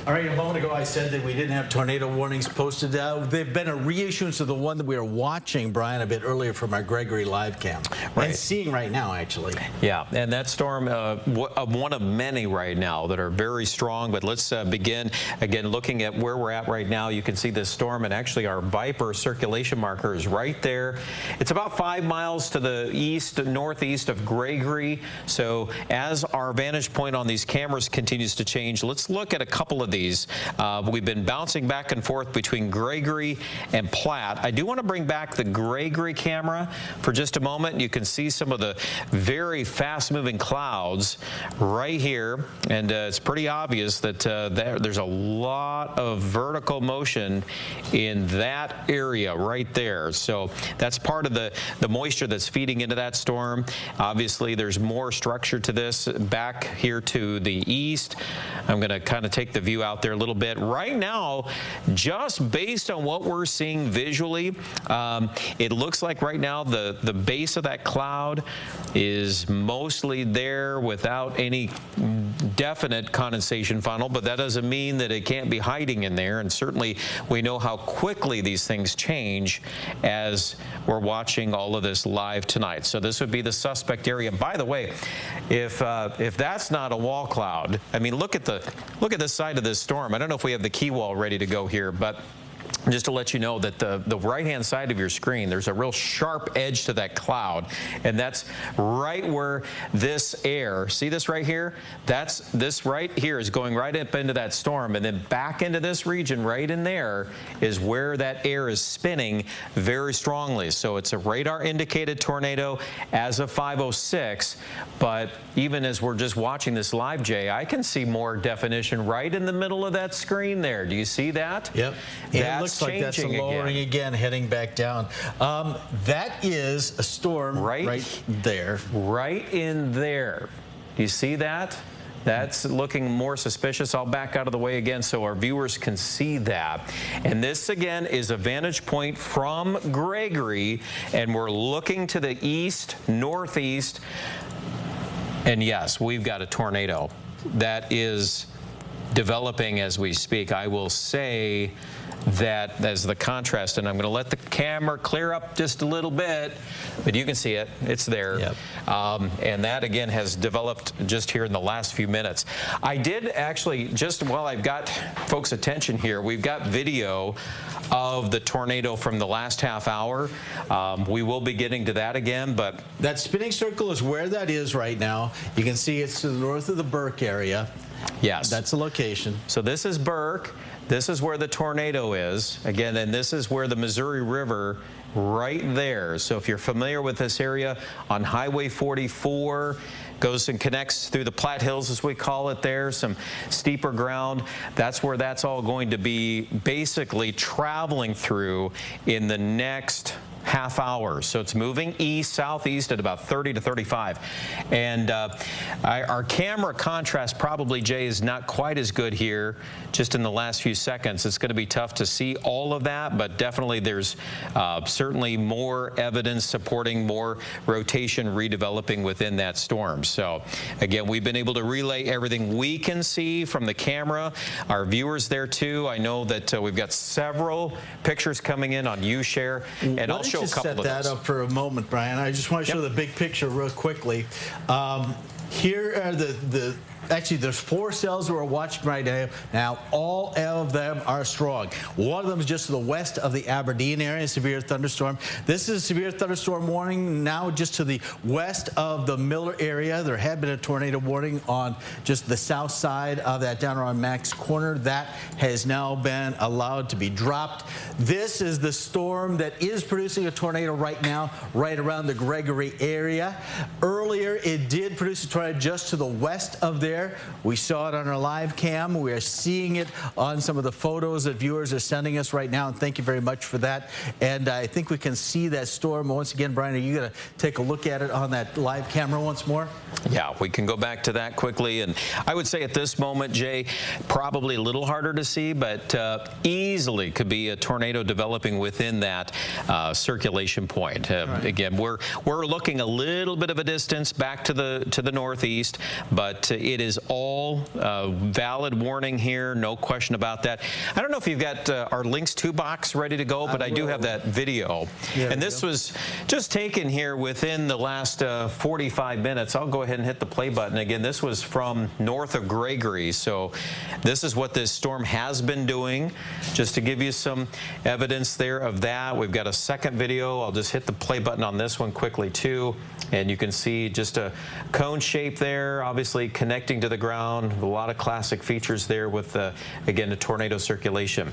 All right, a moment ago I said that we didn't have tornado warnings posted. They've been a reissuance of the one that we were watching, Brian, a bit earlier from our Gregory live cam. Right. And seeing right now, actually. Yeah, and that storm, one of many right now that are very strong. But let's begin, again, looking at where we're at right now. You can see this storm, and actually our Viper circulation marker is right there. It's about 5 miles to the east, northeast of Gregory. So as our vantage point on these cameras continues to change, let's look at a couple of these. We've been bouncing back and forth between Gregory and Platte. I do want to bring back the Gregory camera for just a moment. You can see some of the very fast-moving clouds right here, and it's pretty obvious that there's a lot of vertical motion in that area right there. So that's part of the moisture that's feeding into that storm. Obviously, there's more structure to this back here to the east. I'm going to kind of take the view out there a little bit. Right now, just based on what we're seeing visually, it looks like right now the base of that cloud is mostly there without any definite condensation funnel, but that doesn't mean that it can't be hiding in there. And certainly we know how quickly these things change as we're watching all of this live tonight. So this would be the suspect area. By the way, if that's not a wall cloud, I mean, look at the side of this storm. I don't know if we have the key wall ready to go here, but just to let you know that the right-hand side of your screen, there's a real sharp edge to that cloud, and that's right where this air, see this right here? This right here is going right up into that storm, and then back into this region right in there is where that air is spinning very strongly. So it's a radar-indicated tornado as of 5:06, but even as we're just watching this live, Jay, I can see more definition right in the middle of that screen there. Do you see that? Yep. It looks like that's a lowering again, heading back down. That is a storm right there. Right in there. Do you see that? That's looking more suspicious. I'll back out of the way again so our viewers can see that. And this, again, is a vantage point from Gregory, and we're looking to the east, northeast. And yes, we've got a tornado that is developing as we speak. I will say that as the contrast, and I'm going to let the camera clear up just a little bit, but you can see it. It's there. Yep. And that, again, has developed just here in the last few minutes. I did actually, just while I've got folks' attention here, we've got video of the tornado from the last half hour. We will be getting to that again, but that spinning circle is where that is right now. You can see it's to the north of the Burke area. Yes. That's the location. So this is Burke. This is where the tornado is. Again, and this is where the Missouri River right there. So if you're familiar with this area on Highway 44, goes and connects through the Platte Hills, as we call it there, some steeper ground. That's where that's all going to be basically traveling through in the next half hour. So it's moving east, southeast at about 30 to 35. And our camera contrast probably, Jay, is not quite as good here just in the last few seconds. It's going to be tough to see all of that, but definitely there's certainly more evidence supporting more rotation redeveloping within that storm. So again, we've been able to relay everything we can see from the camera. Our viewers there too. I know that we've got several pictures coming in on UShare, and I'll show a couple of those. Set that up for a moment, Brian. I just want to show the big picture real quickly. Here are actually, there's 4 cells that we're watching right now. Now, all of them are strong. One of them is just to the west of the Aberdeen area, severe thunderstorm. This is a severe thunderstorm warning now just to the west of the Miller area. There had been a tornado warning on just the south side of that down around Max Corner. That has now been allowed to be dropped. This is the storm that is producing a tornado right now, right around the Gregory area. Earlier, it did produce a tornado just to the west of there. We saw it on our live cam. We are seeing it on some of the photos that viewers are sending us right now, and thank you very much for that. And I think we can see that storm once again. Brian, are you going to take a look at it on that live camera once more? Yeah, we can go back to that quickly. And I would say at this moment, Jay, probably a little harder to see, but easily could be a tornado developing within that circulation point. Again, we're looking a little bit of a distance back to the north. northeast, but it is all valid warning here, no question about that. I don't know if you've got our links to box ready to go, but I do have that video. Yeah, and this was just taken here within the last 45 minutes. I'll go ahead and hit the play button again. This was from north of Gregory, so this is what this storm has been doing. Just to give you some evidence there of that, we've got a second video. I'll just hit the play button on this one quickly too, and you can see just a cone shape there, obviously connecting to the ground. A lot of classic features there with, again, the tornado circulation.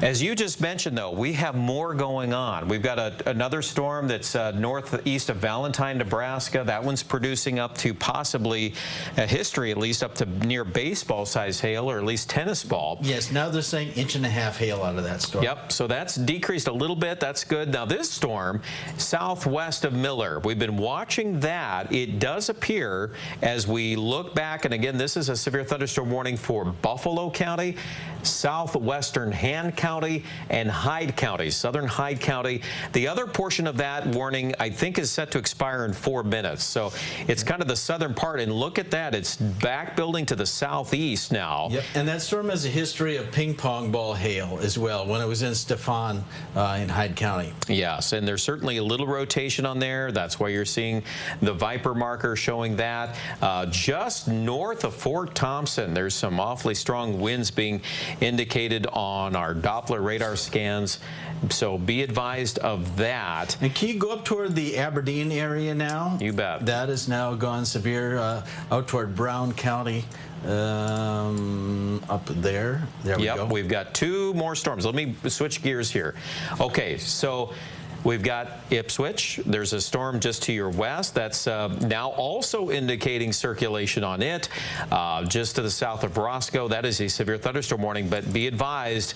As you just mentioned, though, we have more going on. We've got another storm that's northeast of Valentine, Nebraska. That one's producing up to possibly a history, at least up to near baseball-size hail, or at least tennis ball. Yes, now they're saying 1.5 inches hail out of that storm. Yep, so that's decreased a little bit. That's good. Now this storm, southwest of Miller, we've been watching that. It does appear as we look back, and again, this is a severe thunderstorm warning for Buffalo County, southwestern Han County, and Hyde County, southern Hyde County. The other portion of that warning, I think, is set to expire in 4 minutes. So it's kind of the southern part, and look at that. It's back building to the southeast now. Yep, and that storm has a history of ping pong ball hail as well when it was in Stefan in Hyde County. Yes, and there's certainly a little rotation on there. That's why you're seeing the Viper marker showing that. Just north of Fort Thompson, there's some awfully strong winds being indicated on our Doppler radar scans. So be advised of that. And can you go up toward the Aberdeen area now? You bet. That has now gone severe out toward Brown County. Up there. There we go. Yep, we've got 2 more storms. Let me switch gears here. Okay, so we've got Ipswich. There's a storm just to your west. That's now also indicating circulation on it. Just to the south of Roscoe, that is a severe thunderstorm warning, but be advised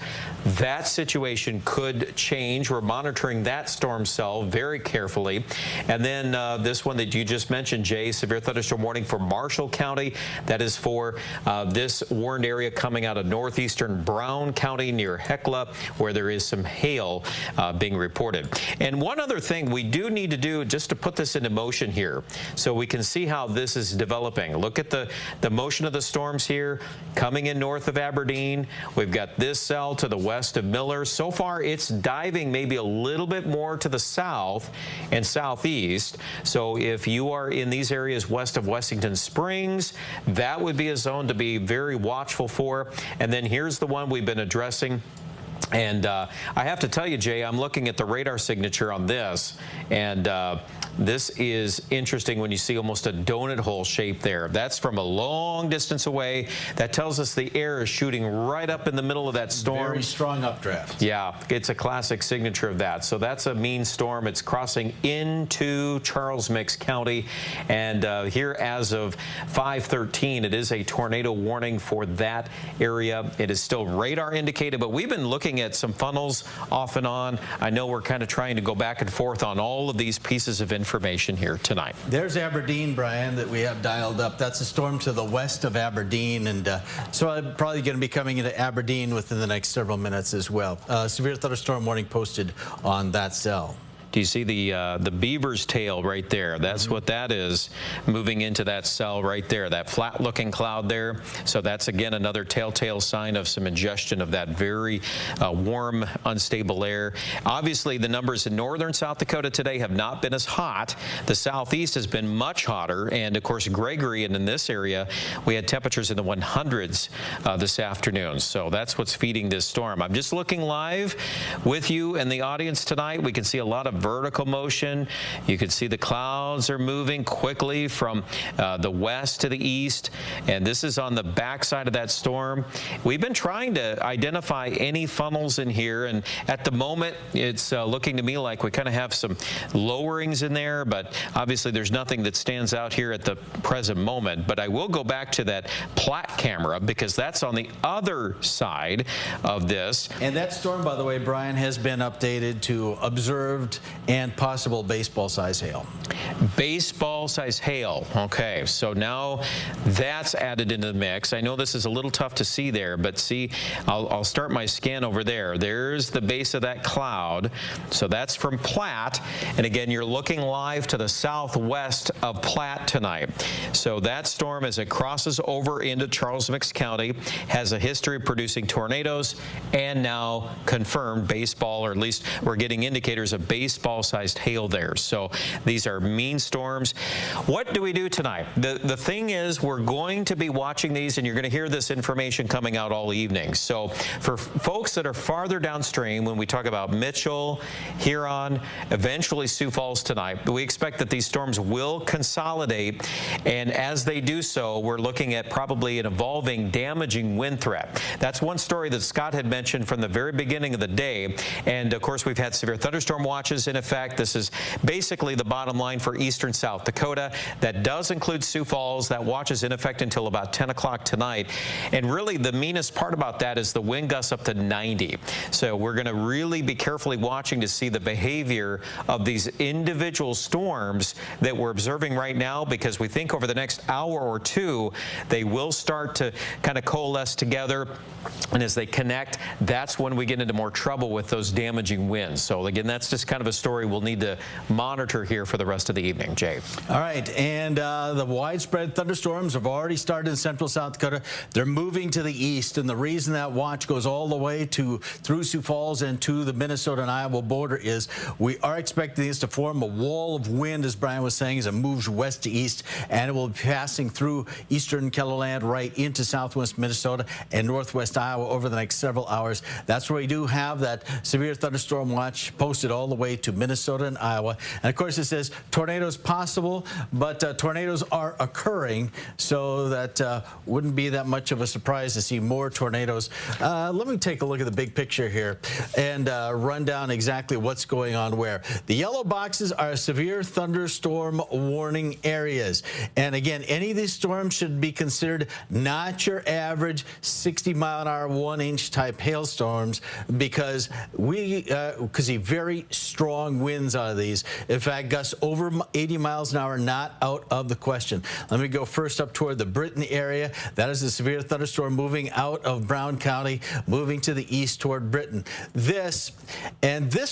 that situation could change. We're monitoring that storm cell very carefully. And then this one that you just mentioned, Jay, severe thunderstorm warning for Marshall County. That is for this warned area coming out of northeastern Brown County near Hecla, where there is some hail being reported. And one other thing we do need to do just to put this into motion here so we can see how this is developing. Look at the motion of the storms here coming in north of Aberdeen. We've got this cell to the west of Miller. So far it's diving maybe a little bit more to the south and southeast. So if you are in these areas west of Wessington Springs, that would be a zone to be very watchful for. And then here's the one we've been addressing. And I have to tell you, Jay, I'm looking at the radar signature on this, and this is interesting when you see almost a donut hole shape there. That's from a long distance away. That tells us the air is shooting right up in the middle of that storm. Very strong updraft. Yeah, it's a classic signature of that. So that's a mean storm. It's crossing into Charles Mix County, and here as of 5:13, it is a tornado warning for that area. It is still radar indicated, but we've been looking at some funnels off and on. I know we're kind of trying to go back and forth on all of these pieces of information here tonight. There's Aberdeen, Brian, that we have dialed up. That's a storm to the west of Aberdeen, and so I'm probably going to be coming into Aberdeen within the next several minutes as well. Severe thunderstorm warning posted on that cell. Do you see the beaver's tail right there? That's what that is, moving into that cell right there, that flat-looking cloud there. So that's, again, another telltale sign of some ingestion of that very warm, unstable air. Obviously, the numbers in northern South Dakota today have not been as hot. The southeast has been much hotter, and, of course, Gregory and in this area, we had temperatures in the 100s this afternoon. So that's what's feeding this storm. I'm just looking live with you and the audience tonight. We can see a lot of vertical motion. You can see the clouds are moving quickly from the west to the east, and this is on the backside of that storm. We've been trying to identify any funnels in here, and at the moment it's looking to me like we kind of have some lowerings in there, but obviously there's nothing that stands out here at the present moment. But I will go back to that plat camera because that's on the other side of this. And that storm, by the way, Brian, has been updated to observed and possible baseball-size hail. Baseball-size hail. Okay, so now that's added into the mix. I know this is a little tough to see there, but see, I'll start my scan over there. There's the base of that cloud. So that's from Platte. And again, you're looking live to the southwest of Platte tonight. So that storm, as it crosses over into Charles Mix County, has a history of producing tornadoes and now confirmed baseball, or at least we're getting indicators of baseball-sized hail there. So these are mean storms. What do we do tonight? The thing is, we're going to be watching these, and you're going to hear this information coming out all evening. So for folks that are farther downstream, when we talk about Mitchell, Huron, eventually Sioux Falls tonight, we expect that these storms will consolidate, and as they do so, we're looking at probably an evolving, damaging wind threat. That's one story that Scott had mentioned from the very beginning of the day, and of course we've had severe thunderstorm watches in effect. This is basically the bottom line for eastern South Dakota. That does include Sioux Falls. That watch is in effect until about 10 o'clock tonight. And really the meanest part about that is the wind gusts up to 90. So we're going to really be carefully watching to see the behavior of these individual storms that we're observing right now, because we think over the next hour or two they will start to kind of coalesce together. And as they connect, that's when we get into more trouble with those damaging winds. So again, that's just kind of a story we'll need to monitor here for the rest of the evening. Jay. All right, and the widespread thunderstorms have already started in central South Dakota. They're moving to the east, and the reason that watch goes all the way through Sioux Falls and to the Minnesota and Iowa border is we are expecting these to form a wall of wind, as Brian was saying, as it moves west to east, and it will be passing through eastern KELOLAND right into southwest Minnesota and northwest Iowa over the next several hours. That's where we do have that severe thunderstorm watch posted all the way to Minnesota and Iowa. And of course it says tornadoes possible, but tornadoes are occurring, so that wouldn't be that much of a surprise to see more tornadoes. Let me take a look at the big picture here and run down exactly what's going on where. The yellow boxes are severe thunderstorm warning areas. And again, any of these storms should be considered not your average 60-mile-an-hour, 1-inch type hailstorms, because we could see very strong winds out of these. In fact, gusts over 80 miles an hour not out of the question. Let me go first up toward the Britton area. That is a severe thunderstorm moving out of Brown County, moving to the east toward Britton. This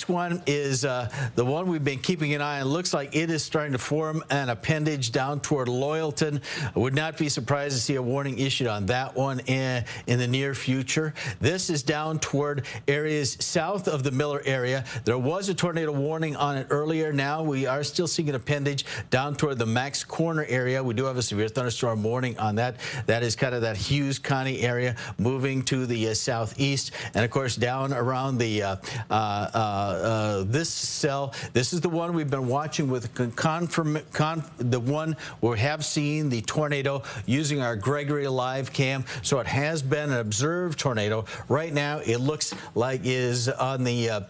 one is the one we've been keeping an eye on. Looks like it is starting to form an appendage down toward Loyalton. I would not be surprised to see a warning issued on that one in the near future. This is down toward areas south of the Miller area. There was a tornado warning on it earlier. Now we are still seeing an appendage down toward the Max Corner area. We do have a severe thunderstorm warning on that. That is kind of that Hughes County area moving to the southeast. And of course down around the this cell, this is the one we've been watching with the one where we have seen the tornado using our Gregory live cam. So it has been an observed tornado. Right now it looks like it is on the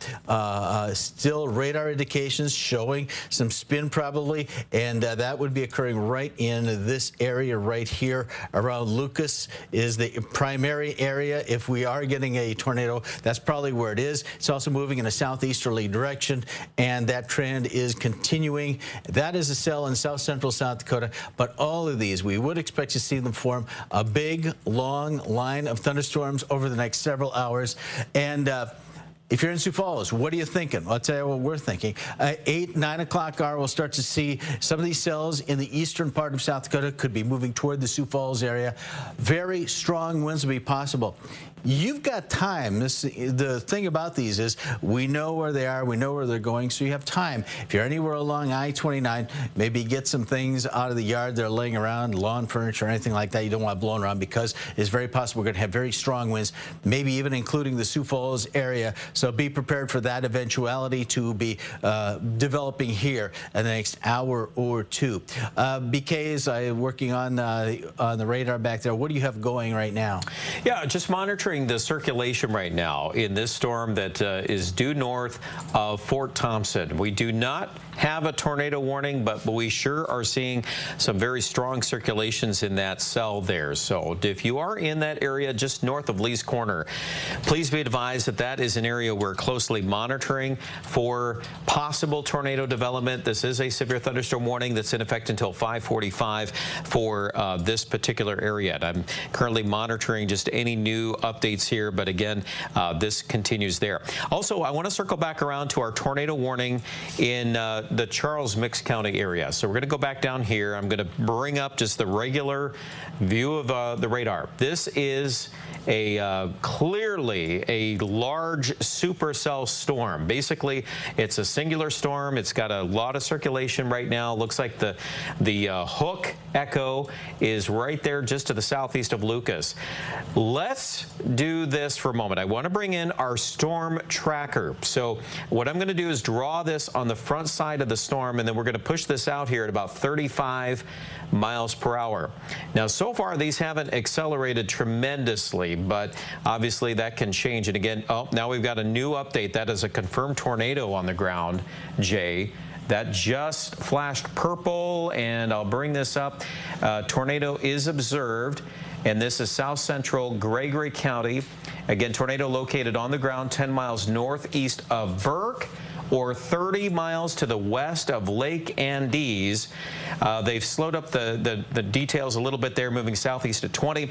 still radar indications showing some spin probably, and that would be occurring right in this area right here around Lucas is the primary area. If we are getting a tornado, that's probably where it is. It's also moving in a southeasterly direction, and that trend is continuing. That is a cell in south central South Dakota, but all of these, we would expect to see them form a big, long line of thunderstorms over the next several hours. And if you're in Sioux Falls, what are you thinking? Well, I'll tell you what we're thinking. 8, 9 o'clock hour, we'll start to see some of these cells in the eastern part of South Dakota could be moving toward the Sioux Falls area. Very strong winds will be possible. You've got time. The thing about these is we know where they are, we know where they're going, so you have time. If you're anywhere along I-29, maybe get some things out of the yard that are laying around, lawn furniture or anything like that you don't want blown around, because it's very possible we're going to have very strong winds, maybe even including the Sioux Falls area. So be prepared for that eventuality to be developing here in the next hour or two. BK is working on the radar back there. What do you have going right now? Yeah, just monitoring the circulation right now in this storm that is due north of Fort Thompson. We do not have a tornado warning, but we sure are seeing some very strong circulations in that cell there. So if you are in that area just north of Lee's Corner, please be advised that that is an area we're closely monitoring for possible tornado development. This is a severe thunderstorm warning that's in effect until 5:45 for this particular area. And I'm currently monitoring just any new updates here, but again, this continues there. Also, I want to circle back around to our tornado warning in the Charles Mix County area. So we're going to go back down here. I'm going to bring up just the regular view of the radar. This is clearly a large supercell storm. Basically, it's a singular storm. It's got a lot of circulation right now. Looks like the Hook Echo is right there just to the southeast of Lucas. Let's do this for a moment. I want to bring in our storm tracker. So what I'm going to do is draw this on the front side of the storm, and then we're going to push this out here at about 35 miles per hour. Now, so far, these haven't accelerated tremendously, but obviously that can change. And again, oh, now we've got a new update. That is a confirmed tornado on the ground, Jay. That just flashed purple, and I'll bring this up. Tornado is observed, and this is south central Gregory County. Again, tornado located on the ground 10 miles northeast of Burke, or 30 miles to the west of Lake Andes. They've slowed up the details a little bit there, moving southeast at 20.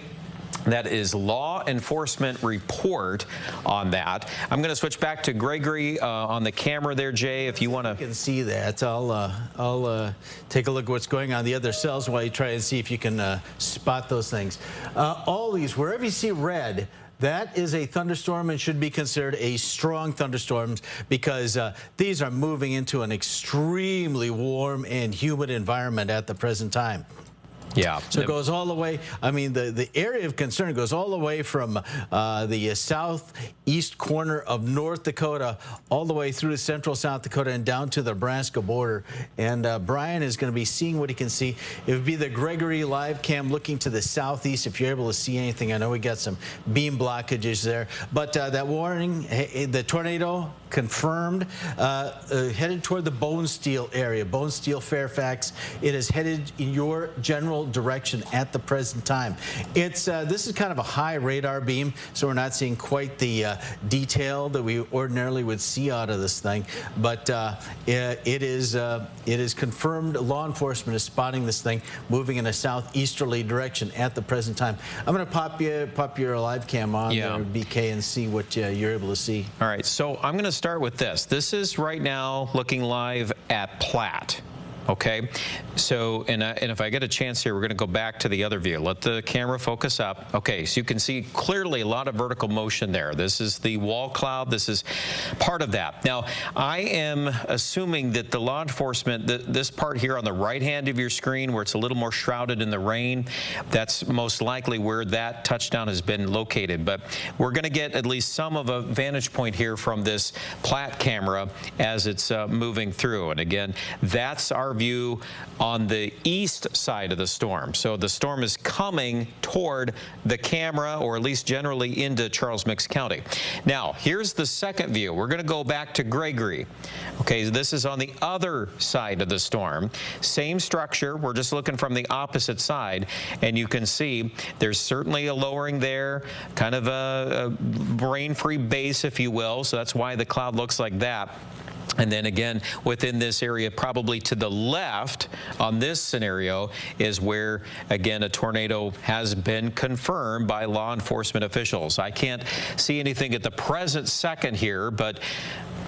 That is law enforcement report on that. I'm going to switch back to Gregory on the camera there, Jay, if you want to. You can see that. I'll take a look at what's going on the other cells while you try and see if you can spot those things. All these, wherever you see red, that is a thunderstorm and should be considered a strong thunderstorm because these are moving into an extremely warm and humid environment at the present time. Yeah. So it goes all the way, I mean, the area of concern goes all the way from the southeast corner of North Dakota all the way through to central South Dakota and down to the Nebraska border. And Brian is going to be seeing what he can see. It would be the Gregory live cam looking to the southeast if you're able to see anything. I know we got some beam blockages there. But that warning, the tornado confirmed, headed toward the Bonesteel area, Bonesteel, Fairfax. It is headed in your general direction at the present time. It's this is kind of a high radar beam, so we're not seeing quite the detail that we ordinarily would see out of this thing. But it is confirmed. Law enforcement is spotting this thing moving in a southeasterly direction at the present time. I'm going to pop your live cam on there, BK, and see what you're able to see. All right, so I'm going to start with this. This is right now looking live at Platte. Okay, so and if I get a chance here, we're going to go back to the other view. Let the camera focus up. Okay, so you can see clearly a lot of vertical motion there. This is the wall cloud. This is part of that. Now, I am assuming that the law enforcement, this part here on the right hand of your screen where it's a little more shrouded in the rain, that's most likely where that touchdown has been located. But we're going to get at least some of a vantage point here from this Platte camera as it's moving through. And again, that's our view on the east side of the storm. So the storm is coming toward the camera, or at least generally into Charles Mix County. Now, here's the second view. We're going to go back to Gregory. Okay, this is on the other side of the storm. Same structure. We're just looking from the opposite side, and you can see there's certainly a lowering there, kind of a rain-free base, if you will. So that's why the cloud looks like that. And then again, within this area, probably to the left on this scenario is where, again, a tornado has been confirmed by law enforcement officials. I can't see anything at the present second here, but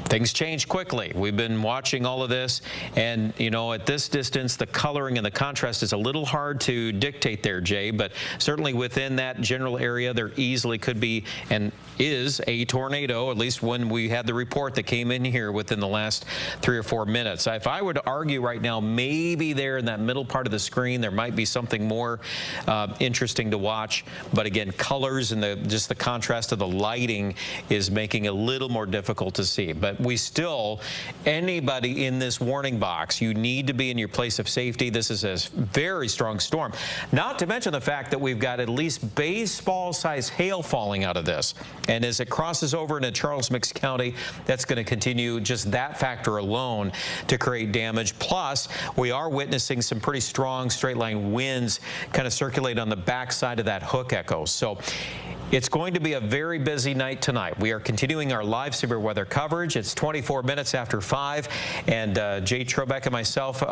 things change quickly. We've been watching all of this, and, you know, at this distance, the coloring and the contrast is a little hard to dictate there, Jay, but certainly within that general area, there easily could be and is a tornado, at least when we had the report that came in here within the last 3 or 4 minutes. If I were to argue right now, maybe there in that middle part of the screen, there might be something more interesting to watch. But again, colors and just the contrast of the lighting is making it a little more difficult to see. But but anybody in this warning box, you need to be in your place of safety. This is a very strong storm. Not to mention the fact that we've got at least baseball-sized hail falling out of this. And as it crosses over into Charles Mix County, that's going to continue, just that factor alone, to create damage. Plus, we are witnessing some pretty strong straight-line winds kind of circulate on the backside of that hook echo. So it's going to be a very busy night tonight. We are continuing our live severe weather coverage. It's 24 minutes after 5, and Jay Trobeck and myself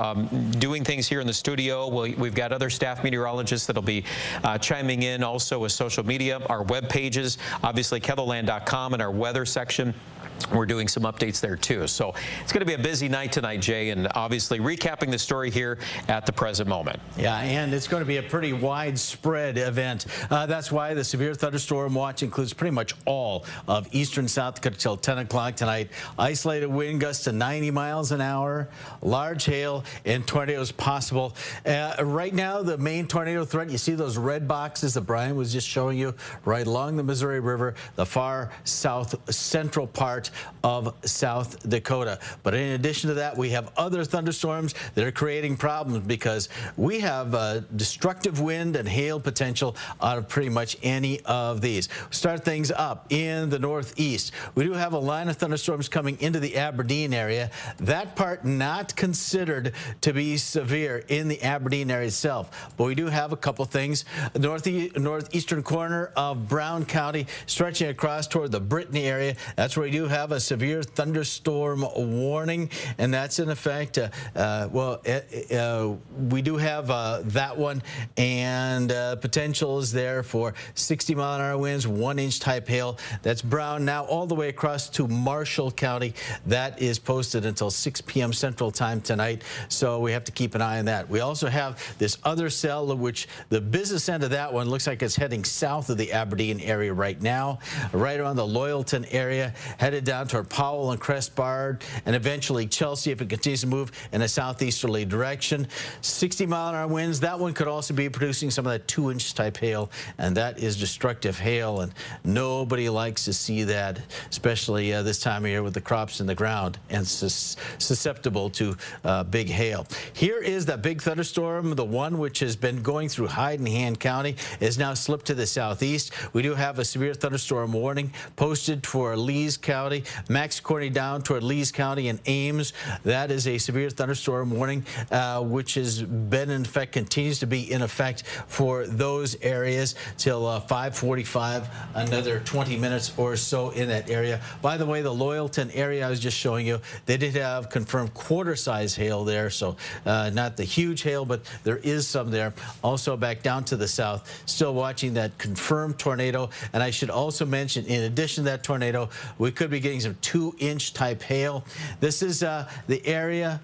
doing things here in the studio. We've got other staff meteorologists that'll be chiming in, also with social media, our web pages, obviously KELOLAND.com, and our weather section. We're doing some updates there too. So it's going to be a busy night tonight, Jay, and obviously recapping the story here at the present moment. Yeah, and it's going to be a pretty widespread event. That's why the severe thunderstorm watch includes pretty much all of eastern South Dakota till 10 o'clock tonight. Isolated wind gusts to 90 miles an hour, large hail, and tornadoes possible. Right now, the main tornado threat, you see those red boxes that Brian was just showing you right along the Missouri River, the far south central part of South Dakota. But in addition to that, we have other thunderstorms that are creating problems because we have destructive wind and hail potential out of pretty much any of these. Start things up in the northeast. We do have a line of thunderstorms coming into the Aberdeen area. That part not considered to be severe in the Aberdeen area itself. But we do have a couple things. Northeastern corner of Brown County stretching across toward the Brittany area. That's where we do have a severe thunderstorm warning, and that's in effect. We do have that one, and potential is there for 60-mile-an-hour winds, 1-inch type hail. That's Brown. Now all the way across to Marshall County. That is posted until 6 p.m. Central Time tonight, so we have to keep an eye on that. We also have this other cell, which the business end of that one looks like it's heading south of the Aberdeen area right now, right around the Loyalton area, headed down toward Powell and Crestbard, and eventually Chelsea if it continues to move in a southeasterly direction. 60-mile-an-hour winds. That one could also be producing some of that 2-inch type hail, and that is destructive hail, and nobody likes to see that, especially this time of year with the crops in the ground and susceptible to big hail. Here is that big thunderstorm, the one which has been going through Hyde and Han County, is now slipped to the southeast. We do have a severe thunderstorm warning posted for Lees County, Max Corney down toward Lees County and Ames. That is a severe thunderstorm warning, which has been in effect, continues to be in effect for those areas till 5:45, another 20 minutes or so in that area. By the way, the Loyalton area I was just showing you, they did have confirmed quarter-size hail there, so not the huge hail, but there is some there. Also back down to the south, still watching that confirmed tornado. And I should also mention, in addition to that tornado, we could be getting some 2-inch type hail. This is the area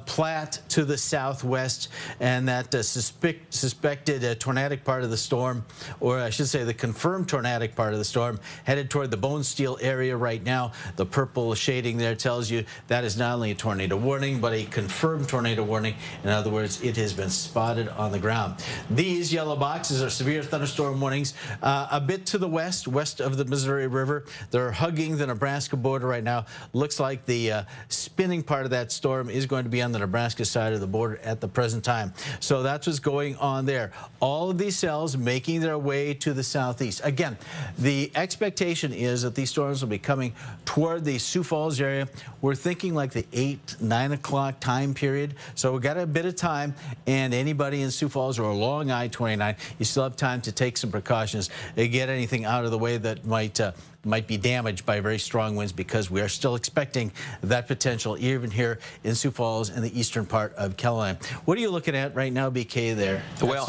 Platte to the southwest, and that suspected tornadic part of the storm, or I should say the confirmed tornadic part of the storm, headed toward the Bonesteel area right now. The purple shading there tells you that is not only a tornado warning, but a confirmed tornado warning. In other words, it has been spotted on the ground. These yellow boxes are severe thunderstorm warnings a bit to the west of the Missouri River. They're hugging the Nebraska border right now. Looks like the spinning part of that storm is going to be on the Nebraska side of the border at the present time. So that's what's going on there. All of these cells making their way to the southeast. Again, the expectation is that these storms will be coming toward the Sioux Falls area. We're thinking like the 8-9 o'clock time period. So we've got a bit of time, and anybody in Sioux Falls or along I-29, you still have time to take some precautions and get anything out of the way that might be damaged by very strong winds, because we are still expecting that potential even here in Sioux Falls and the eastern part of KELOLAND. What are you looking at right now, BK, there? Well,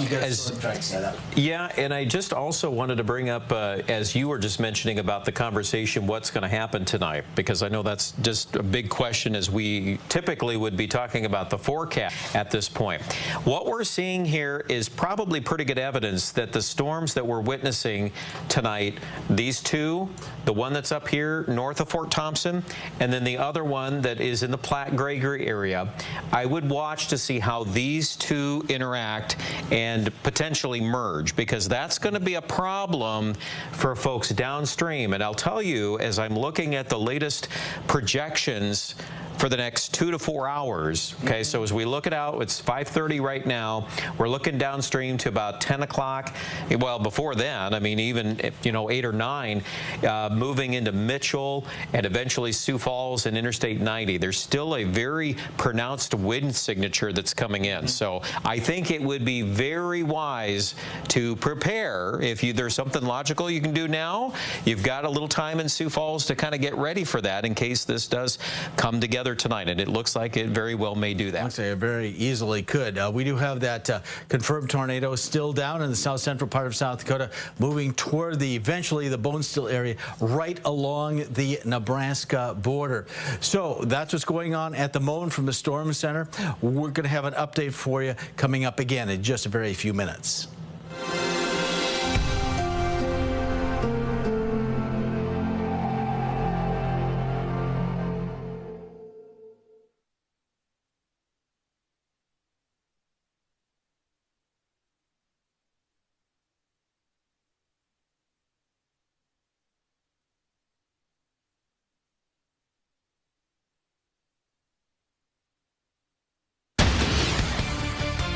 yeah, and I just also wanted to bring up, as you were just mentioning about the conversation, what's going to happen tonight, because I know that's just a big question, as we typically would be talking about the forecast at this point. What we're seeing here is probably pretty good evidence that the storms that we're witnessing tonight, these two, the one that's up here north of Fort Thompson, and then the other one that is in the Platte-Gregory area. I would watch to see how these two interact and potentially merge, because that's going to be a problem for folks downstream. And I'll tell you, as I'm looking at the latest projections for the next 2 to 4 hours. Okay, so as we look it out, it's 5:30 right now. We're looking downstream to about 10 o'clock. Well, before then, I mean, even 8 or 9, moving into Mitchell and eventually Sioux Falls and Interstate 90. There's still a very pronounced wind signature that's coming in. So I think it would be very wise to prepare. If there's something logical you can do now, you've got a little time in Sioux Falls to kind of get ready for that in case this does come together tonight, and it looks like it very well may do that. I'd say it very easily could. We do have that confirmed tornado still down in the south central part of South Dakota, moving toward eventually the Bonesteel area, right along the Nebraska border. So that's what's going on at the moment from the Storm Center. We're going to have an update for you coming up again in just a very few minutes.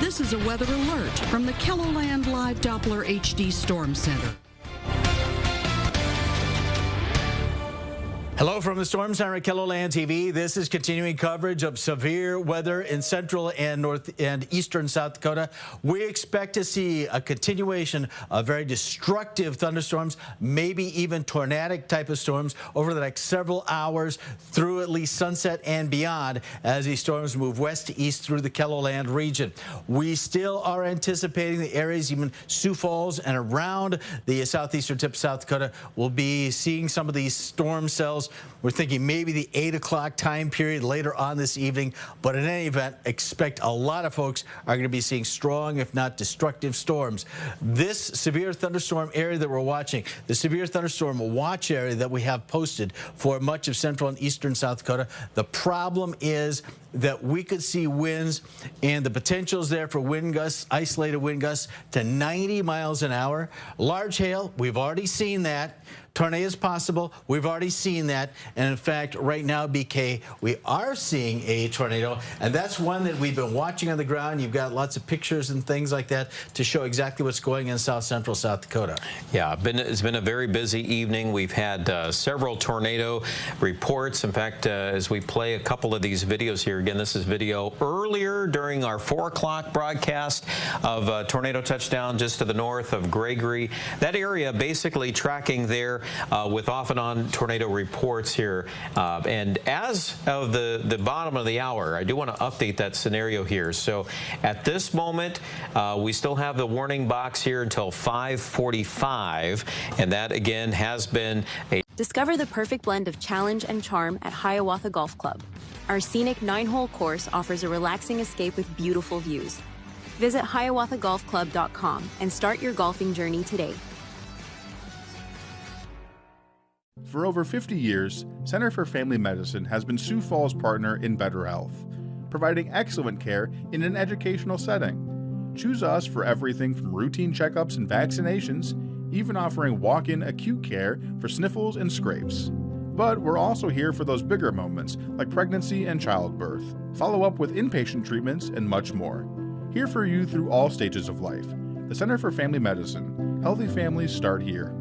This is a weather alert from the KELOLAND Live Doppler HD Storm Center. Hello from the Storm Center at KELOLAND TV. This is continuing coverage of severe weather in central and north and eastern South Dakota. We expect to see a continuation of very destructive thunderstorms, maybe even tornadic type of storms over the next several hours through at least sunset and beyond as these storms move west to east through the KELOLAND region. We still are anticipating the areas, even Sioux Falls and around the southeastern tip of South Dakota, will be seeing some of these storm cells. We're thinking maybe the 8 o'clock time period later on this evening, but in any event, expect a lot of folks are going to be seeing strong, if not destructive storms. This severe thunderstorm area that we're watching, the severe thunderstorm watch area that we have posted for much of central and eastern South Dakota, the problem is that we could see winds, and the potential is there for wind gusts, isolated wind gusts to 90 miles an hour. Large hail, we've already seen that. Tornadoes possible, we've already seen that. And in fact, right now, BK, we are seeing a tornado, and that's one that we've been watching on the ground. You've got lots of pictures and things like that to show exactly what's going on in south central South Dakota. Yeah, it's been a very busy evening. We've had several tornado reports. In fact, as we play a couple of these videos here, again, this is video earlier during our 4 o'clock broadcast of tornado touchdown just to the north of Gregory. That area basically tracking there with off and on tornado reports here. And as of the bottom of the hour, I do want to update that scenario here. So at this moment, we still have the warning box here until 5:45, and that again has been a... Discover the perfect blend of challenge and charm at Hiawatha Golf Club. Our scenic 9-hole course offers a relaxing escape with beautiful views. Visit HiawathaGolfClub.com and start your golfing journey today. For over 50 years, Center for Family Medicine has been Sioux Falls' partner in better health, providing excellent care in an educational setting. Choose us for everything from routine checkups and vaccinations, even offering walk-in acute care for sniffles and scrapes. But we're also here for those bigger moments like pregnancy and childbirth, follow-up with inpatient treatments, and much more. Here for you through all stages of life. The Center for Family Medicine. Healthy families start here.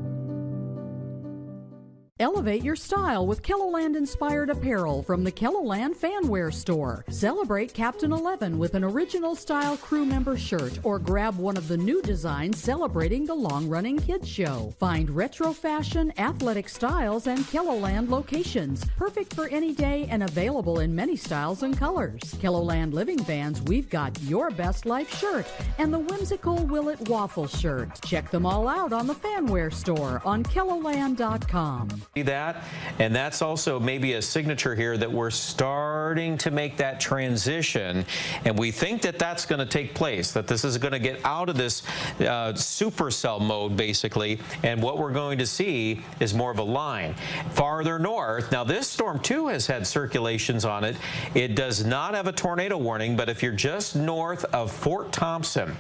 Elevate your style with KELOLAND-inspired apparel from the KELOLAND Fanwear store. Celebrate Captain 11 with an original style crew member shirt, or grab one of the new designs celebrating the long-running kids show. Find retro fashion, athletic styles, and KELOLAND locations. Perfect for any day and available in many styles and colors. KELOLAND Living Vans, we've got your best life shirt and the whimsical Willet waffle shirt. Check them all out on the Fanwear store on KELOLAND.com. that, and that's also maybe a signature here that we're starting to make that transition, and we think that that's going to take place, that this is going to get out of this supercell mode basically, and what we're going to see is more of a line farther north. Now this storm too has had circulations on it. It does not have a tornado warning, but if you're just north of Fort Thompson,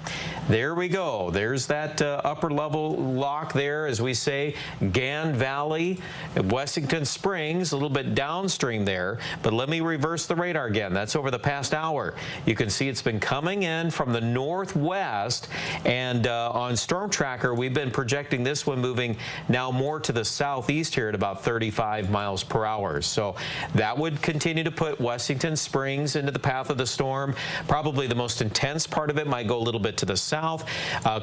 there we go, there's that upper level lock there, as we say, Gan Valley, Wessington Springs, a little bit downstream there. But let me reverse the radar again. That's over the past hour. You can see it's been coming in from the northwest, and on Storm Tracker, we've been projecting this one moving now more to the southeast here at about 35 miles per hour. So that would continue to put Wessington Springs into the path of the storm. Probably the most intense part of it might go a little bit to the south.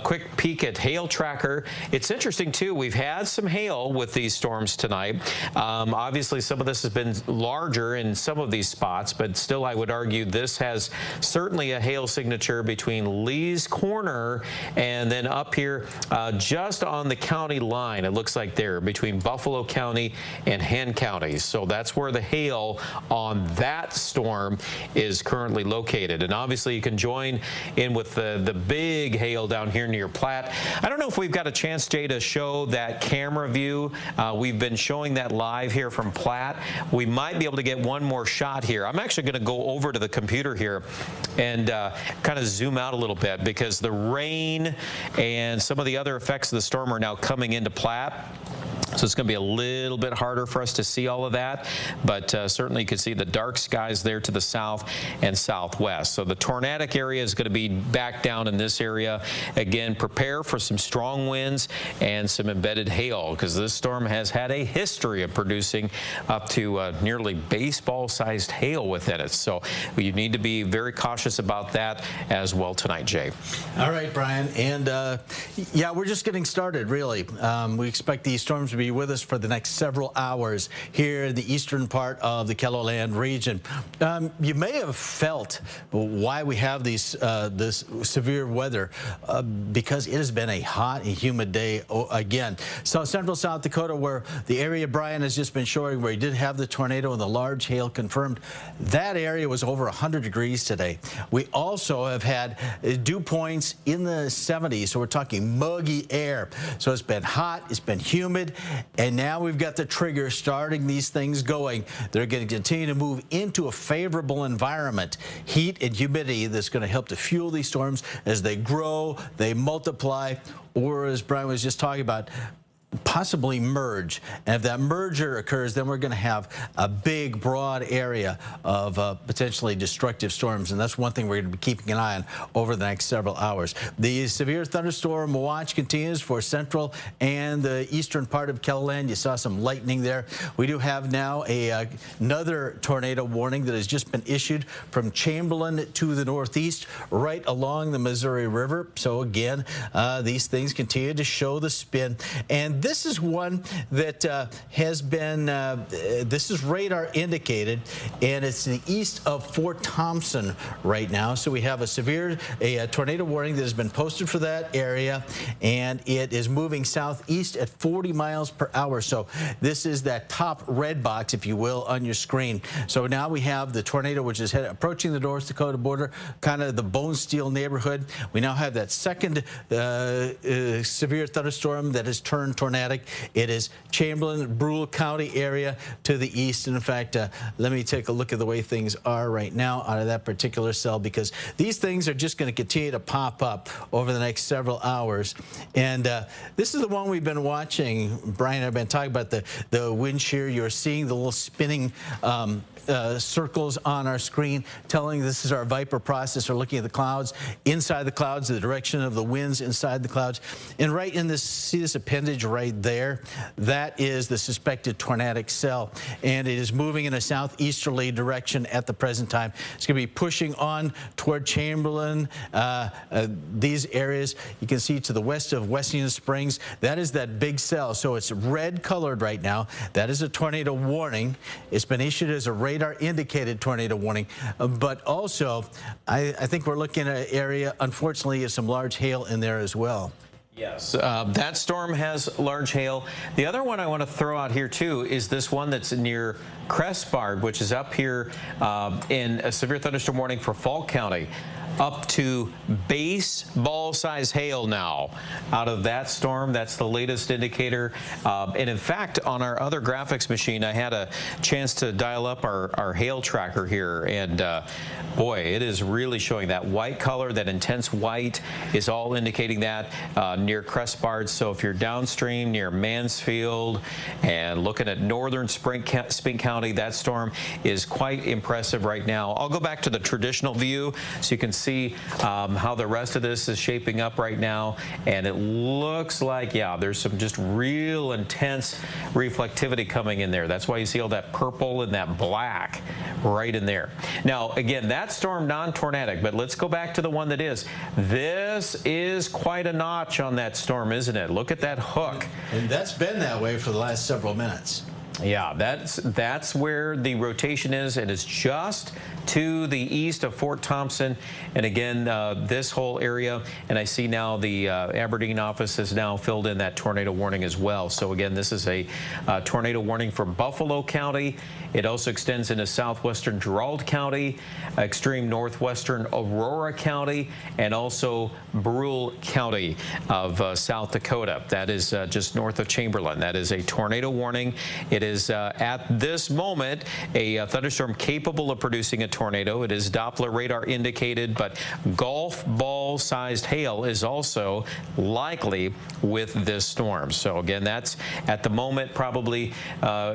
Quick peek at hail tracker. It's interesting too, we've had some hail with these storms tonight. Obviously, some of this has been larger in some of these spots, but still I would argue this has certainly a hail signature between Lee's Corner and then up here just on the county line. It looks like there between Buffalo County and Henn counties. So that's where the hail on that storm is currently located. And obviously you can join in with the big hail down here near Platte. I don't know if we've got a chance, Jay, to show that camera view. We've been showing that live here from Platte. We might be able to get one more shot here. I'm actually going to go over to the computer here and kind of zoom out a little bit, because the rain and some of the other effects of the storm are now coming into Platte. So it's going to be a little bit harder for us to see all of that, but certainly you can see the dark skies there to the south and southwest. So the tornadic area is going to be back down in this area. Again, prepare for some strong winds and some embedded hail, because this storm has had a history of producing up to nearly baseball-sized hail within it. So you need to be very cautious about that as well tonight, Jay. All right, Brian. And yeah, we're just getting started, really. We expect these storms to be with us for the next several hours here in the eastern part of the KELOLAND region. You may have felt why we have these this severe weather, because it has been a hot and humid day again. So central South Dakota, where the area Brian has just been showing, where he did have the tornado and the large hail confirmed, that area was over 100 degrees today. We also have had dew points in the 70s, so we're talking muggy air. So it's been hot, it's been humid, and now we've got the trigger starting these things going. They're going to continue to move into a favorable environment. Heat and humidity that's going to help to fuel these storms as they grow, they multiply, or as Brian was just talking about, possibly merge. And if that merger occurs, then we're going to have a big, broad area of potentially destructive storms. And that's one thing we're going to be keeping an eye on over the next several hours. The severe thunderstorm watch continues for central and the eastern part of KELOLAND. You saw some lightning there. We do have now another tornado warning that has just been issued from Chamberlain to the northeast, right along the Missouri River. So again, these things continue to show the spin. And this is one that has been, this is radar indicated, and it's the east of Fort Thompson right now. So we have a tornado warning that has been posted for that area, and it is moving southeast at 40 miles per hour. So this is that top red box, if you will, on your screen. So now we have the tornado, which is approaching the North Dakota border, kind of the Bonesteel neighborhood. We now have that second severe thunderstorm that has turned tornadic. It is Chamberlain, Brule County area to the east. And in fact, let me take a look at the way things are right now out of that particular cell, because these things are just going to continue to pop up over the next several hours. And this is the one we've been watching. Brian and I have been talking about the wind shear. You're seeing the little spinning circles on our screen telling this is our Viper processor looking at the clouds, inside the clouds, the direction of the winds inside the clouds. And right in this, see this appendage right there? That is the suspected tornadic cell, and it is moving in a southeasterly direction at the present time. It's going to be pushing on toward Chamberlain, these areas. You can see to the west of Wessington Springs, that is that big cell. So it's red colored right now. That is a tornado warning. It's been issued as a radar indicated tornado warning, but also I think we're looking at an area, unfortunately, of some large hail in there as well. Yes, that storm has large hail. The other one I want to throw out here too is this one that's near Crestbard, which is up here in a severe thunderstorm warning for Falk County. Up to baseball-size hail now out of that storm. That's the latest indicator. And in fact, on our other graphics machine, I had a chance to dial up our hail tracker here. And boy, it is really showing that white color, that intense white is all indicating that near Crestbard. So if you're downstream near Mansfield and looking at northern Spink County, that storm is quite impressive right now. I'll go back to the traditional view so you can see how the rest of this is shaping up right now, and it looks like, yeah, there's some just real intense reflectivity coming in there. That's why you see all that purple and that black right in there. Now, again, that storm non-tornadic, but let's go back to the one that is. This is quite a notch on that storm, isn't it? Look at that hook. And that's been that way for the last several minutes. Yeah, that's where the rotation is, and it's just to the east of Fort Thompson. And again, this whole area, and I see now the Aberdeen office has now filled in that tornado warning as well. So again, this is a tornado warning for Buffalo County. It also extends into southwestern Gerald County, extreme northwestern Aurora County, and also Brule County of South Dakota. That is just north of Chamberlain. That is a tornado warning. It is at this moment a thunderstorm capable of producing a tornado. It is Doppler radar indicated, but golf ball sized hail is also likely with this storm. So again, that's at the moment probably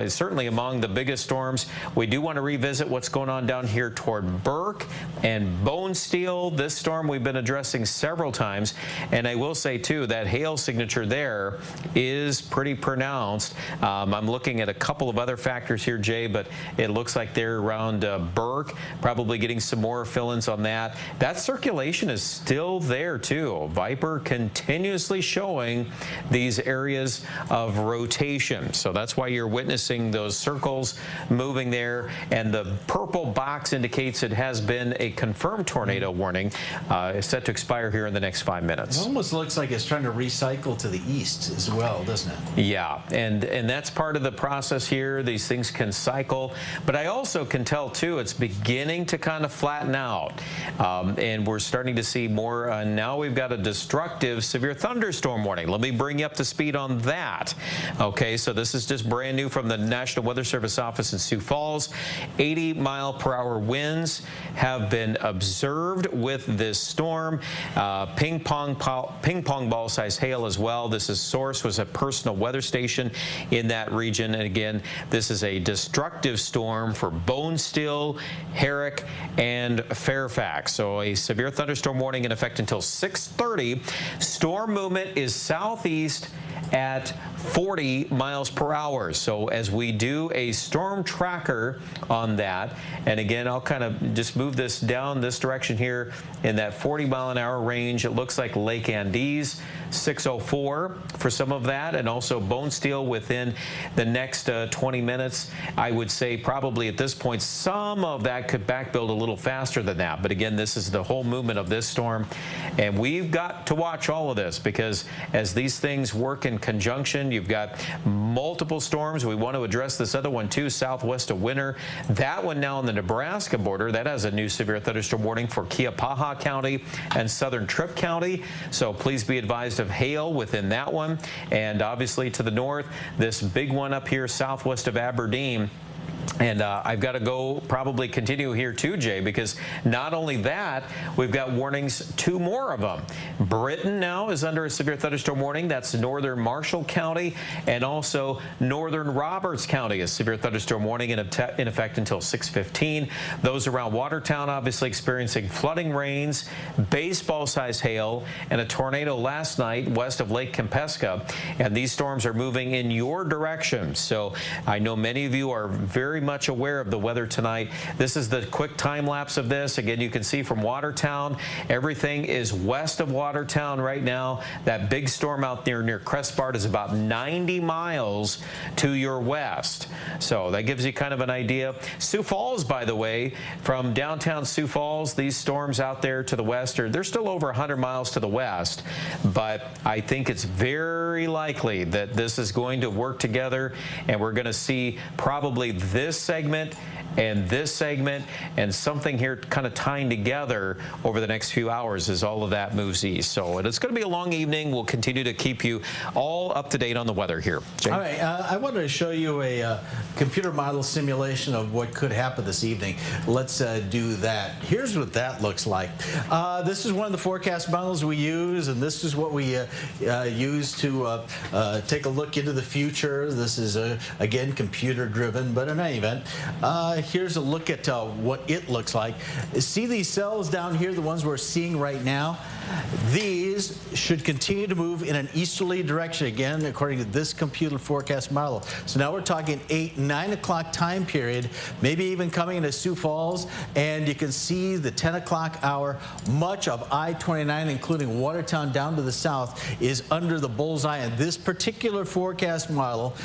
certainly among the biggest storms. We do want to revisit what's going on down here toward Burke and Bonesteel. This storm we've been addressing several times, and I will say too that hail signature there is pretty pronounced. I'm looking at a couple of other factors here, Jay, but it looks like they're around Burke, probably getting some more fill-ins on that. That circulation is still there too. Viper continuously showing these areas of rotation. So that's why you're witnessing those circles moving there, and the purple box indicates it has been a confirmed tornado warning. It's set to expire here in the next 5 minutes. It almost looks like it's trying to recycle to the east as well, doesn't it? Yeah, and that's part of the process here. These things can cycle, but I also can tell too it's beginning to kind of flatten out, and we're starting to see more. Now we've got a destructive severe thunderstorm warning. Let me bring you up to speed on that. Okay, so this is just brand new from the National Weather Service office in Sioux Falls. 80-mile-per-hour winds have been observed with this storm. Ping pong ball-sized hail as well. This source was a personal weather station in that region. And again, this is a destructive storm for Bonesteel, Herrick, and Fairfax. So a severe thunderstorm warning in effect until 6:30. Storm movement is southeast at 40 miles per hour. So as we do a storm tracker on that, and again, I'll kind of just move this down this direction here in that 40-mile-an-hour range. It looks like Lake Andes, 604 for some of that, and also Bonesteel within the next 20 minutes. I would say probably at this point some of that could backbuild a little faster than that. But again, this is the whole movement of this storm, and we've got to watch all of this because as these things work in conjunction, you've got multiple storms. We want to address this other one too, southwest of Winter. That one now on the Nebraska border, that has a new severe thunderstorm warning for Keapaha County and southern Tripp County. So please be advised of hail within that one. And obviously to the north, this big one up here southwest of Aberdeen. And I've got to go probably continue here too, Jay, because not only that, we've got warnings, two more of them. Britain now is under a severe thunderstorm warning. That's northern Marshall County and also northern Roberts County, a severe thunderstorm warning in effect until 6:15. Those around Watertown obviously experiencing flooding rains, baseball-sized hail, and a tornado last night west of Lake Kempeska. And these storms are moving in your direction. So I know many of you are very very much aware of the weather tonight. This is the quick time lapse of this. Again, you can see from Watertown, everything is west of Watertown right now. That big storm out there near Crestbard is about 90 miles to your west. So that gives you kind of an idea. Sioux Falls, by the way, from downtown Sioux Falls, these storms out there to the west, they're still over 100 miles to the west. But I think it's very likely that this is going to work together, and we're going to see probably this segment and something here kind of tying together over the next few hours as all of that moves east. So it's going to be a long evening. We'll continue to keep you all up to date on the weather here. Jay? All right, I wanted to show you a computer model simulation of what could happen this evening. Let's do that. Here's what that looks like. This is one of the forecast models we use, and this is what we use to take a look into the future. This is, again, computer driven, but in any event, here's a look at what it looks like. See these cells down here, the ones we're seeing right now? These should continue to move in an easterly direction, again, according to this computer forecast model. So now we're talking 8, 9 o'clock time period, maybe even coming into Sioux Falls, and you can see the 10 o'clock hour. Much of I-29, including Watertown down to the south, is under the bullseye. And this particular forecast model,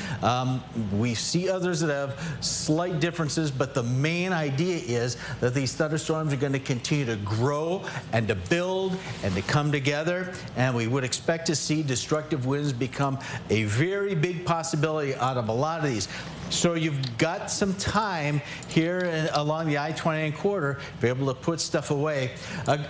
we see others that have slight differences, but the main idea is that these thunderstorms are going to continue to grow and to build and to come together, and we would expect to see destructive winds become a very big possibility out of a lot of these. So you've got some time here along the I-29 corridor to be able to put stuff away.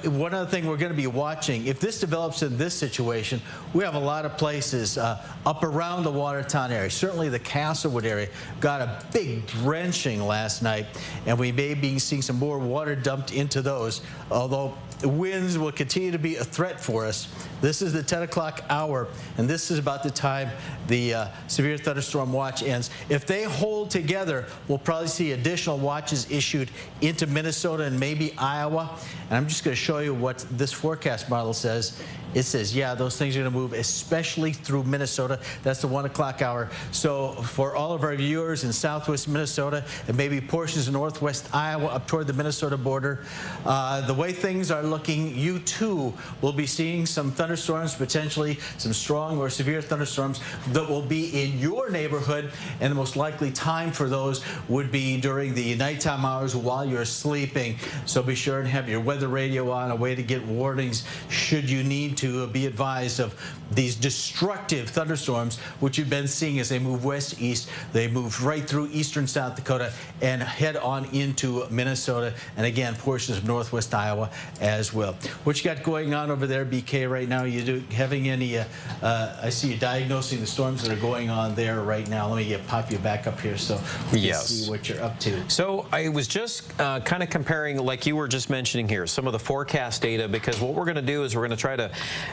One other thing we're going to be watching, if this develops in this situation, we have a lot of places up around the Watertown area. Certainly the Castlewood area got a big drenching last night, and we may be seeing some more water dumped into those, although winds will continue to be a threat for us. This is the 10 o'clock hour, and this is about the time the severe thunderstorm watch ends. If they hold together, we'll probably see additional watches issued into Minnesota and maybe Iowa. And I'm just going to show you what this forecast model says. It says, yeah, those things are going to move, especially through Minnesota. That's the 1 o'clock hour. So for all of our viewers in southwest Minnesota and maybe portions of northwest Iowa up toward the Minnesota border, the way things are looking, you too will be seeing some thunderstorms, potentially some strong or severe thunderstorms that will be in your neighborhood, and the most likely time for those would be during the nighttime hours while you're sleeping. So be sure and have your weather radio on, a way to get warnings should you need to be advised of these destructive thunderstorms, which you've been seeing as they move west-east. They move right through eastern South Dakota and head on into Minnesota, and again, portions of northwest Iowa as well. What you got going on over there, BK, right now? You having any, I see you diagnosing the storms that are going on there right now. Let me pop you back up here so we can see what you're up to. So I was just kind of comparing, like you were just mentioning here, some of the forecast data, because what we're going to do is we're going to try to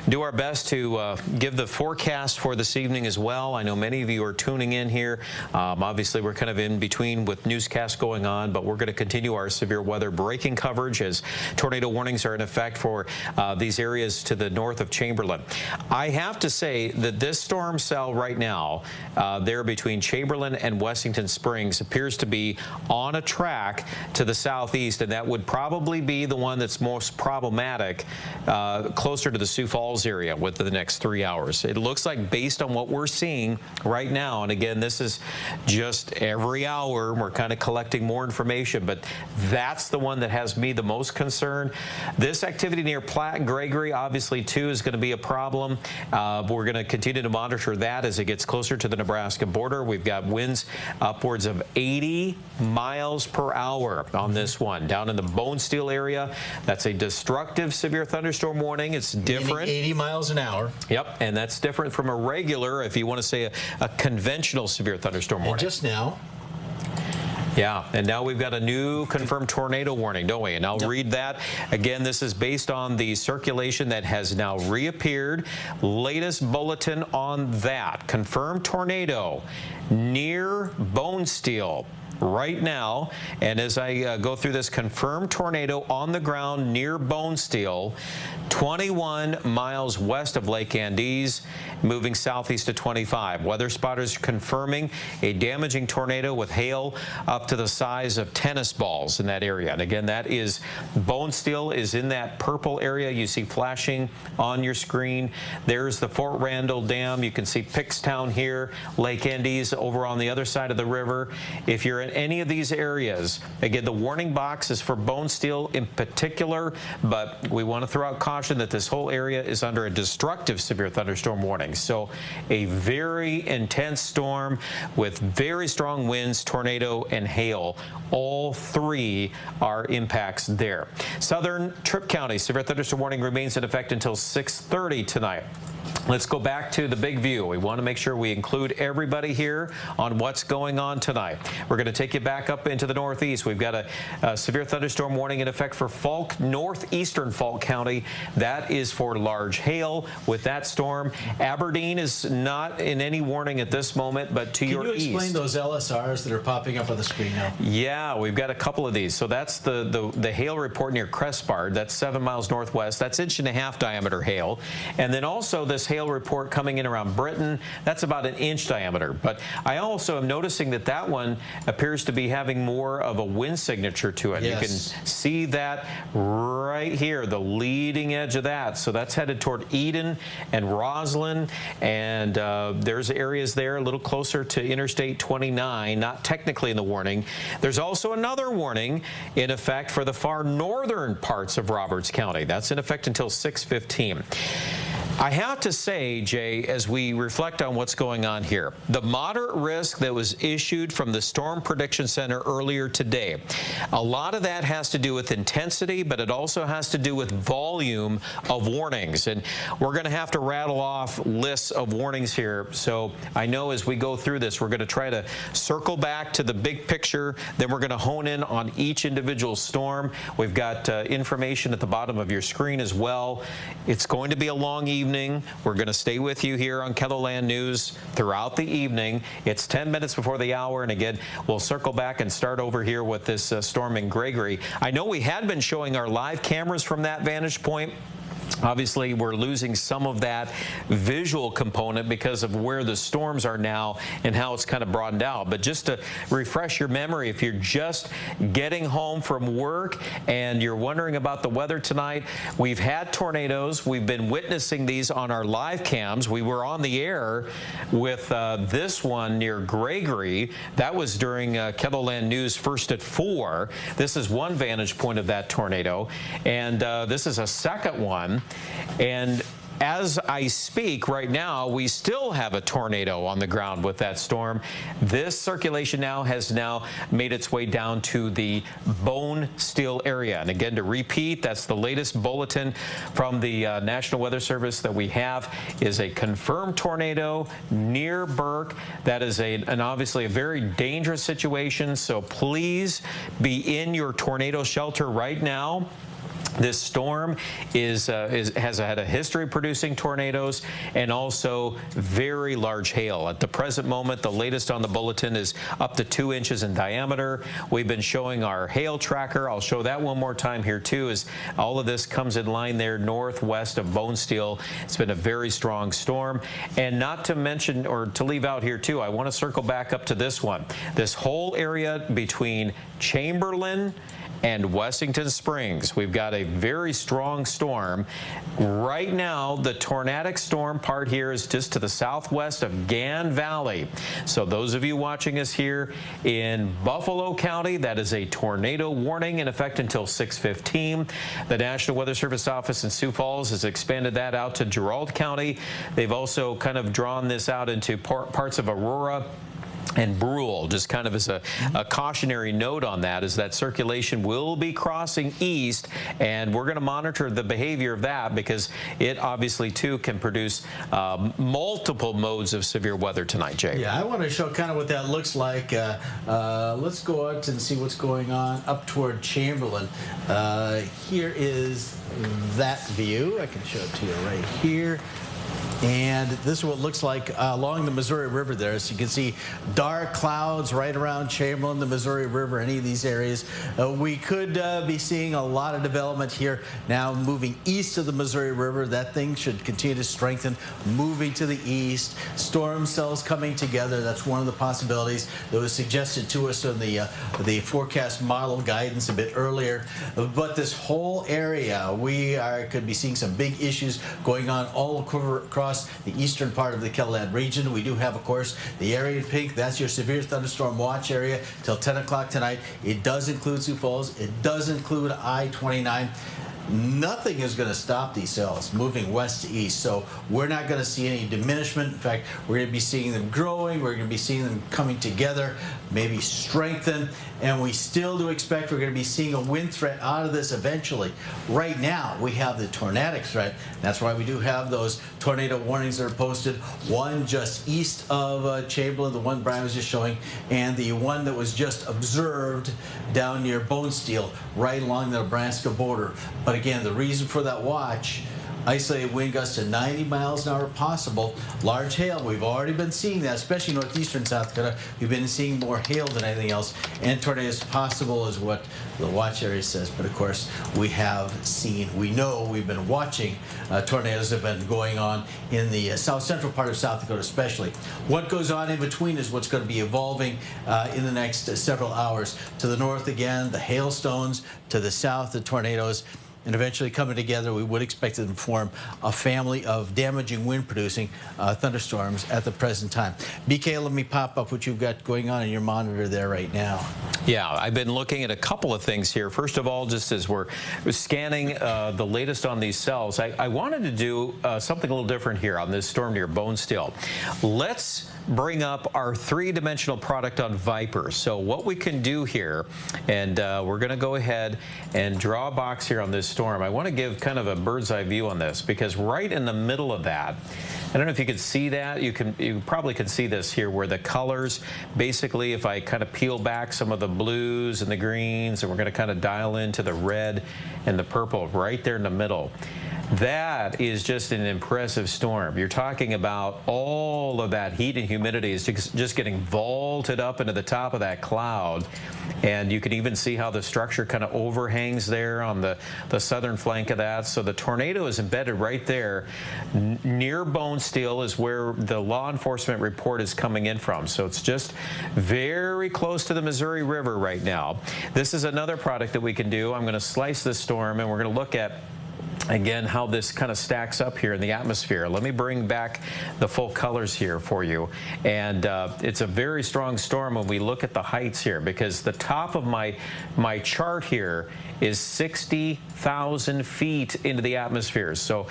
do our best to give the forecast for this evening as well. I know many of you are tuning in here. Obviously, we're kind of in between with newscasts going on, but we're going to continue our severe weather breaking coverage as tornado warnings are in effect for these areas to the north of Chamberlain. I have to say that this storm cell right now, there between Chamberlain and Wessington Springs, appears to be on a track to the southeast, and that would probably be the one that's most problematic closer to the Sioux Falls area within the next 3 hours. It looks like, based on what we're seeing right now, and again, this is just every hour, we're kind of collecting more information, but that's the one that has me the most concerned. This activity near Platte and Gregory, obviously, too, is going to be a problem. We're going to continue to monitor that as it gets closer to the Nebraska border. We've got winds upwards of 80 miles per hour on this one. Down in the Bonesteel area, that's a destructive severe thunderstorm warning. It's different. 80 miles an hour. Yep, and that's different from a regular, if you want to say a conventional severe thunderstorm warning. And just now. Yeah, and now we've got a new confirmed tornado warning, don't we? And I'll read that. Again, this is based on the circulation that has now reappeared. Latest bulletin on that. Confirmed tornado near Bonesteel. right now. And as I go through this, confirmed tornado on the ground near Bonesteel, 21 miles west of Lake Andes, moving southeast to 25. Weather spotters confirming a damaging tornado with hail up to the size of tennis balls in that area. And again, that is Bonesteel is in that purple area you see flashing on your screen. There's the Fort Randall Dam. You can see Pickstown here, Lake Andes over on the other side of the river. If you're in any of these areas, again, the warning box is for Bonesteel in particular, but we want to throw out caution that this whole area is under a destructive severe thunderstorm warning. So a very intense storm with very strong winds, tornado, and hail. All three are impacts there. Southern Tripp County severe thunderstorm warning remains in effect until 6:30 tonight. Let's go back to the big view. We want to make sure we include everybody here on what's going on tonight. We're going to take you back up into the northeast. We've got a severe thunderstorm warning in effect for Falk, northeastern Falk County. That is for large hail with that storm. Aberdeen is not in any warning at this moment, but to your east. Can you explain those LSRs that are popping up on the screen now? Yeah, we've got a couple of these. So that's the hail report near Crespard. That's 7 miles northwest. That's 1.5 inch diameter hail. And then also this hail report coming in around Britain. That's about 1 inch diameter. But I also am noticing that that one appears to be having more of a wind signature to it. Yes. You can see that right here, the leading edge of that. So that's headed toward Eden and Roslyn. And there's areas there a little closer to Interstate 29, not technically in the warning. There's also another warning in effect for the far northern parts of Roberts County. That's in effect until 6:15. I have to say, Jay, as we reflect on what's going on here, the moderate risk that was issued from the Storm Prediction Center earlier today, a lot of that has to do with intensity, but it also has to do with volume of warnings. And we're going to have to rattle off lists of warnings here. So I know as we go through this, we're going to try to circle back to the big picture. Then we're going to hone in on each individual storm. We've got information at the bottom of your screen as well. It's going to be a long evening. We're going to stay with you here on KELOLAND News throughout the evening. It's 10 minutes before the hour, and again, we'll circle back and start over here with this storm in Gregory. I know we had been showing our live cameras from that vantage point. Obviously, we're losing some of that visual component because of where the storms are now and how it's kind of broadened out. But just to refresh your memory, if you're just getting home from work and you're wondering about the weather tonight, we've had tornadoes. We've been witnessing these on our live cams. We were on the air with this one near Gregory. That was during KELOLAND News First at 4. This is one vantage point of that tornado. And this is a second one. And as I speak right now, we still have a tornado on the ground with that storm. This circulation now has made its way down to the Bonesteel area. And again, to repeat, that's the latest bulletin from the National Weather Service that we have is a confirmed tornado near Burke. That is obviously a very dangerous situation. So please be in your tornado shelter right now. This storm has had a history of producing tornadoes and also very large hail. At the present moment, the latest on the bulletin is up to 2 inches in diameter. We've been showing our hail tracker. I'll show that one more time here too, as all of this comes in line there northwest of Bonesteel. It's been a very strong storm. And not to mention, or to leave out here too, I want to circle back up to this one. This whole area between Chamberlain and Wessington Springs. We've got a very strong storm. Right now, the tornadic storm part here is just to the southwest of Gan Valley. So those of you watching us here in Buffalo County, that is a tornado warning in effect until 6:15. The National Weather Service office in Sioux Falls has expanded that out to Gerald County. They've also kind of drawn this out into parts of Aurora and Brule, just kind of as a cautionary note on that, is that circulation will be crossing east, and we're going to monitor the behavior of that because it obviously too can produce multiple modes of severe weather tonight, Jay. Yeah, I want to show kind of what that looks like. Let's go out and see what's going on up toward Chamberlain. Here is that view. I can show it to you right here. And this is what it looks like along the Missouri River there. So you can see dark clouds right around Chamberlain, the Missouri River, any of these areas. We could be seeing a lot of development here now moving east of the Missouri River. That thing should continue to strengthen, moving to the east. Storm cells coming together. That's one of the possibilities that was suggested to us in the forecast model guidance a bit earlier. But this whole area, could be seeing some big issues going on all across the eastern part of the KELOLAND region. We do have, of course, the area in pink. That's your severe thunderstorm watch area till 10 o'clock tonight. It does include Sioux Falls. It does include I-29. Nothing is going to stop these cells moving west to east, so we're not going to see any diminishment. In fact, we're going to be seeing them growing. We're going to be seeing them coming together, maybe strengthen, and we still do expect we're going to be seeing a wind threat out of this eventually. Right now, we have the tornadic threat. That's why we do have those tornado warnings that are posted, one just east of Chamberlain, the one Brian was just showing, and the one that was just observed down near Bonesteel, right along the Nebraska border. But again, the reason for that watch, isolated wind gusts to 90 miles an hour possible. Large hail, we've already been seeing that, especially northeastern South Dakota. We've been seeing more hail than anything else. And tornadoes possible is what the watch area says. But of course, we know we've been watching tornadoes have been going on in the south central part of South Dakota especially. What goes on in between is what's going to be evolving in the next several hours. To the north again, the hailstones. To the south, the tornadoes. And eventually coming together, we would expect it to form a family of damaging wind-producing thunderstorms at the present time. BK, let me pop up what you've got going on in your monitor there right now. Yeah, I've been looking at a couple of things here. First of all, just as we're scanning the latest on these cells, I wanted to do something a little different here on this storm near Bonesteel. Let's bring up our three-dimensional product on Viper. So what we can do here, and we're going to go ahead and draw a box here on this storm. I want to give kind of a bird's eye view on this, because right in the middle of that, I don't know if you could see that. You probably can see this here where the colors, basically, if I kind of peel back some of the blues and the greens, and we're going to kind of dial into the red and the purple right there in the middle. That is just an impressive storm. You're talking about all of that heat and humidity is just getting vaulted up into the top of that cloud. And you can even see how the structure kind of overhangs there on the southern flank of that. So the tornado is embedded right there. Near Bonesteel is where the law enforcement report is coming in from. So it's just very close to the Missouri River right now. This is another product that we can do. I'm going to slice this storm, and we're going to look at again how this kind of stacks up here in the atmosphere. Let me bring back the full colors here for you. And it's a very strong storm when we look at the heights here, because the top of my chart here is 60,000 feet into the atmosphere. So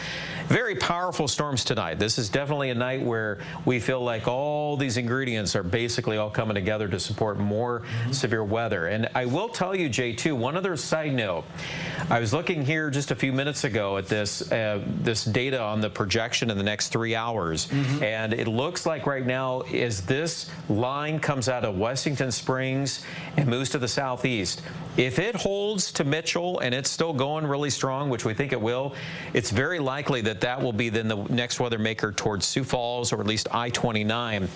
very powerful storms tonight. This is definitely a night where we feel like all these ingredients are basically all coming together to support more severe weather. And I will tell you, J2, one other side note. I was looking here just a few minutes ago at this data on the projection in the next 3 hours, and it looks like right now, as this line comes out of Washington Springs and moves to the southeast, if it holds to Mitchell and it's still going really strong, which we think it will, it's very likely that that will be then the next weather maker towards Sioux Falls, or at least I-29.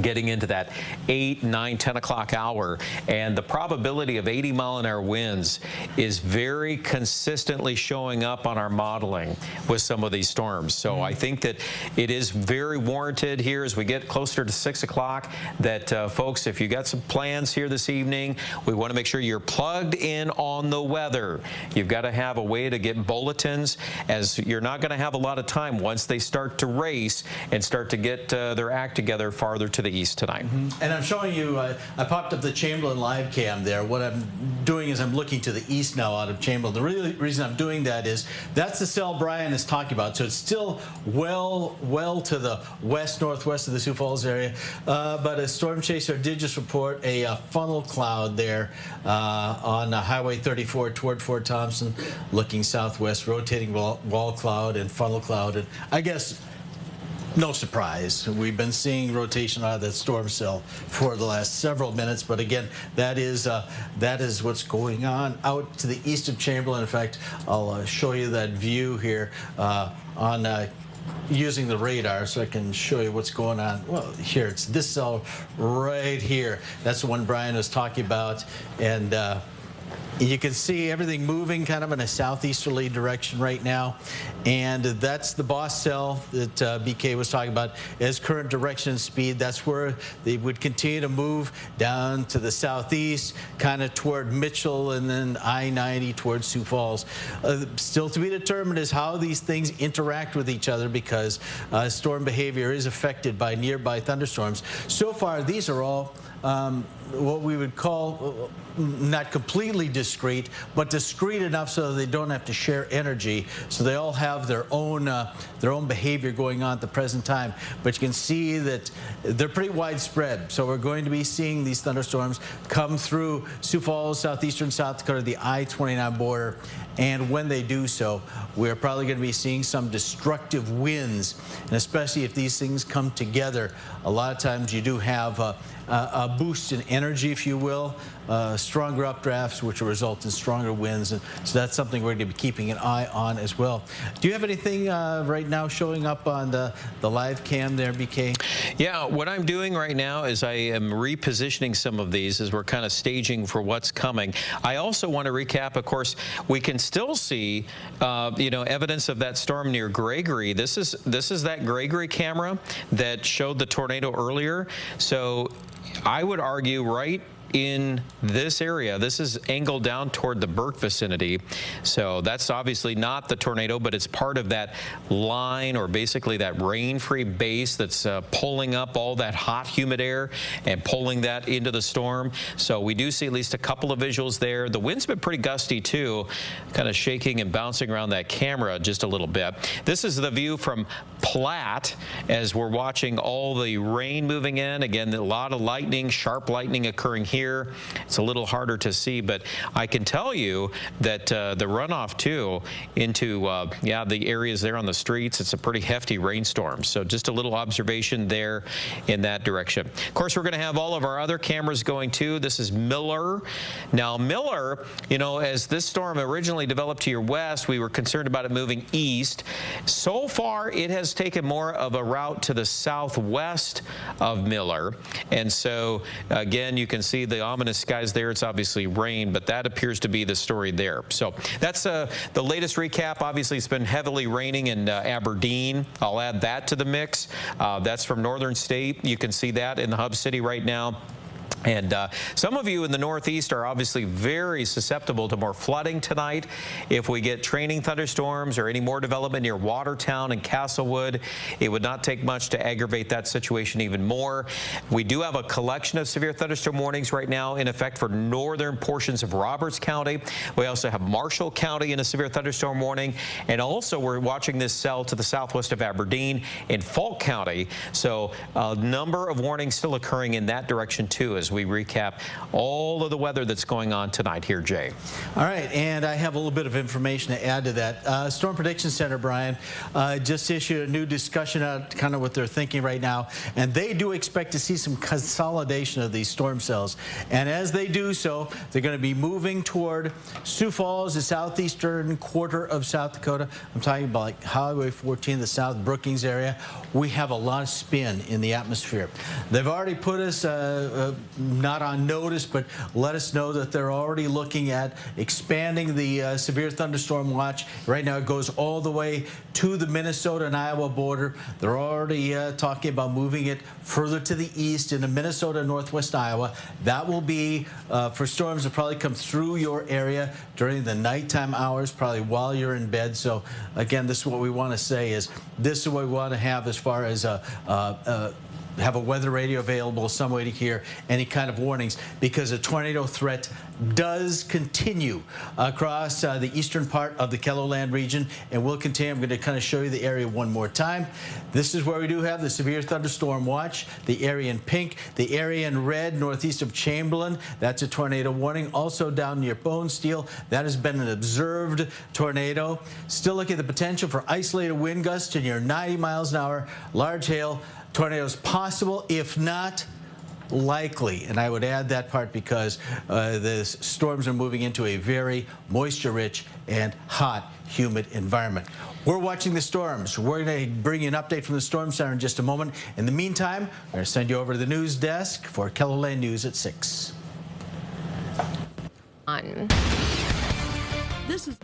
Getting into that 8, 9, 10 o'clock hour, and the probability of 80-mile-an-hour winds is very consistently showing up on our modeling with some of these storms. So I think that it is very warranted here as we get closer to 6 o'clock that folks, if you got some plans here this evening, we want to make sure you're plugged in on the weather. You've got to have a way to get bulletins, as you're not going to have a lot of time once they start to race and start to get their act together farther to the east tonight. And I'm showing you, I popped up the Chamberlain live cam there. What I'm doing is I'm looking to the east now out of Chamberlain. The reason I'm doing that is that's the cell Brian is talking about. So it's still well to the west-northwest of the Sioux Falls area. But a storm chaser did just report a funnel cloud there on Highway 34 toward Fort Thompson, looking southwest, rotating wall cloud and funnel cloud. And I guess no surprise. We've been seeing rotation out of that storm cell for the last several minutes, but again, that is what's going on out to the east of Chamberlain. In fact, I'll show you that view here on using the radar so I can show you what's going on. Well, here, it's this cell right here. That's the one Brian was talking about. And you can see everything moving kind of in a southeasterly direction right now. And that's the Bonesteel that BK was talking about as current direction and speed. That's where they would continue to move down to the southeast, kind of toward Mitchell and then I-90 towards Sioux Falls. Still to be determined is how these things interact with each other, because storm behavior is affected by nearby thunderstorms. So far, these are all what we would call not completely discrete, but discrete enough so that they don't have to share energy. So they all have their own behavior going on at the present time. But you can see that they're pretty widespread. So we're going to be seeing these thunderstorms come through Sioux Falls, southeastern South Dakota, the I-29 border. And when they do so, we're probably going to be seeing some destructive winds. And especially if these things come together, a lot of times you do have a boost in energy, if you will, stronger updrafts, which will result in stronger winds. And so that's something we're going to be keeping an eye on as well. Do you have anything right now showing up on the live cam there, BK? Yeah, what I'm doing right now is I am repositioning some of these as we're kind of staging for what's coming. I also want to recap, of course, we can still see, you know, evidence of that storm near Gregory. This is that Gregory camera that showed the tornado earlier. So I would argue right in this area, this is angled down toward the Burke vicinity. So that's obviously not the tornado, but it's part of that line, or basically that rain-free base that's pulling up all that hot, humid air and pulling that into the storm. So we do see at least a couple of visuals there. The wind's been pretty gusty too, kind of shaking and bouncing around that camera just a little bit. This is the view from Platte as we're watching all the rain moving in. Again, a lot of lightning, sharp lightning occurring here. It's a little harder to see, but I can tell you that the runoff too into yeah, the areas there on the streets, it's a pretty hefty rainstorm. So just a little observation there in that direction. Of course, we're going to have all of our other cameras going too. This is Miller. Now Miller, you know, as this storm originally developed to your west, we were concerned about it moving east. So far, it has taken more of a route to the southwest of Miller. And so again, you can see the ominous skies there. It's obviously rain, but that appears to be the story there. So that's the latest recap. Obviously, it's been heavily raining in Aberdeen. I'll add that to the mix. That's from Northern State. You can see that in the hub city right now. And some of you in the Northeast are obviously very susceptible to more flooding tonight. If we get training thunderstorms or any more development near Watertown and Castlewood, it would not take much to aggravate that situation even more. We do have a collection of severe thunderstorm warnings right now in effect for northern portions of Roberts County. We also have Marshall County in a severe thunderstorm warning. And also we're watching this cell to the southwest of Aberdeen in Falk County. So a number of warnings still occurring in that direction too, as we recap all of the weather that's going on tonight here, Jay. All right, and I have a little bit of information to add to that. Storm Prediction Center, Brian, just issued a new discussion out, kind of what they're thinking right now, and they do expect to see some consolidation of these storm cells. And as they do so, they're going to be moving toward Sioux Falls, the southeastern quarter of South Dakota. I'm talking about like Highway 14, the South Brookings area. We have a lot of spin in the atmosphere. They've already put us not on notice, but let us know that they're already looking at expanding the severe thunderstorm watch. Right now it goes all the way to the Minnesota and Iowa border. They're already talking about moving it further to the east into Minnesota, northwest Iowa. That will be for storms that probably come through your area during the nighttime hours, probably while you're in bed. So again, this is what we want to say is this is what we want to have as far as have a weather radio available, some way to hear any kind of warnings, because a tornado threat does continue across the eastern part of the KELOLAND region, and will continue. I'm going to kind of show you the area one more time. This is where we do have the severe thunderstorm watch, the area in pink, the area in red northeast of Chamberlain. That's a tornado warning. Also down near Bonesteel, that has been an observed tornado. Still looking at the potential for isolated wind gusts to near 90 miles an hour, large hail. Tornadoes possible. If not, likely. And I would add that part because the storms are moving into a very moisture-rich and hot, humid environment. We're watching the storms. We're going to bring you an update from the Storm Center in just a moment. In the meantime, we're going to send you over to the news desk for KELOLAND News at 6. This is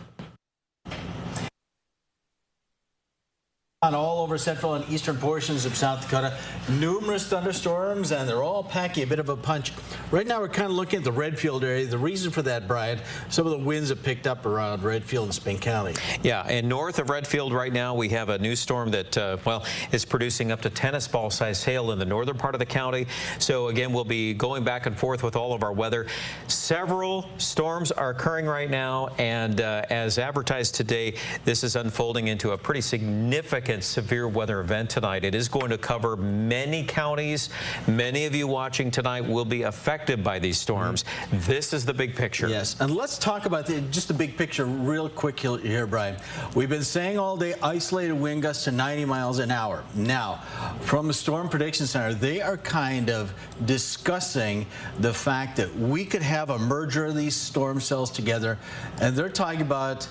all over central and eastern portions of South Dakota, numerous thunderstorms, and they're all packing a bit of a punch. Right now, we're kind of looking at the Redfield area. The reason for that, Brian, some of the winds have picked up around Redfield and Spring County. Yeah, and north of Redfield right now, we have a new storm that, well, is producing up to tennis ball size hail in the northern part of the county. So again, we'll be going back and forth with all of our weather. Several storms are occurring right now, and as advertised today, this is unfolding into a pretty significant severe weather event tonight. It is going to cover many counties. Many of you watching tonight will be affected by these storms. This is the big picture. Yes, and let's talk about just the big picture real quick here, Brian. We've been saying all day isolated wind gusts to 90 miles an hour. Now, from the Storm Prediction Center, they are kind of discussing the fact that we could have a merger of these storm cells together, and they're talking about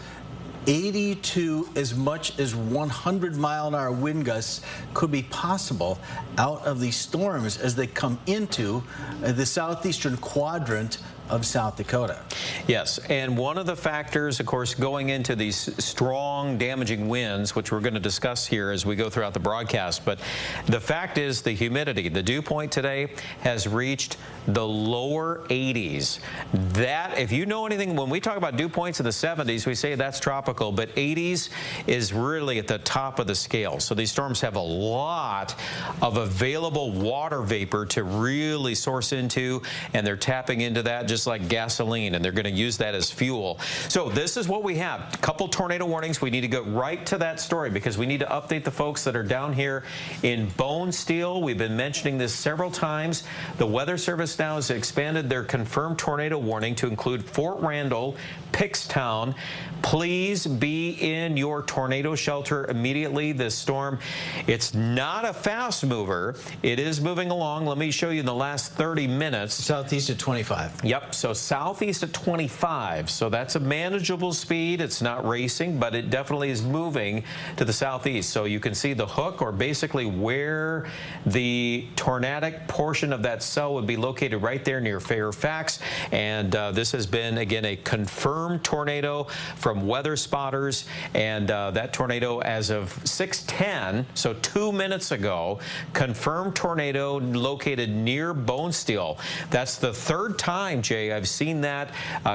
80 to as much as 100-mile-an-hour wind gusts could be possible out of these storms as they come into the southeastern quadrant of South Dakota. Yes, and one of the factors, of course, going into these strong, damaging winds, which we're going to discuss here as we go throughout the broadcast, but the fact is the humidity. The dew point today has reached the lower 80s. That, if you know anything, when we talk about dew points in the 70s, we say that's tropical, but 80s is really at the top of the scale. So these storms have a lot of available water vapor to really source into, and they're tapping into that just like gasoline, and they're going to use that as fuel. So this is what we have. A couple tornado warnings. We need to go right to that story because we need to update the folks that are down here in Bonesteel. We've been mentioning this several times. The Weather Service now has expanded their confirmed tornado warning to include Fort Randall, Pickstown. Please be in your tornado shelter immediately. This storm, it's not a fast mover. It is moving along. Let me show you in the last 30 minutes. Southeast at 25. Yep, so southeast at 25. So that's a manageable speed. It's not racing, but it definitely is moving to the southeast. So you can see the hook, or basically where the tornadic portion of that cell would be located right there near Fairfax. And this has been, again, a confirmed tornado from weather spotters, and that tornado as of 6:10, so 2 minutes ago, confirmed tornado located near Bonesteel. That's the third time, Jay, I've seen that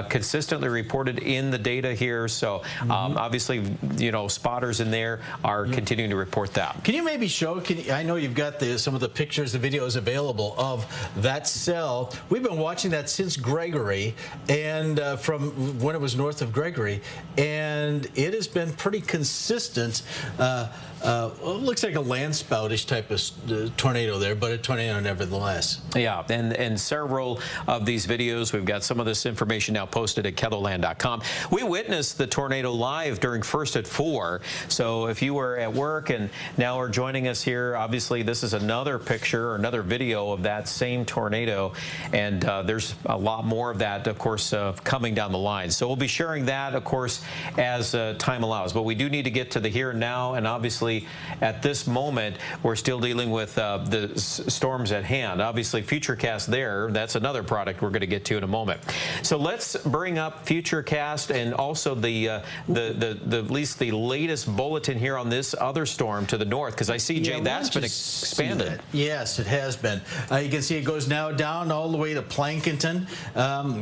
consistently reported in the data here. So obviously, you know, spotters in there are continuing to report that. Can you maybe show, I know you've got some of the pictures, the videos available of that cell. We've been watching that since Gregory, and from when it was north of Gregory, and it has been pretty consistent. Looks like a landspoutish type of tornado there, but a tornado nevertheless. Yeah, and several of these videos, we've got some of this information now posted at KELOLAND.com. We witnessed the tornado live during First at 4. So if you were at work and now are joining us here, obviously this is another picture or another video of that same tornado, and there's a lot more of that, of course, coming down the line. So we'll be sharing that, of course, as time allows. But we do need to get to the here and now, and obviously at this moment we're still dealing with the storms at hand. Obviously Futurecast there, that's another product we're going to get to in a moment. So let's bring up Futurecast and also the at least the latest bulletin here on this other storm to the north, because I see, Jay, that's been expanded. Yes, it has been. You can see it goes now down all the way to Plankinton.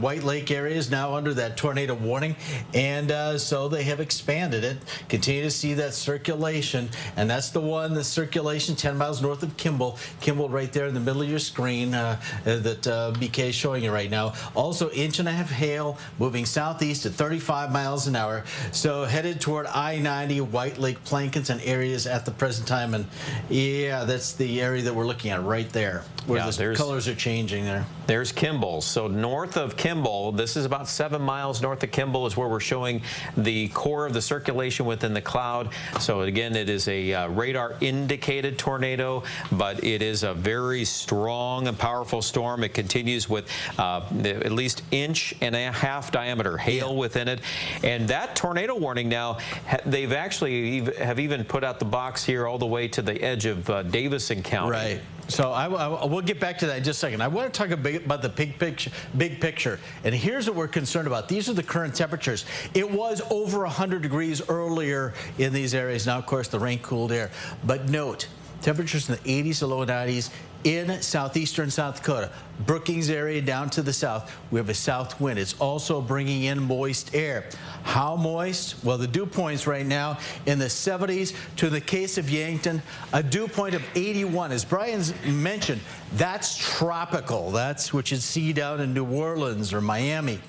White Lake area is now under that tornado warning, and so they have expanded it. Continue to see that circulation, and that's the one, the circulation 10 miles north of Kimball. Kimball right there in the middle of your screen that BK is showing you right now. Also, 1.5 inches hail moving southeast at 35 miles an hour. So headed toward I-90, White Lake, Plankinton areas at the present time. And yeah, that's the area that we're looking at right there, where the colors are changing there. There's Kimball. So north of Kimball, this is about 7 miles north of Kimball is where we're showing the core of the circulation within the cloud. So again, it is a radar indicated tornado, but it is a very strong and powerful storm. It continues with at least 1.5 inch diameter hail within it. And that tornado warning now, they've actually have even put out the box here all the way to the edge of Davison County. Right. So we'll get back to that in just a second. I want to talk about the big picture. And here's what we're concerned about. These are the current temperatures. It was over 100 degrees earlier in these areas. Now, of course, the rain cooled air. But note, temperatures in the 80s to low 90s in southeastern South Dakota. Brookings area down to the south, we have a south wind. It's also bringing in moist air. How moist? Well, the dew points right now in the 70s. To the case of Yankton, a dew point of 81. As Brian's mentioned, that's tropical. That's what you'd see down in New Orleans or Miami.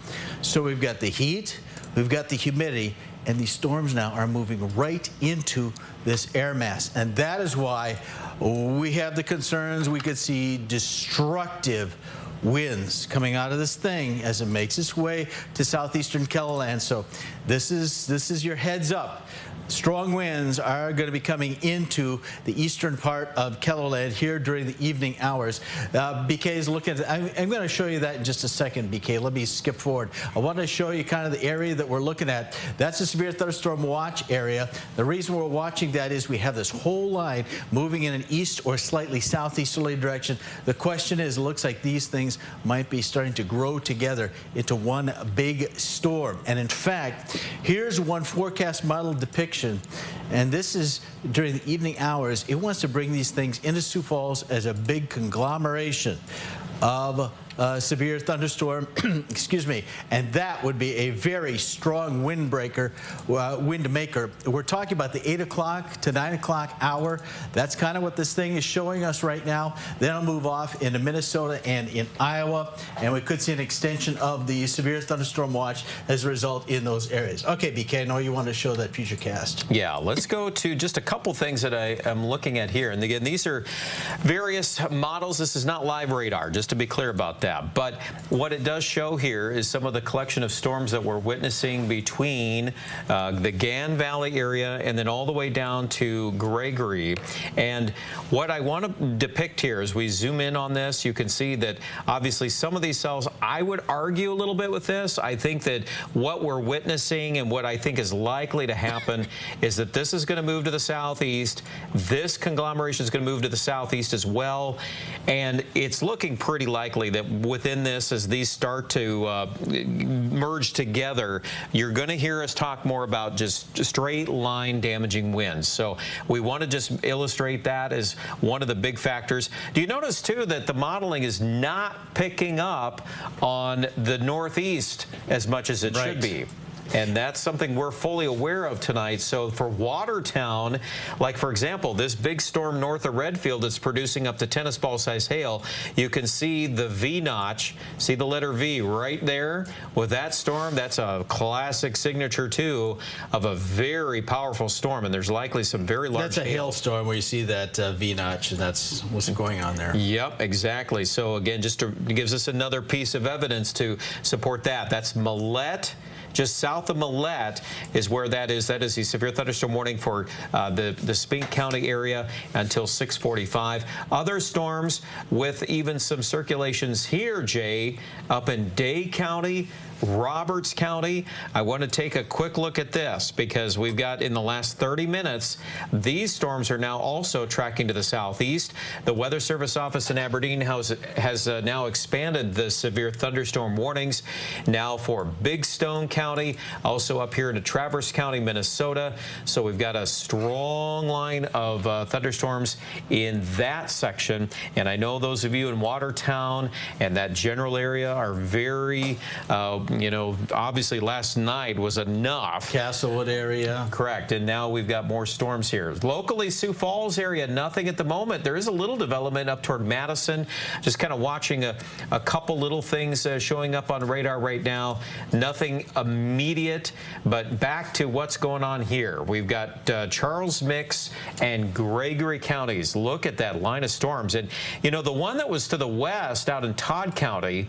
So we've got the heat, we've got the humidity, and these storms now are moving right into this air mass. And that is why we have the concerns. We could see destructive winds coming out of this thing as it makes its way to southeastern KELOLAND. So this is your heads up. Strong winds are going to be coming into the eastern part of KELOLAND here during the evening hours. BK is looking at, I'm going to show you that in just a second, BK. Let me skip forward. I want to show you kind of the area that we're looking at. That's the severe thunderstorm watch area. The reason we're watching that is we have this whole line moving in an east or slightly southeasterly direction. The question is, it looks like these things might be starting to grow together into one big storm. And in fact, here's one forecast model depiction. And this is during the evening hours. It wants to bring these things into Sioux Falls as a big conglomeration of severe thunderstorm, excuse me, and that would be a very strong wind maker. We're talking about the 8 o'clock to 9 o'clock hour. That's kind of what this thing is showing us right now. Then it'll move off into Minnesota and in Iowa, and we could see an extension of the severe thunderstorm watch as a result in those areas. Okay, BK, I know you want to show that future cast. Yeah, let's go to just a couple things that I am looking at here. And again, these are various models. This is not live radar, just to be clear about that. But what it does show here is some of the collection of storms that we're witnessing between the Gan Valley area and then all the way down to Gregory. And what I want to depict here as we zoom in on this, you can see that obviously some of these cells, I would argue a little bit with this. I think that what we're witnessing and what I think is likely to happen is that this is going to move to the southeast. This conglomeration is going to move to the southeast as well. And it's looking pretty likely that within this, as these start to merge together, you're going to hear us talk more about just straight line damaging winds. So we want to just illustrate that as one of the big factors. Do you notice too that the modeling is not picking up on the northeast as much as it should be? And that's something we're fully aware of tonight. So for Watertown, like for example, this big storm north of Redfield that's producing up to tennis ball size hail, you can see the V notch, see the letter V right there with that storm. That's a classic signature too of a very powerful storm, and there's likely some very large That's a hailstorm where you see that V notch, and that's what's going on there. Yep, exactly. So again, just it gives us another piece of evidence to support that. That's Millette. Just south of Millette is where that is. That is the severe thunderstorm warning for the Spink County area until 6:45. Other storms with even some circulations here, Jay, up in Day County, Roberts County. I want to take a quick look at this because we've got in the last 30 minutes, these storms are now also tracking to the southeast. The Weather Service office in Aberdeen has now expanded the severe thunderstorm warnings now for Big Stone County, also up here into Traverse County, Minnesota. So we've got a strong line of thunderstorms in that section. And I know those of you in Watertown and that general area are very you know, obviously last night was enough. Castlewood area. Correct. And now we've got more storms here. Locally, Sioux Falls area, nothing at the moment. There is a little development up toward Madison. Just kind of watching a couple little things showing up on radar right now. Nothing immediate. But back to what's going on here. We've got Charles Mix and Gregory counties. Look at that line of storms. And, you know, the one that was to the west out in Todd County,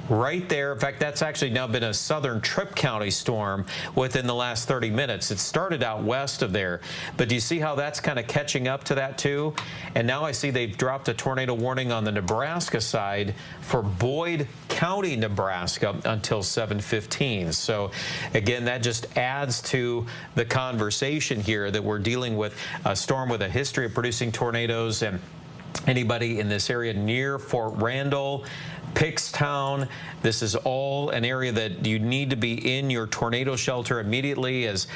right there. In fact, that's actually now been a southern Tripp County storm within the last 30 minutes. It started out west of there, but do you see how that's kind of catching up to that too? And now I see they've dropped a tornado warning on the Nebraska side for Boyd County, Nebraska until 7:15. So again, that just adds to the conversation here that we're dealing with a storm with a history of producing tornadoes, and anybody in this area near Fort Randall, Pickstown, this is all an area that you need to be in your tornado shelter immediately as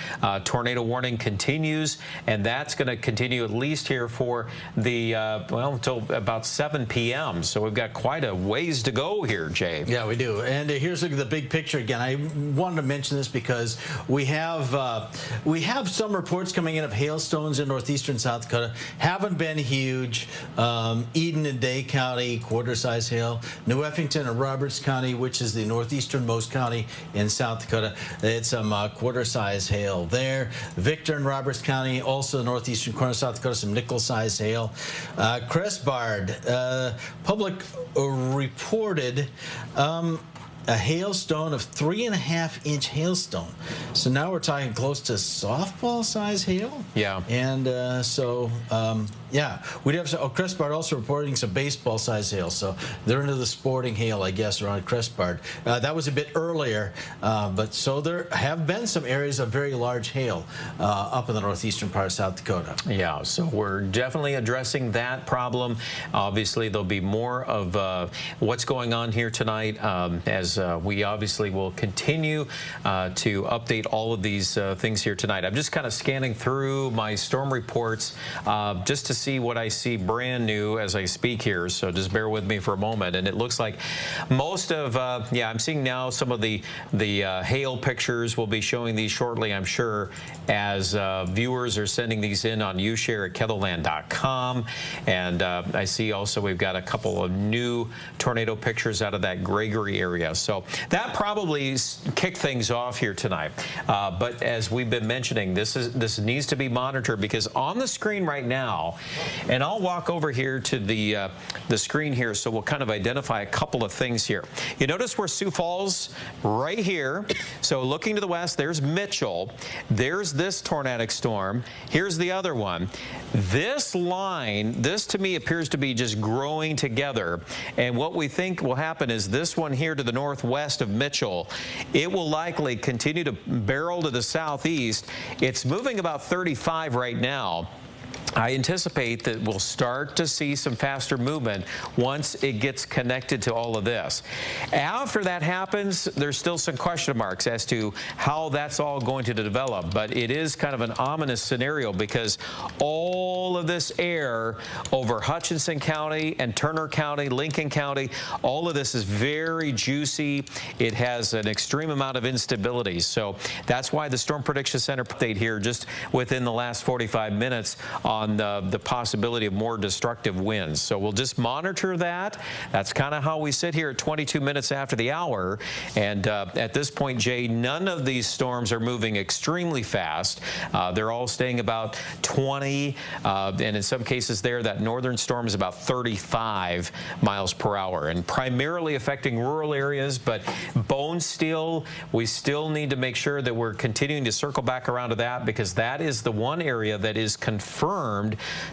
tornado warning continues, and that's going to continue at least here for the well, until about 7 p.m. So we've got quite a ways to go here, Jay. Yeah, we do. And here's the big picture again. I wanted to mention this because we have some reports coming in of hailstones in northeastern South Dakota. Haven't been huge. Eden and Day County, quarter-size hail. New Effington and Roberts County, which is the northeasternmost county in South Dakota, it's some quarter-size hail there. Victor and Roberts County, also the northeastern corner of South Dakota, some nickel-size hail. Crestbard, public reported a hailstone of 3.5-inch hailstone. So now we're talking close to softball-size hail. Yeah. And yeah, we'd have some. Crestbard also reporting some baseball-size hail. So they're into the sporting hail, I guess, around Crestbard. That was a bit earlier, but so there have been some areas of very large hail up in the northeastern part of South Dakota. Yeah, so we're definitely addressing that problem. Obviously, there'll be more of what's going on here tonight as we obviously will continue to update all of these things here tonight. I'm just kind of scanning through my storm reports just to see what I see brand new as I speak here, so just bear with me for a moment. And it looks like most of, yeah, I'm seeing now some of the hail pictures. We'll be showing these shortly, I'm sure, as viewers are sending these in on ushare@KELOLAND.com. And I see also we've got a couple of new tornado pictures out of that Gregory area. So that probably kicked things off here tonight. But as we've been mentioning, this needs to be monitored, because on the screen right now, and I'll walk over here to the screen here so we'll kind of identify a couple of things here. You notice where Sioux Falls right here. So looking to the west, there's Mitchell. There's this tornadic storm. Here's the other one. This line, this to me appears to be just growing together. And what we think will happen is this one here to the northwest of Mitchell, it will likely continue to barrel to the southeast. It's moving about 35 right now. I anticipate that we'll start to see some faster movement once it gets connected to all of this. After that happens, there's still some question marks as to how that's all going to develop, but it is kind of an ominous scenario, because all of this air over Hutchinson County and Turner County, Lincoln County, all of this is very juicy. It has an extreme amount of instability. So that's why the Storm Prediction Center update here just within the last 45 minutes on the possibility of more destructive winds. So we'll just monitor that. That's kind of how we sit here at 22 minutes after the hour. And at this point, Jay, none of these storms are moving extremely fast. They're all staying about 20, and in some cases there, that northern storm is about 35 miles per hour, and primarily affecting rural areas. But Bonesteel, we still need to make sure that we're continuing to circle back around to that, because that is the one area that is confirmed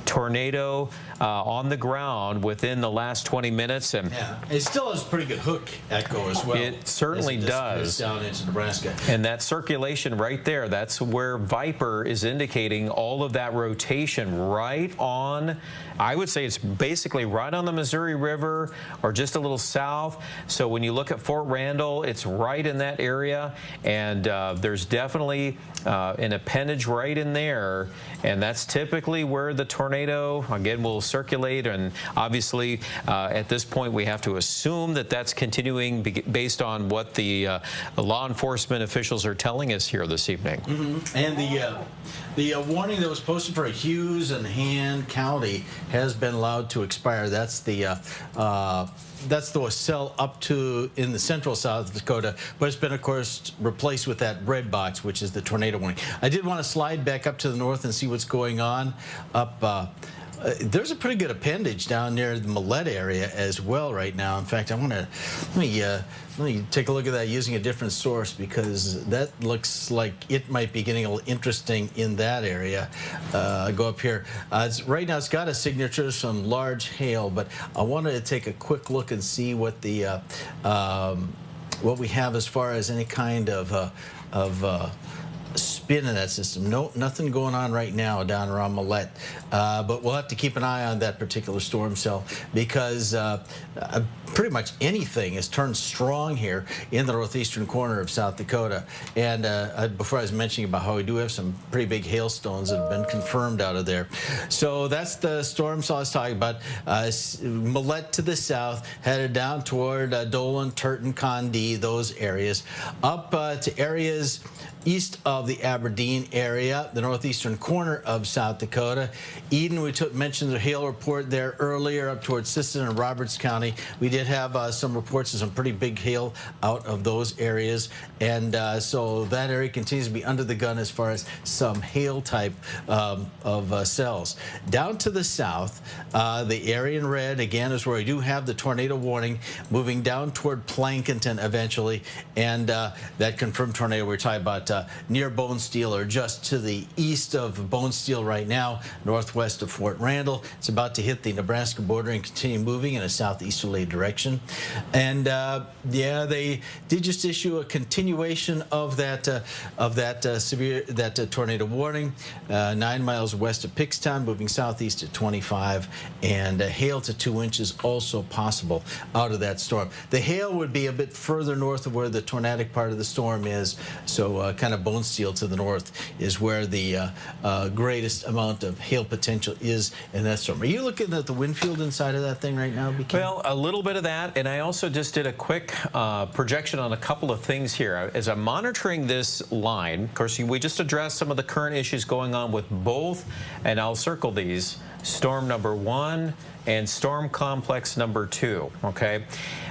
tornado on the ground within the last 20 minutes. And yeah, it still has a pretty good hook echo as well. It certainly does. Down into Nebraska. And that circulation right there, that's where Viper is indicating all of that rotation right on, I would say it's basically right on the Missouri River or just a little south. So when you look at Fort Randall, it's right in that area. And there's definitely an appendage right in there. And that's typically where the tornado, again, will circulate. And obviously, at this point, we have to assume that that's continuing based on what the law enforcement officials are telling us here this evening. And the warning that was posted for Hughes and Han County has been allowed to expire. That's the cell up to in the central South Dakota, but it's been, of course, replaced with that red box, which is the tornado warning. I did want to slide back up to the north and see what's going on up. There's a pretty good appendage down near the Millette area as well right now. In fact, I want to let me take a look at that using a different source, because that looks like it might be getting a little interesting in that area. Go up here. Right now, it's got a signature, some large hail, but I wanted to take a quick look and see what the what we have as far as any kind of spin in that system. No, nothing going on right now down around Millette, but we'll have to keep an eye on that particular storm cell, because pretty much anything has turned strong here in the northeastern corner of South Dakota. And before I was mentioning about how we do have some pretty big hailstones that have been confirmed out of there. So that's the storm cell I was talking about. Millette to the south, headed down toward Dolan, Turton, Condie, those areas, up to areas east of the Aberdeen area, the northeastern corner of South Dakota. Eden, we mentioned the hail report there earlier, up towards Sisseton and Roberts County. We did have some reports of some pretty big hail out of those areas, and so that area continues to be under the gun as far as some hail type of cells. Down to the south, the area in red, again, is where we do have the tornado warning, moving down toward Plankinton eventually, and that confirmed tornado we're talking about near Bonesteel, or just to the east of Bonesteel right now, northwest of Fort Randall. It's about to hit the Nebraska border and continue moving in a southeasterly direction. And yeah, they did just issue a continuation of that tornado warning, 9 miles west of Pickstown, moving southeast at 25, and hail to 2 inches also possible out of that storm. The hail would be a bit further north of where the tornadic part of the storm is, so kind of Bonesteel to the north is where the greatest amount of hail potential is in that storm. Are you looking at the wind field inside of that thing right now, BK? Well, a little bit of that, and I also just did a quick projection on a couple of things here. As I'm monitoring this line, of course, we just addressed some of the current issues going on with both, and I'll circle these, storm number 1 and storm complex number 2, okay?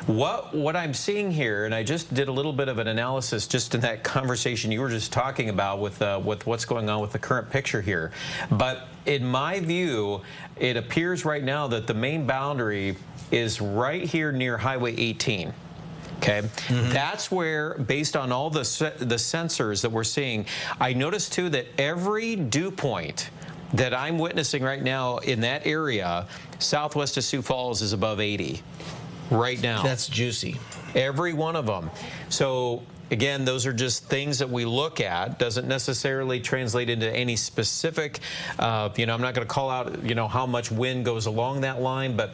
What I'm seeing here, and I just did a little bit of an analysis just in that conversation you were just talking about with what's going on with the current picture here, but in my view, it appears right now that the main boundary is right here near Highway 18. Okay, that's where, based on all the sensors that we're seeing, I noticed too that every dew point that I'm witnessing right now in that area, southwest of Sioux Falls, is above 80 right now. That's juicy. Every one of them. So again, those are just things that we look at. Doesn't necessarily translate into any specific, you know, I'm not going to call out, you know, how much wind goes along that line, but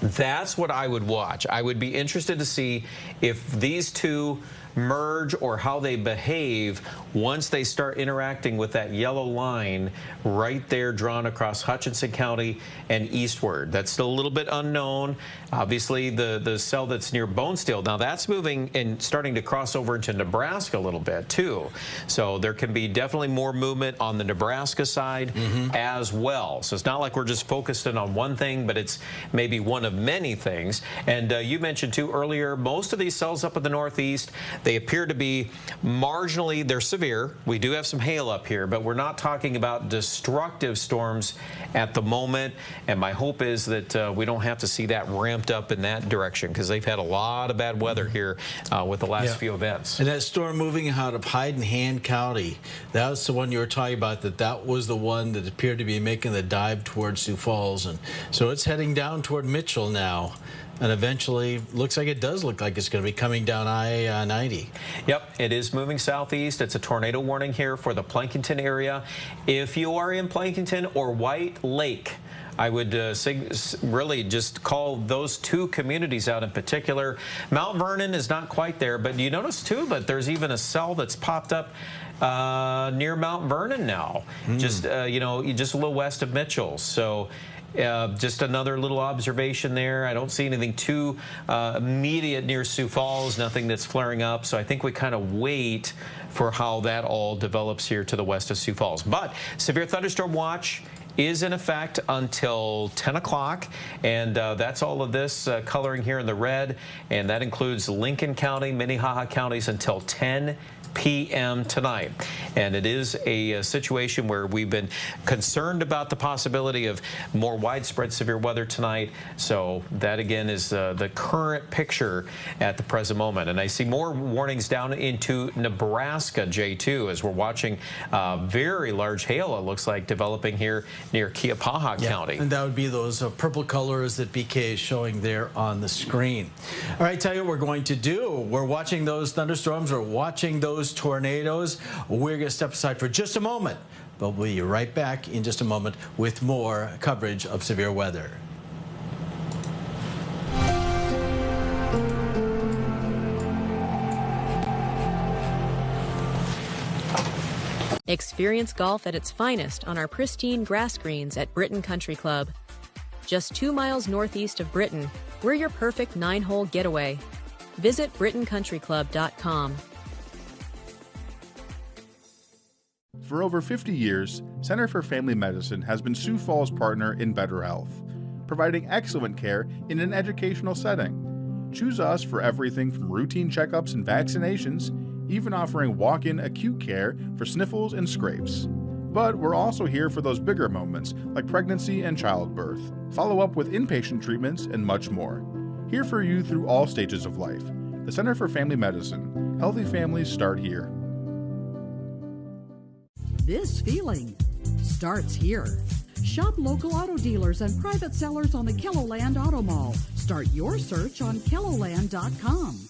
that's what I would watch. I would be interested to see if these two merge or how they behave once they start interacting with that yellow line right there drawn across Hutchinson County and eastward. That's still a little bit unknown. Obviously, the cell that's near Bonesteel, now that's moving and starting to cross over into Nebraska a little bit too. So there can be definitely more movement on the Nebraska side as well. So it's not like we're just focused in on one thing, but it's maybe one of many things. And you mentioned too earlier, most of these cells up in the northeast, they appear to be marginally, they're severe. We do have some hail up here, but we're not talking about destructive storms at the moment. And my hope is that we don't have to see that ramped up in that direction, because they've had a lot of bad weather here with the last few events. And that storm moving out of Hyde and Han County, that was the one you were talking about, that was the one that appeared to be making the dive towards Sioux Falls. And so it's heading down toward Mitchell now. And eventually, looks like it does look like it's going to be coming down I-90. Yep, it is moving southeast. It's a tornado warning here for the Plankinton area. If you are in Plankinton or White Lake, I would really just call those two communities out in particular. Mount Vernon is not quite there, but you notice too that there's even a cell that's popped up near Mount Vernon now, just you know, just a little west of Mitchell. So just another little observation there. I don't see anything too immediate near Sioux Falls, nothing that's flaring up. So I think we kind of wait for how that all develops here to the west of Sioux Falls. But severe thunderstorm watch is in effect until 10 o'clock, and that's all of this coloring here in the red, and that includes Lincoln County, Minnehaha counties until 10 p.m. tonight. And it is a situation where we've been concerned about the possibility of more widespread severe weather tonight. So that again is the current picture at the present moment. And I see more warnings down into Nebraska, J2, as we're watching very large hail, it looks like, developing here near Keopaha County. And that would be those purple colors that BK is showing there on the screen. All right, tell you what we're going to do. We're watching those thunderstorms. We're watching those tornadoes. We're going to step aside for just a moment, but we'll be right back in just a moment with more coverage of severe weather. Experience golf at its finest on our pristine grass greens at Britton Country Club. Just 2 miles northeast of Britton, we're your perfect 9-hole getaway. Visit BrittonCountryClub.com. For over 50 years, Center for Family Medicine has been Sioux Falls' partner in better health, providing excellent care in an educational setting. Choose us for everything from routine checkups and vaccinations, even offering walk-in acute care for sniffles and scrapes. But we're also here for those bigger moments like pregnancy and childbirth, follow-up with inpatient treatments, and much more. Here for you through all stages of life. The Center for Family Medicine. Healthy families start here. This feeling starts here. Shop local auto dealers and private sellers on the KELOLAND Auto Mall. Start your search on KELOLAND.com.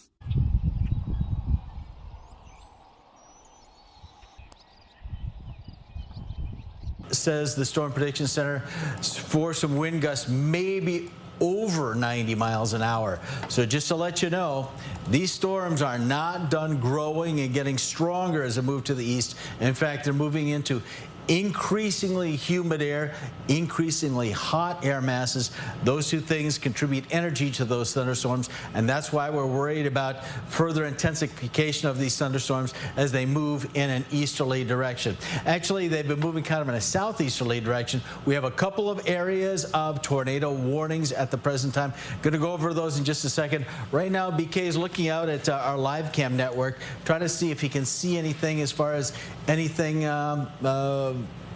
Says the Storm Prediction Center for some wind gusts maybe over 90 miles an hour. So just to let you know, these storms are not done growing and getting stronger as they move to the east. In fact, they're moving into increasingly humid air, increasingly hot air masses. Those two things contribute energy to those thunderstorms, and that's why we're worried about further intensification of these thunderstorms as they move in an easterly direction. Actually, they've been moving kind of in a southeasterly direction. We have a couple of areas of tornado warnings at the present time. Going to go over those in just a second. Right now, BK is looking out at our live cam network, trying to see if he can see anything as far as anything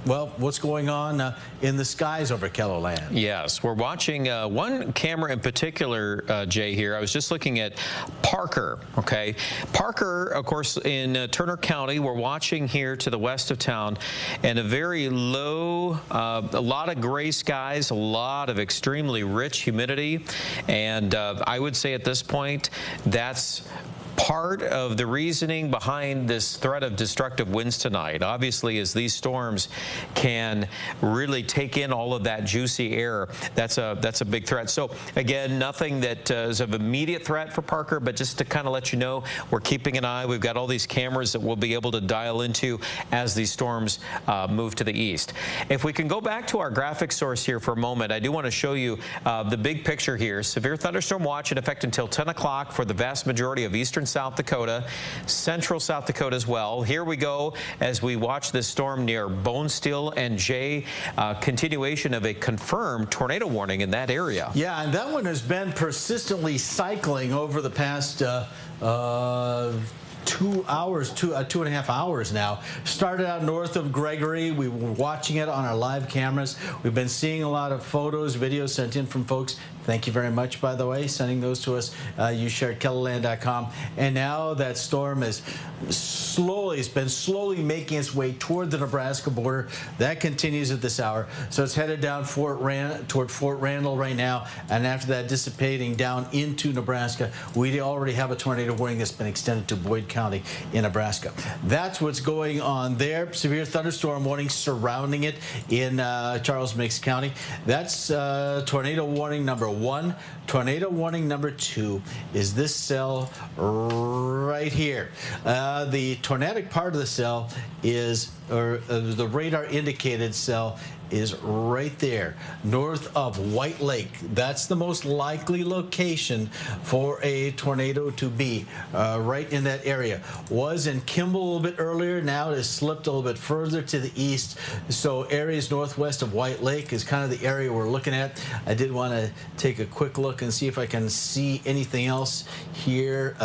well, what's going on in the skies over KELOLAND? Yes, we're watching one camera in particular, Jay, here. I was just looking at Parker, okay? Parker, of course, in Turner County. We're watching here to the west of town, and a very low, a lot of gray skies, a lot of extremely rich humidity, and I would say at this point, that's part of the reasoning behind this threat of destructive winds tonight. Obviously, as these storms can really take in all of that juicy air, that's a big threat. So again, nothing that is of immediate threat for Parker, but just to kind of let you know, we're keeping an eye. We've got all these cameras that we'll be able to dial into as these storms move to the east. If we can go back to our graphic source here for a moment, I do want to show you the big picture here. Severe thunderstorm watch in effect until 10 o'clock for the vast majority of eastern South Dakota, central South Dakota as well. Here we go as we watch this storm near Bonesteel and Jay. Continuation of a confirmed tornado warning in that area. Yeah, and that one has been persistently cycling over the past 2 hours, two and a half hours now. Started out north of Gregory. We were watching it on our live cameras. We've been seeing a lot of photos, videos sent in from folks. In Thank you very much, by the way, sending those to us. You shared KELOLAND.com. And now that storm is it's been slowly making its way toward the Nebraska border. That continues at this hour. So it's headed down toward Fort Randall right now. And after that, dissipating down into Nebraska. We already have a tornado warning that's been extended to Boyd County in Nebraska. That's what's going on there. Severe thunderstorm warning surrounding it in Charles Meigs County. That's tornado warning number 1. Tornado warning number 2 is this cell right here. The tornadic part of the cell is, or the radar indicated cell is right there, north of White Lake. That's the most likely location for a tornado to be, right in that area. Was in Kimball a little bit earlier, now it has slipped a little bit further to the east. So areas northwest of White Lake is kind of the area we're looking at. I did want to take a quick look and see if I can see anything else here.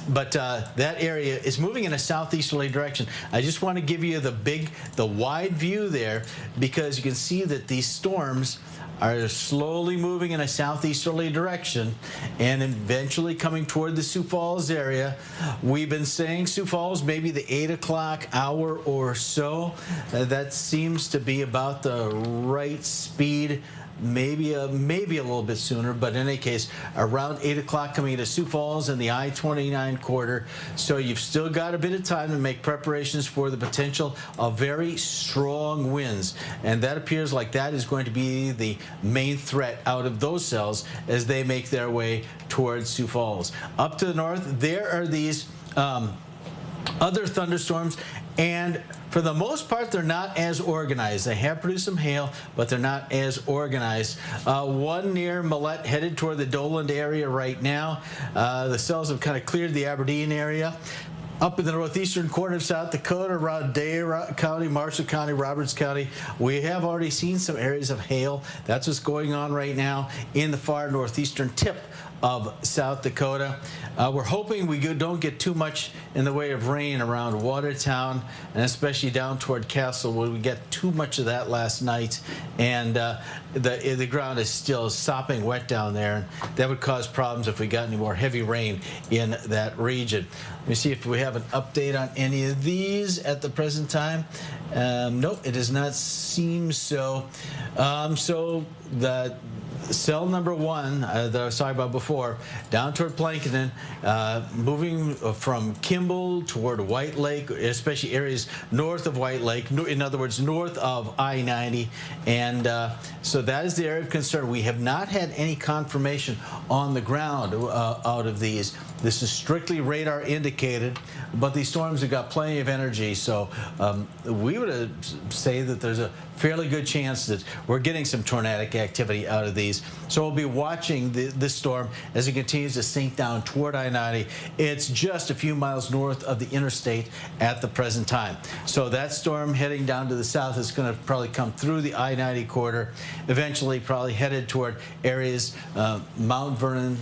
But that area is moving in a southeasterly direction. I just want to give you the wide view there, because you can see that these storms are slowly moving in a southeasterly direction and eventually coming toward the Sioux Falls area. We've been saying Sioux Falls, maybe the 8 o'clock hour or so. That seems to be about the right speed. Maybe a little bit sooner, but in any case, around 8 o'clock coming into Sioux Falls and the I-29 corridor. So you've still got a bit of time to make preparations for the potential of very strong winds. And that appears like that is going to be the main threat out of those cells as they make their way towards Sioux Falls. Up to the north, there are these other thunderstorms, and for the most part, they're not as organized. They have produced some hail, but they're not as organized. One near Millette, headed toward the Downland area right now. The cells have kind of cleared the Aberdeen area. Up in the northeastern corner of South Dakota, around Day County, Marshall County, Roberts County, we have already seen some areas of hail. That's what's going on right now in the far northeastern tip of South Dakota. We're hoping we don't get too much in the way of rain around Watertown, and especially down toward Castle, where we get too much of that last night, and the ground is still sopping wet down there. That would cause problems if we got any more heavy rain in that region. Let me see if we have an update on any of these at the present time. Nope, it does not seem so. So the cell number 1 that I was talking about before, down toward Plankinton, moving from Kimball toward White Lake, especially areas north of White Lake, in other words, north of I-90. And so that is the area of concern. We have not had any confirmation on the ground out of these. This is strictly radar indicated, but these storms have got plenty of energy. So we would say that there's a fairly good chance that we're getting some tornadic activity out of these. So we'll be watching this storm as it continues to sink down toward I-90. It's just a few miles north of the interstate at the present time. So that storm heading down to the south is going to probably come through the I-90 corridor, eventually probably headed toward areas Mount Vernon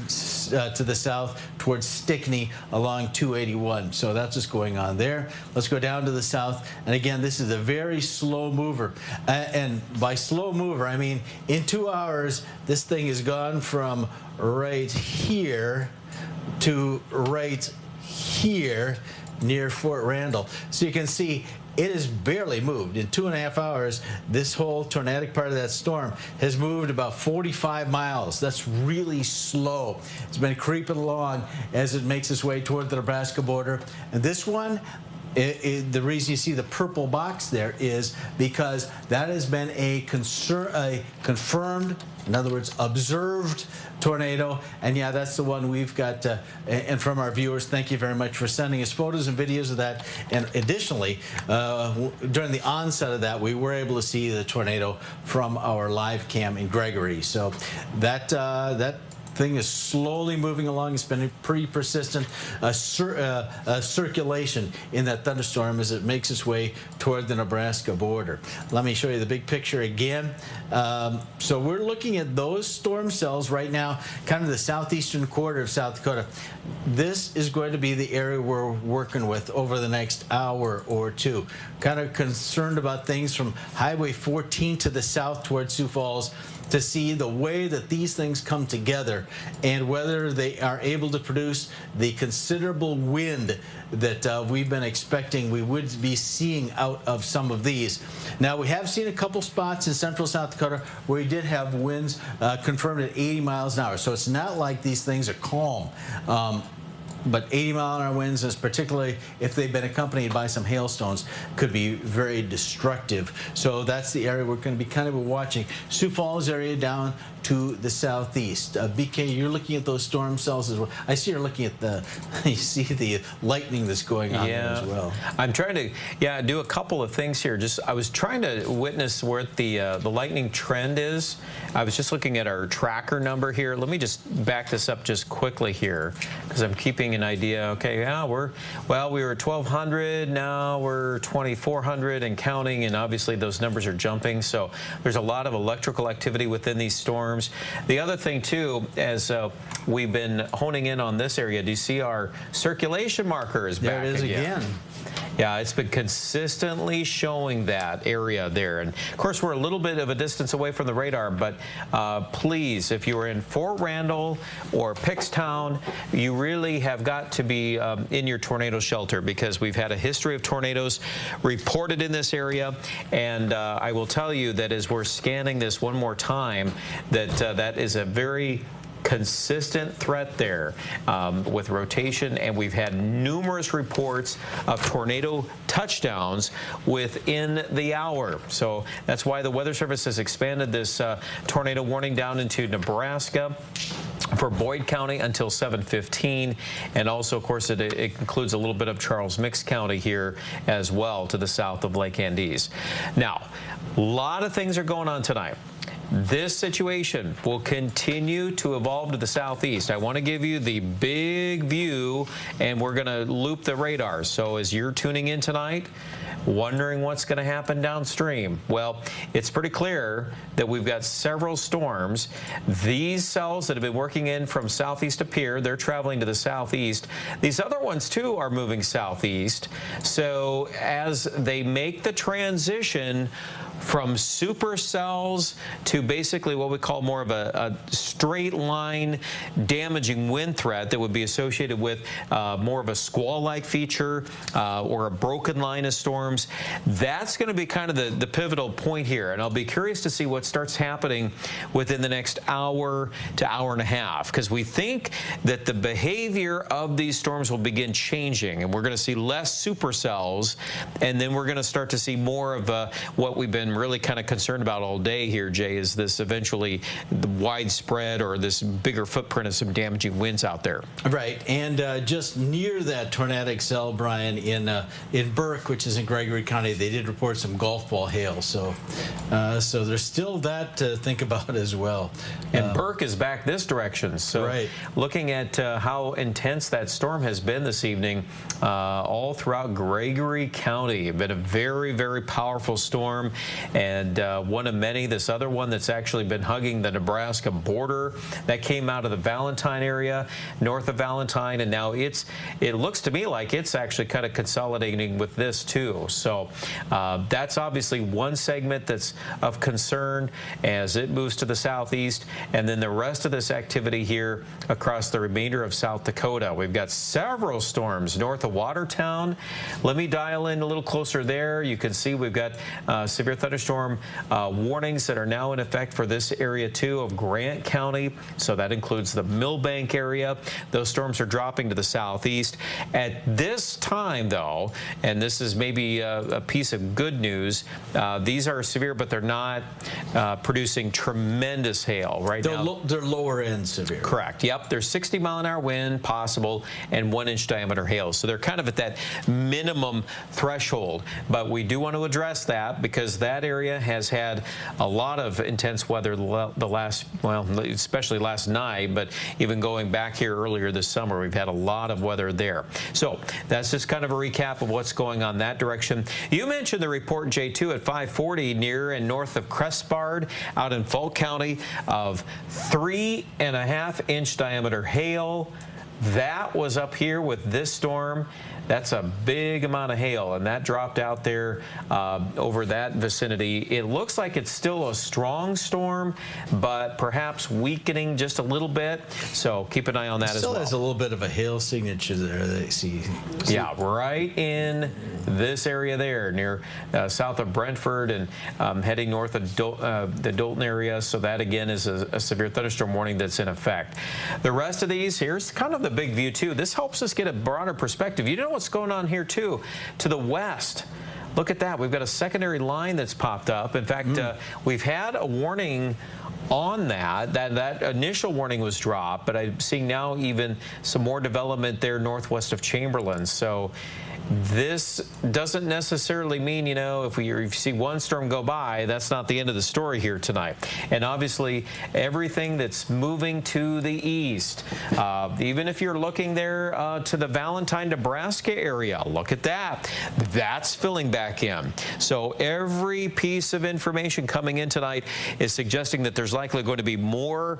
to the south, towards Stickney along 281. So that's what's going on there. Let's go down to the south. And again, this is a very slow mover. And by slow mover, I mean in 2 hours, this thing has gone from right here to right here near Fort Randall. So you can see it has barely moved. In 2.5 hours, this whole tornadic part of that storm has moved about 45 miles. That's really slow. It's been creeping along as it makes its way toward the Nebraska border. And this one, the reason you see the purple box there is because that has been a confirmed, in other words, observed tornado. And yeah, that's the one we've got. And from our viewers, thank you very much for sending us photos and videos of that. And additionally, during the onset of that, we were able to see the tornado from our live cam in Gregory. So that thing is slowly moving along. It's been a pretty persistent circulation in that thunderstorm as it makes its way toward the Nebraska border. Let me show you the big picture again. So we're looking at those storm cells right now, kind of the southeastern corridor of South Dakota. This is going to be the area we're working with over the next hour or two. Kind of concerned about things from Highway 14 to the south towards Sioux Falls, to see the way that these things come together and whether they are able to produce the considerable wind that we've been expecting we would be seeing out of some of these. Now, we have seen a couple spots in central South Dakota where we did have winds confirmed at 80 miles an hour. So it's not like these things are calm. But 80-mile-an-hour winds, particularly if they've been accompanied by some hailstones, could be very destructive. So that's the area we're going to be kind of watching. Sioux Falls area down to the southeast. BK, you're looking at those storm cells as well. I see you're looking at you see the lightning that's going on there as well. I'm trying to, do a couple of things here. I was trying to witness where the lightning trend is. I was just looking at our tracker number here. Let me just back this up just quickly here, because I'm keeping an idea. Okay, yeah, we were at 1,200, now we're 2,400 and counting, and obviously those numbers are jumping. So there's a lot of electrical activity within these storms. The other thing too, as we've been honing in on this area, do you see our circulation markers back there it is again. Yeah, it's been consistently showing that area there. And of course, we're a little bit of a distance away from the radar, but please, if you're in Fort Randall or Pickstown, you really have got to be in your tornado shelter, because we've had a history of tornadoes reported in this area. And I will tell you that as we're scanning this one more time, that is a very consistent threat there with rotation, and we've had numerous reports of tornado touchdowns within the hour. So that's why the Weather Service has expanded this tornado warning down into Nebraska for Boyd County until 7:15, and also, of course, it includes a little bit of Charles Mix County here as well to the south of Lake Andes. Now, a lot of things are going on tonight. This situation will continue to evolve to the southeast. I want to give you the big view, and we're going to loop the radar. So as you're tuning in tonight, wondering what's going to happen downstream, well, it's pretty clear that we've got several storms. These cells that have been working in from southeast to Pier, they're traveling to the southeast. These other ones, too, are moving southeast. So as they make the transition from supercells to basically what we call more of a straight line damaging wind threat that would be associated with more of a squall-like feature or a broken line of storms. That's going to be kind of the pivotal point here, and I'll be curious to see what starts happening within the next hour to hour and a half, because we think that the behavior of these storms will begin changing, and we're going to see less supercells, and then we're going to start to see more of what we've been really kind of concerned about all day here, Jay, is this eventually the widespread or this bigger footprint of some damaging winds out there. Right, and just near that tornadic cell, Brian, in Burke, which is in Gregory County, they did report some golf ball hail. So there's still that to think about as well. And Burke is back this direction. So right. Looking at how intense that storm has been this evening, all throughout Gregory County, been a very, very powerful storm, and one of many. This other one that's actually been hugging the Nebraska border, that came out of the Valentine area, north of Valentine, and now it looks to me like it's actually kind of consolidating with this too. So that's obviously one segment that's of concern as it moves to the southeast, and then the rest of this activity here across the remainder of South Dakota. We've got several storms north of Watertown. Let me dial in a little closer there. You can see we've got severe thunderstorm warnings that are now in effect for this area too of Grant County. So that includes the Millbank area. Those storms are dropping to the southeast. At this time, though, and this is maybe a piece of good news, these are severe, but they're not producing tremendous hail right now. They're lower end severe. Correct. Yep. There's 60-mile-an-hour wind possible and 1-inch diameter hail. So they're kind of at that minimum threshold. But we do want to address that because that area has had a lot of intense weather the last, well, especially last night, but even going back here earlier this summer, we've had a lot of weather there. So that's just kind of a recap of what's going on that direction. You mentioned the report, J2, at 540 near and north of Crestbard out in Fulton County of 3.5-inch diameter hail. That was up here with this storm. That's a big amount of hail, and that dropped out there over that vicinity. It looks like it's still a strong storm, but perhaps weakening just a little bit. So keep an eye on that as well. Still has a little bit of a hail signature there. They see. Yeah, right in this area there, near south of Brentford and heading north of the Dalton area. So that again is a severe thunderstorm warning that's in effect. The rest of these, here's kind of the big view too. This helps us get a broader perspective. You know what's going on here too, to the west. Look at that. We've got a secondary line that's popped up. In fact, we've had a warning on that initial warning was dropped, but I'm seeing now even some more development there northwest of Chamberlain. So this doesn't necessarily mean, you know, if you see one storm go by, that's not the end of the story here tonight. And obviously, everything that's moving to the east, even if you're looking there to the Valentine, Nebraska area, look at that. That's filling back in. So every piece of information coming in tonight is suggesting that there's likely going to be more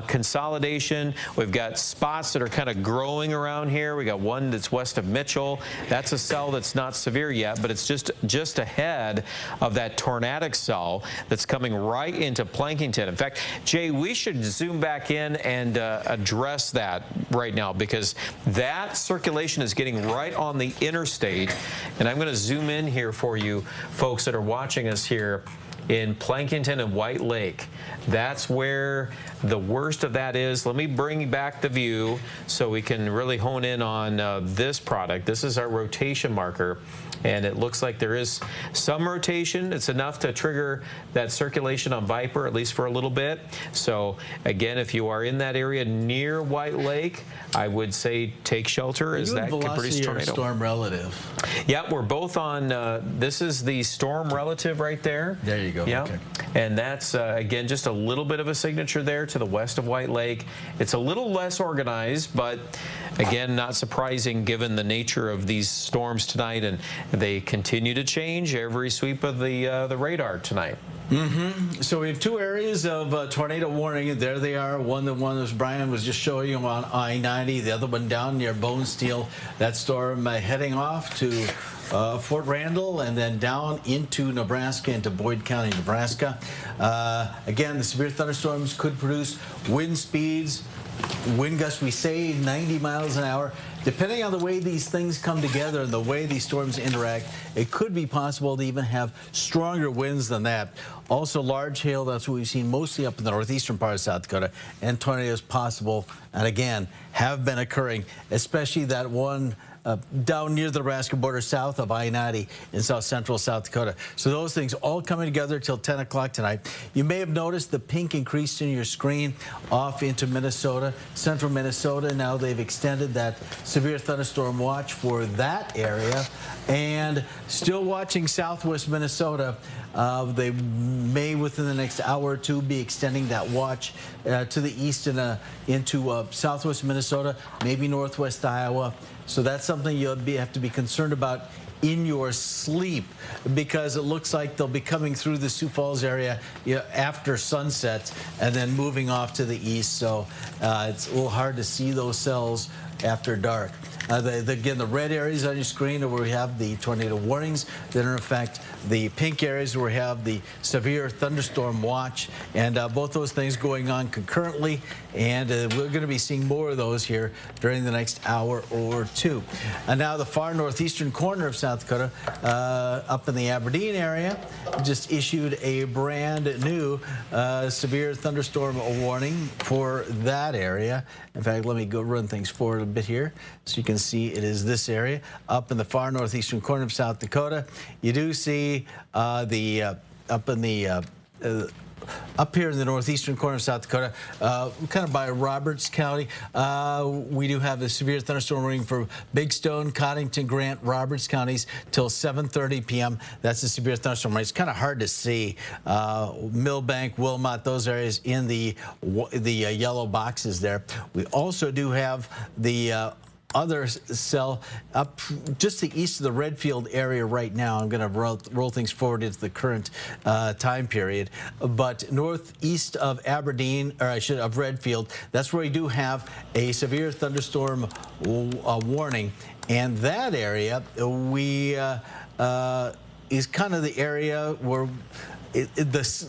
consolidation. We've got spots that are kind of growing around here. We got one that's west of Mitchell. That's a cell that's not severe yet, but it's just ahead of that tornadic cell that's coming right into Plankington. In fact, Jay, we should zoom back in and address that right now, because that circulation is getting right on the interstate. And I'm going to zoom in here for you folks that are watching us here in Plankington and White Lake. That's where the worst of that is. Let me bring back the view so we can really hone in on this product. This is our rotation marker, and it looks like there is some rotation. It's enough to trigger that circulation on Viper, at least for a little bit. So again, if you are in that area near White Lake, I would say take shelter, as that can produce tornado. Storm relative. Yeah, we're both on, this is the storm relative right there. There you go. Yeah. Okay. And that's, again, just a little bit of a signature there to the west of White Lake. It's a little less organized, but again, not surprising given the nature of these storms tonight, and they continue to change every sweep of the radar tonight. So we have two areas of tornado warning, and there they are. One that Brian was just showing you on I-90, the other one down near Bonesteel. That storm heading off to Fort Randall and then down into Nebraska, into Boyd County, Nebraska. Again, the severe thunderstorms could produce wind speeds, wind gusts, we say 90 miles an hour. Depending on the way these things come together and the way these storms interact, it could be possible to even have stronger winds than that. Also, large hail, that's what we've seen mostly up in the northeastern part of South Dakota, and tornadoes possible, and again, have been occurring, especially that one down near the Nebraska border south of I-90 in south central South Dakota. So those things all coming together till 10 o'clock tonight. You may have noticed the pink increased in your screen off into Minnesota, central Minnesota. Now they've extended that severe thunderstorm watch for that area, and still watching southwest Minnesota. They may, within the next hour or two, be extending that watch to the east and into southwest Minnesota, maybe northwest Iowa. So that's something you'll have to be concerned about in your sleep, because it looks like they'll be coming through the Sioux Falls area after sunset and then moving off to the east. So it's a little hard to see those cells after dark. Again, the red areas on your screen are where we have the tornado warnings that are in effect. The pink areas where we have the severe thunderstorm watch, and both those things going on concurrently, and we're going to be seeing more of those here during the next hour or two. And now the far northeastern corner of South Dakota, up in the Aberdeen area, just issued a brand new severe thunderstorm warning for that area. In fact, let me go run things forward a bit here so you can see it is this area up in the far northeastern corner of South Dakota. You do see up here in the northeastern corner of South Dakota, kind of by Roberts County, we do have a severe thunderstorm warning for Big Stone, Coddington, Grant, Roberts counties till 7:30 p.m. That's a severe thunderstorm warning. It's kind of hard to see. Millbank, Wilmot, those areas in the yellow boxes there. We also do have the other cell up just the east of the Redfield area right now. I'm going to roll things forward into the current time period. But northeast of Aberdeen, or of Redfield, that's where we do have a severe thunderstorm warning. And that area is kind of the area where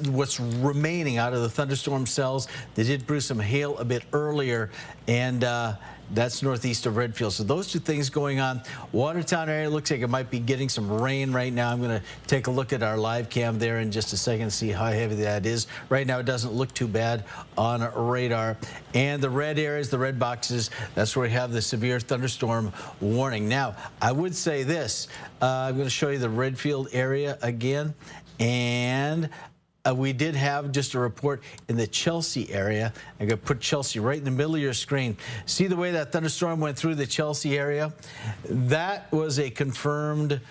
what's remaining out of the thunderstorm cells. They did produce some hail a bit earlier, and that's northeast of Redfield. So those two things going on. Watertown area looks like it might be getting some rain right now. I'm going to take a look at our live cam there in just a second and see how heavy that is. Right now it doesn't look too bad on radar. And the red areas, the red boxes, that's where we have the severe thunderstorm warning. Now, I would say this. I'm going to show you the Redfield area again. And we did have just a report in the Chelsea area. I'm going to put Chelsea right in the middle of your screen. See the way that thunderstorm went through the Chelsea area? That was a confirmed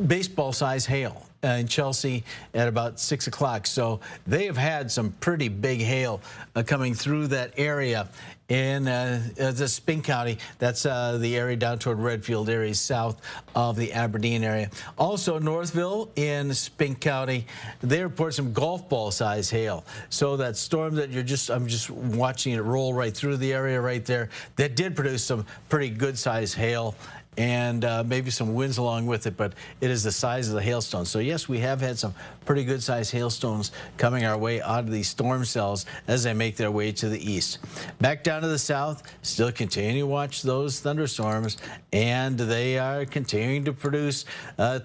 baseball-size hail in Chelsea at about 6 o'clock. So they have had some pretty big hail coming through that area in the Spink County. That's the area down toward Redfield area, south of the Aberdeen area. Also, Northville in Spink County, they report some golf ball size hail. So that storm that I'm just watching it roll right through the area right there, that did produce some pretty good size hail and maybe some winds along with it, but it is the size of the hailstone. So yes, we have had some pretty good sized hailstones coming our way out of these storm cells as they make their way to the east. Back down to the south, still continue to watch those thunderstorms, and they are continuing to produce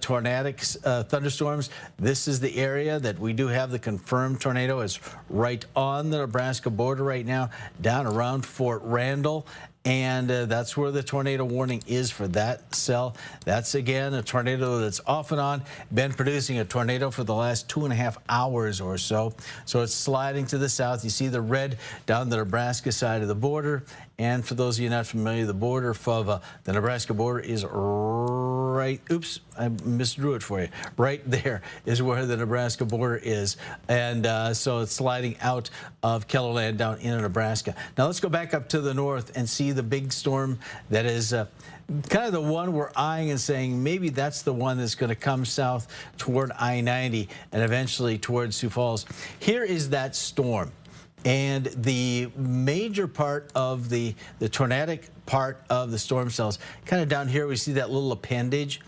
tornadic thunderstorms. This is the area that we do have the confirmed tornado. It's right on the Nebraska border right now, down around Fort Randall. And that's where the tornado warning is for that cell. That's, again, a tornado that's off and on, been producing a tornado for the last 2.5 hours or so. So it's sliding to the south. You see the red down the Nebraska side of the border. And for those of you not familiar, the border of the Nebraska border is right, oops, I misdrew it for you. Right there is where the Nebraska border is. And so it's sliding out of KELOLAND down into Nebraska. Now let's go back up to the north and see the big storm that is kind of the one we're eyeing and saying maybe that's the one that's going to come south toward I-90 and eventually toward Sioux Falls. Here is that storm. And the major part of the tornadic part of the storm cells, kind of down here, we see that little appendage.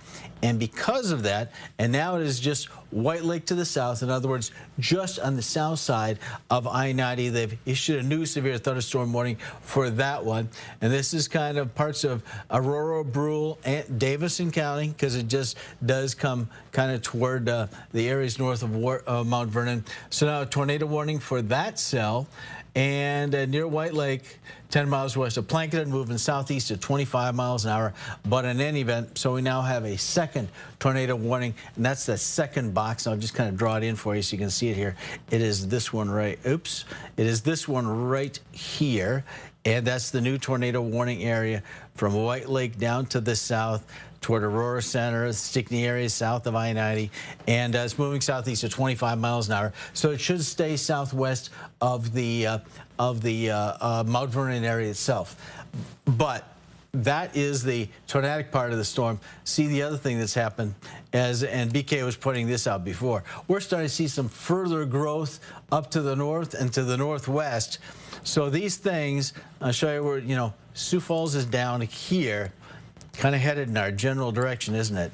And because of that, and now it is just White Lake to the south, in other words, just on the south side of I-90, they've issued a new severe thunderstorm warning for that one. And this is kind of parts of Aurora, Brule, and Davison County, because it just does come kind of toward the areas north of Mount Vernon. So now a tornado warning for that cell. And near White Lake, 10 miles west of Plankerton, moving southeast at 25 miles an hour. But in any event, so we now have a second tornado warning, and that's the second box. I'll just kind of draw it in for you so you can see it here. It is this one right, oops. It is this one right here, and that's the new tornado warning area from White Lake down to the south toward Aurora Center, Stickney area, south of I-90, and it's moving southeast at 25 miles an hour. So it should stay southwest of the Mount Vernon area itself. But that is the tornadic part of the storm. See the other thing that's happened, and BK was pointing this out before, we're starting to see some further growth up to the north and to the northwest. So these things, I'll show you where, Sioux Falls is down here, kind of headed in our general direction, isn't it?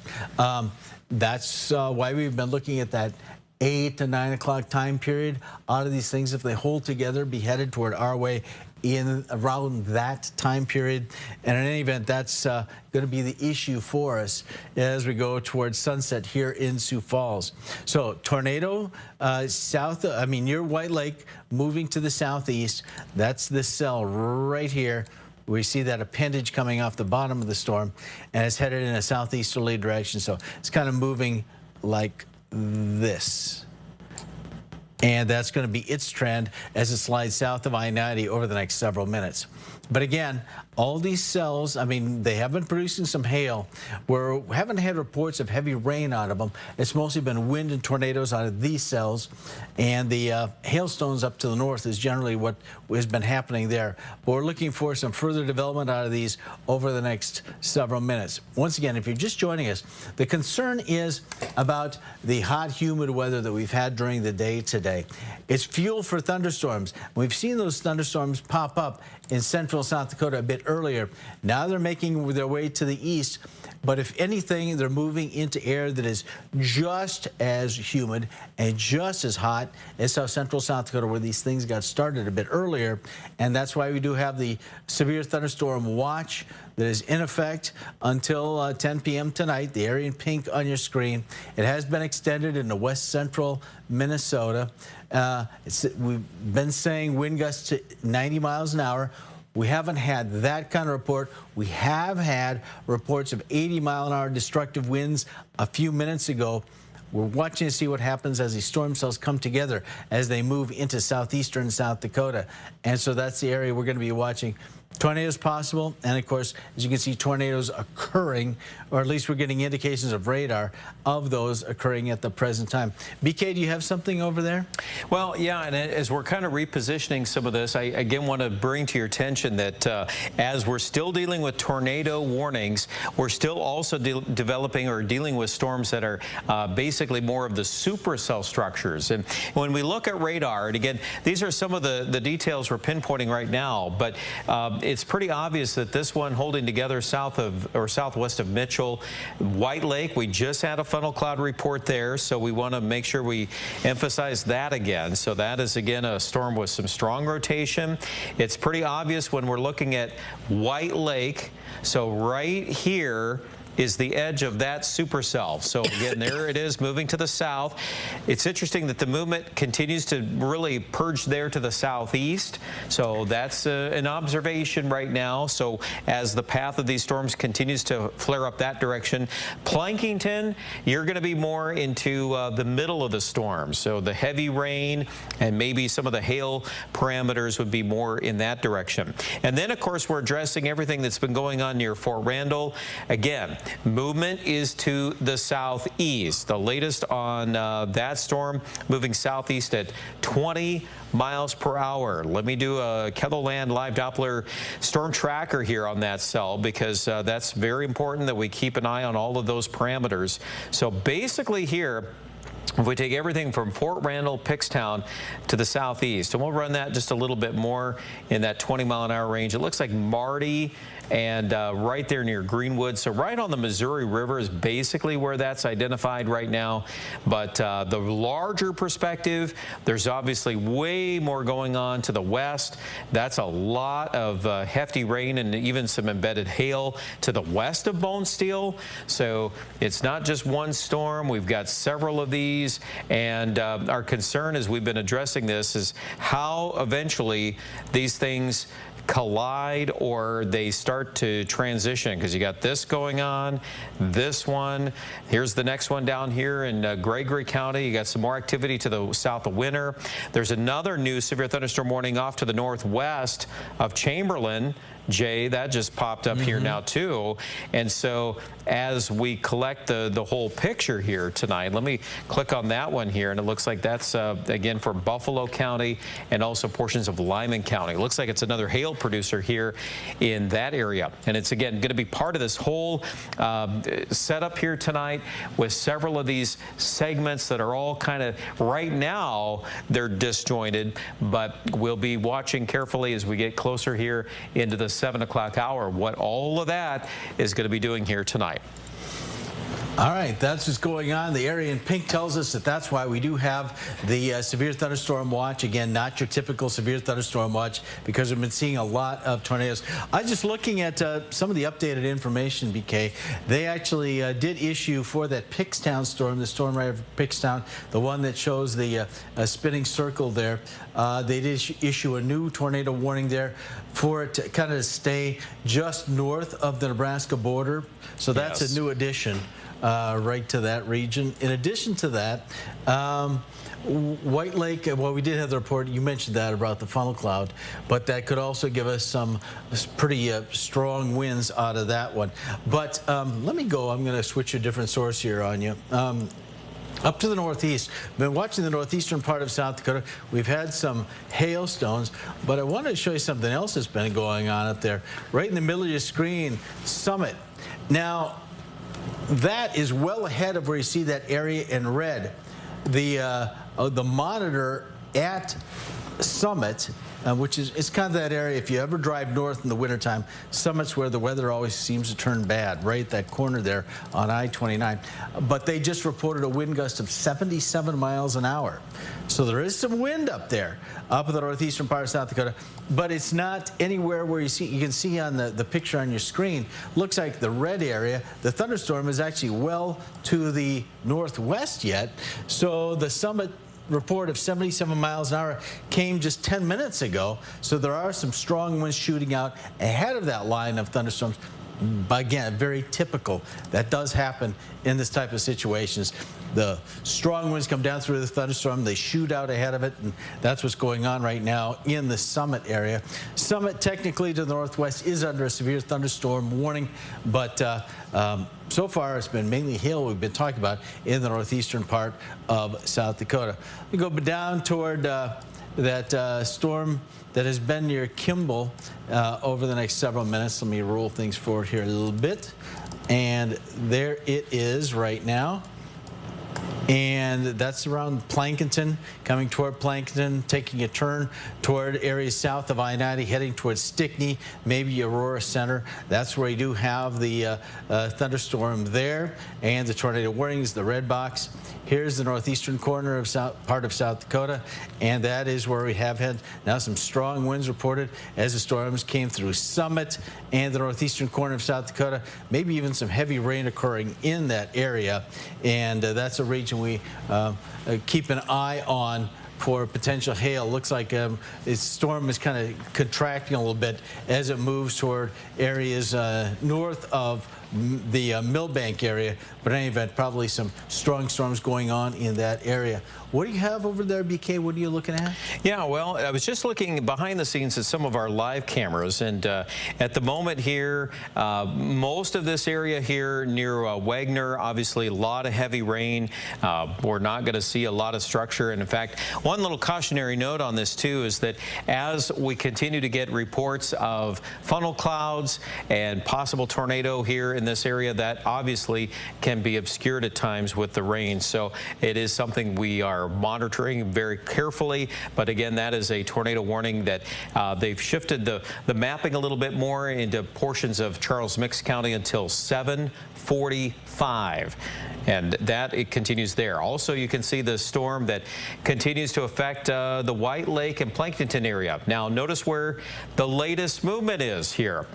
That's why we've been looking at that 8 to 9 o'clock time period. Out of these things, if they hold together, be headed toward our way in around that time period. And in any event, that's going to be the issue for us as we go towards sunset here in Sioux Falls. So tornado near White Lake, moving to the southeast. That's this cell right here. We see that appendage coming off the bottom of the storm, and it's headed in a southeasterly direction. So it's kind of moving like this. And that's going to be its trend as it slides south of I-90 over the next several minutes. But again, all these cells, they have been producing some hail. We haven't had reports of heavy rain out of them. It's mostly been wind and tornadoes out of these cells. And the hailstones up to the north is generally what has been happening there. But we're looking for some further development out of these over the next several minutes. Once again, if you're just joining us, the concern is about the hot, humid weather that we've had during the day today. It's fuel for thunderstorms. We've seen those thunderstorms pop up in central central South Dakota a bit earlier. Now they're making their way to the east. But if anything, they're moving into air that is just as humid and just as hot as South Central South Dakota, where these things got started a bit earlier. And that's why we do have the severe thunderstorm watch that is in effect until 10 p.m. tonight. The area in pink on your screen. It has been extended into west central Minnesota. We've been saying wind gusts to 90 miles an hour. We haven't had that kind of report. We have had reports of 80-mile-an-hour destructive winds a few minutes ago. We're watching to see what happens as these storm cells come together as they move into southeastern South Dakota. And so that's the area we're going to be watching. Tornadoes possible, and of course, as you can see, tornadoes occurring, or at least we're getting indications of radar of those occurring at the present time. BK, do you have something over there? Well, yeah, and as we're kind of repositioning some of this, I again want to bring to your attention that as we're still dealing with tornado warnings, we're still also developing or dealing with storms that are basically more of the supercell structures. And when we look at radar, and again, these are some of the details we're pinpointing right now, but it's pretty obvious that this one holding together south of or southwest of Mitchell, White Lake, we just had a funnel cloud report there, so we want to make sure we emphasize that again. So that is again a storm with some strong rotation. It's pretty obvious when we're looking at White Lake. So right here is the edge of that supercell. So again, there it is moving to the south. It's interesting that the movement continues to really purge there to the southeast. So that's an observation right now. So as the path of these storms continues to flare up that direction, Plankington, you're going to be more into the middle of the storm. So the heavy rain and maybe some of the hail parameters would be more in that direction. And then, of course, we're addressing everything that's been going on near Fort Randall. Again, movement is to the southeast. The latest on that storm moving southeast at 20 miles per hour. Let me do a KELOLAND live Doppler storm tracker here on that cell, because that's very important that we keep an eye on all of those parameters. So basically here, if we take everything from Fort Randall, Pickstown to the southeast, and we'll run that just a little bit more in that 20-mile-an-hour range. It looks like Marty and right there near Greenwood. So right on the Missouri River is basically where that's identified right now. But the larger perspective, there's obviously way more going on to the west. That's a lot of hefty rain and even some embedded hail to the west of Bonesteel. So it's not just one storm. We've got several of these. And our concern, as we've been addressing this, is how eventually these things collide or they start to transition, because you got this going on, this one, here's the next one down here in Gregory County. You got some more activity to the south of Winter. There's another new severe thunderstorm warning off to the northwest of Chamberlain. Jay, that just popped up here now too. And so as we collect the whole picture here tonight, let me click on that one here, and it looks like that's again for Buffalo County and also portions of Lyman County. It looks like it's another hail producer here in that area, and it's again going to be part of this whole setup here tonight with several of these segments that are all kind of right now they're disjointed, but we'll be watching carefully as we get closer here into the 7 o'clock hour what all of that is going to be doing here tonight. All right, that's what's going on. The area in pink tells us that that's why we do have the severe thunderstorm watch. Again, not your typical severe thunderstorm watch, because we've been seeing a lot of tornadoes. I was just looking at some of the updated information, BK. They actually did issue for that Pickstown storm, the storm right over Pickstown, the one that shows the spinning circle there. They did issue a new tornado warning there for it to kind of stay just north of the Nebraska border. So that's a new addition. Right to that region. In addition to that, White Lake, well, we did have the report, you mentioned that about the funnel cloud, but that could also give us some pretty strong winds out of that one. But let me go, I'm going to switch a different source here on you. Up to the northeast, been watching the northeastern part of South Dakota. We've had some hailstones, but I wanted to show you something else that's been going on up there. Right in the middle of your screen, Summit. Now, that is well ahead of where you see that area in red. The monitor at Summit, which is it's kind of that area. If you ever drive north in the wintertime, Summit's where the weather always seems to turn bad, right at that corner there on I-29. But they just reported a wind gust of 77 miles an hour. So there is some wind up there, up in the northeastern part of South Dakota, but it's not anywhere where you can see on the picture on your screen, looks like the red area, the thunderstorm is actually well to the northwest yet. So the Summit report of 77 miles an hour came just 10 minutes ago. So there are some strong winds shooting out ahead of that line of thunderstorms. But again, very typical. That does happen in this type of situations. The strong winds come down through the thunderstorm. They shoot out ahead of it, and that's what's going on right now in the Summit area. Summit, technically to the northwest, is under a severe thunderstorm warning, but so far it's been mainly hail we've been talking about in the northeastern part of South Dakota. We go down toward that storm that has been near Kimball over the next several minutes. Let me roll things forward here a little bit. And there it is right now. And that's around Plankinton, coming toward Plankinton, taking a turn toward areas south of I-90, heading towards Stickney, maybe Aurora Center. That's where you do have the thunderstorm there, and the tornado warnings, the red box. Here's the northeastern corner of part of South Dakota, and that is where we have had now some strong winds reported as the storms came through Summit and the northeastern corner of South Dakota, maybe even some heavy rain occurring in that area, and that's a region we keep an eye on for potential hail. Looks like its storm is kind of contracting a little bit as it moves toward areas north of the Millbank area, but in any event, probably some strong storms going on in that area. What do you have over there, BK? What are you looking at? Yeah, well, I was just looking behind the scenes at some of our live cameras, and at the moment here, most of this area here near Wagner, obviously a lot of heavy rain. We're not going to see a lot of structure, and in fact, one little cautionary note on this too is that as we continue to get reports of funnel clouds and possible tornado here in this area, that obviously can be obscured at times with the rain. So it is something we are monitoring very carefully. But again, that is a tornado warning that they've shifted the mapping a little bit more into portions of Charles Mix County until 7:45. And that it continues there. Also, you can see the storm that continues to affect the White Lake and Plankinton area. Now, notice where the latest movement is here.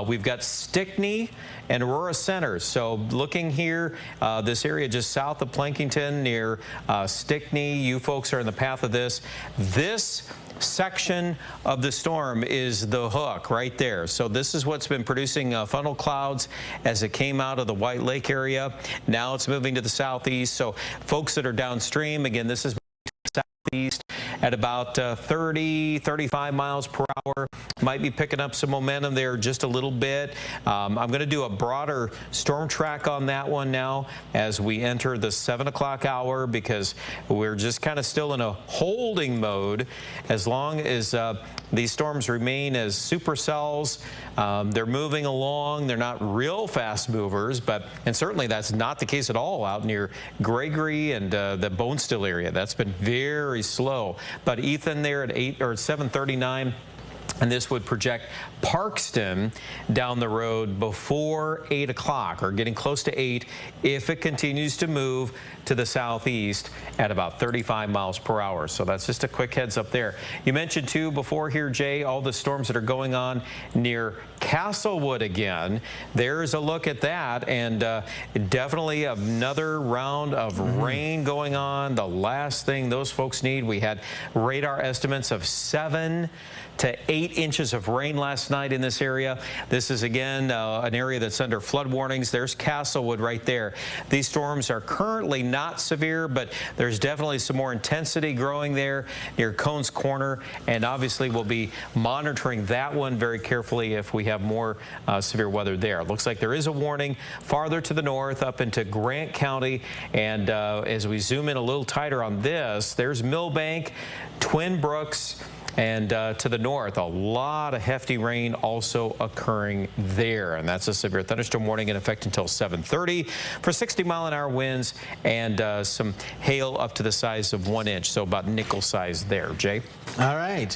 We've got Stickney and Aurora Center. So looking here, this area just south of Plankinton near Stickney, you folks are in the path of this. This section of the storm is the hook right there. So this is what's been producing funnel clouds as it came out of the White Lake area. Now it's moving to the southeast. So folks that are downstream, again, this is southeast at about 30-35 miles per hour. Might be picking up some momentum there just a little bit. I'm going to do a broader storm track on that one now as we enter the 7 o'clock hour, because we're just kind of still in a holding mode as long as these storms remain as supercells. They're moving along. They're not real fast movers, and certainly that's not the case at all out near Gregory and the Bonesteel area. That's been very slow. But Ethan there at 7:39. And this would project Parkston down the road before 8 o'clock, or getting close to 8, if it continues to move to the southeast at about 35 miles per hour. So that's just a quick heads up there. You mentioned too before here, Jay, all the storms that are going on near Castlewood again. There's a look at that, and definitely another round of rain going on. The last thing those folks need, we had radar estimates of 7 to 8 inches of rain last night in this area. This is again an area that's under flood warnings. There's Castlewood right there. These storms are currently not severe, but there's definitely some more intensity growing there near Cones Corner, and obviously we'll be monitoring that one very carefully if we have more severe weather there. It looks like there is a warning farther to the north up into Grant County, and as we zoom in a little tighter on this, there's Millbank, Twin Brooks, And to the north, a lot of hefty rain also occurring there. And that's a severe thunderstorm warning in effect until 7:30 for 60-mile-an-hour winds and some hail up to the size of 1 inch, so about nickel size there. Jay? All right.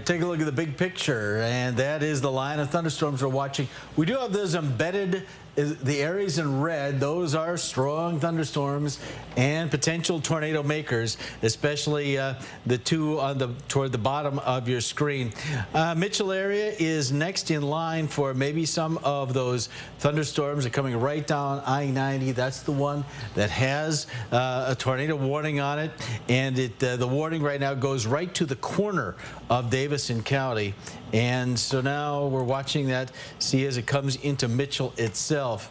Take a look at the big picture, and that is the line of thunderstorms we're watching. We do have those embedded. The areas in red, those are strong thunderstorms and potential tornado makers, especially the two on toward the bottom of your screen. Mitchell area is next in line for maybe some of those thunderstorms are coming right down I-90. That's the one that has a tornado warning on it, and the warning right now goes right to the corner of Davison County. And so now we're watching that, see as it comes into Mitchell itself.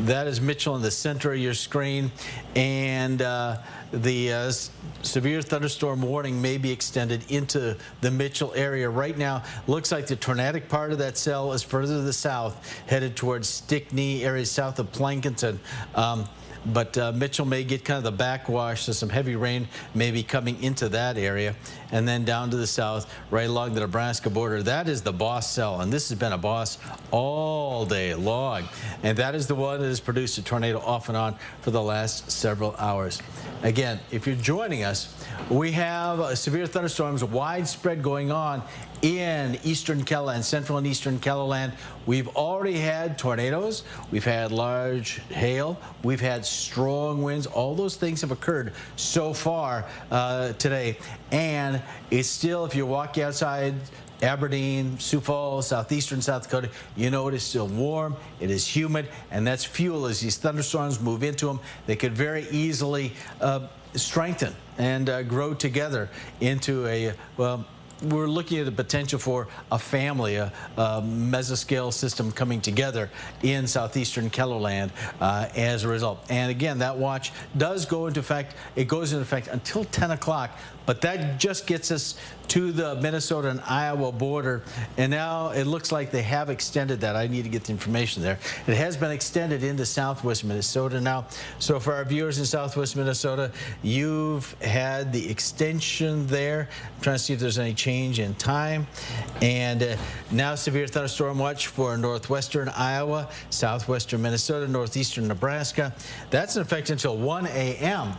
That is Mitchell in the center of your screen, and the severe thunderstorm warning may be extended into the Mitchell area. Right now, looks like the tornadic part of that cell is further to the south, headed towards Stickney, area south of Plankinton. But Mitchell may get kind of the backwash, so some heavy rain may be coming into that area. And then down to the south, right along the Nebraska border, that is the boss cell. And this has been a boss all day long. And that is the one that has produced a tornado off and on for the last several hours. Again, if you're joining us, we have severe thunderstorms widespread going on in eastern KELOLAND, central and eastern KELOLAND. We've already had tornadoes, we've had large hail, we've had strong winds. All those things have occurred so far today. And it's still, if you walk outside Aberdeen, Sioux Falls, southeastern South Dakota, you know it is still warm, it is humid, and that's fuel as these thunderstorms move into them. They could very easily strengthen and grow together into a, well, we're looking at the potential for a family, a mesoscale system coming together in southeastern KELOLAND as a result. And again, that watch does go into effect. It goes into effect until 10 o'clock, but that just gets us to the Minnesota and Iowa border. And now it looks like they have extended that. I need to get the information there. It has been extended into southwest Minnesota now. So for our viewers in southwest Minnesota, you've had the extension there. I'm trying to see if there's any change in time. And now severe thunderstorm watch for northwestern Iowa, southwestern Minnesota, northeastern Nebraska. That's in effect until 1 a.m.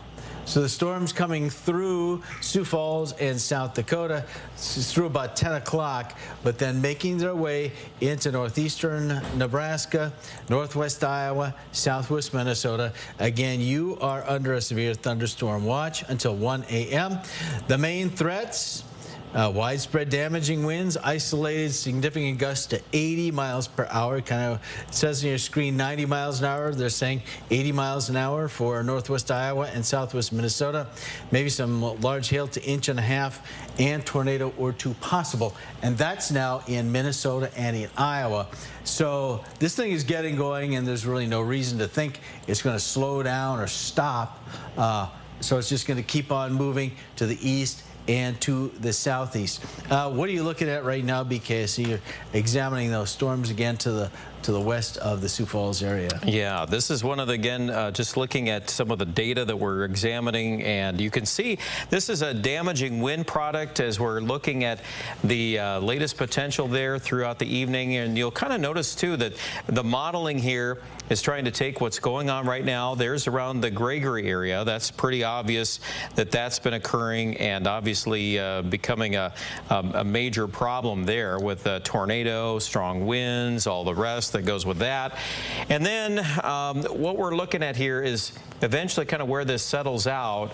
So the storm's coming through Sioux Falls and South Dakota through about 10 o'clock, but then making their way into northeastern Nebraska, northwest Iowa, southwest Minnesota. Again, you are under a severe thunderstorm watch until 1 a.m. The main threats: widespread damaging winds, isolated significant gusts to 80 miles per hour. Kind of says on your screen 90 miles an hour. They're saying 80 miles an hour for northwest Iowa and southwest Minnesota. Maybe some large hail to 1.5 inches and tornado or two possible. And that's now in Minnesota and in Iowa. So this thing is getting going, and there's really no reason to think it's going to slow down or stop. So it's just going to keep on moving to the east and to the southeast. What are you looking at right now, BK? I see you're examining those storms again to the west of the Sioux Falls area. Yeah, this is one of the, again, just looking at some of the data that we're examining, and you can see this is a damaging wind product as we're looking at the latest potential there throughout the evening. And you'll kind of notice too that the modeling here is trying to take what's going on right now. There's around the Gregory area. That's pretty obvious that that's been occurring, and obviously becoming a major problem there with tornado, strong winds, all the rest that goes with that. And then what we're looking at here is eventually kind of where this settles out.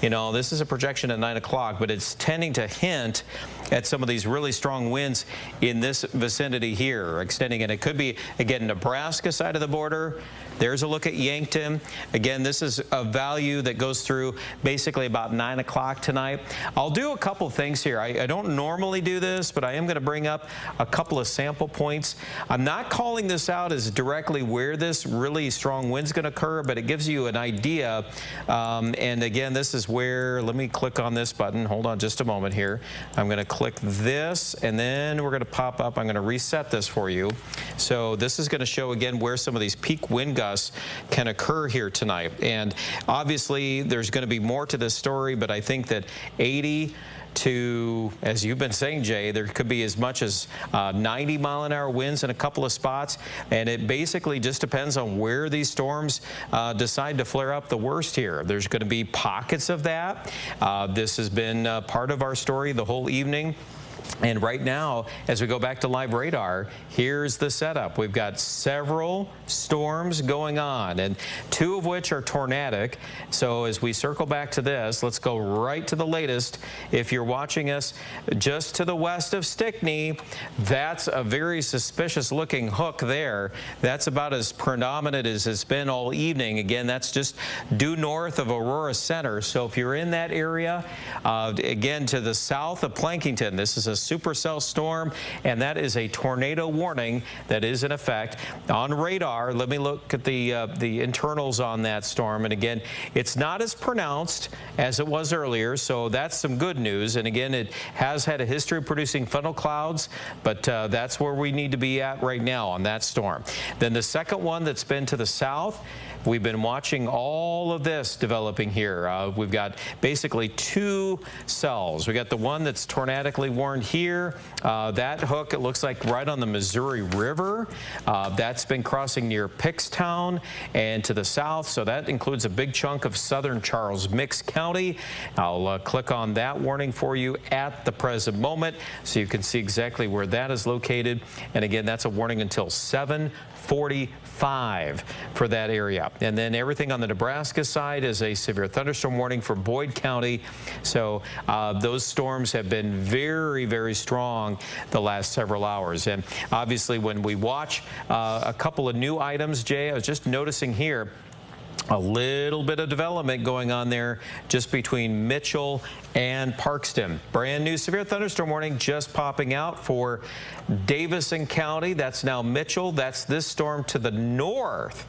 You know, this is a projection at 9 o'clock, but it's tending to hint at some of these really strong winds in this vicinity here, extending. And it could be, again, Nebraska side of the border. There's a look at Yankton. Again, this is a value that goes through basically about 9 o'clock tonight. I'll do a couple things here. I don't normally do this, but I am going to bring up a couple of sample points. I'm not calling this out as directly where this really strong wind's going to occur, but it gives you an idea. And again, this is where, let me click on this button. Hold on just a moment here. I'm going to click this, and then we're going to pop up. I'm going to reset this for you. So this is going to show again where some of these peak wind gusts gusts can occur here tonight. And obviously, there's going to be more to this story, but I think that 80 to, as you've been saying, Jay, there could be as much as 90-mile-an-hour winds in a couple of spots, and it basically just depends on where these storms decide to flare up the worst here. There's going to be pockets of that. This has been part of our story the whole evening. And right now, as we go back to live radar, here's the setup. We've got several storms going on, and 2 of which are tornadic. So as we circle back to this, let's go right to the latest. If you're watching us just to the west of Stickney, that's a very suspicious looking hook there. That's about as predominant as it's been all evening. Again, that's just due north of Aurora Center. So if you're in that area, again, to the south of Plankington, this is a supercell storm, and that is a tornado warning that is in effect on radar. Let me look at the internals on that storm, and again, it's not as pronounced as it was earlier, so that's some good news. And again, it has had a history of producing funnel clouds, but that's where we need to be at right now on that storm. Then the second one that's been to the south, we've been watching all of this developing here. We've got basically 2 cells. We got the one that's tornadically warned here. That hook, it looks like right on the Missouri River. That's been crossing near Pickstown and to the south. So that includes a big chunk of southern Charles Mix County. I'll click on that warning for you at the present moment so you can see exactly where that is located. And again, that's a warning until 7:45 for that area. And then everything on the Nebraska side is a severe thunderstorm warning for Boyd County. So those storms have been very, very strong the last several hours. And obviously, when we watch a couple of new items, Jay, I was just noticing here, a little bit of development going on there just between Mitchell and Parkston. Brand new severe thunderstorm warning just popping out for Davison County. That's now Mitchell. That's this storm to the north.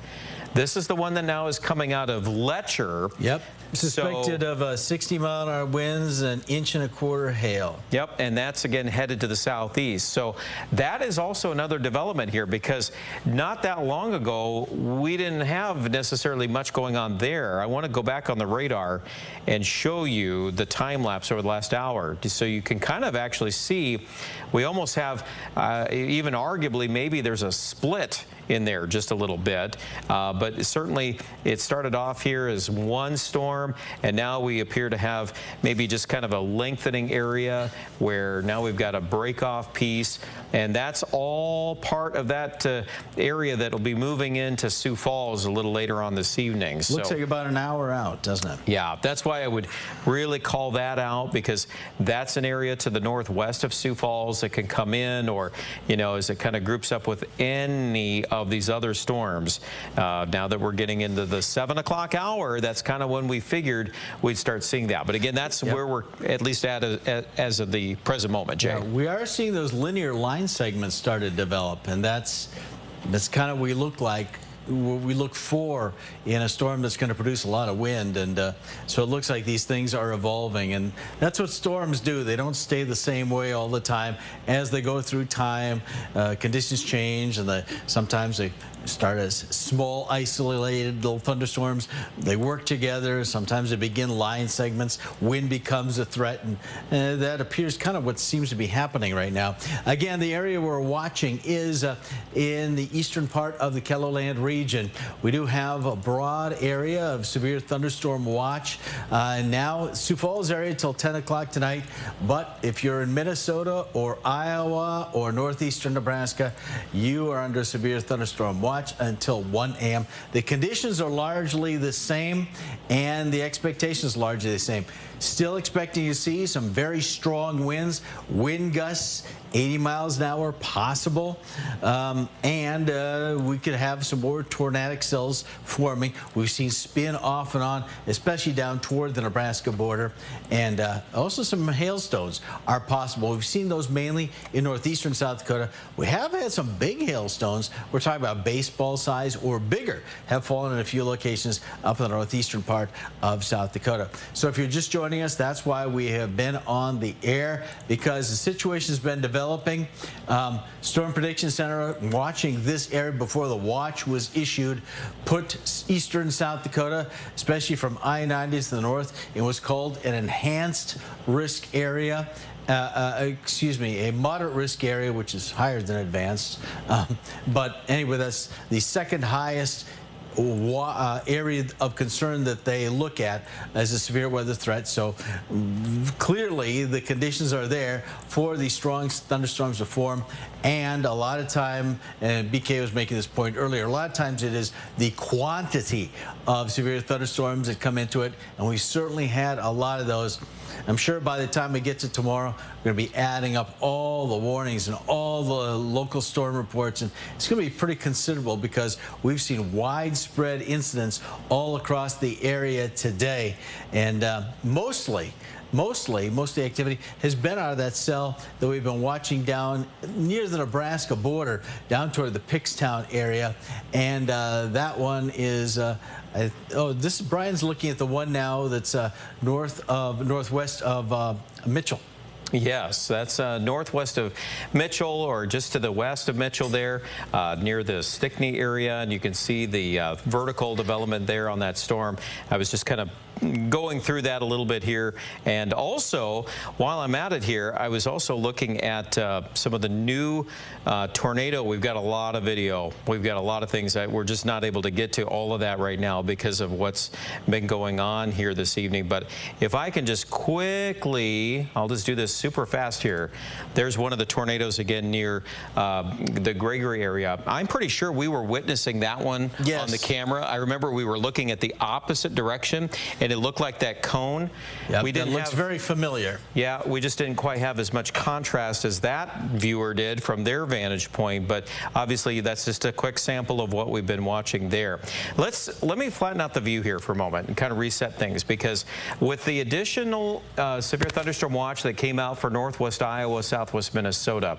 This is the one that now is coming out of Letcher. Yep. Suspected of 60-mile-an-hour winds and 1.25 inches hail. Yep, and that's again headed to the southeast. So that is also another development here, because not that long ago we didn't have necessarily much going on there. I want to go back on the radar and show you the time lapse over the last hour, so you can kind of actually see we almost have even arguably maybe there's a split in there just a little bit, but certainly it started off here as one storm, and now we appear to have maybe just kind of a lengthening area where now we've got a break-off piece, and that's all part of that area that will be moving into Sioux Falls a little later on this evening. Looks like about an hour out, doesn't it? Yeah, that's why I would really call that out, because that's an area to the northwest of Sioux Falls that can come in, or, you know, as it kind of groups up with any of these other storms. Now that we're getting into the 7 o'clock hour, that's kind of when we figured we'd start seeing that. But again, that's where we're at least at as of the present moment, Jay. Yeah, we are seeing those linear line segments start to develop, and that's kind of what we look for in a storm that's going to produce a lot of wind. And so it looks like these things are evolving, and that's what storms do. They don't stay the same way all the time. As they go through time, conditions change, and sometimes they start as small, isolated little thunderstorms. They work together. Sometimes they begin line segments. Wind becomes a threat, and that appears kind of what seems to be happening right now. Again, the area we're watching is in the eastern part of the KELOLAND region. We do have a broad area of severe thunderstorm watch. Now, Sioux Falls area till 10 o'clock tonight, but if you're in Minnesota or Iowa or northeastern Nebraska, you are under severe thunderstorm watch until 1 a.m. The conditions are largely the same, and the expectations largely the same. Still expecting to see some very strong winds, wind gusts, 80 miles an hour possible, and we could have some more tornadic cells forming. We've seen spin off and on, especially down toward the Nebraska border, and also some hailstones are possible. We've seen those mainly in northeastern South Dakota. We have had some big hailstones. We're talking about baseball size or bigger have fallen in a few locations up in the northeastern part of South Dakota. So if you're just joining us, that's why we have been on the air, because the situation has been developed. developing. Storm Prediction Center watching this area before the watch was issued put eastern South Dakota, especially from I-90 to the north, it was called an enhanced risk area. Excuse me, a moderate risk area, which is higher than advanced. But anyway, that's the second highest area of concern that they look at as a severe weather threat. So clearly the conditions are there for these strong thunderstorms to form, and a lot of time, and BK was making this point earlier, a lot of times it is the quantity of severe thunderstorms that come into it, and we certainly had a lot of those. I'm sure by the time we get to tomorrow, we're going to be adding up all the warnings and all the local storm reports, and it's going to be pretty considerable because we've seen widespread incidents all across the area today, and mostly activity has been out of that cell that we've been watching down near the Nebraska border, down toward the Pickstown area, and that one is. This is Brian's looking at the one now that's northwest of Mitchell. Yes, that's northwest of Mitchell, or just to the west of Mitchell there, near the Stickney area, and you can see the vertical development there on that storm. I was just kind of going through that a little bit here, and also while I'm at it here, I was also looking at some of the new tornado. We've got a lot of video, we've got a lot of things that we're just not able to get to all of that right now because of what's been going on here this evening. But if I can just quickly, I'll just do this super fast here. There's one of the tornadoes again near the Gregory area. I'm pretty sure we were witnessing that one on the camera. I remember we were looking at the opposite direction, and it looked like that cone. Yep, we didn't looks very familiar. Yeah, we just didn't quite have as much contrast as that viewer did from their vantage point, but obviously that's just a quick sample of what we've been watching there. Let me flatten out the view here for a moment and kind of reset things, because with the additional severe thunderstorm watch that came out for northwest Iowa, southwest Minnesota,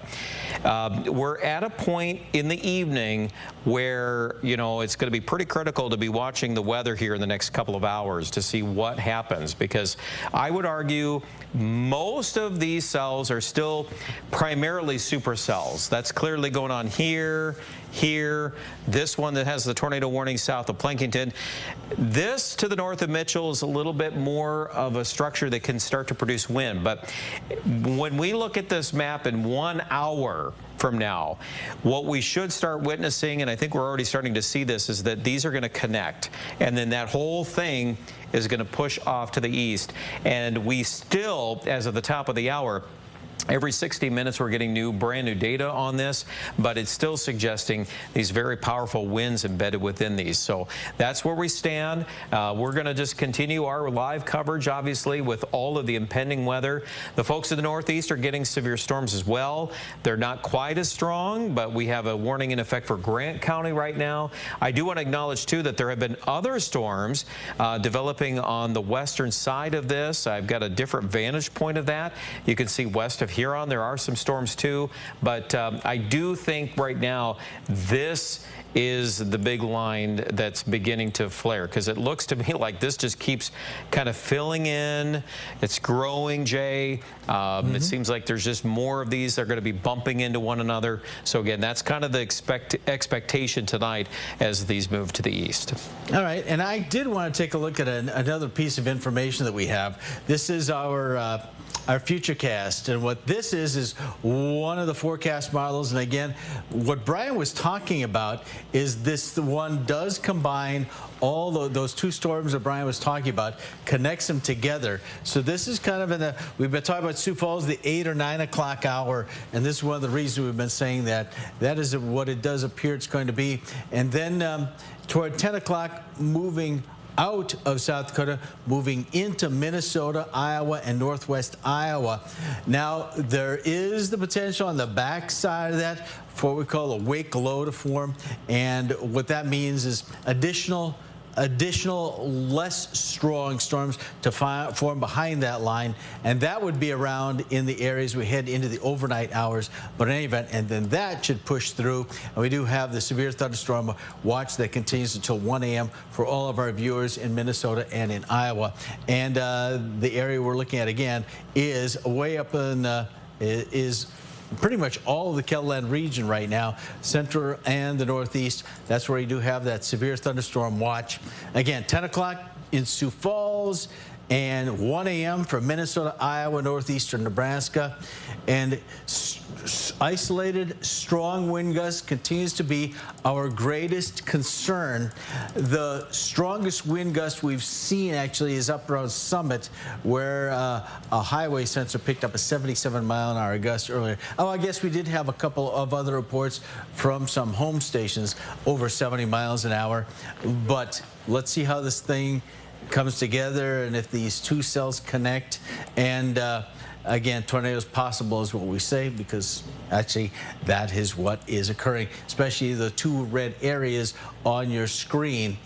we're at a point in the evening where, you know, it's going to be pretty critical to be watching the weather here in the next couple of hours to see what happens, because I would argue most of these cells are still primarily supercells. That's clearly going on here, this one that has the tornado warning south of Plankington. This to the north of Mitchell is a little bit more of a structure that can start to produce wind. But when we look at this map in 1 hour from now, what we should start witnessing, and I think we're already starting to see this, is that these are going to connect, and then that whole thing is going to push off to the east. And we still, as of the top of the hour, every 60 minutes we're getting brand new data on this, but it's still suggesting these very powerful winds embedded within these. So that's where we stand. We're going to just continue our live coverage, obviously, with all of the impending weather. The folks in the Northeast are getting severe storms as well. They're not quite as strong, but we have a warning in effect for Grant County right now. I do want to acknowledge, too, that there have been other storms developing on the western side of this. I've got a different vantage point of that. You can see west of Huron, there are some storms too, but I do think right now this is the big line that's beginning to flare, because it looks to me like this just keeps kind of filling in. It's growing, Jay. It seems like there's just more of these that are going to be bumping into one another. So again, that's kind of the expectation tonight as these move to the east. All right, and I did want to take a look at another piece of information that we have. This is our Futurecast, and what this is one of the forecast models. And again, what Brian was talking about is this one does combine all those two storms that Brian was talking about, connects them together. So this is kind of we've been talking about Sioux Falls, the 8 or 9 o'clock hour, and this is one of the reasons we've been saying that is what it does appear it's going to be. And then toward 10 o'clock, moving out of South Dakota, moving into Minnesota, Iowa, and northwest Iowa. Now, there is the potential on the backside of that for what we call a wake low to form, and what that means is additional less strong storms to form behind that line, and that would be around in the areas we head into the overnight hours. But in any event, and then that should push through, and we do have the severe thunderstorm watch that continues until 1 a.m. for all of our viewers in Minnesota and in Iowa. And the area we're looking at again is way up in is pretty much all of the KELOLAND region right now, central and the northeast. That's where you do have that severe thunderstorm watch. Again, 10 o'clock in Sioux Falls, and 1 a.m. from Minnesota, Iowa, northeastern Nebraska. And isolated strong wind gusts continues to be our greatest concern. The strongest wind gust we've seen actually is up around Summit, where a highway sensor picked up a 77-mile-an-hour gust earlier. Oh, I guess we did have a couple of other reports from some home stations over 70 miles an hour. But let's see how this thing comes together and if these two cells connect. And again, tornadoes possible is what we say, because actually that is what is occurring, especially the two red areas on your screen,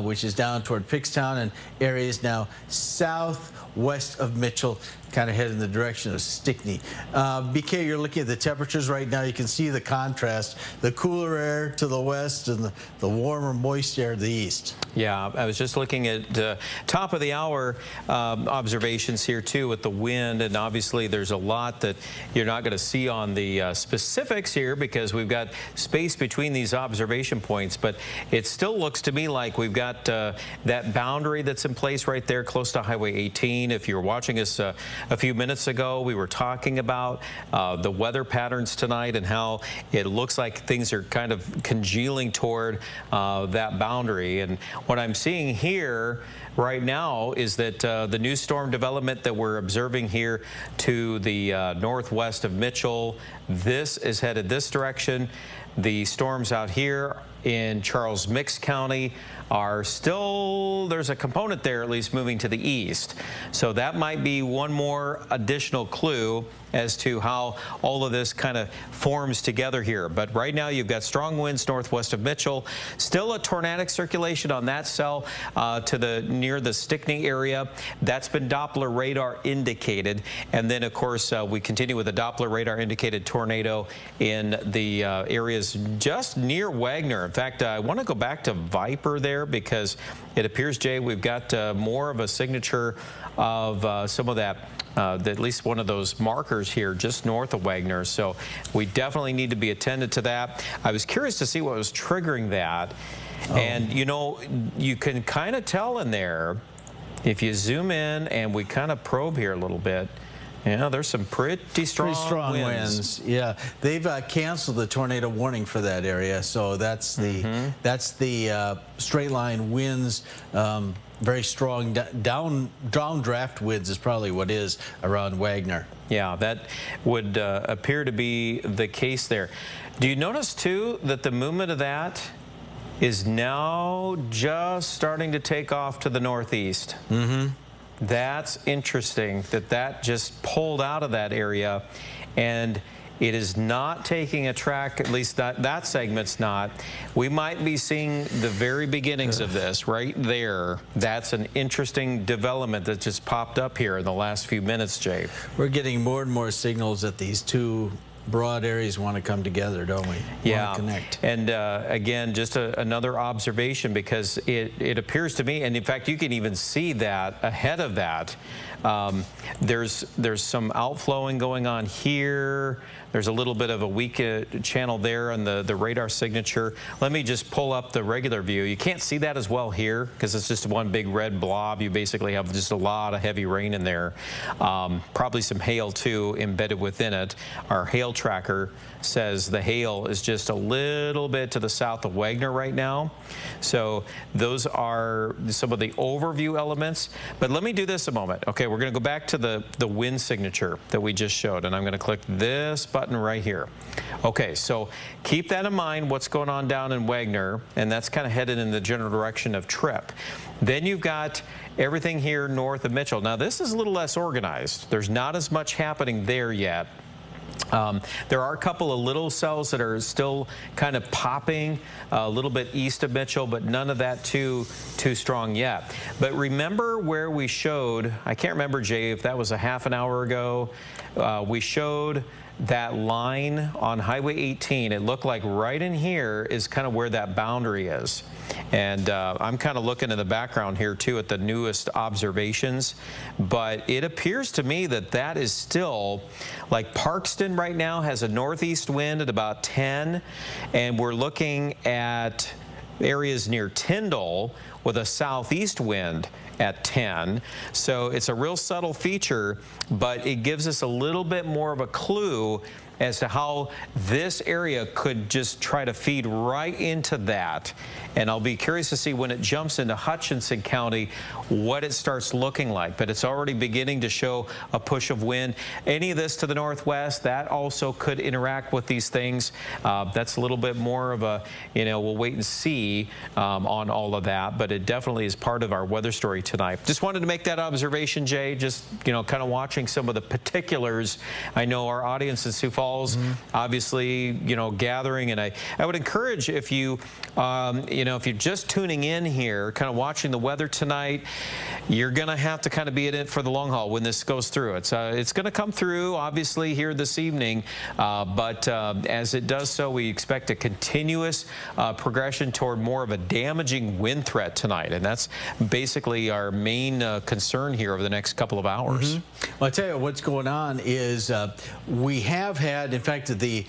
which is down toward Pickstown and areas now southwest of Mitchell, kind of heading in the direction of Stickney. BK, you're looking at the temperatures right now. You can see the contrast, the cooler air to the west and the warmer, moist air to the east. Yeah, I was just looking at top of the hour observations here too with the wind, and obviously there's a lot that you're not going to see on the specifics here because we've got space between these observation points, but it still looks to me like we've got that boundary that's in place right there close to Highway 18. If you were watching us a few minutes ago, we were talking about the weather patterns tonight and how it looks like things are kind of congealing toward that boundary. And what I'm seeing here right now is that the new storm development that we're observing here to the northwest of Mitchell, this is headed this direction. The storms out here in Charles Mix County are still, there's a component there at least moving to the east. So that might be one more additional clue as to how all of this kind of forms together here. But right now you've got strong winds northwest of Mitchell, still a tornadic circulation on that cell to the near the Stickney area. That's been Doppler radar indicated. And then of course we continue with a Doppler radar indicated tornado in the areas just near Wagner. In fact, I want to go back to Viper there because it appears, Jay, we've got more of a signature of some of that, at least one of those markers here just north of Wagner. So we definitely need to be attentive to that. I was curious to see what was triggering that. And, you know, you can kind of tell in there, if you zoom in and we kind of probe here a little bit, yeah, there's some pretty strong winds. Yeah, they've canceled the tornado warning for that area, so that's the straight line winds. Very strong downdraft winds is probably what is around Wagner. Yeah, that would appear to be the case there. Do you notice too that the movement of that is now just starting to take off to the northeast? That's interesting that that just pulled out of that area, and it is not taking a track, at least that segment's not. We might be seeing the very beginnings of this right there. That's an interesting development that just popped up here in the last few minutes, Jay. We're getting more and more signals that these two broad areas want to come together, don't we? Yeah, connect. And again, just another observation, because it appears to me, and in fact you can even see that ahead of that, there's some outflowing going on here. There's a little bit of a weak channel there on the radar signature. Let me just pull up the regular view. You can't see that as well here because it's just one big red blob. You basically have just a lot of heavy rain in there. Probably some hail too embedded within it. Our hail tracker says the hail is just a little bit to the south of Wagner right now. So those are some of the overview elements. But let me do this a moment. Okay, we're going to go back to the wind signature that we just showed, and I'm going to click this button right here. Okay, so keep that in mind, what's going on down in Wagner, and that's kind of headed in the general direction of Tripp. Then you've got everything here north of Mitchell. Now this is a little less organized. There's not as much happening there yet. There are a couple of little cells that are still kind of popping a little bit east of Mitchell, but none of that too strong yet. But remember where we showed, I can't remember, Jay, if that was a half an hour ago, we showed that line on Highway 18. It looked like right in here is kind of where that boundary is. And I'm kind of looking in the background here, too, at the newest observations. But it appears to me that that is still, like Parkston right now has a northeast wind at about 10. And we're looking at areas near Tyndall with a southeast wind at 10. So it's a real subtle feature, but it gives us a little bit more of a clue as to how this area could just try to feed right into that. And I'll be curious to see when it jumps into Hutchinson County what it starts looking like. But it's already beginning to show a push of wind. Any of this to the northwest, that also could interact with these things. That's a little bit more of a, we'll wait and see on all of that. But it definitely is part of our weather story tonight. Just wanted to make that observation, Jay, just, kind of watching some of the particulars. I know our audience in Sioux Falls, obviously, gathering. And I would encourage if you, if you're just tuning in here, kind of watching the weather tonight, you're going to have to kind of be in it for the long haul when this goes through. It's going to come through, obviously, here this evening. But as it does so, we expect a continuous progression toward more of a damaging wind threat tonight. And that's basically our main concern here over the next couple of hours. Well, I tell you what's going on is we have had, in fact, the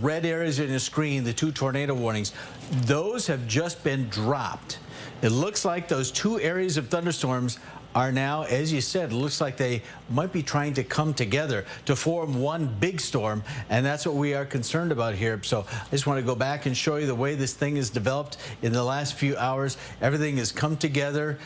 red areas in the screen, the 2 tornado warnings, those have just been dropped. It looks like those 2 areas of thunderstorms are now, as you said, it looks like they might be trying to come together to form one big storm, and that's what we are concerned about here. So I just want to go back and show you the way this thing is developed in the last few hours. Everything has come together.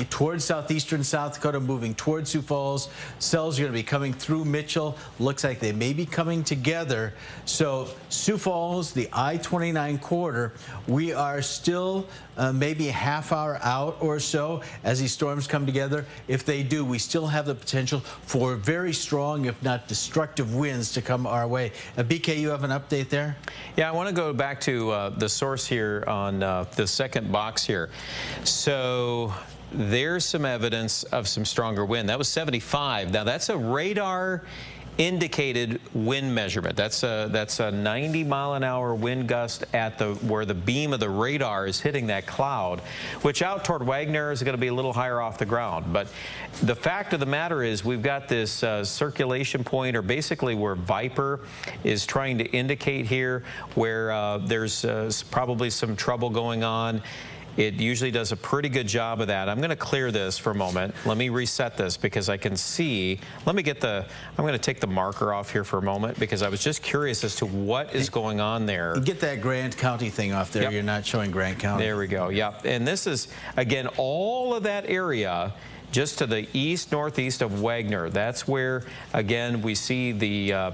Towards southeastern South Dakota, moving towards Sioux Falls. Cells are going to be coming through Mitchell. Looks like they may be coming together. So Sioux Falls, the I-29 corridor, we are still maybe a half hour out or so as these storms come together. If they do, we still have the potential for very strong, if not destructive winds to come our way. BK, you have an update there? Yeah, I want to go back to the source here on the second box here. So there's some evidence of some stronger wind. That was 75. Now that's a radar indicated wind measurement. That's a 90-mile-an-hour wind gust at where the beam of the radar is hitting that cloud, which out toward Wagner is going to be a little higher off the ground. But the fact of the matter is we've got this circulation point, or basically where Viper is trying to indicate here, where there's probably some trouble going on. It usually does a pretty good job of that. I'm going to clear this for a moment. Let me reset this because I can see. I'm going to take the marker off here for a moment because I was just curious as to what is going on there. Get that Grant County thing off there. Yep. You're not showing Grant County. There we go. Yep. And this is, again, all of that area just to the east-northeast of Wagner. That's where, again, we see the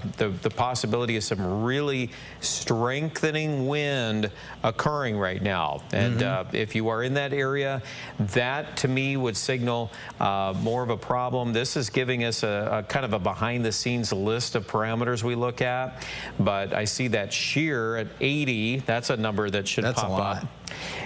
possibility of some really strengthening wind occurring right now. And if you are in that area, that to me would signal more of a problem. This is giving us a kind of a behind-the-scenes list of parameters we look at. But I see that shear at 80. That's a number that should pop up.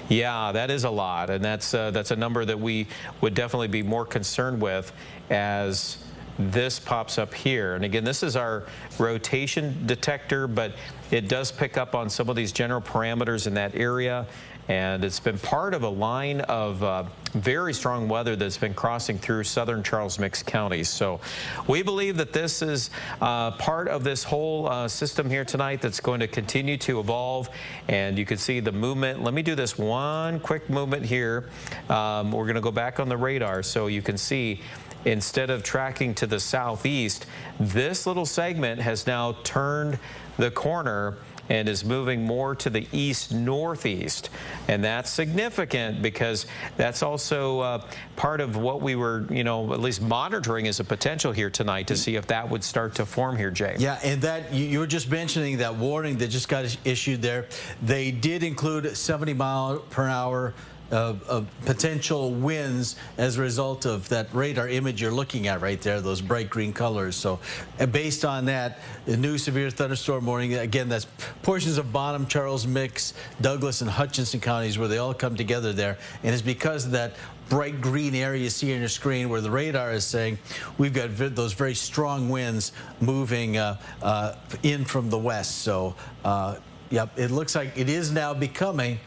Yeah, that is a lot, and that's a number that we would definitely be more concerned with as this pops up here. And again, this is our rotation detector, but it does pick up on some of these general parameters in that area. And it's been part of a line of very strong weather that's been crossing through southern Charles Mix counties. So we believe that this is part of this whole system here tonight that's going to continue to evolve. And you can see the movement. Let me do this one quick movement here. We're going to go back on the radar so you can see, instead of tracking to the southeast, this little segment has now turned the corner and is moving more to the east-northeast. And that's significant because that's also part of what we were, at least monitoring as a potential here tonight to see if that would start to form here, Jay. Yeah, and that you were just mentioning that warning that just got issued there. They did include 70-mile-per-hour of potential winds as a result of that radar image you're looking at right there, those bright green colors. So based on that, the new severe thunderstorm warning, again, that's portions of Bonham, Charles Mix, Douglas, and Hutchinson counties where they all come together there. And it's because of that bright green area you see on your screen where the radar is saying we've got those very strong winds moving in from the west. So, yep, it looks like it is now becoming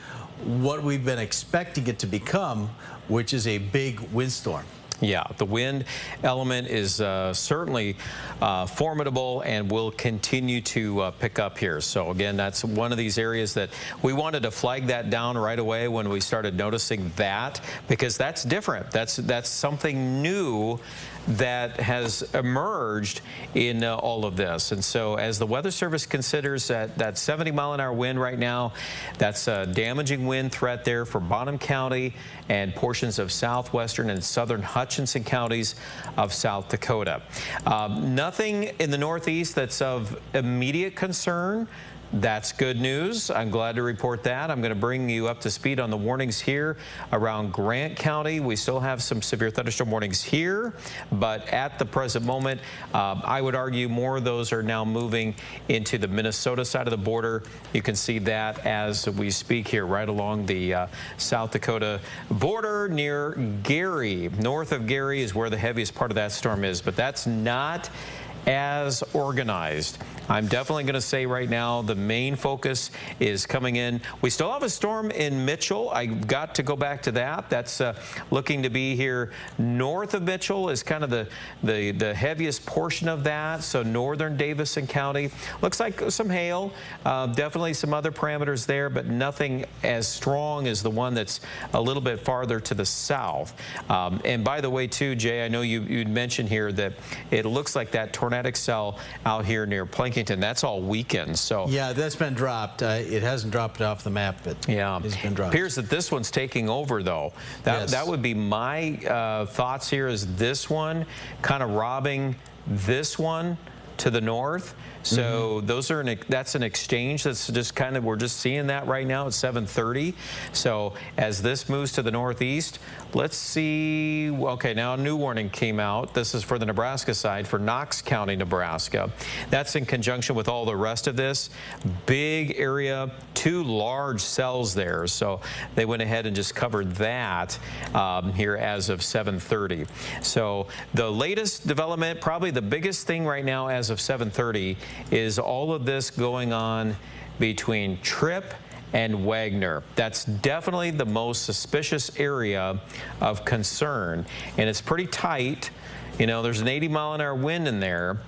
what we've been expecting it to become, which is a big windstorm. Yeah, the wind element is certainly formidable and will continue to pick up here. So again, that's one of these areas that we wanted to flag that down right away when we started noticing that, because that's different. That's something new that has emerged in all of this. And so as the Weather Service considers that 70-mile-an-hour wind right now, that's a damaging wind threat there for Bonham County and portions of southwestern and southern Hutchinson counties of South Dakota. Nothing in the northeast that's of immediate concern. That's good news. I'm glad to report that. I'm going to bring you up to speed on the warnings here around Grant County. We still have some severe thunderstorm warnings here, but at the present moment, I would argue more of those are now moving into the Minnesota side of the border. You can see that as we speak here, right along the South Dakota border near Gary. North of Gary is where the heaviest part of that storm is, but that's not as organized. I'm definitely going to say right now the main focus is coming in. We still have a storm in Mitchell. I got to go back to that. That's looking to be here north of Mitchell is kind of the heaviest portion of that. So northern Davison County. Looks like some hail. Definitely some other parameters there, but nothing as strong as the one that's a little bit farther to the south. And by the way, too, Jay, I know you'd mentioned here that it looks like that tornadic cell out here near Plankington, that's all weekend. So yeah, that's been dropped. It hasn't dropped off the map, but yeah, it's been dropped. Appears that this one's taking over, though. That would be my thoughts here, is this one kind of robbing this one to the north. So those are that's an exchange that's just kind of, we're just seeing that right now at 7:30. So as this moves to the northeast, let's see. Okay, now a new warning came out. This is for the Nebraska side, for Knox County, Nebraska. That's in conjunction with all the rest of this. Big area, 2 large cells there. So they went ahead and just covered that here as of 7:30. So the latest development, probably the biggest thing right now as of 7:30, is all of this going on between Tripp and Wagner. That's definitely the most suspicious area of concern, and it's pretty tight. You know, there's an 80-mile-an-hour wind in there,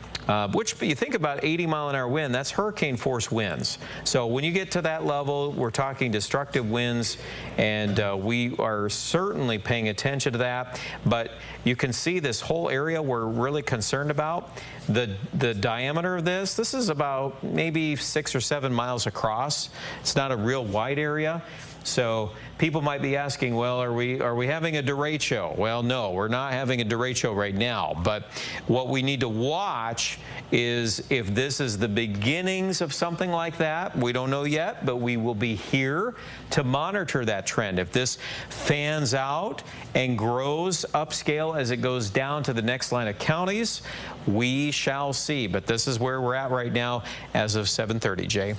which you think about 80-mile-an-hour wind, that's hurricane force winds. So when you get to that level, we're talking destructive winds, and we are certainly paying attention to that. But you can see this whole area we're really concerned about. The diameter of this is about maybe 6 or 7 miles across. It's not a real wide area. So people might be asking, well, are we having a derecho? Well, no, we're not having a derecho right now. But what we need to watch is if this is the beginnings of something like that. We don't know yet, but we will be here to monitor that trend. If this fans out and grows upscale as it goes down to the next line of counties, we shall see. But this is where we're at right now as of 7:30, Jay.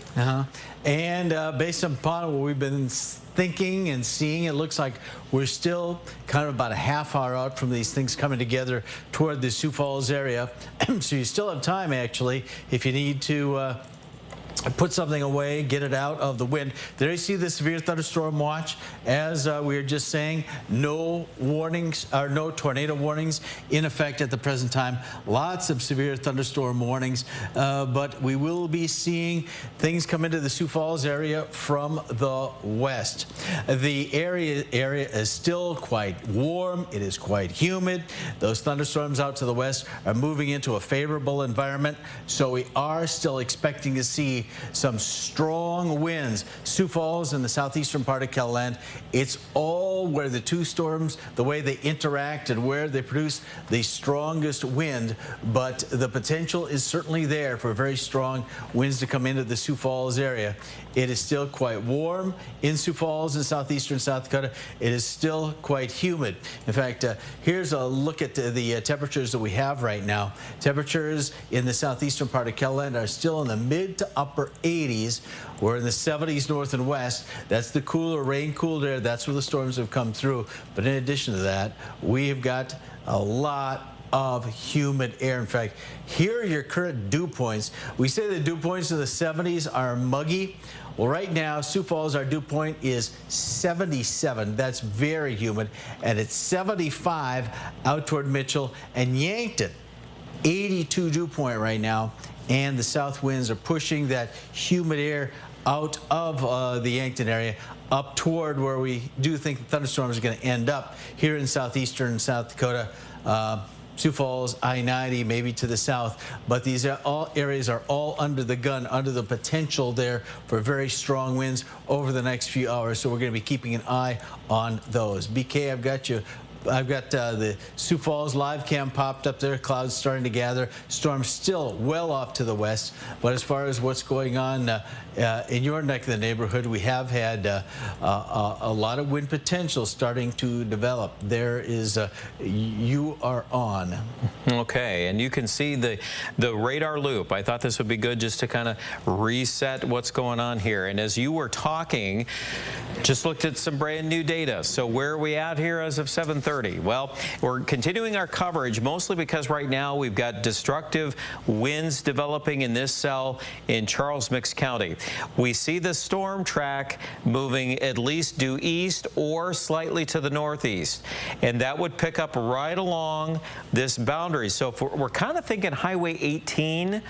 And based upon what we've been thinking and seeing, it looks like we're still kind of about a half hour out from these things coming together toward the Sioux Falls area. So you still have time, actually, if you need to put something away, get it out of the wind. There you see the severe thunderstorm watch. As we were just saying, no warnings or no tornado warnings in effect at the present time. Lots of severe thunderstorm warnings, but we will be seeing things come into the Sioux Falls area from the west. The area is still quite warm. It is quite humid. Those thunderstorms out to the west are moving into a favorable environment, so we are still expecting to see some strong winds. Sioux Falls and the southeastern part of KELOLAND, it's all where the two storms, the way they interact and where they produce the strongest wind, but the potential is certainly there for very strong winds to come into the Sioux Falls area. It is still quite warm in Sioux Falls and southeastern South Dakota. It is still quite humid. In fact, here's a look at the temperatures that we have right now. Temperatures in the southeastern part of KELOLAND are still in the mid to upper 80s. We're in the 70s north and west. That's the cooler, rain-cooled air. That's where the storms have come through. But in addition to that, we have got a lot of humid air. In fact, here are your current dew points. We say the dew points in the 70s are muggy. Well, right now, Sioux Falls, our dew point is 77. That's very humid. And it's 75 out toward Mitchell and Yankton. 82 dew point right now. And the south winds are pushing that humid air out of the Yankton area up toward where we do think the thunderstorms are going to end up here in southeastern South Dakota. Sioux Falls, I-90, maybe to the south, but these are all areas are all under the gun, under the potential there for very strong winds over the next few hours. So we're going to be keeping an eye on those. BK, I've got you. I've got the Sioux Falls live cam popped up there. Clouds starting to gather. Storm still well off to the west. But as far as what's going on in your neck of the neighborhood, we have had a lot of wind potential starting to develop. There is you are on. Okay, and you can see the radar loop. I thought this would be good just to kind of reset what's going on here. And as you were talking, just looked at some brand new data. So where are we at here as of 7:30? Well, we're continuing our coverage mostly because right now we've got destructive winds developing in this cell in Charles Mix County. We see the storm track moving at least due east or slightly to the northeast, and that would pick up right along this boundary. So if we're kind of thinking Highway 18,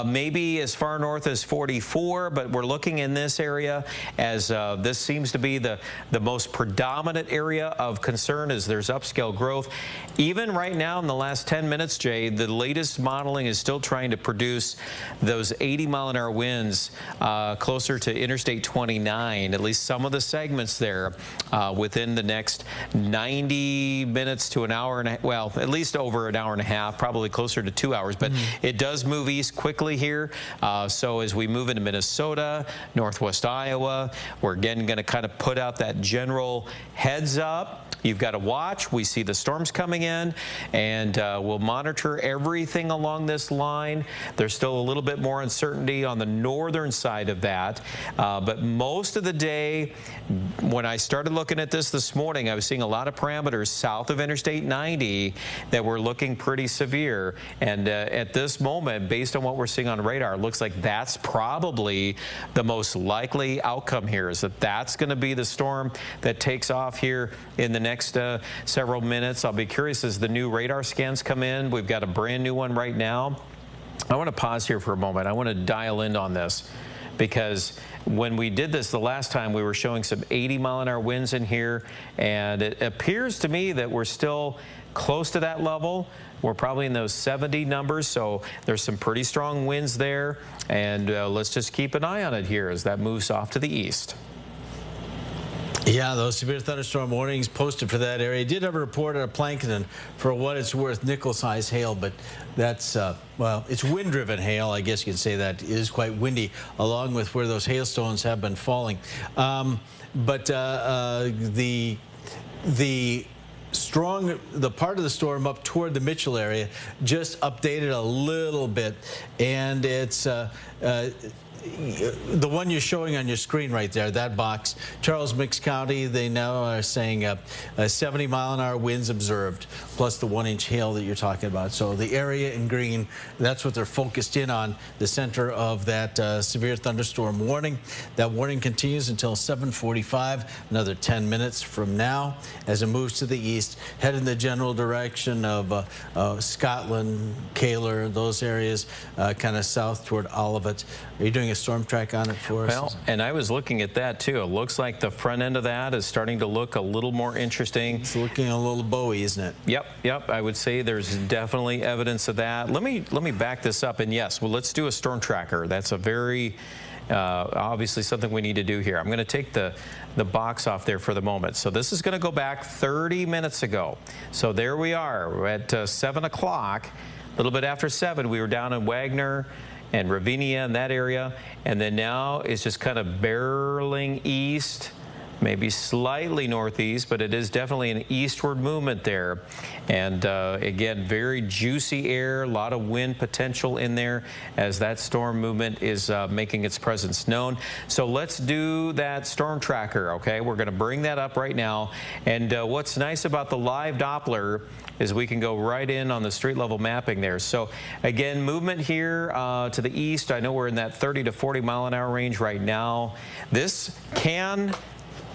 maybe as far north as 44, but we're looking in this area as this seems to be the most predominant area of concern as there's upscale growth. Even right now in the last 10 minutes, Jay, the latest modeling is still trying to produce those 80-mile-an-hour winds closer to Interstate 29, at least some of the segments there within the next 90 minutes to an hour and a, well, at least over an hour and a half, probably closer to 2 hours. But it does move east quickly here. So as we move into Minnesota, northwest Iowa, we're again going to kind of put out that general heads up. You've got to watch. We see the storms coming in, and we'll monitor everything along this line. There's still a little bit more uncertainty on the northern side of that, but most of the day, when I started looking at this morning, I was seeing a lot of parameters south of Interstate 90 that were looking pretty severe, and at this moment, based on what we're seeing on radar, it looks like that's probably the most likely outcome here, is that that's going to be the storm that takes off here in the next several minutes. I'll be curious as the new radar scans come in. We've got a brand new one right now. I want to pause here for a moment. I want to dial in on this, because when we did this the last time, we were showing some 80-mile-an-hour winds in here, and it appears to me that we're still close to that level. We're probably in those 70 numbers, so there's some pretty strong winds there, and let's just keep an eye on it here as that moves off to the east. Yeah, those severe thunderstorm warnings posted for that area. Did have a report out of Plankton for what it's worth, nickel-sized hail, but that's, well, it's wind-driven hail. I guess you could say that is quite windy, along with where those hailstones have been falling. But the part of the storm up toward the Mitchell area just updated a little bit, and it's the one you're showing on your screen right there, that box, Charles Mix County, they now are saying 70-mile-an-hour winds observed, plus the 1-inch hail that you're talking about. So the area in green, that's what they're focused in on, the center of that severe thunderstorm warning. That warning continues until 7:45, another 10 minutes from now, as it moves to the east, head in the general direction of Scotland, Kaler, those areas, kind of south toward Olivet. Are you doing a storm track on it for us? Well, and I was looking at that too. It looks like the front end of that is starting to look a little more interesting. It's looking a little Bowie, isn't it? Yep. I would say there's definitely evidence of that. Let me back this up, and yes, well, let's do a storm tracker. That's a very obviously something we need to do here. I'm going to take the box off there for the moment. So this is going to go back 30 minutes ago. So there we are. We're at 7 o'clock. A little bit after 7, we were down in Wagner and Ravinia in that area, and then now it's just kind of barreling east maybe slightly northeast, but it is definitely an eastward movement there. And again, very juicy air, a lot of wind potential in there as that storm movement is making its presence known. So let's do that storm tracker, okay? We're going to bring that up right now. And what's nice about the live Doppler is we can go right in on the street level mapping there. So again, movement here to the east. I know we're in that 30 to 40 mile an hour range right now. This can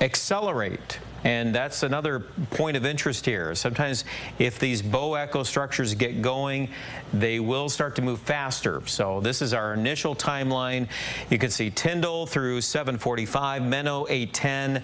accelerate. And that's another point of interest here. Sometimes if these bow echo structures get going, they will start to move faster. So this is our initial timeline. You can see Tyndall through 7:45, Menno 8:10.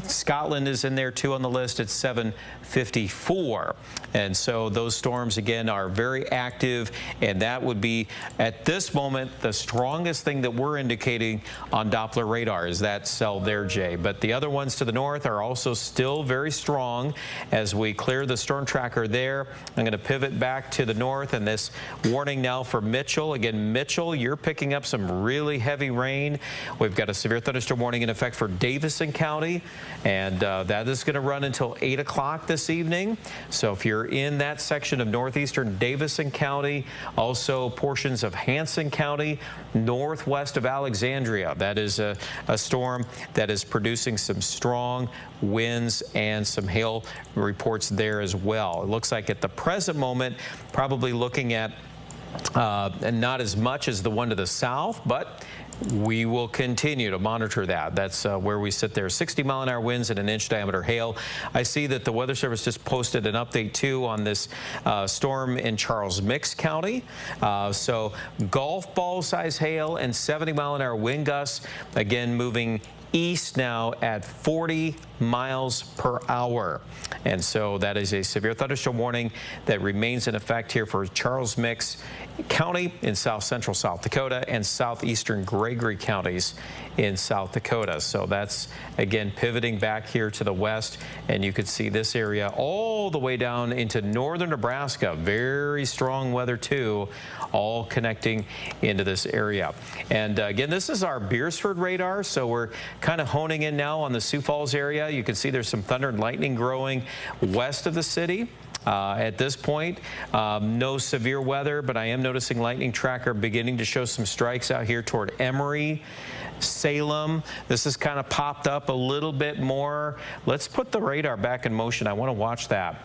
Scotland is in there too on the list at 7:54. And so those storms again are very active, and that would be at this moment the strongest thing that we're indicating on Doppler radar is that cell there, Jay. But the other ones to the north are also still very strong as we clear the storm tracker there. I'm going to pivot back to the north, and this warning now for Mitchell. Again, Mitchell, you're picking up some really heavy rain. We've got a severe thunderstorm warning in effect for Davison County, and that is going to run until 8 o'clock this evening. So if you're in that section of northeastern Davison County, also portions of Hanson County, northwest of Alexandria, that is a storm that is producing some strong winds and some hail reports there as well. It looks like at the present moment, probably looking at not as much as the one to the south, but we will continue to monitor that. That's where we sit there. 60 mile an hour winds and an inch diameter hail. I see that the Weather Service just posted an update too on this storm in Charles Mix County. So golf ball size hail and 70 mile an hour wind gusts, again moving east now at 40 miles per hour. And so that is a severe thunderstorm warning that remains in effect here for Charles Mix County in south central South Dakota and southeastern Gregory counties in South Dakota. So that's again pivoting back here to the west, and you can see this area all the way down into northern Nebraska. Very strong weather too, all connecting into this area. And again, this is our Beersford radar, so we're kind of honing in now on the Sioux Falls area. You can see there's some thunder and lightning growing west of the city. At this point, no severe weather, but I am noticing lightning tracker beginning to show some strikes out here toward Emory, Salem. This has kind of popped up a little bit more. Let's put the radar back in motion. I want to watch that.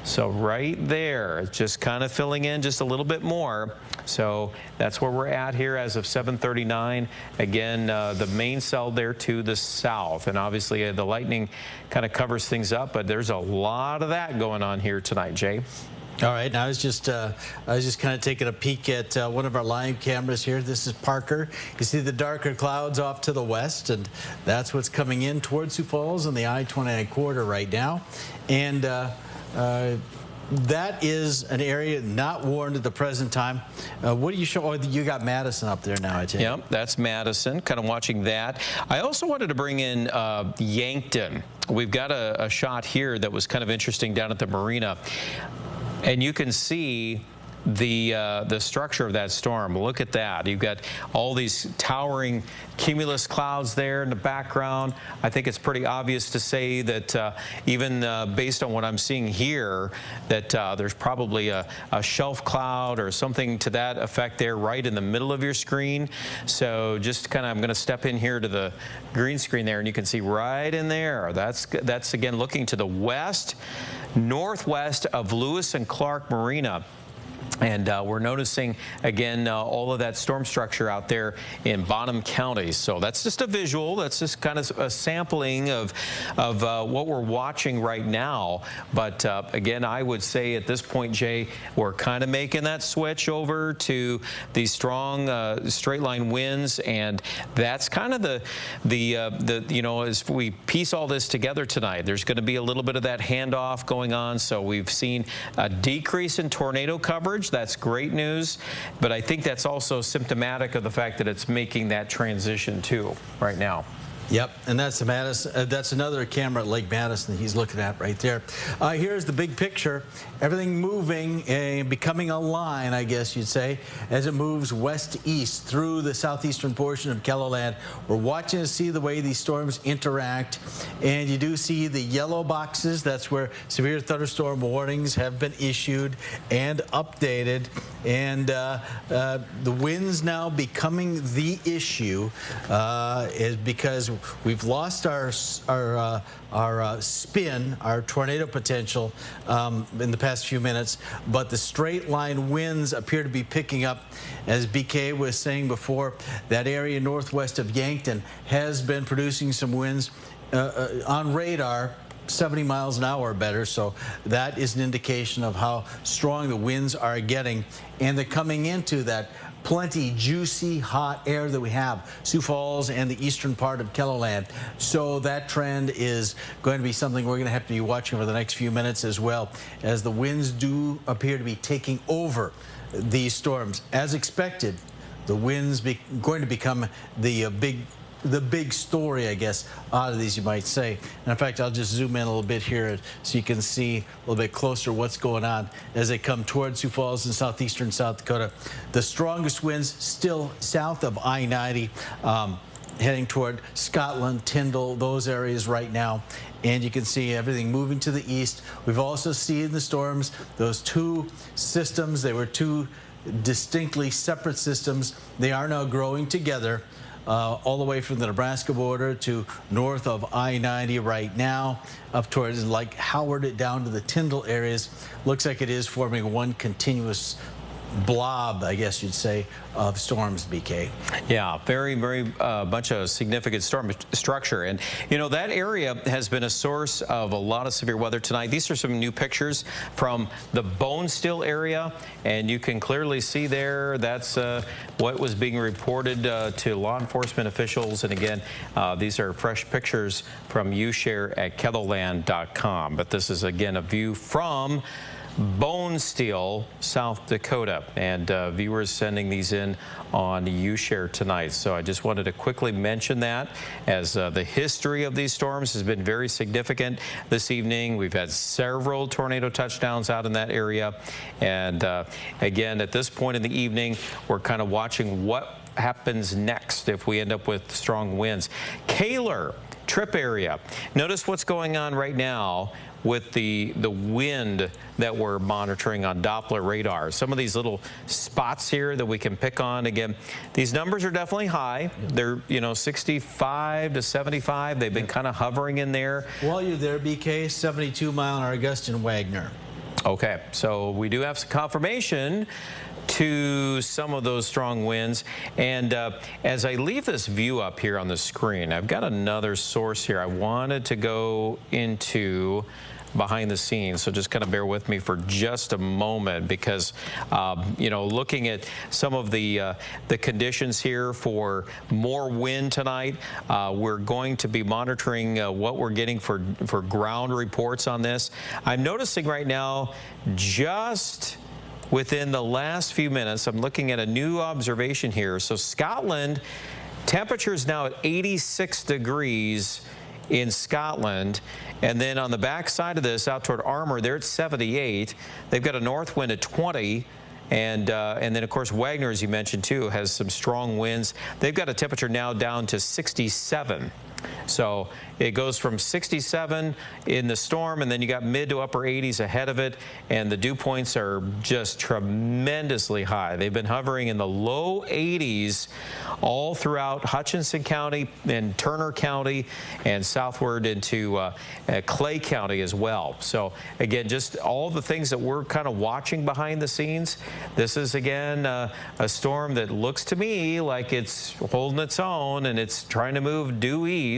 So right there, it's just kind of filling in just a little bit more. So that's where we're at here as of 7:39. Again, the main cell there to the south, and obviously the lightning kind of covers things up, but there's a lot of that going on here tonight, Jay. All right, now I was just kind of taking a peek at one of our live cameras here. This is Parker. You see the darker clouds off to the west, and that's what's coming in towards Sioux Falls in the I-29 corridor right now. And that is an area not warned at the present time. What do you show? Oh, you got Madison up there now, I take it. Yep, that's Madison, kind of watching that. I also wanted to bring in Yankton. We've got a shot here that was kind of interesting down at the marina. And you can see the structure of that storm. Look at that. You've got all these towering cumulus clouds there in the background. I think it's pretty obvious to say that even based on what I'm seeing here, that there's probably a shelf cloud or something to that effect there right in the middle of your screen. So just kind of, I'm going to step in here to the green screen there, and you can see right in there. That's again looking to the west, northwest of Lewis and Clark Marina. And we're noticing, again, all of that storm structure out there in Bonham County. So that's just a visual. That's just kind of a sampling of what we're watching right now. But, again, I would say at this point, Jay, we're kind of making that switch over to these strong straight-line winds. And that's kind of the you know, as we piece all this together tonight, there's going to be a little bit of that handoff going on. So we've seen a decrease in tornado coverage. That's great news, but I think that's also symptomatic of the fact that it's making that transition too right now. Yep, and that's the Madison. That's another camera at Lake Madison that he's looking at right there. Here's the big picture. Everything moving and becoming a line, I guess you'd say, as it moves west-east through the southeastern portion of KELOLAND. We're watching to see the way these storms interact, and you do see the yellow boxes. That's where severe thunderstorm warnings have been issued and updated, and the winds now becoming the issue is because we've lost our spin, our tornado potential in the past few minutes, but the straight line winds appear to be picking up. As BK was saying before, that area northwest of Yankton has been producing some winds on radar 70 miles an hour or better, so that is an indication of how strong the winds are getting, and they're coming into that plenty juicy hot air that we have, Sioux Falls and the eastern part of KELOLAND. So that trend is going to be something we're going to have to be watching over the next few minutes, as well as the winds do appear to be taking over these storms. As expected, the winds going to become the big story, I guess, out of these, you might say. And in fact, I'll just zoom in a little bit here so you can see a little bit closer what's going on as they come towards Sioux Falls and southeastern South Dakota. The strongest winds still south of I-90, heading toward Scotland, Tyndall, those areas right now. And you can see everything moving to the east. We've also seen the storms, those two systems. They were two distinctly separate systems. They are now growing together. All the way from the Nebraska border to north of I-90 right now, up towards like Howard down to the Tyndall areas. Looks like it is forming one continuous blob, I guess you'd say, of storms, BK. Yeah, very much a significant storm structure. And, you know, that area has been a source of a lot of severe weather tonight. These are some new pictures from the Bonesteel area, and you can clearly see there that's what was being reported to law enforcement officials. And again, these are fresh pictures from YouShare at KELOLAND.com. But this is, again, a view from Bonesteel, South Dakota, and viewers sending these in on YouShare tonight. So I just wanted to quickly mention that, as the history of these storms has been very significant this evening. We've had several tornado touchdowns out in that area, and again, at this point in the evening, we're kind of watching what happens next if we end up with strong winds. Kaler Trip area. Notice what's going on right now with the wind that we're monitoring on Doppler radar. Some of these little spots here that we can pick on. Again, these numbers are definitely high. They're, you know, 65 to 75. They've been kind of hovering in there. While you're there, BK, 72-mile-an-hour gust in Wagner. Okay, so we do have some confirmation to some of those strong winds. And as I leave this view up here on the screen, I've got another source here I wanted to go into behind the scenes, so just kind of bear with me for just a moment, because you know, looking at some of the conditions here for more wind tonight, we're going to be monitoring what we're getting for ground reports on this. I'm noticing right now, just within the last few minutes, I'm looking at a new observation here. So Scotland, temperatures now at 86 degrees in Scotland. And then on the back side of this, out toward Armour, they're at 78. They've got a north wind at 20. And then, of course, Wagner, as you mentioned, too, has some strong winds. They've got a temperature now down to 67. So it goes from 67 in the storm, and then you got mid to upper 80s ahead of it, and the dew points are just tremendously high. They've been hovering in the low 80s all throughout Hutchinson County and Turner County and southward into Clay County as well. So again, just all the things that we're kind of watching behind the scenes. This is, again, a storm that looks to me like it's holding its own, and it's trying to move due east.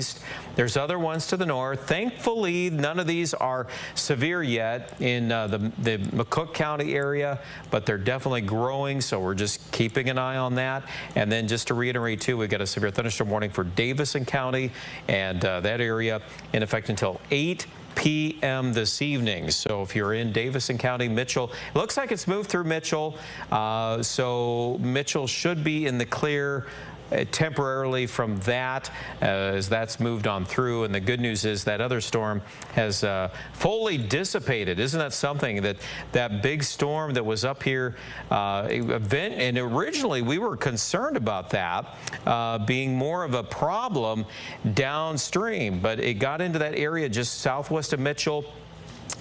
There's other ones to the north. Thankfully, none of these are severe yet in the McCook County area, but they're definitely growing, so we're just keeping an eye on that. And then just to reiterate, too, we've got a severe thunderstorm warning for Davison County and that area in effect until 8 p.m. this evening. So if you're in Davison County, Mitchell, it looks like it's moved through Mitchell, so Mitchell should be in the clear temporarily from that as that's moved on through. And the good news is that other storm has fully dissipated. Isn't that something, that that big storm that was up here and originally we were concerned about that being more of a problem downstream, but it got into that area just southwest of Mitchell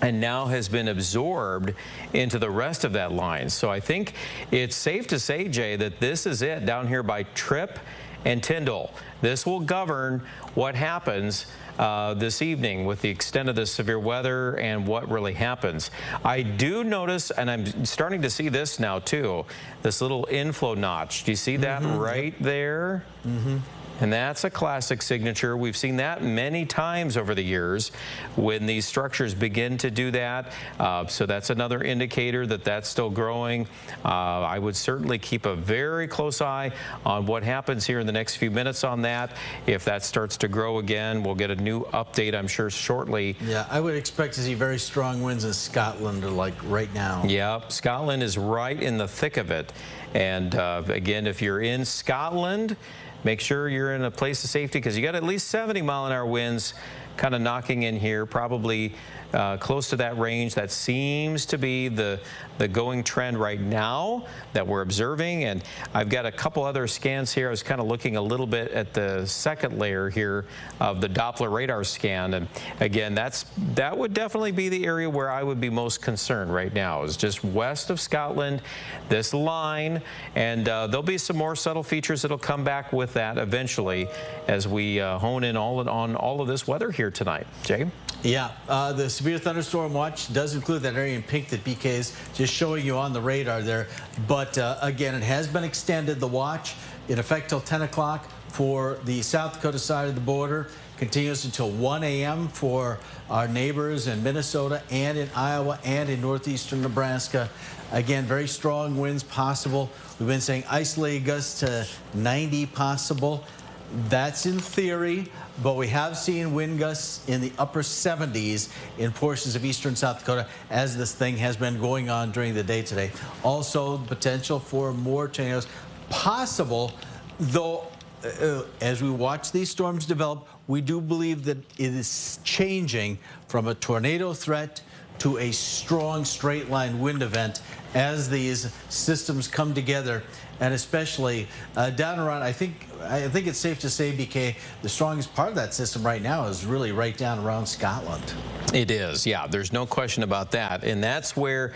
and now has been absorbed into the rest of that line. So I think it's safe to say, Jay, that this is it down here by Tripp and Tyndall. This will govern what happens this evening with the extent of the severe weather and what really happens. I do notice, and I'm starting to see this now too, this little inflow notch. Do you see that right there? And that's a classic signature. We've seen that many times over the years when these structures begin to do that. So that's another indicator that that's still growing. I would certainly keep a very close eye on what happens here in the next few minutes on that. If that starts to grow again, we'll get a new update, I'm sure, shortly. Yeah, I would expect to see very strong winds in Scotland like right now. Yeah, Scotland is right in the thick of it. And again, if you're in Scotland, make sure you're in a place of safety because you got at least 70-mile-an-hour winds kind of knocking in here, probably close to that range. That seems to be the going trend right now that we're observing. And I've got a couple other scans here. I was kind of looking a little bit at the second layer here of the Doppler radar scan. And again, that would definitely be the area where I would be most concerned right now, is just west of Scotland, this line. And there'll be some more subtle features that'll come back with that eventually as we hone in on all of this weather here tonight. Jay? Yeah, the severe thunderstorm watch does include that area in pink that BK is just showing you on the radar there. But again, it has been extended, the watch, in effect till 10 o'clock for the South Dakota side of the border. Continues until 1 a.m. for our neighbors in Minnesota and in Iowa and in northeastern Nebraska. Again, very strong winds possible. We've been saying isolated gusts to 90 possible. That's in theory, but we have seen wind gusts in the upper 70s in portions of eastern South Dakota as this thing has been going on during the day today. Also, potential for more tornadoes possible, though as we watch these storms develop, we do believe that it is changing from a tornado threat to a strong straight line wind event as these systems come together, and especially down around, I think it's safe to say, BK, the strongest part of that system right now is really right down around Scotland. It is, yeah, there's no question about that. And that's where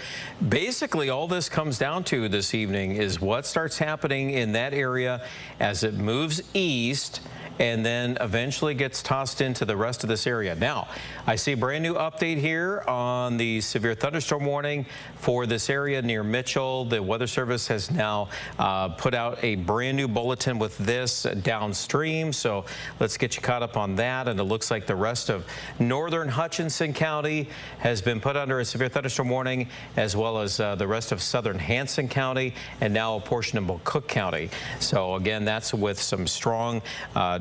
basically all this comes down to this evening is what starts happening in that area as it moves east and then eventually gets tossed into the rest of this area. Now, I see a brand new update here on the severe thunderstorm warning for this area near Mitchell. The Weather Service has now put out a brand new bulletin with this downstream. So let's get you caught up on that. And it looks like the rest of northern Hutchinson County has been put under a severe thunderstorm warning, as well as the rest of southern Hanson County and now a portion of McCook County. So again, that's with some strong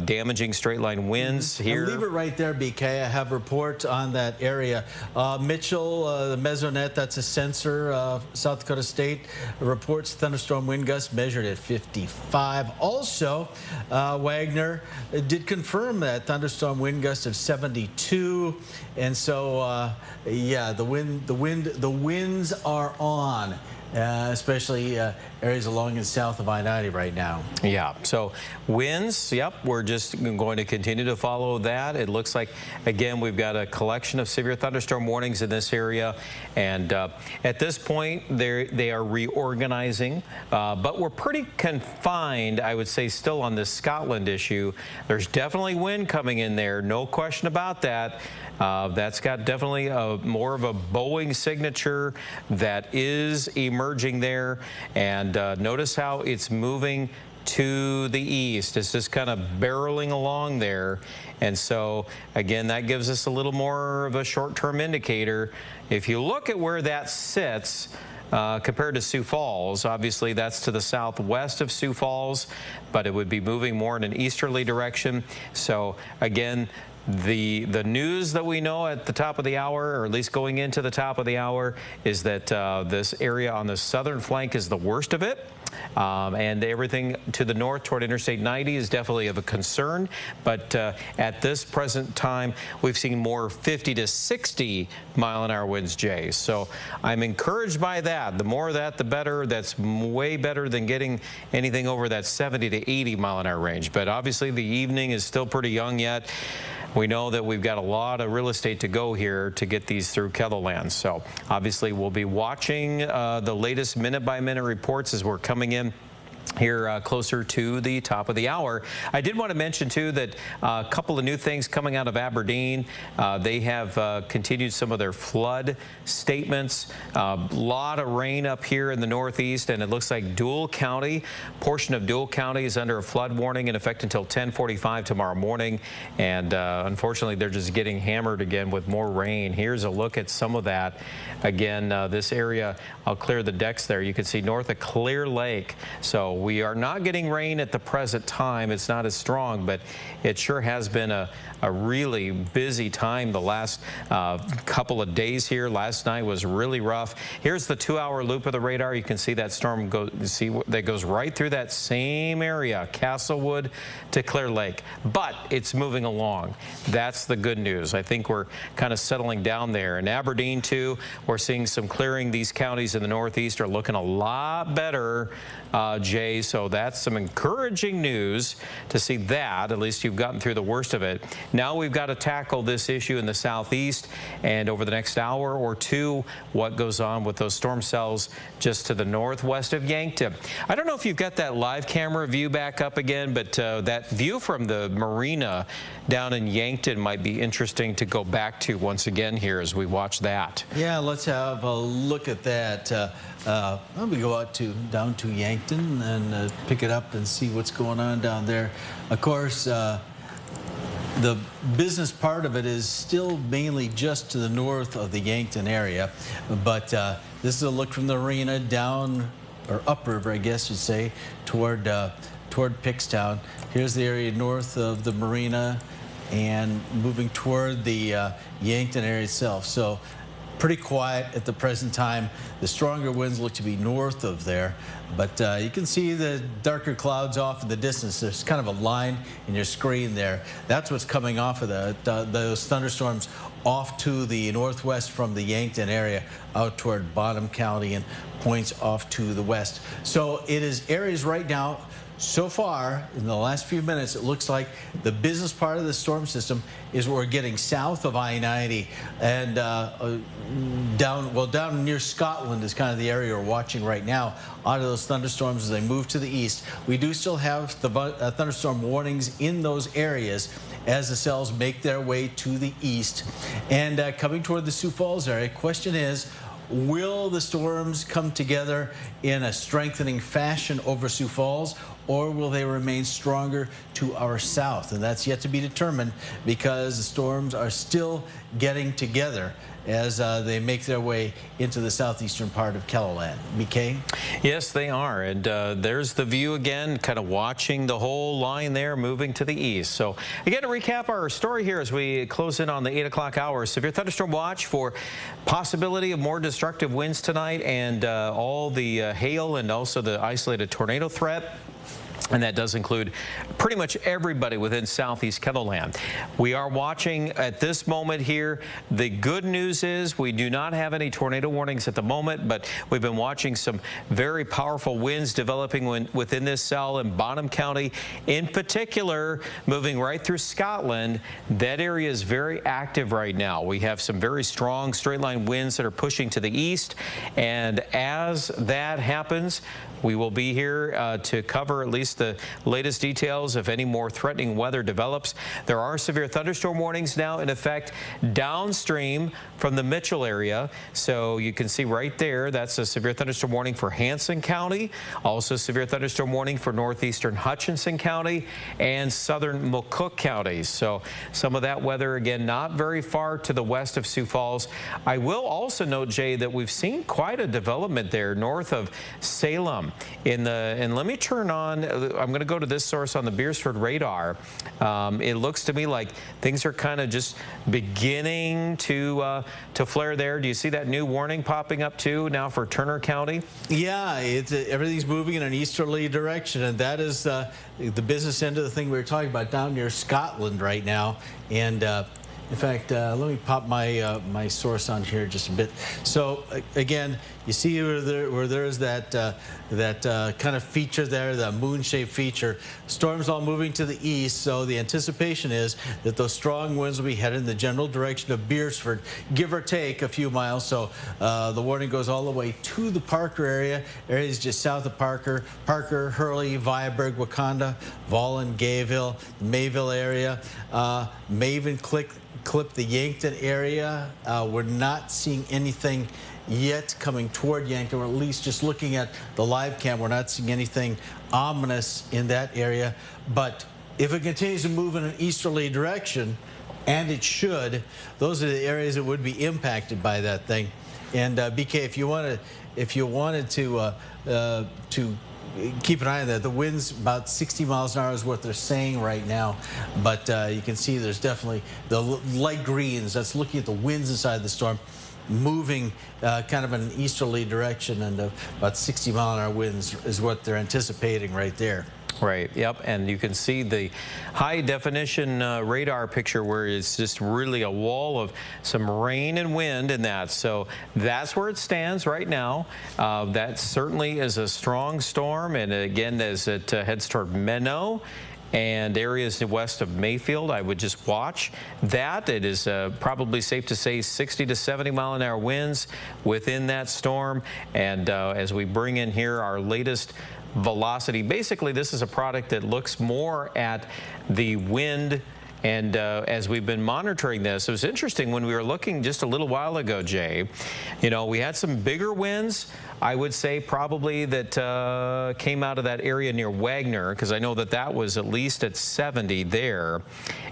damaging straight line winds here. I'll leave it right there, BK. I have a report on that area. Mitchell, the Mesonet, that's a sensor, South Dakota State, reports thunderstorm wind gusts measured at 55. Also, Wagner did confirm that thunderstorm wind gusts of 72. And so, yeah, the winds are on. Especially areas along and south of I-90 right now. Yeah, so winds, yep, we're just going to continue to follow that. It looks like, again, we've got a collection of severe thunderstorm warnings in this area. And at this point, they are reorganizing. But we're pretty confined, I would say, still on this Scotland issue. There's definitely wind coming in there, no question about that. That's got definitely more of a Boeing signature that is emerging there. And notice how it's moving to the east. It's just kind of barreling along there. And so, again, that gives us a little more of a short-term indicator. If you look at where that sits, compared to Sioux Falls, obviously that's to the southwest of Sioux Falls, but it would be moving more in an easterly direction. So, again, The news that we know at the top of the hour, or at least going into the top of the hour, is that this area on the southern flank is the worst of it. And everything to the north toward Interstate 90 is definitely of a concern. But at this present time, we've seen more 50 to 60 mile-an-hour winds, Jay. So I'm encouraged by that. The more of that, the better. That's way better than getting anything over that 70 to 80 mile-an-hour range. But obviously, the evening is still pretty young yet. We know that we've got a lot of real estate to go here to get these through KELOLAND. So obviously we'll be watching the latest minute-by-minute reports as we're coming in here closer to the top of the hour. I did want to mention, too, that a couple of new things coming out of Aberdeen. They have continued some of their flood statements. A lot of rain up here in the northeast, and it looks like Dual County, portion of Dual County is under a flood warning in effect until 10:45 tomorrow morning. And unfortunately, they're just getting hammered again with more rain. Here's a look at some of that. Again, this area, I'll clear the decks there. You can see north of Clear Lake. So we are not getting rain at the present time. It's not as strong, but it sure has been a really busy time the last couple of days here. Last night was really rough. Here's the 2-hour loop of the radar. You can see that storm that goes right through that same area, Castlewood to Clear Lake. But it's moving along. That's the good news. I think we're kind of settling down there. In Aberdeen, too, we're seeing some clearing. These counties in the northeast are looking a lot better, Jay. So that's some encouraging news to see that. At least you've gotten through the worst of it. Now we've got to tackle this issue in the southeast, and over the next hour or two, what goes on with those storm cells just to the northwest of Yankton. I don't know if you've got that live camera view back up again, but that view from the marina down in Yankton might be interesting to go back to once again here as we watch that. Yeah, let's have a look at that. Let me go down to Yankton and pick it up and see what's going on down there. Of course, the business part of it is still mainly just to the north of the Yankton area, but this is a look from the marina down, or upriver, I guess you'd say, toward Pickstown. Here's the area north of the marina and moving toward the Yankton area itself. So pretty quiet at the present time. The stronger winds look to be north of there, but you can see the darker clouds off in the distance. There's kind of a line in your screen there. That's what's coming off of those thunderstorms off to the northwest from the Yankton area out toward Bottom County and points off to the west. So it is areas right now. So far, in the last few minutes, it looks like the business part of the storm system is we're getting south of I-90 and down near Scotland is kind of the area we're watching right now out of those thunderstorms as they move to the east. We do still have the thunderstorm warnings in those areas as the cells make their way to the east. And coming toward the Sioux Falls area, question is, will the storms come together in a strengthening fashion over Sioux Falls, or will they remain stronger to our south? And that's yet to be determined because the storms are still getting together as they make their way into the southeastern part of KELOLAND. BK? Yes, they are. And there's the view again, kind of watching the whole line there moving to the east. So again, to recap our story here as we close in on the 8 o'clock hour. Severe thunderstorm watch for possibility of more destructive winds tonight and all the hail and also the isolated tornado threat. And that does include pretty much everybody within southeast KELOLAND. We are watching at this moment here. The good news is we do not have any tornado warnings at the moment, but we've been watching some very powerful winds developing within this cell in Bottom County. In particular, moving right through Scotland, that area is very active right now. We have some very strong straight line winds that are pushing to the east. And as that happens, we will be here to cover at least the latest details if any more threatening weather develops. There are severe thunderstorm warnings now in effect downstream from the Mitchell area. So you can see right there, that's a severe thunderstorm warning for Hanson County. Also severe thunderstorm warning for northeastern Hutchinson County and southern McCook counties. So some of that weather, again, not very far to the west of Sioux Falls. I will also note, Jay, that we've seen quite a development there north of Salem. And let me turn on I'm going to go to this source on the Beersford radar. It looks to me like things are kind of just beginning to flare there. Do you see that new warning popping up too now for Turner County? Yeah, everything's moving in an easterly direction, and that is the business end of the thing we were talking about down near Scotland right now. And in fact, let me pop my my source on here just a bit. So again, you see where there's that kind of feature there, the moon-shaped feature. Storm's all moving to the east, so the anticipation is that those strong winds will be headed in the general direction of Beersford, give or take a few miles. So the warning goes all the way to the Parker area, areas just south of Parker, Hurley, Viaburg, Wakanda, Vollen, Gayville, Mayville area, Maven, Clip, the Yankton area. We're not seeing anything yet coming toward Yankton, or at least just looking at the live cam, we're not seeing anything ominous in that area. But if it continues to move in an easterly direction, and it should, those are the areas that would be impacted by that thing. And BK, if you wanted to keep an eye on that. The wind's about 60 miles an hour is what they're saying right now. But you can see there's definitely the light greens. That's looking at the winds inside the storm, moving kind of in an easterly direction, and about 60 mile an hour winds is what they're anticipating right there. Right, yep, and you can see the high definition radar picture where it's just really a wall of some rain and wind in that. So that's where it stands right now. That certainly is a strong storm, and again, as it heads toward Menno and areas west of Mayfield, I would just watch that. It is probably safe to say 60 to 70 mile an hour winds within that storm. And as we bring in here our latest velocity, basically this is a product that looks more at the wind. And as we've been monitoring this, it was interesting when we were looking just a little while ago, Jay, you know, we had some bigger winds. I would say probably that came out of that area near Wagner, because I know that that was at least at 70 there.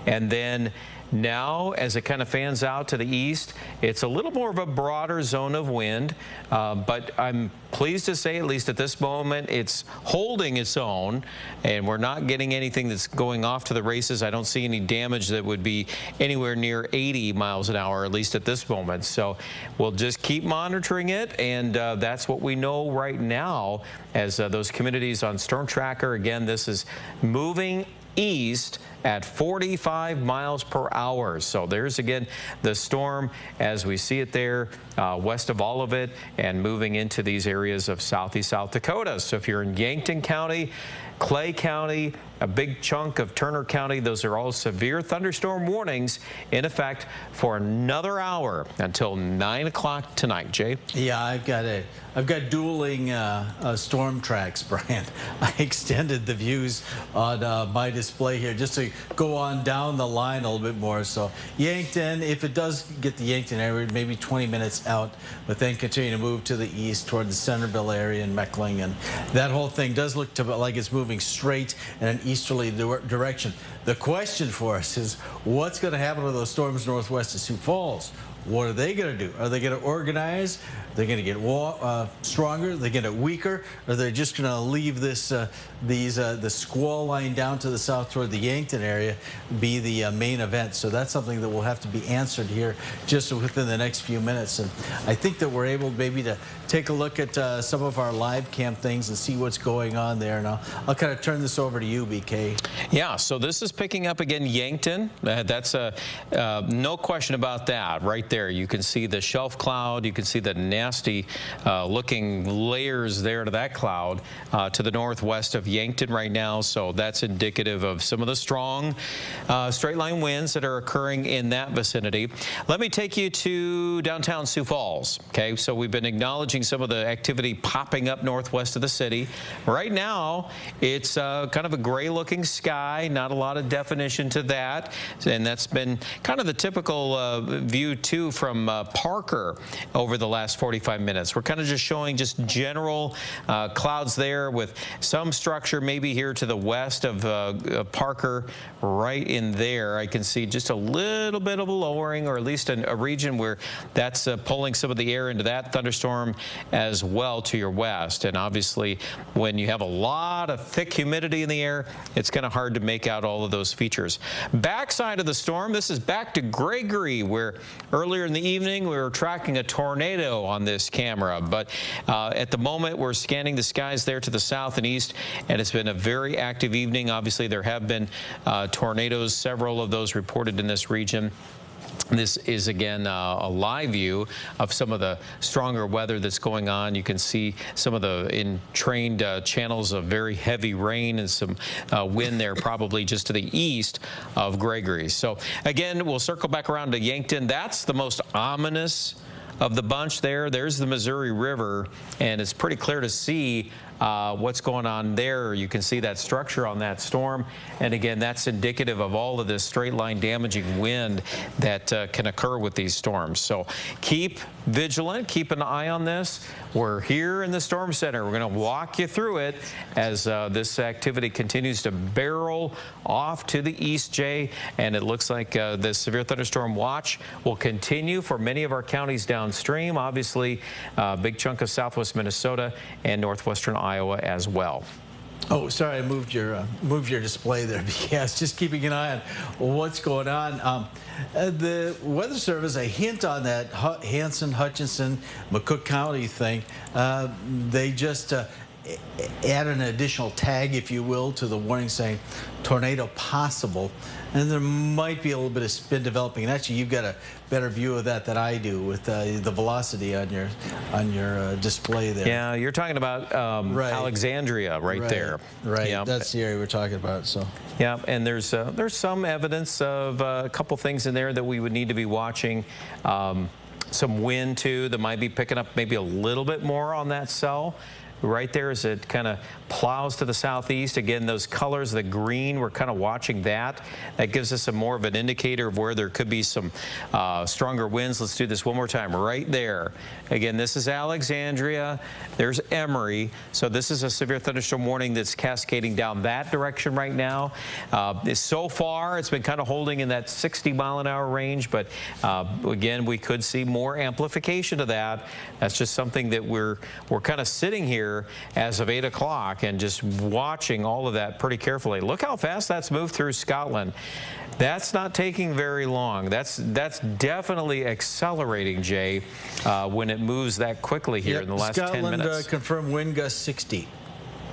And then now, as it kind of fans out to the east, it's a little more of a broader zone of wind, but I'm pleased to say, at least at this moment, it's holding its own, and we're not getting anything that's going off to the races. I don't see any damage that would be anywhere near 80 miles an hour, at least at this moment. So we'll just keep monitoring it, and that's what we know right now as those communities on Storm Tracker. Again, this is moving east at 45 miles per hour. So there's again the storm as we see it there west of all of it, and moving into these areas of southeast South Dakota. So if you're in Yankton County, Clay County, a big chunk of Turner County, those are all severe thunderstorm warnings in effect for another hour until 9 o'clock tonight. Jay? Yeah, I've got dueling storm tracks, Brian. I extended the views on my display here just to go on down the line a little bit more. So Yankton, if it does get the Yankton area, maybe 20 minutes out, but then continue to move to the east toward the Centerville area and Meckling, and that whole thing does look to like it's moving straight in an easterly direction. The question for us is, what's going to happen to those storms northwest of Sioux Falls? What are they going to do? Are they going to organize? They're going to get stronger? They're going to get weaker? Or they're just going to leave this the squall line down to the south toward the Yankton area be the main event? So that's something that will have to be answered here just within the next few minutes. And I think that we're able maybe to take a look at some of our live cam things and see what's going on there. And I'll kind of turn this over to you, BK. Yeah, so this is picking up again Yankton. That's no question about that right there. You can see the shelf cloud. You can see the nasty looking layers there to that cloud to the northwest of Yankton right now. So that's indicative of some of the strong straight line winds that are occurring in that vicinity. Let me take you to downtown Sioux Falls. Okay, so we've been acknowledging some of the activity popping up northwest of the city. Right now, it's kind of a gray looking sky, not a lot of definition to that. And that's been kind of the typical view too view from Parker over the last 45 minutes. We're kind of just showing just general clouds there with some structure maybe here to the west of Parker. Right in there, I can see just a little bit of a lowering, or at least a region where that's pulling some of the air into that thunderstorm as well to your west. And obviously, when you have a lot of thick humidity in the air, it's kind of hard to make out all of those features. Backside of the storm, this is back to Gregory, where earlier in the evening we were tracking a tornado on this camera. But at the moment, we're scanning the skies there to the south and east, and it's been a very active evening. Obviously, there have been tornadoes, several of those reported in this region. This is, again, a live view of some of the stronger weather that's going on. You can see some of the entrained channels of very heavy rain and some wind there, probably just to the east of Gregory. So, again, we'll circle back around to Yankton. That's the most ominous of the bunch there. There's the Missouri River, and it's pretty clear to see what's going on there. You can see that structure on that storm, and again, that's indicative of all of this straight line damaging wind that can occur with these storms. So keep vigilant, keep an eye on this. We're here in the Storm Center. We're going to walk you through it as this activity continues to barrel off to the east, Jay, and it looks like the severe thunderstorm watch will continue for many of our counties downstream. Obviously, a big chunk of southwest Minnesota and northwestern Iowa as well. Oh, sorry, I moved your display there, because just keeping an eye on what's going on. The Weather Service, a hint on that Hanson, Hutchinson, McCook County thing. They just add an additional tag, if you will, to the warning saying tornado possible. And there might be a little bit of spin developing. And actually, you've got a better view of that than I do with the velocity on your display there. Yeah, you're talking about right. Alexandria right there. Right, yeah. That's the area we're talking about. So. Yeah, and there's some evidence of a couple things in there that we would need to be watching. Some wind, too, that might be picking up maybe a little bit more on that cell. Right there as it kind of plows to the southeast. Again, those colors, the green, we're kind of watching that. That gives us more of an indicator of where there could be some stronger winds. Let's do this one more time. Right there. Again, this is Alexandria. There's Emory. So this is a severe thunderstorm warning that's cascading down that direction right now. So far, it's been kind of holding in that 60-mile-an-hour range. But again, we could see more amplification of that. That's just something that we're kind of sitting here as of 8 o'clock and just watching all of that pretty carefully. Look how fast that's moved through Scotland. That's not taking very long. That's definitely accelerating, Jay, when it moves that quickly here in the last 10 minutes. Scotland confirmed wind gust 60.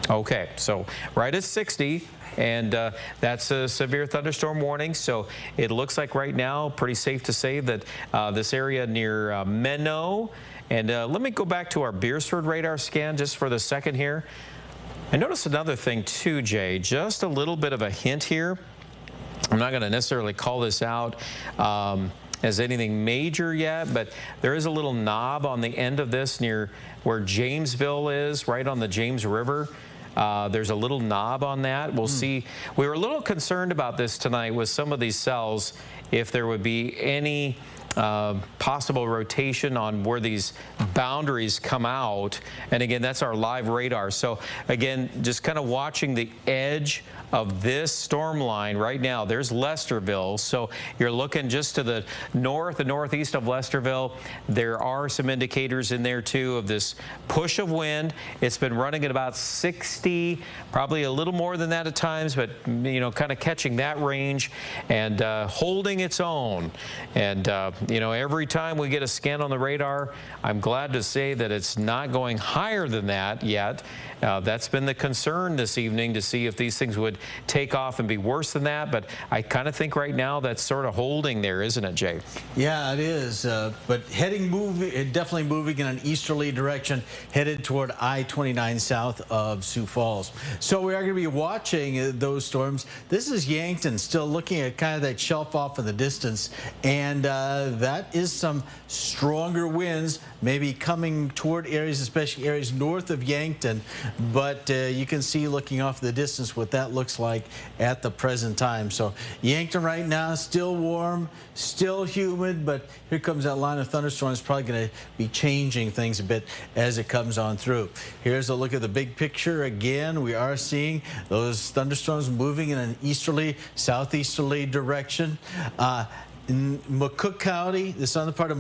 Okay, so right at 60. And that's a severe thunderstorm warning. So it looks like right now, pretty safe to say that this area near Menno. And let me go back to our Beersford radar scan just for the second here. I noticed another thing too, Jay, just a little bit of a hint here. I'm not going to necessarily call this out as anything major yet, but there is a little knob on the end of this near where Jamesville is, right on the James River. There's a little knob on that. We'll see. We were a little concerned about this tonight with some of these cells, if there would be any possible rotation on where these boundaries come out. And again, that's our live radar. So again, just kind of watching the edge of this storm line right now. There's Lesterville. So you're looking just to the north and northeast of Lesterville. There are some indicators in there too of this push of wind. It's been running at about 60, probably a little more than that at times, but you know, kind of catching that range and holding its own. And you know, every time we get a scan on the radar, I'm glad to say that it's not going higher than that yet. That's been the concern this evening, to see if these things would take off and be worse than that. But I kind of think right now that's sort of holding there, isn't it, Jay? Yeah, it is. But definitely moving in an easterly direction, headed toward I-29 south of Sioux Falls. So we are going to be watching those storms. This is Yankton, still looking at kind of that shelf off in the distance. And that is some stronger winds maybe coming toward areas, especially areas north of Yankton. But you can see looking off the distance what that looks like at the present time. So Yankton right now still warm, still humid, but here comes that line of thunderstorms. Probably going to be changing things a bit as it comes on through. Here's a look at the big picture. Again, we are seeing those thunderstorms moving in an easterly, southeasterly direction. In McCook County, the southern part of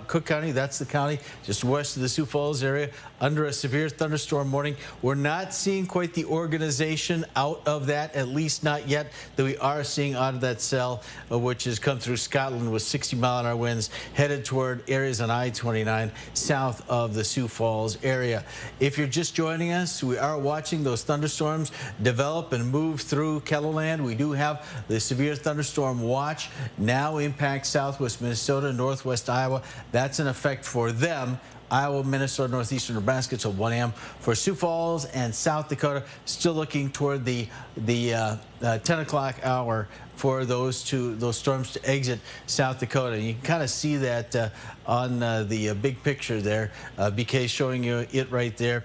Cook County, that's the county just west of the Sioux Falls area, under a severe thunderstorm warning. We're not seeing quite the organization out of that, at least not yet, that we are seeing out of that cell, which has come through Scotland with 60-mile-an-hour winds headed toward areas on I-29 south of the Sioux Falls area. If you're just joining us, we are watching those thunderstorms develop and move through KELOLAND. We do have the severe thunderstorm watch now impact southwest Minnesota, northwest Iowa. That's in effect for them. Iowa, Minnesota, northeastern Nebraska till 1 a.m. For Sioux Falls and South Dakota, still looking toward the 10 o'clock hour for those storms to exit South Dakota. You can kind of see that on the big picture there. BK showing you it right there.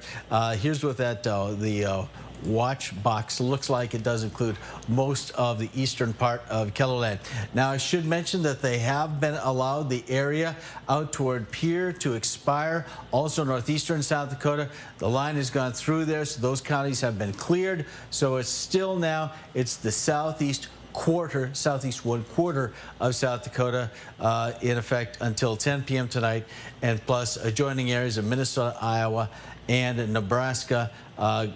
Here's what that the watch box looks like. It does include most of the eastern part of KELOLAND. Now, I should mention that they have been allowed the area out toward Pierre to expire. Also, northeastern South Dakota, the line has gone through there, so those counties have been cleared. So it's still now, it's the southeast one quarter of South Dakota in effect until 10 p.m. tonight, and plus adjoining areas of Minnesota, Iowa, and Nebraska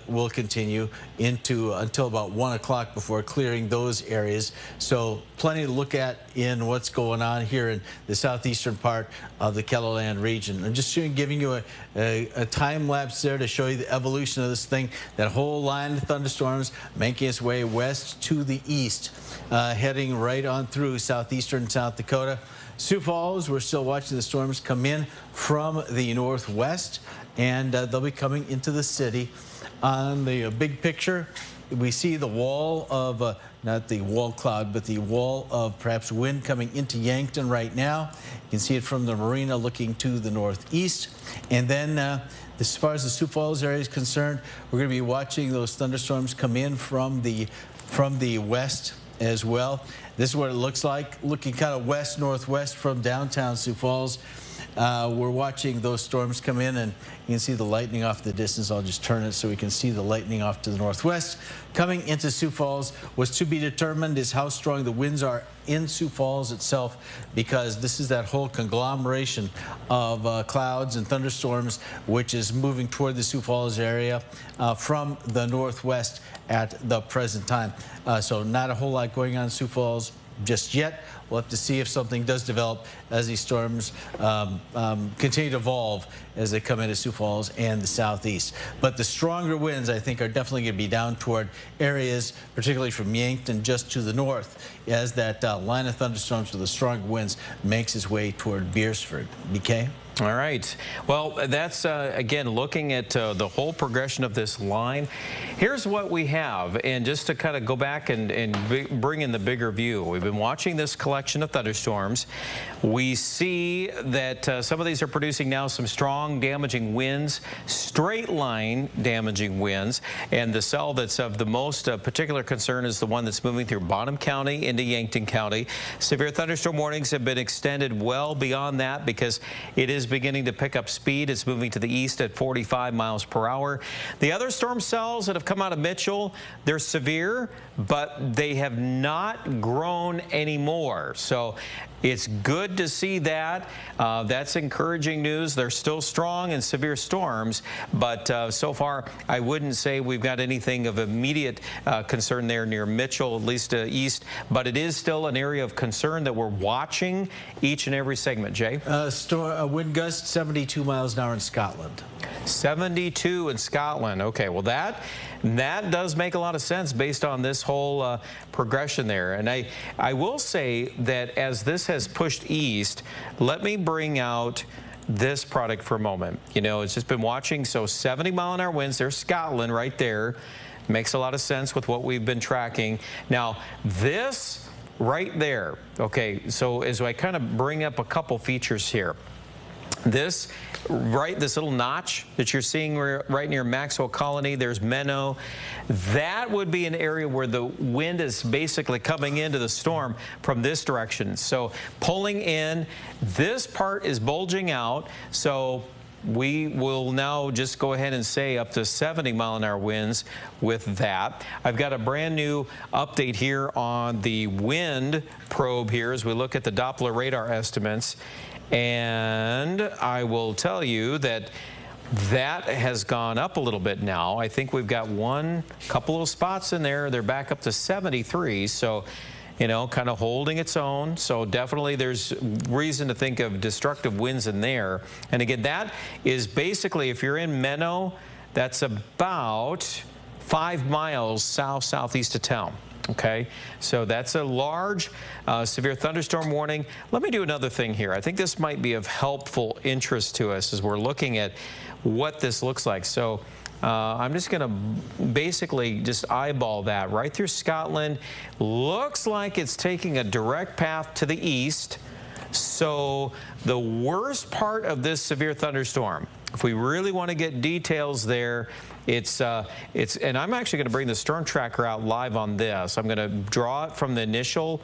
will continue until about 1 o'clock before clearing those areas. So plenty to look at in what's going on here in the southeastern part of the KELOLAND region. I'm just giving you a time lapse there to show you the evolution of this thing. That whole line of thunderstorms making its way west to the east, heading right on through southeastern South Dakota. Sioux Falls, we're still watching the storms come in from the northwest, and they'll be coming into the city. On the big picture, we see the wall of, not the wall cloud, but the wall of perhaps wind coming into Yankton right now. You can see it from the marina looking to the northeast. And then as far as the Sioux Falls area is concerned, we're going to be watching those thunderstorms come in from the west as well. This is what it looks like, looking kind of west-northwest from downtown Sioux Falls. We're watching those storms come in, and you can see the lightning off the distance. I'll just turn it so we can see the lightning off to the northwest. Coming into Sioux Falls, what's to be determined is how strong the winds are in Sioux Falls itself, because this is that whole conglomeration of clouds and thunderstorms which is moving toward the Sioux Falls area from the northwest at the present time. So not a whole lot going on in Sioux Falls just yet. We'll have to see if something does develop as these storms continue to evolve as they come into Sioux Falls and the southeast. But the stronger winds, I think, are definitely going to be down toward areas, particularly from Yankton just to the north, as that line of thunderstorms with the strong winds makes its way toward Beersford. BK? All right. Well, that's, again, looking at the whole progression of this line. Here's what we have. And just to kind of go back and bring in the bigger view, we've been watching this collection of thunderstorms. We see that some of these are producing now some strong damaging winds, straight line damaging winds. And the cell that's of the most particular concern is the one that's moving through Bonham County into Yankton County. Severe thunderstorm warnings have been extended well beyond that because it is beginning to pick up speed. It's moving to the east at 45 miles per hour. The other storm cells that have come out of Mitchell, they're severe, but they have not grown anymore. So it's good to see that. That's encouraging news. They're still strong in severe storms, but so far I wouldn't say we've got anything of immediate concern there near Mitchell, at least east, but it is still an area of concern that we're watching each and every segment. Jay? Wind gust 72 miles an hour in Scotland. 72 in Scotland. Okay, well that does make a lot of sense based on this whole progression there. And I will say that as this has pushed east, let me bring out this product for a moment. You know, it's just been watching, so 70-mile-an-hour winds. There's Scotland right there. Makes a lot of sense with what we've been tracking. Now, this right there. Okay, so as I kind of bring up a couple features here, this little notch that you're seeing right near Maxwell Colony, there's Menno. That would be an area where the wind is basically coming into the storm from this direction. So pulling in, this part is bulging out. So we will now just go ahead and say up to 70-mile-an-hour winds with that. I've got a brand new update here on the wind probe here as we look at the Doppler radar estimates. And I will tell you that that has gone up a little bit now. I think we've got couple of spots in there. They're back up to 73. So, you know, kind of holding its own. So definitely there's reason to think of destructive winds in there. And again, that is basically, if you're in Menno, that's about 5 miles southeast of town. Okay, so that's a large severe thunderstorm warning. Let me do another thing here. I think this might be of helpful interest to us as we're looking at what this looks like. So I'm just going to basically just eyeball that right through Scotland. Looks like it's taking a direct path to the east. So the worst part of this severe thunderstorm, if we really want to get details there, and I'm actually going to bring the storm tracker out live on this. I'm going to draw it from the initial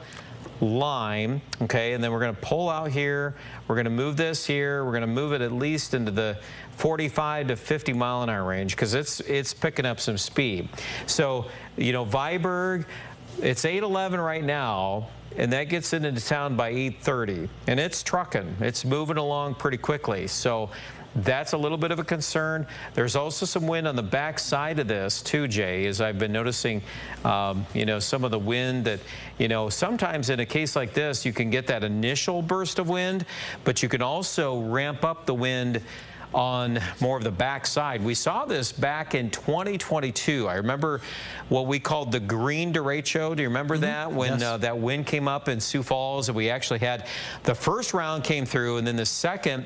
line, okay, and then we're going to pull out here. We're going to move this here. We're going to move it at least into the 45 to 50 mile an hour range because it's picking up some speed. So, you know, Viborg, it's 8:11 right now. And that gets into town by 8:30, and it's trucking. It's moving along pretty quickly. So that's a little bit of a concern. There's also some wind on the back side of this too, Jay, as I've been noticing, you know, some of the wind that, you know, sometimes in a case like this, you can get that initial burst of wind, but you can also ramp up the wind on more of the backside. We saw this back in 2022. I remember what we called the green derecho. Do you remember that? When yes. That wind came up in Sioux Falls, and we actually had the first round came through, and then the second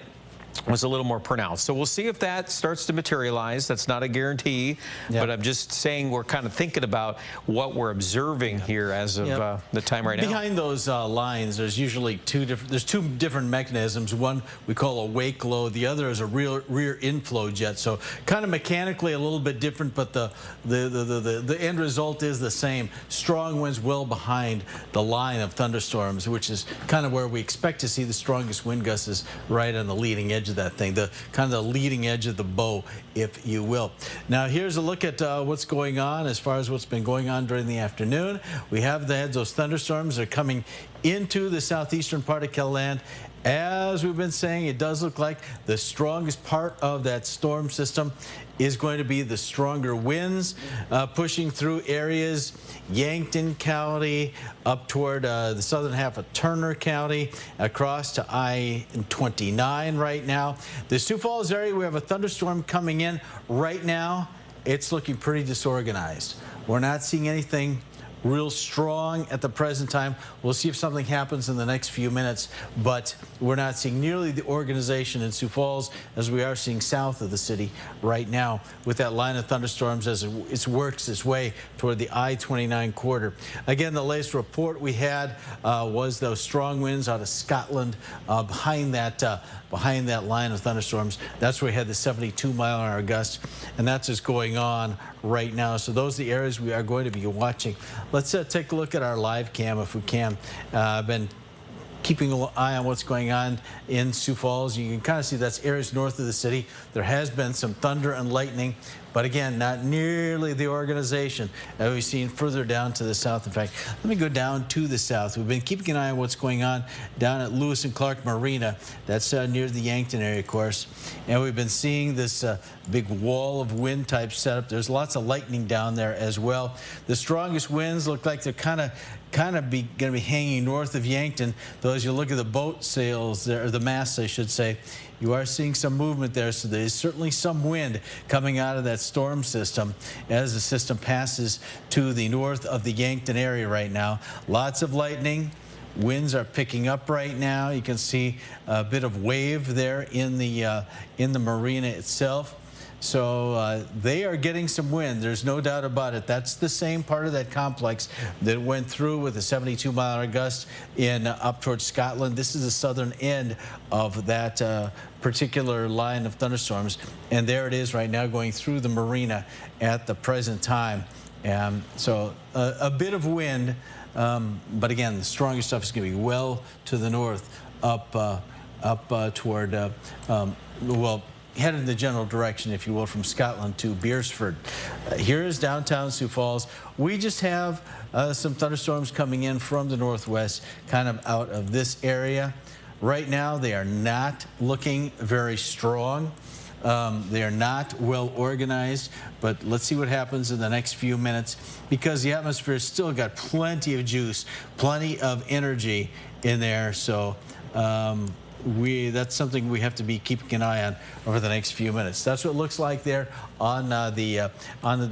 was a little more pronounced. So we'll see if that starts to materialize. That's not a guarantee, but I'm just saying we're kind of thinking about what we're observing here as of the time right now. Behind those lines, there's usually two different mechanisms. One we call a wake load. The other is a rear inflow jet. So kind of mechanically a little bit different, but the end result is the same. Strong winds well behind the line of thunderstorms, which is kind of where we expect to see the strongest wind gusts, is right on the leading edge of that thing, the kind of the leading edge of the bow, if you will. Now here's a look at what's going on as far as what's been going on during the afternoon. We have those thunderstorms that are coming into the southeastern part of KELOLAND. As we've been saying, it does look like the strongest part of that storm system is going to be the stronger winds pushing through areas, Yankton County, up toward the southern half of Turner County, across to I-29 right now. The Sioux Falls area, we have a thunderstorm coming in right now. It's looking pretty disorganized. We're not seeing anything real strong at the present time. We'll see if something happens in the next few minutes, but we're not seeing nearly the organization in Sioux Falls as we are seeing south of the city right now with that line of thunderstorms as it works its way toward the I-29 corridor. Again, the latest report we had was those strong winds out of Scotland behind that line of thunderstorms. That's where we had the 72-mile-an-hour gusts, and that's just going on right now. So those are the areas we are going to be watching. Let's take a look at our live cam if we can. I've been keeping an eye on what's going on in Sioux Falls. You can kind of see that's areas north of the city. There has been some thunder and lightning, but again, not nearly the organization that we've seen further down to the south. In fact, let me go down to the south. We've been keeping an eye on what's going on down at Lewis and Clark Marina. That's near the Yankton area, of course. And we've been seeing this big wall of wind type setup. There's lots of lightning down there as well. The strongest winds look like they're going to be hanging north of Yankton. Though as you look at the boat sails there, or the masts, I should say, you are seeing some movement there. So there's certainly some wind coming out of that storm system as the system passes to the north of the Yankton area right now. Lots of lightning. Winds are picking up right now. You can see a bit of wave there in the marina itself. So they are getting some wind. There's no doubt about it. That's the same part of that complex that went through with a 72-mile-an-hour gust up towards Scotland. This is the southern end of that particular line of thunderstorms. And there it is right now going through the marina at the present time. So a bit of wind, but again, the strongest stuff is going to be well to the north, up toward, well, headed in the general direction, if you will, from Scotland to Beresford. Here is downtown Sioux Falls. We just have some thunderstorms coming in from the northwest, kind of out of this area. Right now, they are not looking very strong. They are not well organized, but let's see what happens in the next few minutes, because the atmosphere's still got plenty of juice, plenty of energy in there. So that's something we have to be keeping an eye on over the next few minutes. That's what it looks like there on the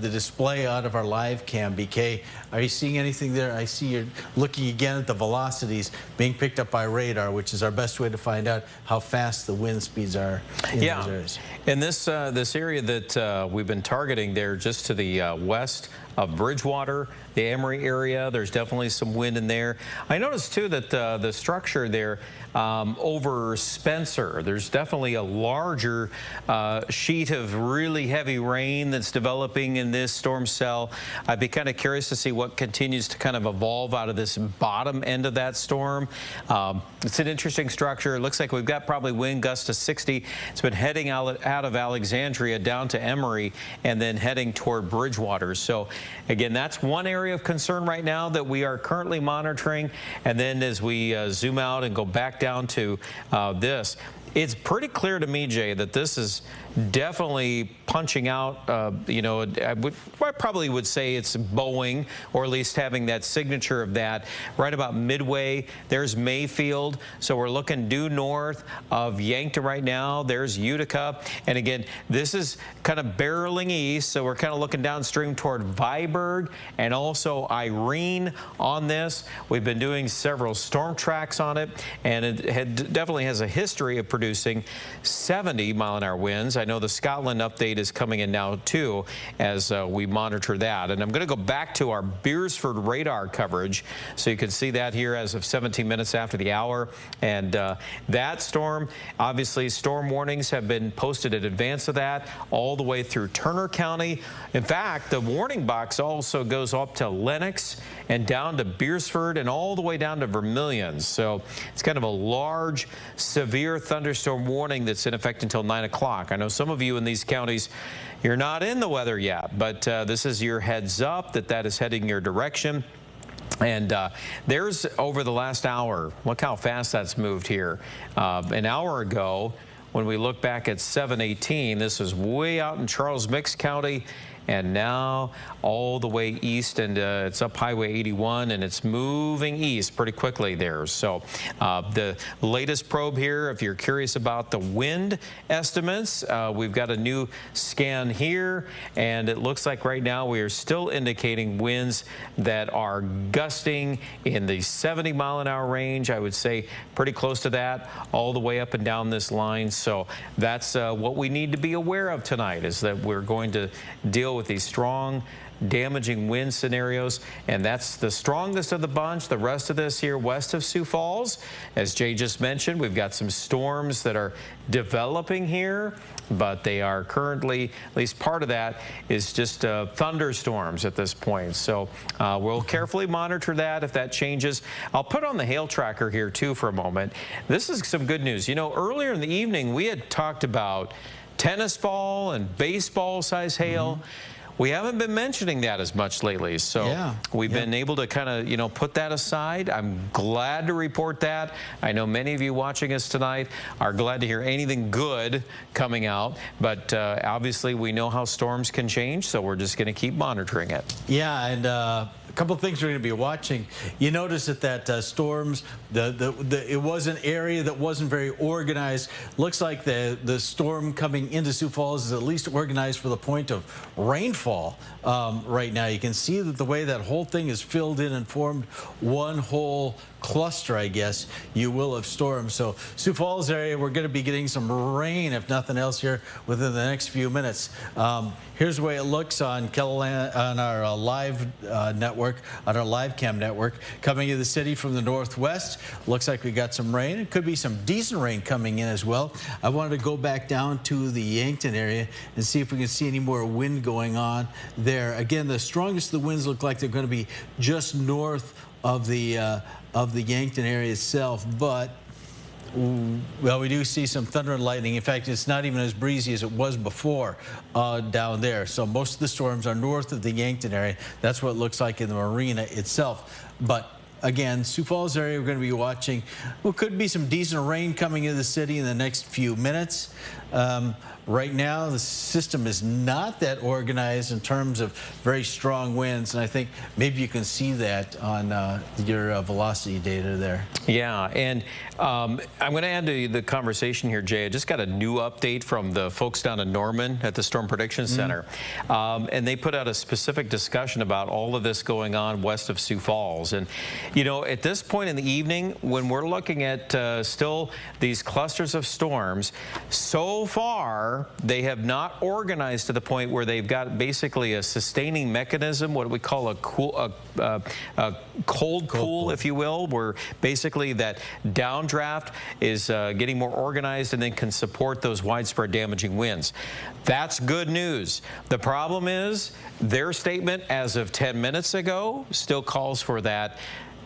display out of our live cam. BK, are you seeing anything there? I see you're looking again at the velocities being picked up by radar, which is our best way to find out how fast the wind speeds are in those areas. In this area that we've been targeting there, just to the west of Bridgewater, the Emery area, there's definitely some wind in there. I noticed too that the structure there over Spencer, there's definitely a larger sheet of really heavy rain that's developing in this storm cell. I'd be kind of curious to see what continues to kind of evolve out of this bottom end of that storm. It's an interesting structure. It looks like we've got probably wind gusts to 60. It's been heading out of Alexandria down to Emery and then heading toward Bridgewater. So again, that's one area of concern right now that we are currently monitoring. And then as we zoom out and go back down to this, it's pretty clear to me, Jay, that this is definitely punching out, you know, I probably would say it's bowing, or at least having that signature of that right about midway. There's Mayfield, so we're looking due north of Yankton right now. There's Utica, and again, this is kind of barreling east, so we're kind of looking downstream toward Viborg and also Irene on this. We've been doing several storm tracks on it, and it definitely has a history of producing 70-mile-an-hour winds. I know the Scotland update is coming in now too as we monitor that. And I'm going to go back to our Beresford radar coverage so you can see that here as of 17 minutes after the hour. And that storm, obviously storm warnings have been posted in advance of that all the way through Turner County. In fact, the warning box also goes up to Lenox and down to Beresford and all the way down to Vermilion. So it's kind of a large, severe thunderstorm warning that's in effect until 9 o'clock. I know some of you in these counties, you're not in the weather yet, but this is your heads up that is heading your direction. And there's over the last hour, look how fast that's moved here. An hour ago, when we look back at 7:18, this was way out in Charles Mix County. And now all the way east, and it's up Highway 81, and it's moving east pretty quickly there. So the latest probe here, if you're curious about the wind estimates, we've got a new scan here, and it looks like right now we are still indicating winds that are gusting in the 70-mile-an-hour range. I would say pretty close to that all the way up and down this line. So that's what we need to be aware of tonight, is that we're going to deal with these strong, damaging wind scenarios, and that's the strongest of the bunch. The rest of this here west of Sioux Falls, as Jay just mentioned, we've got some storms that are developing here, but they are currently, at least part of that is just thunderstorms at this point. So we'll carefully monitor that if that changes. I'll put on the hail tracker here too for a moment. This is some good news. You know, earlier in the evening we had talked about tennis ball and baseball size hail. We haven't been mentioning that as much lately, so we've been able to kind of, you know, put that aside. I'm glad to report that. I know many of you watching us tonight are glad to hear anything good coming out, but obviously we know how storms can change, so we're just going to keep monitoring it. Yeah, and a couple of things we're going to be watching. You notice that storms, it was an area that wasn't very organized. Looks like the storm coming into Sioux Falls is at least organized for the point of rainfall right now. You can see that the way that whole thing is filled in and formed one whole cluster, I guess, you will, of storms. So Sioux Falls area, we're going to be getting some rain, if nothing else, here within the next few minutes. Here's the way it looks on KELOLAND, on our live network, on our live cam network. Coming into the city from the northwest, looks like we got some rain. It could be some decent rain coming in as well. I wanted to go back down to the Yankton area and see if we can see any more wind going on there. Again, the strongest of the winds look like they're going to be just north of the Yankton area itself, but well, we do see some thunder and lightning. In fact, it's not even as breezy as it was before down there. So most of the storms are north of the Yankton area. That's what it looks like in the marina itself. But again, Sioux Falls area, we're going to be watching. Well, could be some decent rain coming into the city in the next few minutes. Right now, the system is not that organized in terms of very strong winds, and I think maybe you can see that on your velocity data there. Yeah, and I'm going to add to the conversation here, Jay. I just got a new update from the folks down in Norman at the Storm Prediction Center, and they put out a specific discussion about all of this going on west of Sioux Falls. And, you know, at this point in the evening, when we're looking at still these clusters of storms, so far, they have not organized to the point where they've got basically a sustaining mechanism, what we call a cold pool, if you will, where basically that downdraft is getting more organized and then can support those widespread damaging winds. That's good news. The problem is their statement as of 10 minutes ago still calls for that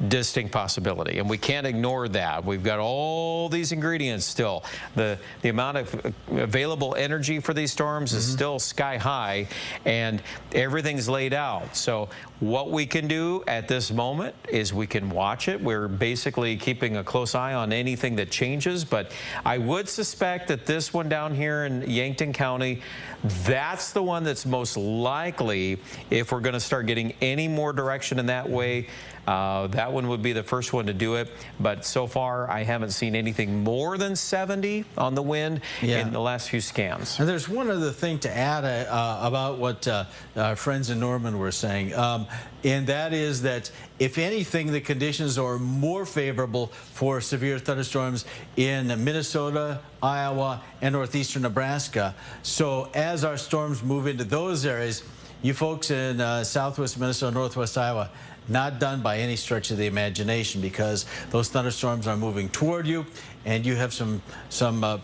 distinct possibility, and we can't ignore that. We've got all these ingredients still. The amount of available energy for these storms is still sky high, and everything's laid out. So what we can do at this moment is we can watch it. We're basically keeping a close eye on anything that changes, but I would suspect that this one down here in Yankton County, that's the one that's most likely, if we're going to start getting any more direction in that way, that one would be the first one to do it. But so far, I haven't seen anything more than 70 on the wind in the last few scans. And there's one other thing to add about what our friends in Norman were saying, and that is that, if anything, the conditions are more favorable for severe thunderstorms in Minnesota, Iowa, and northeastern Nebraska. So as our storms move into those areas, you folks in southwest Minnesota, northwest Iowa, not done by any stretch of the imagination, because those thunderstorms are moving toward you, and you have some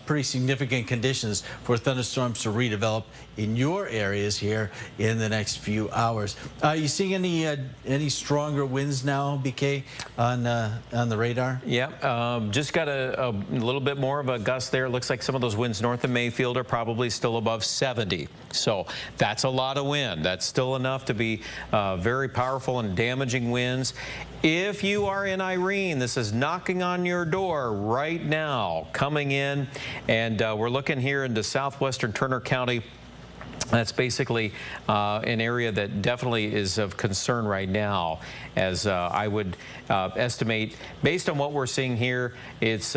pretty significant conditions for thunderstorms to redevelop in your areas here in the next few hours. Are you seeing any stronger winds now, BK, on the radar? Yeah, just got a little bit more of a gust there. It looks like some of those winds north of Mayfield are probably still above 70. So that's a lot of wind. That's still enough to be very powerful and damaging winds. If you are in Irene, this is knocking on your door right now, coming in, and we're looking here into southwestern Turner County. That's basically an area that definitely is of concern right now, as I would estimate, based on what we're seeing here, it's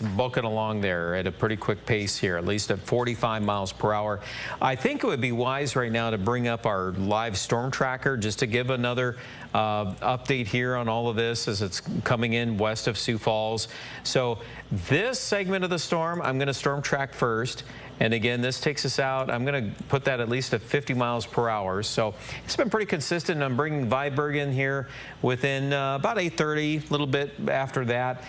booking along there at a pretty quick pace here, at least at 45 miles per hour. I think it would be wise right now to bring up our live storm tracker just to give another update here on all of this as it's coming in west of Sioux Falls. So this segment of the storm, I'm going to storm track first. And again, this takes us out. I'm going to put that at least at 50 miles per hour. So it's been pretty consistent. I'm bringing Viborg in here within about 8:30, a little bit after that.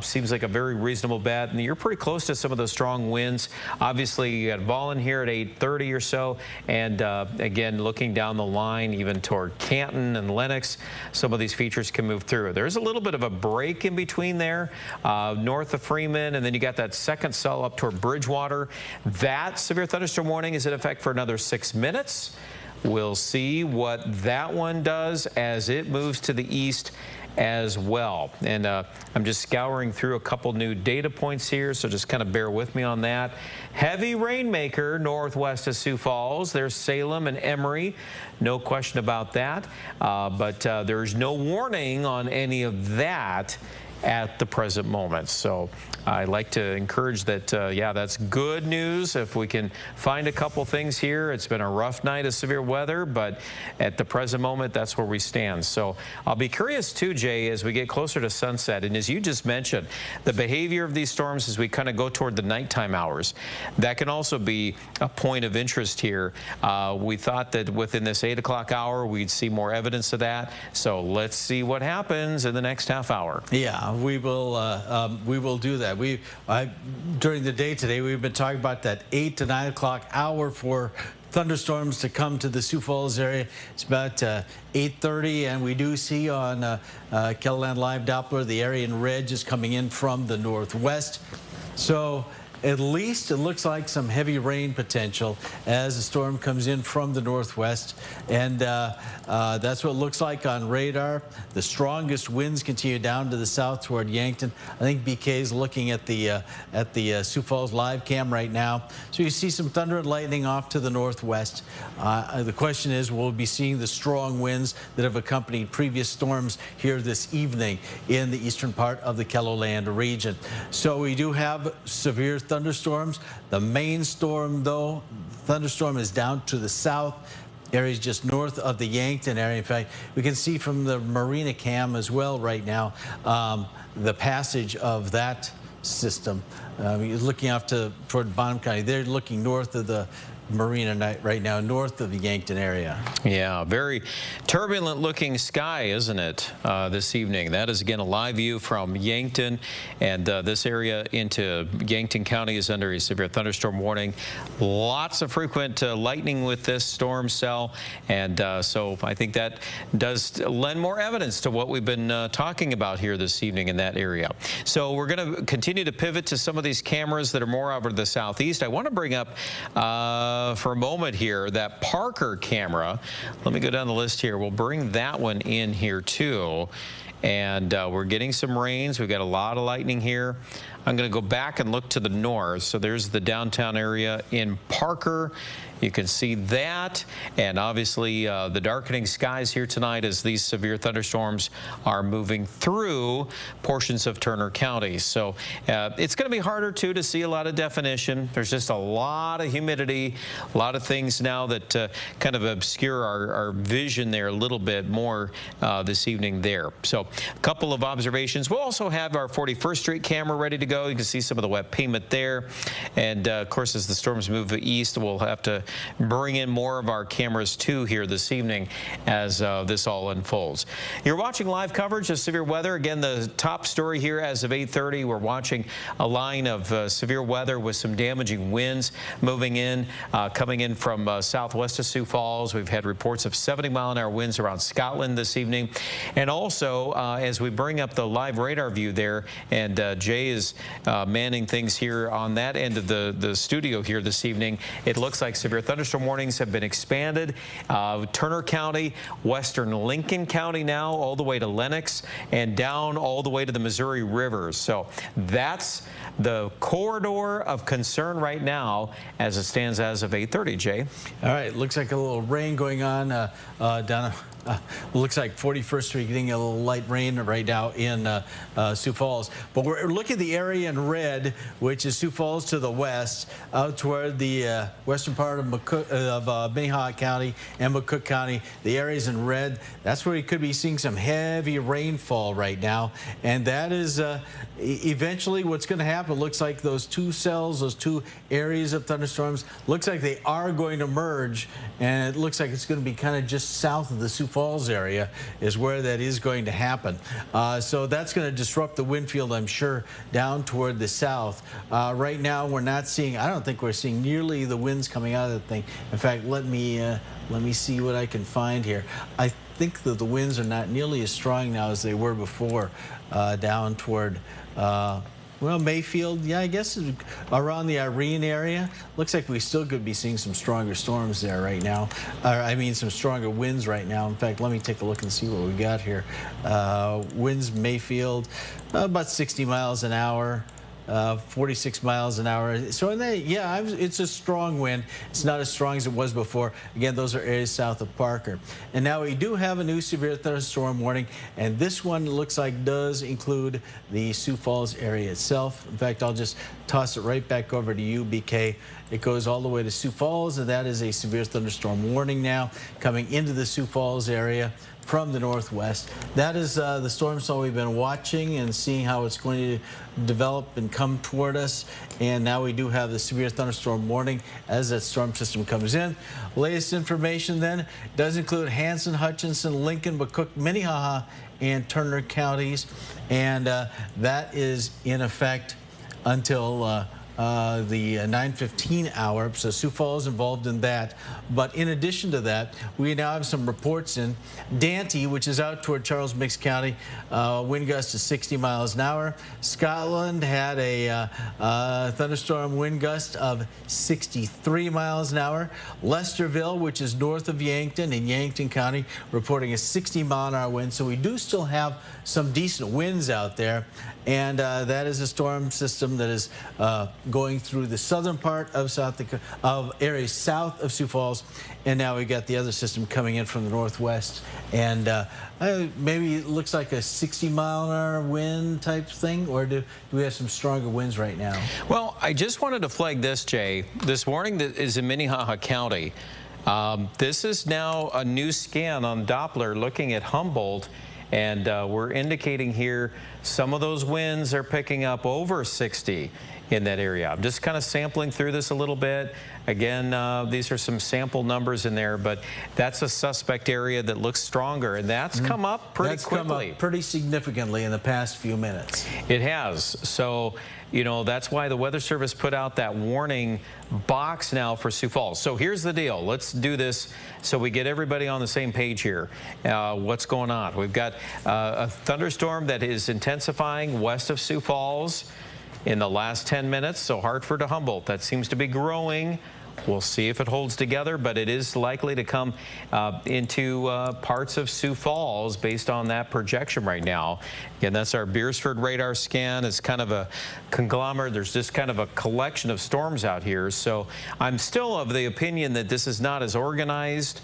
Seems like a very reasonable bet. And you're pretty close to some of those strong winds. Obviously, you got Vollen here at 8:30 or so. And again, looking down the line, even toward Canton and Lenox, some of these features can move through. There's a little bit of a break in between there, north of Freeman. And then you got that second cell up toward Bridgewater. That severe thunderstorm warning is in effect for another 6 minutes. We'll see what that one does as it moves to the east as well. And I'm just scouring through a couple new data points here, so just kind of bear with me on that. Heavy rainmaker northwest of Sioux Falls. There's Salem and Emory. No question about that. But there's no warning on any of that at the present moment. So I like to encourage that, yeah, that's good news. If we can find a couple things here, it's been a rough night of severe weather, but at the present moment, that's where we stand. So I'll be curious too, Jay, as we get closer to sunset, and as you just mentioned, the behavior of these storms as we kind of go toward the nighttime hours, that can also be a point of interest here. We thought that within this 8 o'clock hour, we'd see more evidence of that. So let's see what happens in the next half hour. Yeah, we will do that. During the day today, we've been talking about that 8 to 9 o'clock hour for thunderstorms to come to the Sioux Falls area. It's about 8:30, and we do see on KELOLAND Live Doppler the area in red just coming in from the northwest. So at least it looks like some heavy rain potential as the storm comes in from the northwest, and that's what it looks like on radar. The strongest winds continue down to the south toward Yankton. I think BK is looking at the Sioux Falls live cam right now. So you see some thunder and lightning off to the northwest. The question is, will we be seeing the strong winds that have accompanied previous storms here this evening in the eastern part of the KELOLAND region? So we do have severe thunderstorms. The main storm, though, thunderstorm is down to the south. Areas just north of the Yankton area. In fact, we can see from the marina cam as well right now the passage of that system. Looking off toward Bonham County, they're looking north of the marina right now, north of the Yankton area. Yeah, very turbulent looking sky, isn't it, this evening? That is, again, a live view from Yankton, and this area into Yankton County is under a severe thunderstorm warning. Lots of frequent lightning with this storm cell, and so I think that does lend more evidence to what we've been talking about here this evening in that area. So we're going to continue to pivot to some of these cameras that are more over the southeast. I want to bring up for a moment here that Parker camera. Let me go down the list here. We'll bring that one in here too. And we're getting some rains. We've got a lot of lightning here. I'm going to go back and look to the north. So there's the downtown area in Parker. You can see that, and obviously the darkening skies here tonight as these severe thunderstorms are moving through portions of Turner County. So it's going to be harder too to see a lot of definition. There's just a lot of humidity, a lot of things now that kind of obscure our vision there a little bit more this evening there. So a couple of observations. We'll also have our 41st Street camera ready to go. You can see some of the wet pavement there, and of course as the storms move east, we'll have to bring in more of our cameras too here this evening as this all unfolds. You're watching live coverage of severe weather. Again, the top story here as of 8:30, we're watching a line of severe weather with some damaging winds moving in, coming in from southwest of Sioux Falls. We've had reports of 70-mile-an-hour winds around Scotland this evening. And also, as we bring up the live radar view there, and Jay is manning things here on that end of the studio here this evening, it looks like severe thunderstorm warnings have been expanded. Turner County, western Lincoln County now, all the way to Lenox, and down all the way to the Missouri River. So that's the corridor of concern right now as it stands as of 8:30, Jay. All right, looks like a little rain going on down. Looks like 41st Street getting a little light rain right now in Sioux Falls. But we're looking at the area in red, which is Sioux Falls to the west, out toward the western part of Minnehaha County and McCook County. The areas in red, that's where we could be seeing some heavy rainfall right now. And that is eventually what's going to happen. Looks like those two cells, those two areas of thunderstorms, looks like they are going to merge. And it looks like it's going to be kind of just south of the Sioux Falls area is where that is going to happen. So that's going to disrupt the wind field, I'm sure, down toward the south. Right now, we're not seeing, I don't think we're seeing nearly the winds coming out of the thing. In fact, let me see what I can find here. I think that the winds are not nearly as strong now as they were before down toward well, Mayfield, yeah, I guess around the Irene area. Looks like we still could be seeing some stronger storms there right now. I mean, some stronger winds right now. In fact, let me take a look and see what we got here. Winds Mayfield, about 60 miles an hour. 46 miles an hour. So it's a strong wind. It's not as strong as it was before. Again, those are areas south of Parker. And now we do have a new severe thunderstorm warning, and this one looks like does include the Sioux Falls area itself. In fact, I'll just toss it right back over to you, BK. It goes all the way to Sioux Falls, and that is a severe thunderstorm warning now coming into the Sioux Falls area from the northwest. That is the storm cell we've been watching and seeing how it's going to develop and come toward us. And now we do have the severe thunderstorm warning as that storm system comes in. Latest information then does include Hanson, Hutchinson, Lincoln, McCook, Minnehaha, and Turner counties. And that is in effect until the 9:15 hour, so Sioux Falls involved in that. But in addition to that, we now have some reports in Dante, which is out toward Charles Mix County, wind gusts to 60 miles an hour. Scotland had a thunderstorm wind gust of 63 miles an hour. Lesterville, which is north of Yankton in Yankton County, reporting a 60-mile-an-hour wind. So we do still have some decent winds out there, and that is a storm system that is going through the southern part of areas south of Sioux Falls, and now we got the other system coming in from the northwest, and maybe it looks like a 60-mile-an-hour wind type thing, or do we have some stronger winds right now? Well, I just wanted to flag this, Jay. This warning that is in Minnehaha County. This is now a new scan on Doppler looking at Humboldt, and we're indicating here some of those winds are picking up over 60 in that area. I'm just kind of sampling through this a little bit. Again, these are some sample numbers in there, but that's a suspect area that looks stronger, and that's come up pretty quickly. Come up pretty significantly in the past few minutes. It has. So, you know, that's why the Weather Service put out that warning box now for Sioux Falls. So here's the deal. Let's do this so we get everybody on the same page here. What's going on? We've got a thunderstorm that is intensifying west of Sioux Falls in the last 10 minutes. So Hartford to Humboldt, that seems to be growing. We'll see if it holds together, but it is likely to come into parts of Sioux Falls based on that projection right now. Again, that's our Beersford radar scan. It's kind of a conglomerate. There's just kind of a collection of storms out here. So I'm still of the opinion that this is not as organized,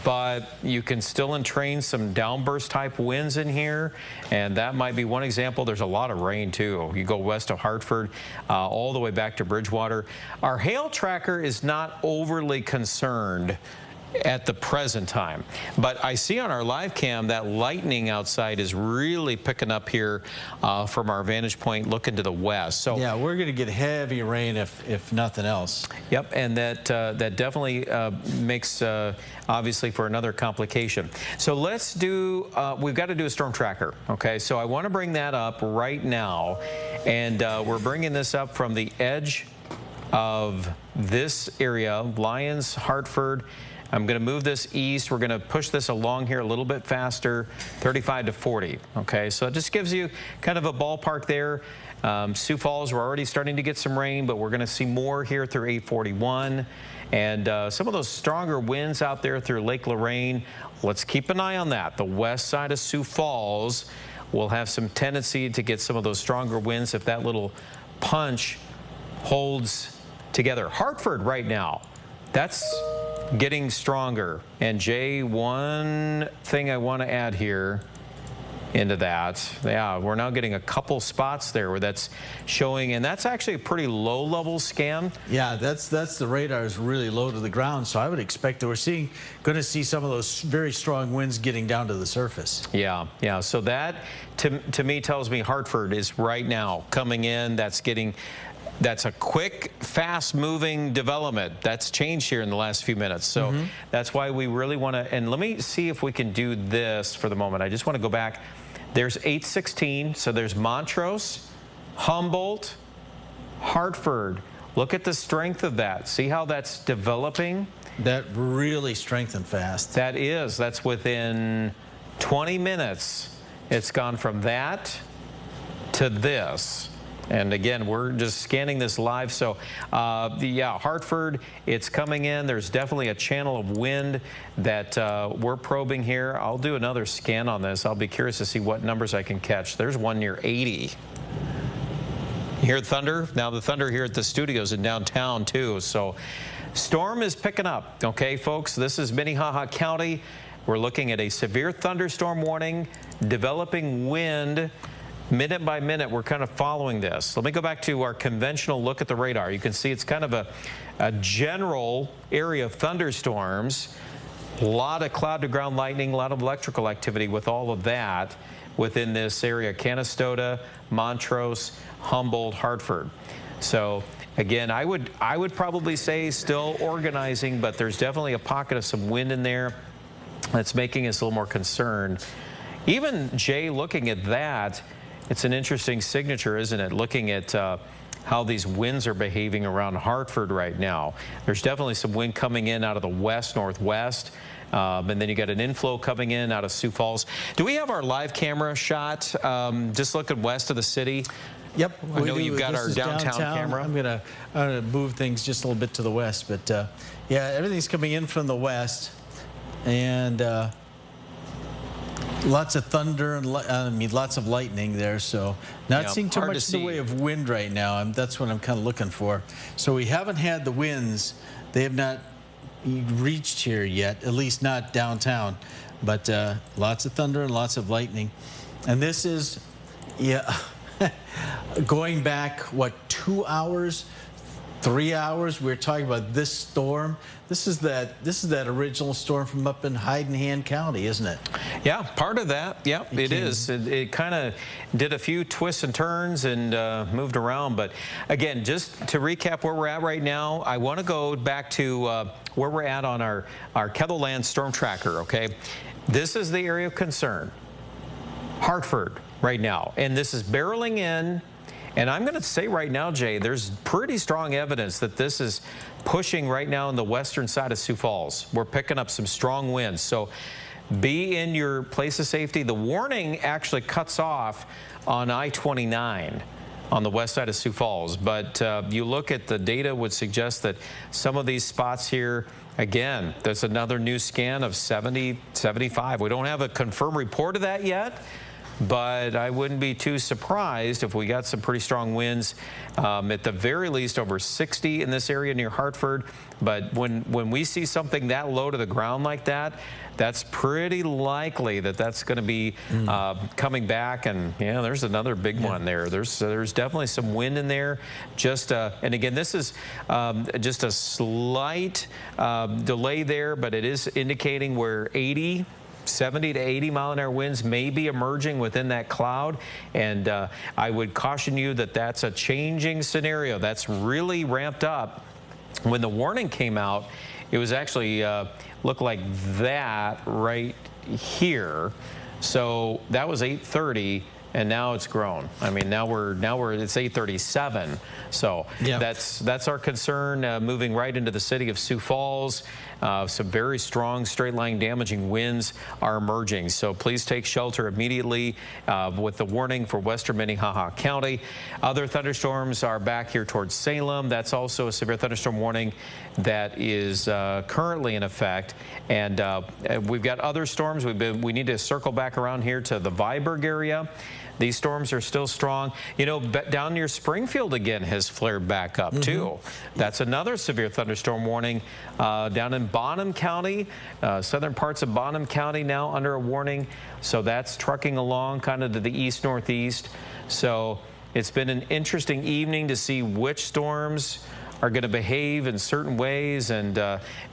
but you can still entrain some downburst type winds in here, and that might be one example. There's a lot of rain too. You go west of Hartford all the way back to Bridgewater. Our hail tracker is not overly concerned at the present time, but I see on our live cam that lightning outside is really picking up here from our vantage point looking to the west. So yeah, we're going to get heavy rain if nothing else. Yep, and that definitely makes obviously for another complication. So let's do, we've got to do a storm tracker. Okay, so I want to bring that up right now, and we're bringing this up from the edge of this area, Lyons, Hartford. I'm going to move this east. We're going to push this along here a little bit faster, 35 to 40. Okay, so it just gives you kind of a ballpark there. Sioux Falls, we're already starting to get some rain, but we're going to see more here through 841. And some of those stronger winds out there through Lake Lorraine, let's keep an eye on that. The west side of Sioux Falls will have some tendency to get some of those stronger winds if that little punch holds together. Hartford right now, that's getting stronger. And Jay, one thing I want to add here into that, yeah, we're now getting a couple spots there where that's showing, and that's actually a pretty low level scan. Yeah, that's the radar is really low to the ground, so I would expect that we're going to see some of those very strong winds getting down to the surface. Yeah, yeah. So that to me tells me Hartford is right now coming in. That's a quick, fast-moving development. That's changed here in the last few minutes. So that's why we really want to, and let me see if we can do this for the moment. I just want to go back. There's 816, so there's Montrose, Humboldt, Hartford. Look at the strength of that. See how that's developing? That really strengthened fast. That is. That's within 20 minutes. It's gone from that to this. And again, we're just scanning this live. So yeah, Hartford, it's coming in. There's definitely a channel of wind that we're probing here. I'll do another scan on this. I'll be curious to see what numbers I can catch. There's one near 80. You hear thunder? Now the thunder here at the studios in downtown too. So storm is picking up. Okay, folks, this is Minnehaha County. We're looking at a severe thunderstorm warning, developing wind. Minute by minute, we're kind of following this. Let me go back to our conventional look at the radar. You can see it's kind of a general area of thunderstorms. A lot of cloud-to-ground lightning, a lot of electrical activity with all of that within this area. Canastota, Montrose, Humboldt, Hartford. So again, I would probably say still organizing, but there's definitely a pocket of some wind in there that's making us a little more concerned. Even, Jay, looking at that, it's an interesting signature, isn't it? Looking at how these winds are behaving around Hartford right now. There's definitely some wind coming in out of the west-northwest. And then you got an inflow coming in out of Sioux Falls. Do we have our live camera shot just looking west of the city? Yep. I know you've got our downtown camera. I'm gonna move things just a little bit to the west, but yeah, everything's coming in from the west, and lots of thunder and lots of lightning there. So not seeing too much in the way of wind right now. That's what I'm kind of looking for. So we haven't had the winds. They have not reached here yet, at least not downtown, but lots of thunder and lots of lightning. And this is, yeah, going back, what, 2 hours, 3 hours? We're talking about this storm. This is that original storm from up in Heidenhain County, isn't it? Yeah, part of that. Yeah, it is. It kind of did a few twists and turns and moved around. But again, just to recap where we're at right now, I want to go back to where we're at on our KELOLAND storm tracker. Okay, this is the area of concern, Hartford right now, and this is barreling in. And I'm going to say right now, Jay, there's pretty strong evidence that this is pushing right now in the western side of Sioux Falls. We're picking up some strong winds. So be in your place of safety. The warning actually cuts off on I-29 on the west side of Sioux Falls. But you look at the data would suggest that some of these spots here, again, there's another new scan of 70, 75. We don't have a confirmed report of that yet. But I wouldn't be too surprised if we got some pretty strong winds, at the very least over 60 in this area near Hartford. But when we see something that low to the ground like that, that's pretty likely that that's going to be coming back. And yeah, there's another big one there. There's definitely some wind in there. Just and again, this is just a slight delay there, but it is indicating where 70 to 80 mile an hour winds may be emerging within that cloud, and I would caution you that that's a changing scenario. That's really ramped up. When the warning came out, it was actually looked like that right here. So that was 8:30. And now it's grown. I mean, now it's 8:37. So that's our concern, moving right into the city of Sioux Falls. Some very strong straight line damaging winds are emerging. So please take shelter immediately with the warning for western Minnehaha County. Other thunderstorms are back here towards Salem. That's also a severe thunderstorm warning that is currently in effect. And we've got other storms. We need to circle back around here to the Viborg area. These storms are still strong. You know, down near Springfield again has flared back up too. That's another severe thunderstorm warning down in Bonham County. Southern parts of Bonham County now under a warning. So that's trucking along kind of to the east-northeast. So it's been an interesting evening to see which storms are going to behave in certain ways, and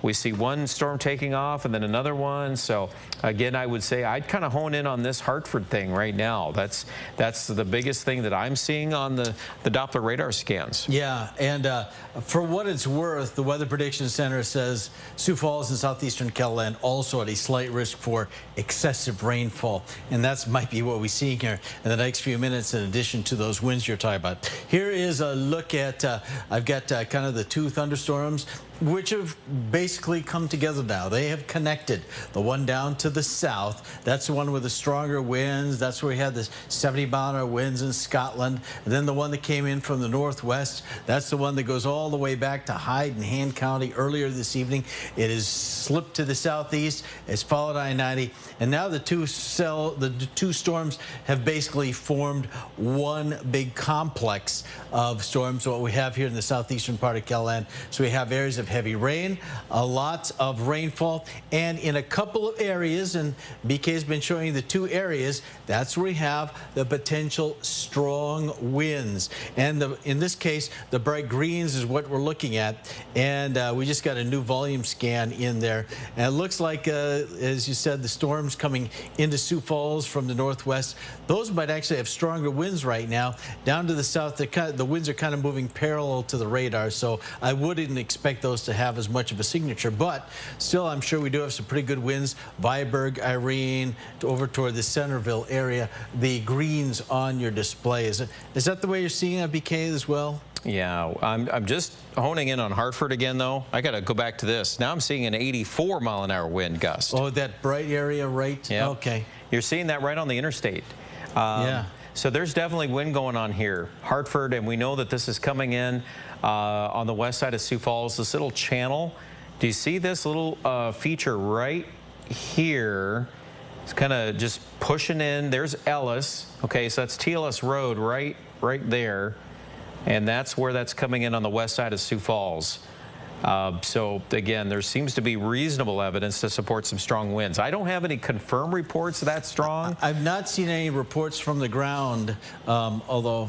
we see one storm taking off and then another one. So again, I would say I'd kind of hone in on this Hartford thing right now. That's the biggest thing that I'm seeing on the Doppler radar scans. Yeah, and for what it's worth, the Weather Prediction Center says Sioux Falls and southeastern KELOLAND also at a slight risk for excessive rainfall, and that might be what we see here in the next few minutes in addition to those winds you're talking about. Here is a look at I've got kind of the two thunderstorms. which have basically come together now. They have connected. The one down to the south, that's the one with the stronger winds. That's where we had the 70-mile-an-hour winds in Scotland. And then the one that came in from the northwest, that's the one that goes all the way back to Hyde and Han County earlier this evening. It has slipped to the southeast. It's followed I-90. And now the two storms have basically formed one big complex of storms, what we have here in the southeastern part of KELOLAND. So we have areas of heavy rain, a lot of rainfall, and in a couple of areas, and BK has been showing you the two areas, that's where we have the potential strong winds. And in this case, the bright greens is what we're looking at, and we just got a new volume scan in there. And it looks like, as you said, the storms coming into Sioux Falls from the northwest, those might actually have stronger winds right now. Down to the south, the winds are kind of moving parallel to the radar, so I wouldn't expect those to have as much of a signature, but still I'm sure we do have some pretty good winds. Viborg, Irene, over toward the Centerville area, the greens on your display. Is that the way you're seeing it, BK, as well? Yeah, I'm just honing in on Hartford again, though. I got to go back to this. Now I'm seeing an 84-mile-an-hour wind gust. Oh, that bright area, right? Yeah. Okay. You're seeing that right on the interstate. Yeah. So there's definitely wind going on here. Hartford, and we know that this is coming in on the west side of Sioux Falls, this little channel. Do you see this little feature right here? It's kind of just pushing in. There's Ellis. Okay, so that's TLS Road right there. And that's where that's coming in on the west side of Sioux Falls. So, again, there seems to be reasonable evidence to support some strong winds. I don't have any confirmed reports that strong. I've not seen any reports from the ground, although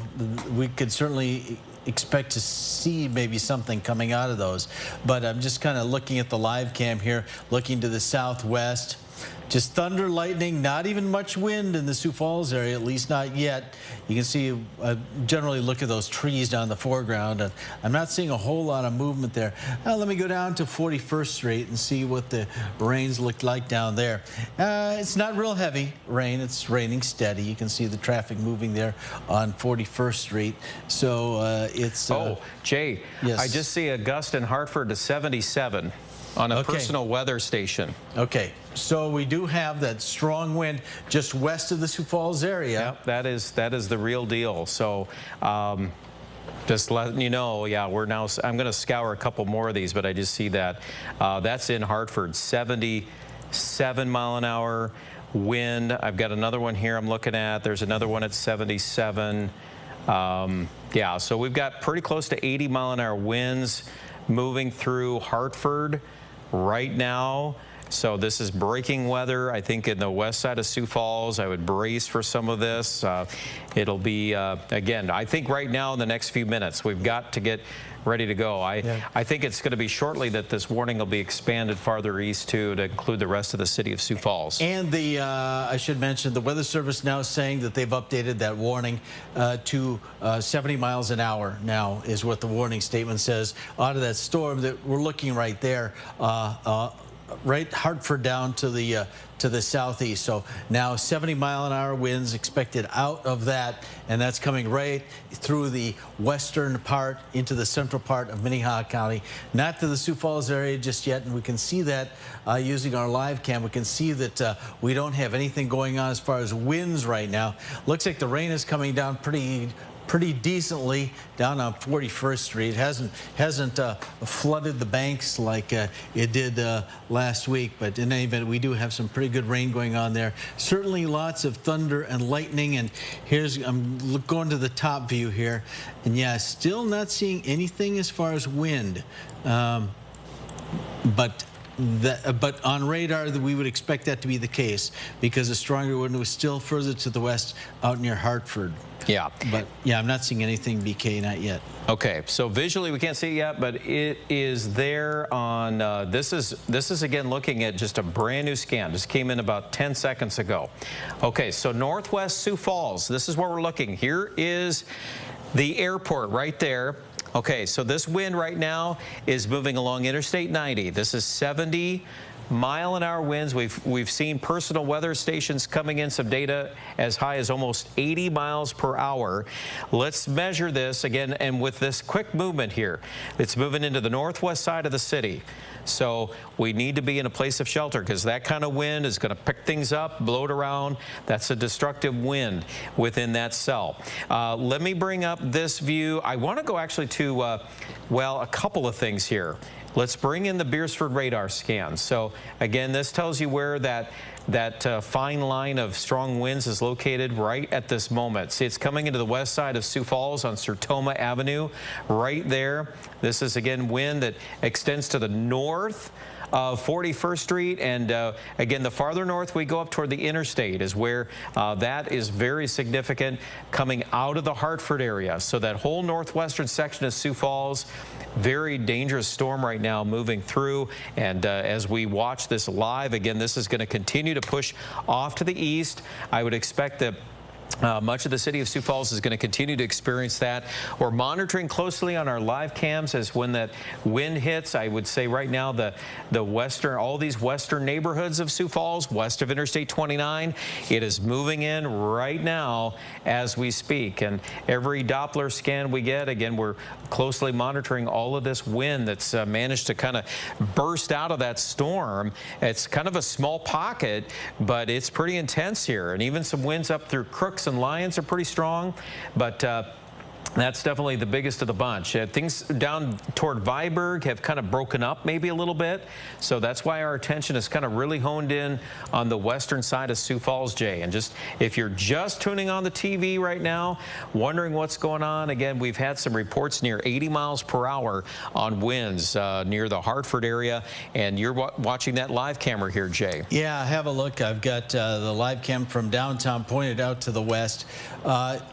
we could certainly expect to see maybe something coming out of those. But I'm just kind of looking at the live cam here, looking to the southwest. Just thunder, lightning, not even much wind in the Sioux Falls area, at least not yet. You can see, generally look at those trees down in the foreground. And I'm not seeing a whole lot of movement there. Now, let me go down to 41st Street and see what the rains look like down there. It's not real heavy rain. It's raining steady. You can see the traffic moving there on 41st Street. So it's... oh, Jay, yes. I just see a gust in Hartford to 77. On a personal weather station. Okay, so we do have that strong wind just west of the Sioux Falls area. Yep, that is the real deal. So just letting you know, yeah, I'm going to scour a couple more of these, but I just see that. That's in Hartford, 77-mile-an-hour wind. I've got another one here I'm looking at. There's another one at 77. Yeah, so we've got pretty close to 80-mile-an-hour winds moving through Hartford right now. So this is breaking weather. I think in the west side of Sioux Falls, I would brace for some of this. It'll be, again, I think right now in the next few minutes, we've got to get ready to go. I think it's going to be shortly that this warning will be expanded farther east to include the rest of the city of Sioux Falls. And I should mention, the Weather Service now saying that they've updated that warning to 70 miles an hour now is what the warning statement says out of that storm that we're looking right there. Right, Hartford down to the southeast. So now 70-mile-an-hour winds expected out of that, and that's coming right through the western part into the central part of Minnehaha County. Not to the Sioux Falls area just yet, and we can see that using our live cam. We can see that we don't have anything going on as far as winds right now. Looks like the rain is coming down pretty decently down on 41st Street. Hasn't flooded the banks like it did last week, but in any event, we do have some pretty good rain going on there. Certainly lots of thunder and lightning, and I'm going to the top view here, and yeah, still not seeing anything as far as wind, but on radar, we would expect that to be the case because the stronger wind was still further to the west out near Hartford. Yeah. But yeah, I'm not seeing anything, BK, not yet. Okay, so visually we can't see it yet, but it is there on, this is again looking at just a brand new scan. Just came in about 10 seconds ago. Okay, so northwest Sioux Falls, this is where we're looking. Here is the airport right there. Okay, so this wind right now is moving along Interstate 90. This is 70 mile-an-hour winds. We've seen personal weather stations coming in some data as high as almost 80 miles per hour. Let's measure this again, and with this quick movement here, it's moving into the northwest side of the city. So we need to be in a place of shelter because that kind of wind is going to pick things up, blow it around. That's a destructive wind within that cell. Let me bring up this view. I want to go actually to, well, a couple of things here. Let's bring in the Beersford radar scan. So again, this tells you where that fine line of strong winds is located right at this moment. See, it's coming into the west side of Sioux Falls on Sertoma Avenue, right there. This is, again, wind that extends to the north of 41st Street, and again, the farther north we go up toward the interstate is where that is very significant coming out of the Hartford area. So that whole northwestern section of Sioux Falls, very dangerous storm right now moving through, and as we watch this live, again, this is going to continue to push off to the east. I would expect that much of the city of Sioux Falls is going to continue to experience that. We're monitoring closely on our live cams as when that wind hits. I would say right now the western, all these western neighborhoods of Sioux Falls, west of Interstate 29, it is moving in right now as we speak. And every Doppler scan we get, again, we're closely monitoring all of this wind that's managed to kind of burst out of that storm. It's kind of a small pocket, but it's pretty intense here. And even some winds up through Crooks and Lyons are pretty strong, but that's definitely the biggest of the bunch. Things down toward Viborg have kind of broken up maybe a little bit, so that's why our attention is kind of really honed in on the western side of Sioux Falls, Jay. And just if you're just tuning on the TV right now, wondering what's going on, again, we've had some reports near 80 miles per hour on winds near the Hartford area, and you're watching that live camera here, Jay. Yeah, have a look. I've got the live cam from downtown pointed out to the west,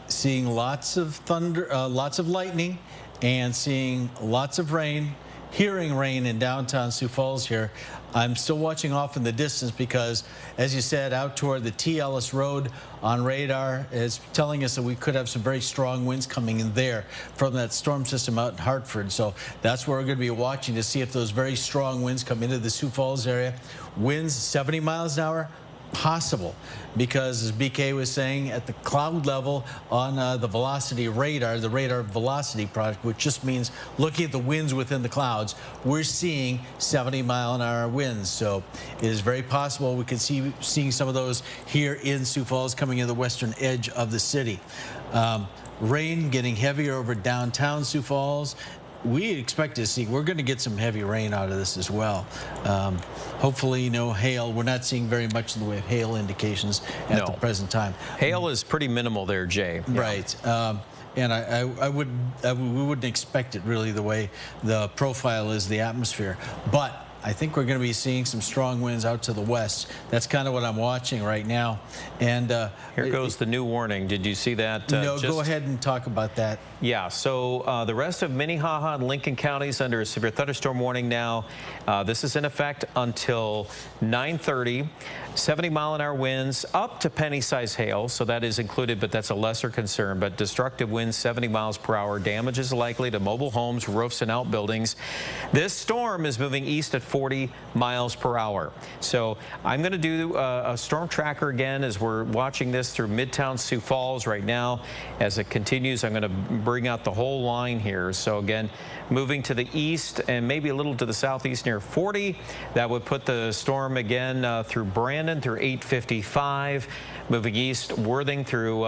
seeing lots of thunder, lots of lightning, and seeing lots of rain, hearing rain in downtown Sioux Falls here. I'm still watching off in the distance because, as you said, out toward the T. Ellis Road on radar is telling us that we could have some very strong winds coming in there from that storm system out in Hartford. So that's where we're going to be watching to see if those very strong winds come into the Sioux Falls area. Winds 70 miles an hour. Possible, because as BK was saying, at the cloud level on the velocity radar, the radar velocity product, which just means looking at the winds within the clouds, we're seeing 70-mile-an-hour winds. So it is very possible we could see seeing some of those here in Sioux Falls coming in the western edge of the city. Rain getting heavier over downtown Sioux Falls. We expect to see, we're going to get some heavy rain out of this as well. Hopefully no hail. We're not seeing very much in the way of hail indications at the present time. Hail is pretty minimal there, Jay. Right. And we wouldn't expect it really the way the profile is, the atmosphere. But I think we're going to be seeing some strong winds out to the west. That's kind of what I'm watching right now. And here goes the new warning. Did you see that? No, go ahead and talk about that. Yeah, so the rest of Minnehaha and Lincoln counties under a severe thunderstorm warning now. This is in effect until 9:30. 70-mile-an-hour winds up to penny-size hail, so that is included, but that's a lesser concern. But destructive winds 70 miles per hour. Damage is likely to mobile homes, roofs, and outbuildings. This storm is moving east at 40 miles per hour. So I'm going to do a storm tracker again as we're watching this through Midtown Sioux Falls right now. As it continues, I'm going to bring out the whole line here. So again, moving to the east and maybe a little to the southeast near 40. That would put the storm again through Brandon through 855. Moving east, Worthing through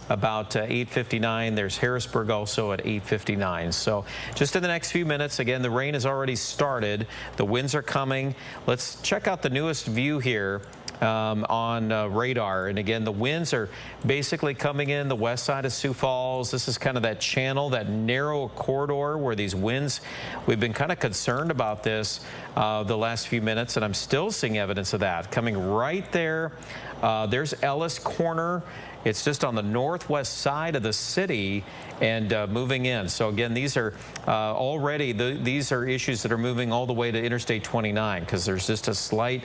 about 8:59. There's Harrisburg also at 8:59. So just in the next few minutes, again, the rain has already started. The winds are coming. Let's check out the newest view here on radar. And again, the winds are basically coming in the west side of Sioux Falls. This is kind of that channel, that narrow corridor where these winds, we've been kind of concerned about this the last few minutes, and I'm still seeing evidence of that coming right there. There's Ellis Corner. It's just on the northwest side of the city and moving in. So again, these are already, these are issues that are moving all the way to Interstate 29, because there's just a slight,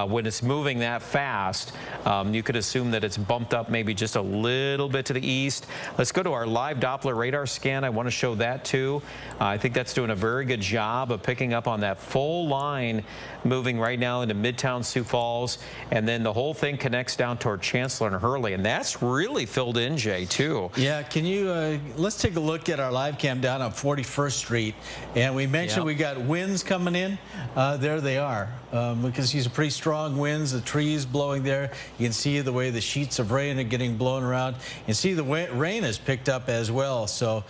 when it's moving that fast, you could assume that it's bumped up maybe just a little bit to the east. Let's go to our live Doppler radar scan. I want to show that too. I think that's doing a very good job of picking up on that full line moving right now into Midtown Sioux Falls, and then the whole thing connects down toward Chancellor and Hurley, and that's really filled in, Jay, too. Yeah, can you let's take a look at our live cam down on 41st Street, and we mentioned we got winds coming in. There they are. We can see some pretty strong winds, the trees blowing there. You can see the way the sheets of rain are getting blown around. You can see the rain has picked up as well. So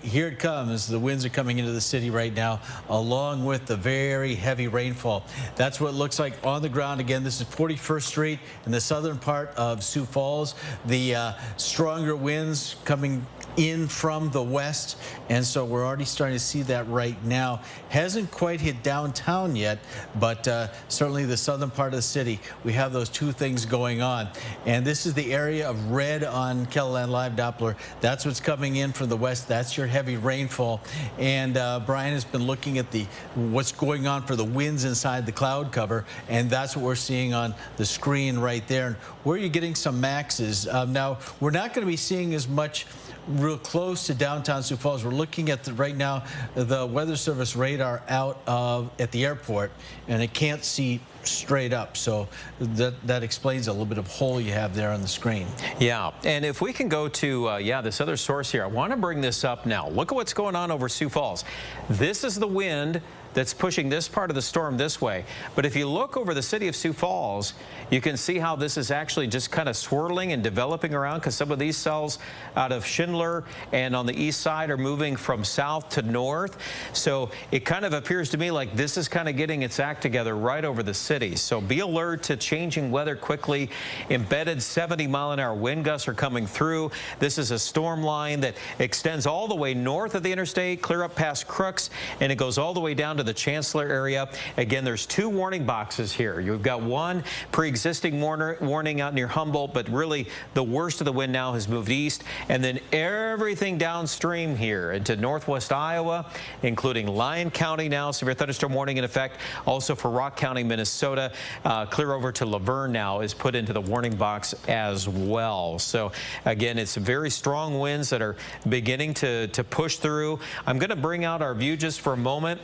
here it comes. The winds are coming into the city right now, along with the very heavy rainfall. That's what it looks like on the ground. Again, this is 41st Street in the southern part of Sioux Falls. The stronger winds coming in from the west, and so we're already starting to see that right now. Hasn't quite hit downtown yet, but certainly the southern part of the city, we have those two things going on. And this is the area of red on KELOLAND Live Doppler. That's what's coming in from the west. That's your heavy rainfall. And Brian has been looking at what's going on for the winds inside the cloud cover, and that's what we're seeing on the screen right there. And where you're getting some maxes. Now, we're not going to be seeing as much real close to downtown Sioux Falls. We're looking at right now the Weather Service radar out at the airport, and it can't see straight up, so that explains a little bit of hole you have there on the screen. Yeah, and if we can go to this other source here, I want to bring this up now. Look at what's going on over Sioux Falls. This is the wind that's pushing this part of the storm this way. But if you look over the city of Sioux Falls, you can see how this is actually just kind of swirling and developing around, because some of these cells out of Schindler and on the east side are moving from south to north. So it kind of appears to me like this is kind of getting its act together right over the city. So be alert to changing weather quickly. Embedded 70-mile-an-hour wind gusts are coming through. This is a storm line that extends all the way north of the interstate, clear up past Crooks, and it goes all the way down to the Chancellor area. Again, there's two warning boxes here. You've got one pre-existing warning out near Humboldt, but really the worst of the wind now has moved east, and then everything downstream here into northwest Iowa, including Lyon County now, severe thunderstorm warning in effect. Also for Rock County, Minnesota, clear over to Laverne now is put into the warning box as well. So again, it's very strong winds that are beginning to push through. I'm going to bring out our view just for a moment.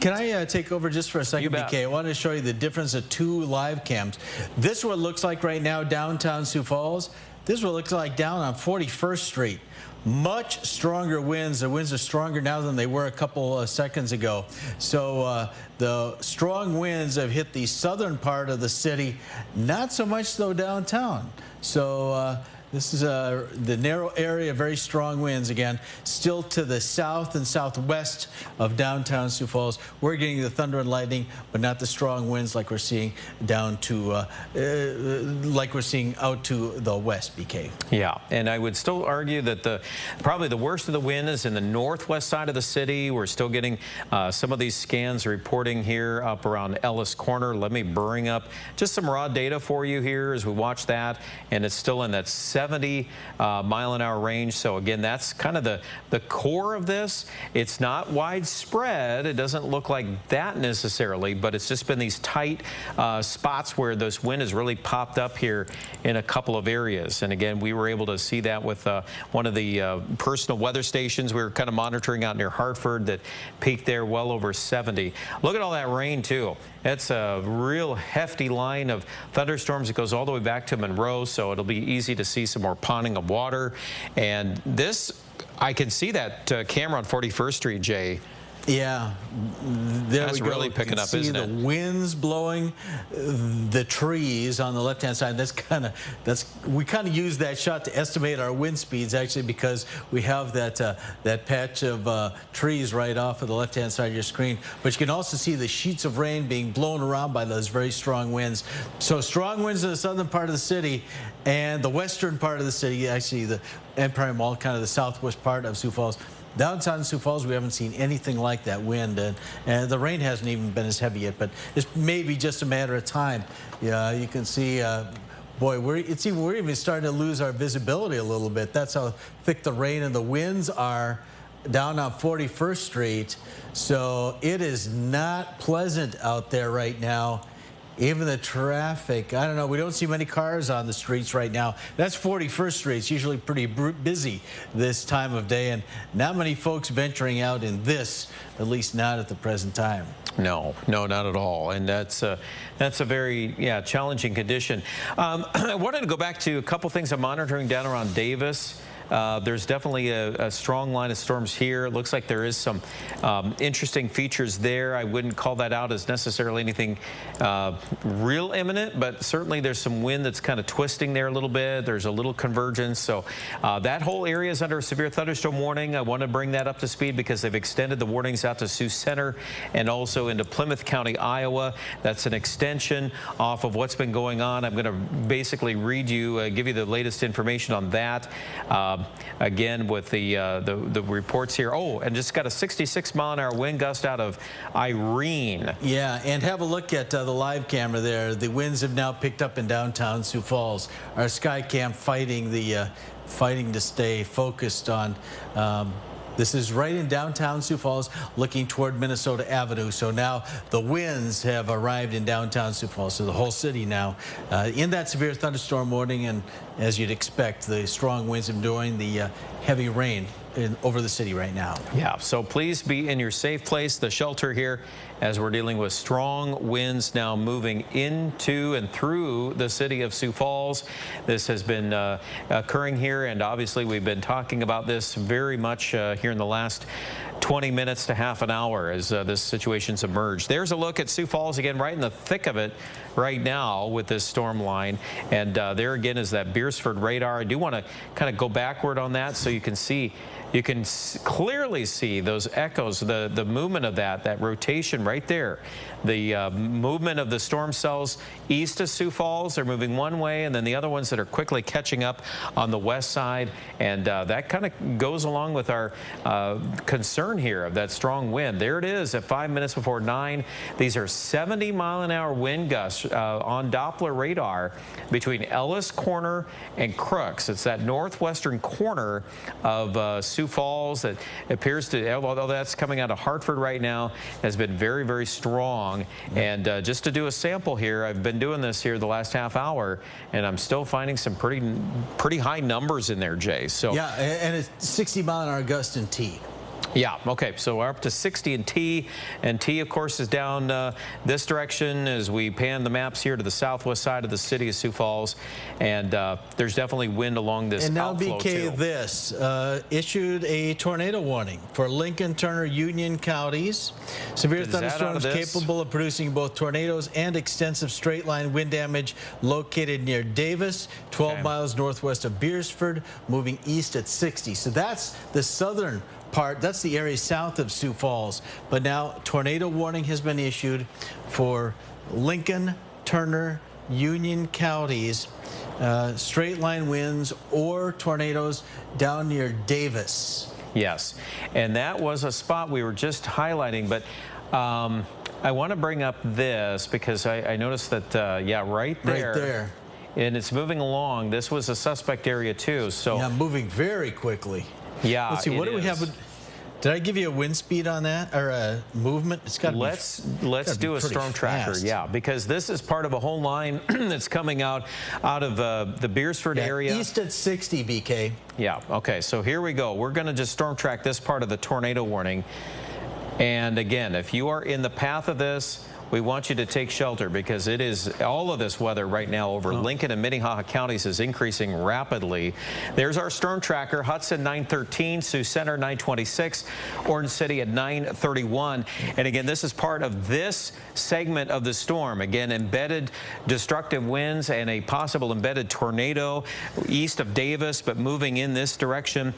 Can I take over just for a second, BK? I want to show you the difference of two live cams. This is what it looks like right now downtown Sioux Falls. This is what it looks like down on 41st Street. Much stronger winds. The winds are stronger now than they were a couple of seconds ago. So the strong winds have hit the southern part of the city, not so much though downtown. So this is the narrow area, very strong winds again. Still to the south and southwest of downtown Sioux Falls. We're getting the thunder and lightning, but not the strong winds like we're seeing down to, like we're seeing out to the west, BK. Yeah, and I would still argue that probably the worst of the wind is in the northwest side of the city. We're still getting some of these scans reporting here up around Ellis Corner. Let me bring up just some raw data for you here as we watch that, and it's still in that 70-mile-an-hour range. So again, that's kind of the core of this. It's not widespread. It doesn't look like that necessarily, but it's just been these tight spots where this wind has really popped up here in a couple of areas. And again, we were able to see that with one of the personal weather stations we were kind of monitoring out near Hartford that peaked there well over 70. Look at all that rain too. It's a real hefty line of thunderstorms. It goes all the way back to Monroe, so it'll be easy to see some more ponding of water. And this, I can see that camera on 41st Street, Jay. Yeah, there that's we go. Really picking up, isn't it? The winds blowing the trees on the left-hand side. We kind of use that shot to estimate our wind speeds, actually, because we have that patch of trees right off of the left-hand side of your screen. But you can also see the sheets of rain being blown around by those very strong winds. So strong winds in the southern part of the city and the western part of the city, actually the Empire Mall, kind of the southwest part of Sioux Falls. Downtown Sioux Falls, we haven't seen anything like that wind, and the rain hasn't even been as heavy yet, but it's maybe just a matter of time. Yeah, you can see boy, we're even starting to lose our visibility a little bit. That's how thick the rain and the winds are down on 41st Street. So it is not pleasant out there right now. Even the traffic, I don't know, we don't see many cars on the streets right now. That's 41st Street. It's usually pretty busy this time of day, and not many folks venturing out in this, at least not at the present time. No, not at all. And that's a very, challenging condition. I wanted to go back to a couple things I'm monitoring down around Davis. There's definitely a strong line of storms here. It looks like there is some interesting features there. I wouldn't call that out as necessarily anything real imminent, but certainly there's some wind that's kind of twisting there a little bit. There's a little convergence. So that whole area is under a severe thunderstorm warning. I want to bring that up to speed because they've extended the warnings out to Sioux Center and also into Plymouth County, Iowa. That's an extension off of what's been going on. I'm going to basically read you, give you the latest information on that. Again, with the reports here. Oh, and just got a 66-mile-an-hour wind gust out of Irene. Yeah, and have a look at the live camera there. The winds have now picked up in downtown Sioux Falls. Our Skycam fighting to stay focused on. This is right in downtown Sioux Falls, looking toward Minnesota Avenue. So now the winds have arrived in downtown Sioux Falls, so the whole city now in that severe thunderstorm warning, and as you'd expect, the strong winds enduring the heavy rain over the city right now. Yeah, so please be in your safe place, the shelter here, as we're dealing with strong winds now moving into and through the city of Sioux Falls. This has been occurring here, and obviously we've been talking about this very much here in the last 20 minutes to half an hour as this situation's emerged. There's a look at Sioux Falls again, right in the thick of it right now with this storm line. And there again is that Beersford radar. I do want to kind of go backward on that so you can see. You can clearly see those echoes, the movement of that rotation right there. The movement of the storm cells east of Sioux Falls are moving one way, and then the other ones that are quickly catching up on the west side. And that kind of goes along with our concern here of that strong wind. There it is at 5 minutes before 9. These are 70-mile-an-hour wind gusts on Doppler radar between Ellis Corner and Crooks. It's that northwestern corner of Sioux Falls that appears to, although that's coming out of Hartford right now, has been very, very strong. And just to do a sample here, I've been doing this here the last half hour, and I'm still finding some pretty high numbers in there, Jay. So yeah, and it's 60-mile-an-hour gust in T. Yeah, okay, so we're up to 60 in T, and T, of course, is down this direction as we pan the maps here to the southwest side of the city of Sioux Falls, and there's definitely wind along this outflow. And now, BK, too. This issued a tornado warning for Lincoln, Turner, Union counties. Severe thunderstorms capable of producing both tornadoes and extensive straight-line wind damage located near Davis, 12 miles northwest of Beersford, moving east at 60. So that's the southern part. That's the area south of Sioux Falls. But now tornado warning has been issued for Lincoln, Turner, Union counties, straight line winds or tornadoes down near Davis. Yes, and that was a spot we were just highlighting, but I want to bring up this because I noticed that, yeah, right there. Right there. And it's moving along. This was a suspect area too. So yeah, moving very quickly. Yeah, let's see, what do we have? Did I give you a wind speed on that, or a movement? It's got. Let's do a storm tracker. Yeah, because this is part of a whole line that's coming out of the Beersford area. East at 60, BK. Yeah. Okay. So here we go. We're going to just storm track this part of the tornado warning. And again, if you are in the path of this, we want you to take shelter because it is all of this weather right now over Lincoln and Minnehaha counties is increasing rapidly. There's our storm tracker. Hudson 913, Sioux Center 926, Orange City at 931. And again, this is part of this segment of the storm. Again, embedded destructive winds and a possible embedded tornado east of Davis, but moving in this direction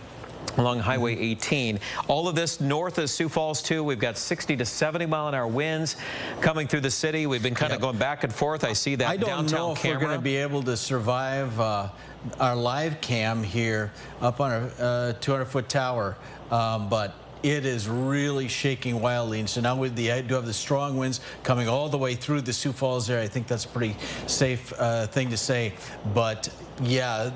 along Highway 18. All of this north of Sioux Falls, too. We've got 60 to 70-mile-an-hour winds coming through the city. We've been kind of going back and forth. I see that downtown camera. I don't know if we're going to be able to survive our live cam here up on our 200-foot tower, but it is really shaking wildly. And so now I do have the strong winds coming all the way through the Sioux Falls area. I think that's a pretty safe thing to say. But yeah,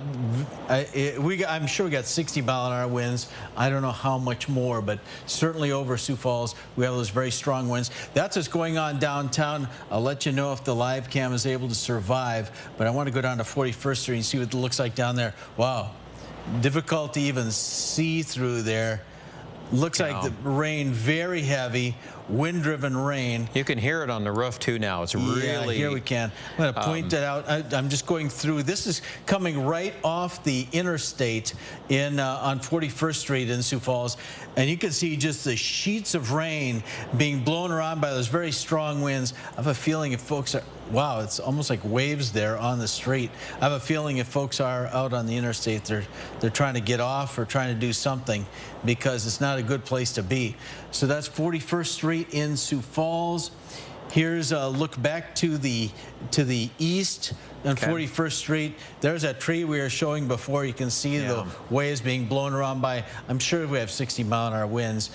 I'm sure we got 60-mile-an-hour winds. I don't know how much more, but certainly over Sioux Falls, we have those very strong winds. That's what's going on downtown. I'll let you know if the live cam is able to survive. But I want to go down to 41st Street and see what it looks like down there. Wow, difficult to even see through there. Looks like the rain very heavy, wind-driven rain. You can hear it on the roof too now. It's really... Yeah, here we can. I'm going to point that out. I'm just going through. This is coming right off the interstate on 41st Street in Sioux Falls. And you can see just the sheets of rain being blown around by those very strong winds. I have a feeling if folks are... Wow, it's almost like waves there on the street. I have a feeling if folks are out on the interstate, they're trying to get off or trying to do something because it's not a good place to be. So that's 41st Street in Sioux Falls. Here's a look back to the east on 41st Street. There's that tree we were showing before. You can see the waves being blown around by, I'm sure we have 60-mile-an-hour winds,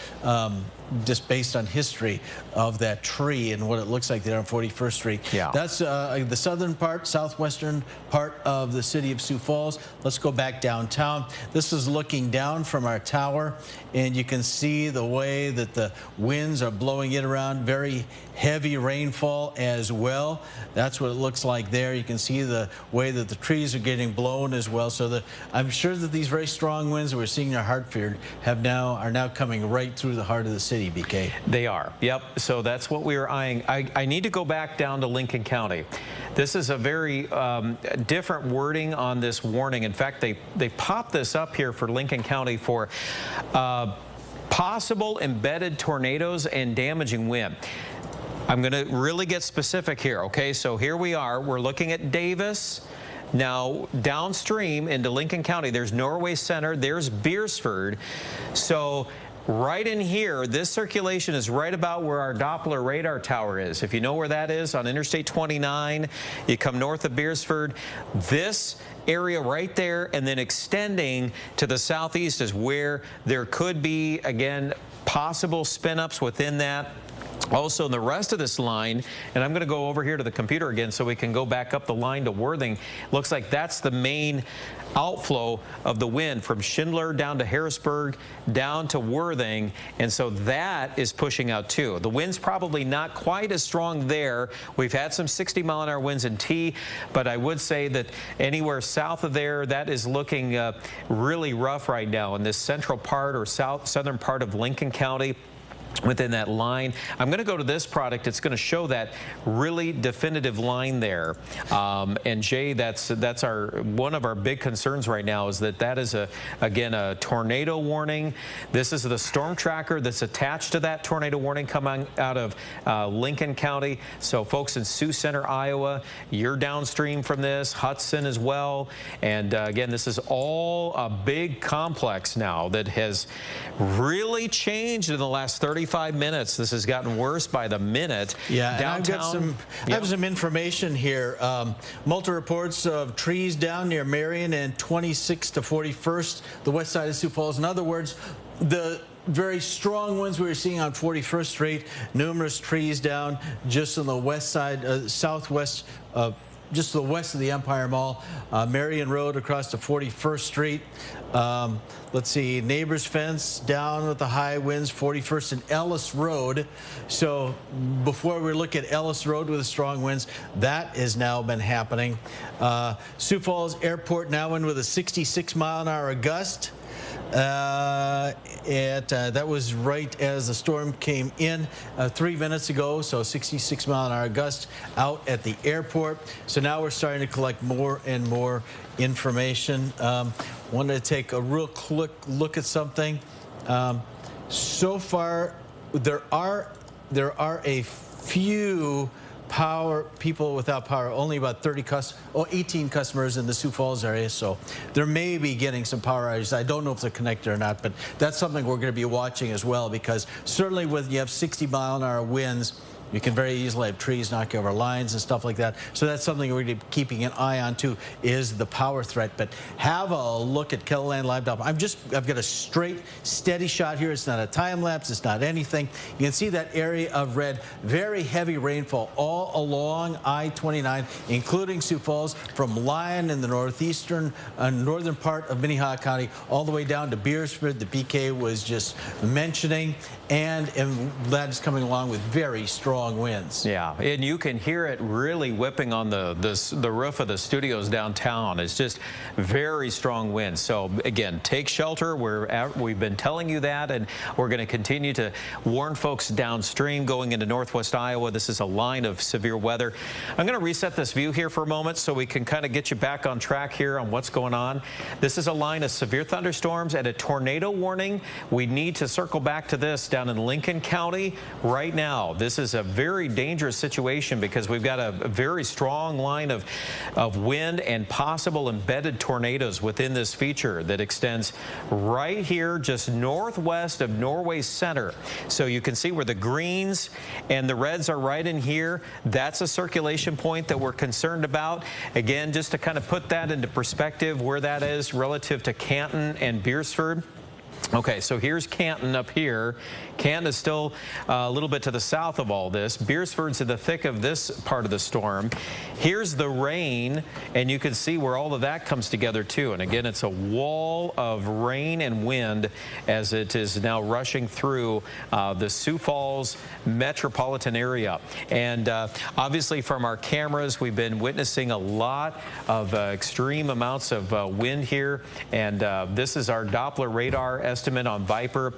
just based on history of that tree and what it looks like there on 41st Street. Yeah. That's the southern part, southwestern part of the city of Sioux Falls. Let's go back downtown. This is looking down from our tower, and you can see the way that the winds are blowing it around. Very heavy rainfall as well. That's what it looks like there. You can see the way that the trees are getting blown as well. So I'm sure that these very strong winds that we're seeing in Hartford are now coming right through the heart of the city, BK. They are. Yep. So that's what we were eyeing. I need to go back down to Lincoln County. This is a very different wording on this warning. In fact, they popped this up here for Lincoln County for possible embedded tornadoes and damaging wind. I'm going to really get specific here, okay? So here we are. We're looking at Davis. Now, downstream into Lincoln County, there's Norway Center, there's Beersford. So right in here, this circulation is right about where our Doppler radar tower is. If you know where that is, on Interstate 29, you come north of Beersford, this area right there, and then extending to the southeast is where there could be, again, possible spin-ups within that. Also, in the rest of this line, and I'm going to go over here to the computer again so we can go back up the line to Worthing. Looks like that's the main outflow of the wind from Schindler down to Harrisburg, down to Worthing, and so that is pushing out too. The wind's probably not quite as strong there. We've had some 60-mile-an-hour winds in T, but I would say that anywhere south of there, that is looking really rough right now in this central part or southern part of Lincoln County. Within that line, I'm going to go to this product. It's going to show that really definitive line there. And Jay, that's one of our big concerns right now is that is again a tornado warning. This is the storm tracker that's attached to that tornado warning coming out of Lincoln County. So folks in Sioux Center, Iowa, you're downstream from this, Hudson as well. And again, this is all a big complex now that has really changed in the last 35 minutes. This has gotten worse by the minute. Yeah, downtown. I have some information here. Multiple reports of trees down near Marion and 26 to 41st, the west side of Sioux Falls. In other words, the very strong winds we were seeing on 41st Street, numerous trees down just on the west side, southwest, just to the west of the Empire Mall, Marion Road across to 41st Street. Let's see, Neighbors Fence down with the high winds, 41st and Ellis Road. So before we look at Ellis Road with the strong winds, that has now been happening. Sioux Falls Airport now in with a 66-mile-an-hour gust. That was right as the storm came in 3 minutes ago, so 66-mile-an-hour gust out at the airport. So now we're starting to collect more and more information. Wanted to take a real quick look at something. So far, there are a few people without power, only about 18 customers in the Sioux Falls area, so there may be getting some power outages. I don't know if they're connected or not, but that's something we're going to be watching as well, because certainly when you have 60-mile-an-hour winds, You can very easily have trees knock over lines and stuff like that. So that's something we're going to be keeping an eye on too, is the power threat. But have a look at KELOLAND.live. I've got a straight, steady shot here. It's not a time lapse. It's not anything. You can see that area of red. Very heavy rainfall all along I-29, including Sioux Falls, from Lyon in the northeastern, northern part of Minnehaha County, all the way down to Beersford, the PK was just mentioning, and that is coming along with very strong winds. Yeah, and you can hear it really whipping on the roof of the studios downtown. It's just very strong winds. So again, take shelter. We've been telling you that, and we're going to continue to warn folks downstream going into northwest Iowa. This is a line of severe weather. I'm going to reset this view here for a moment so we can kind of get you back on track here on what's going on. This is a line of severe thunderstorms and a tornado warning. We need to circle back to this down in Lincoln County right now. This is a very dangerous situation because we've got a very strong line of wind and possible embedded tornadoes within this feature that extends right here just northwest of Norway Center. So you can see where the greens and the reds are right in here. That's a circulation point that we're concerned about. Again, just to kind of put that into perspective where that is relative to Canton and Beersford. Okay, so here's Canton up here. Canton is still a little bit to the south of all this. Beersford's in the thick of this part of the storm. Here's the rain, and you can see where all of that comes together too. And again, it's a wall of rain and wind as it is now rushing through the Sioux Falls metropolitan area. And obviously from our cameras, we've been witnessing a lot of extreme amounts of wind here. And this is our Doppler radar estimate on Viper.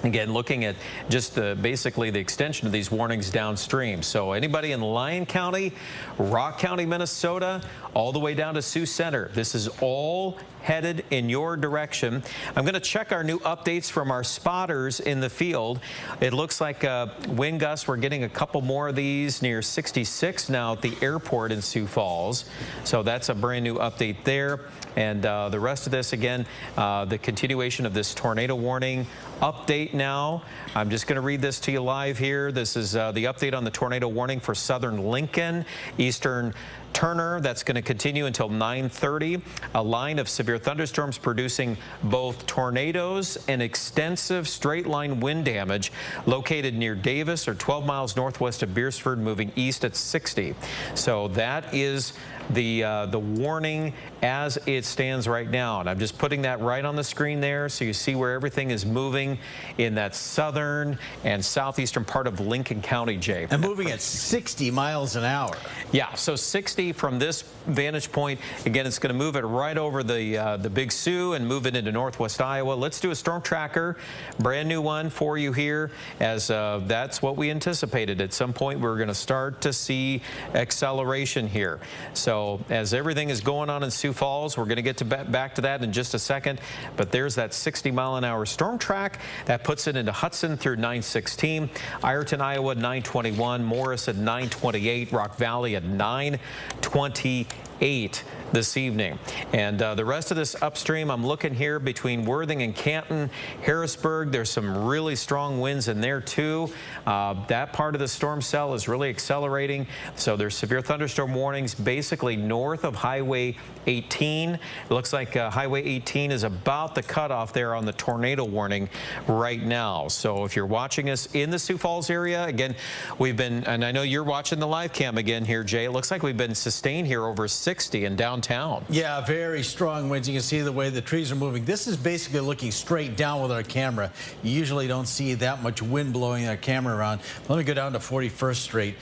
Again, looking at just basically the extension of these warnings downstream. So anybody in Lyon County, Rock County, Minnesota, all the way down to Sioux Center, this is all headed in your direction. I'm going to check our new updates from our spotters in the field. It looks like wind gusts, we're getting a couple more of these near 66 now at the airport in Sioux Falls. So that's a brand new update there. And the rest of this, again, the continuation of this tornado warning update now. I'm just going to read this to you live here. This is the update on the tornado warning for southern Lincoln, eastern Turner. That's going to continue until 9:30. A line of severe thunderstorms producing both tornadoes and extensive straight line wind damage located near Davis or 12 miles northwest of Beersford, moving east at 60. So that is the warning as it stands right now. And I'm just putting that right on the screen there so you see where everything is moving in that southern and southeastern part of Lincoln County, Jay. And moving at 60 miles an hour. Yeah, so 60 from this vantage point. Again, it's going to move it right over the Big Sioux and move it into northwest Iowa. Let's do a storm tracker, brand new one for you here, as that's what we anticipated. At some point, we're going to start to see acceleration here. So as everything is going on in Sioux Falls, we're going to get back to that in just a second. But there's that 60-mile-an-hour storm track that puts it into Hudson through 9:16, Ireton, Iowa 9:21, Morris at 9:28, Rock Valley at 9:28 this evening. And the rest of this upstream, I'm looking here between Worthing and Canton, Harrisburg. There's some really strong winds in there too. That part of the storm cell is really accelerating. So there's severe thunderstorm warnings basically north of Highway 18. It looks like Highway 18 is about the cutoff there on the tornado warning right now. So if you're watching us in the Sioux Falls area, again, we've been, and I know you're watching the live cam again here, Jay. It looks like we've been sustained here over 60 in downtown. Yeah, very strong winds. You can see the way the trees are moving. This is basically looking straight down with our camera. You usually don't see that much wind blowing our camera around. Let me go down to 41st Street.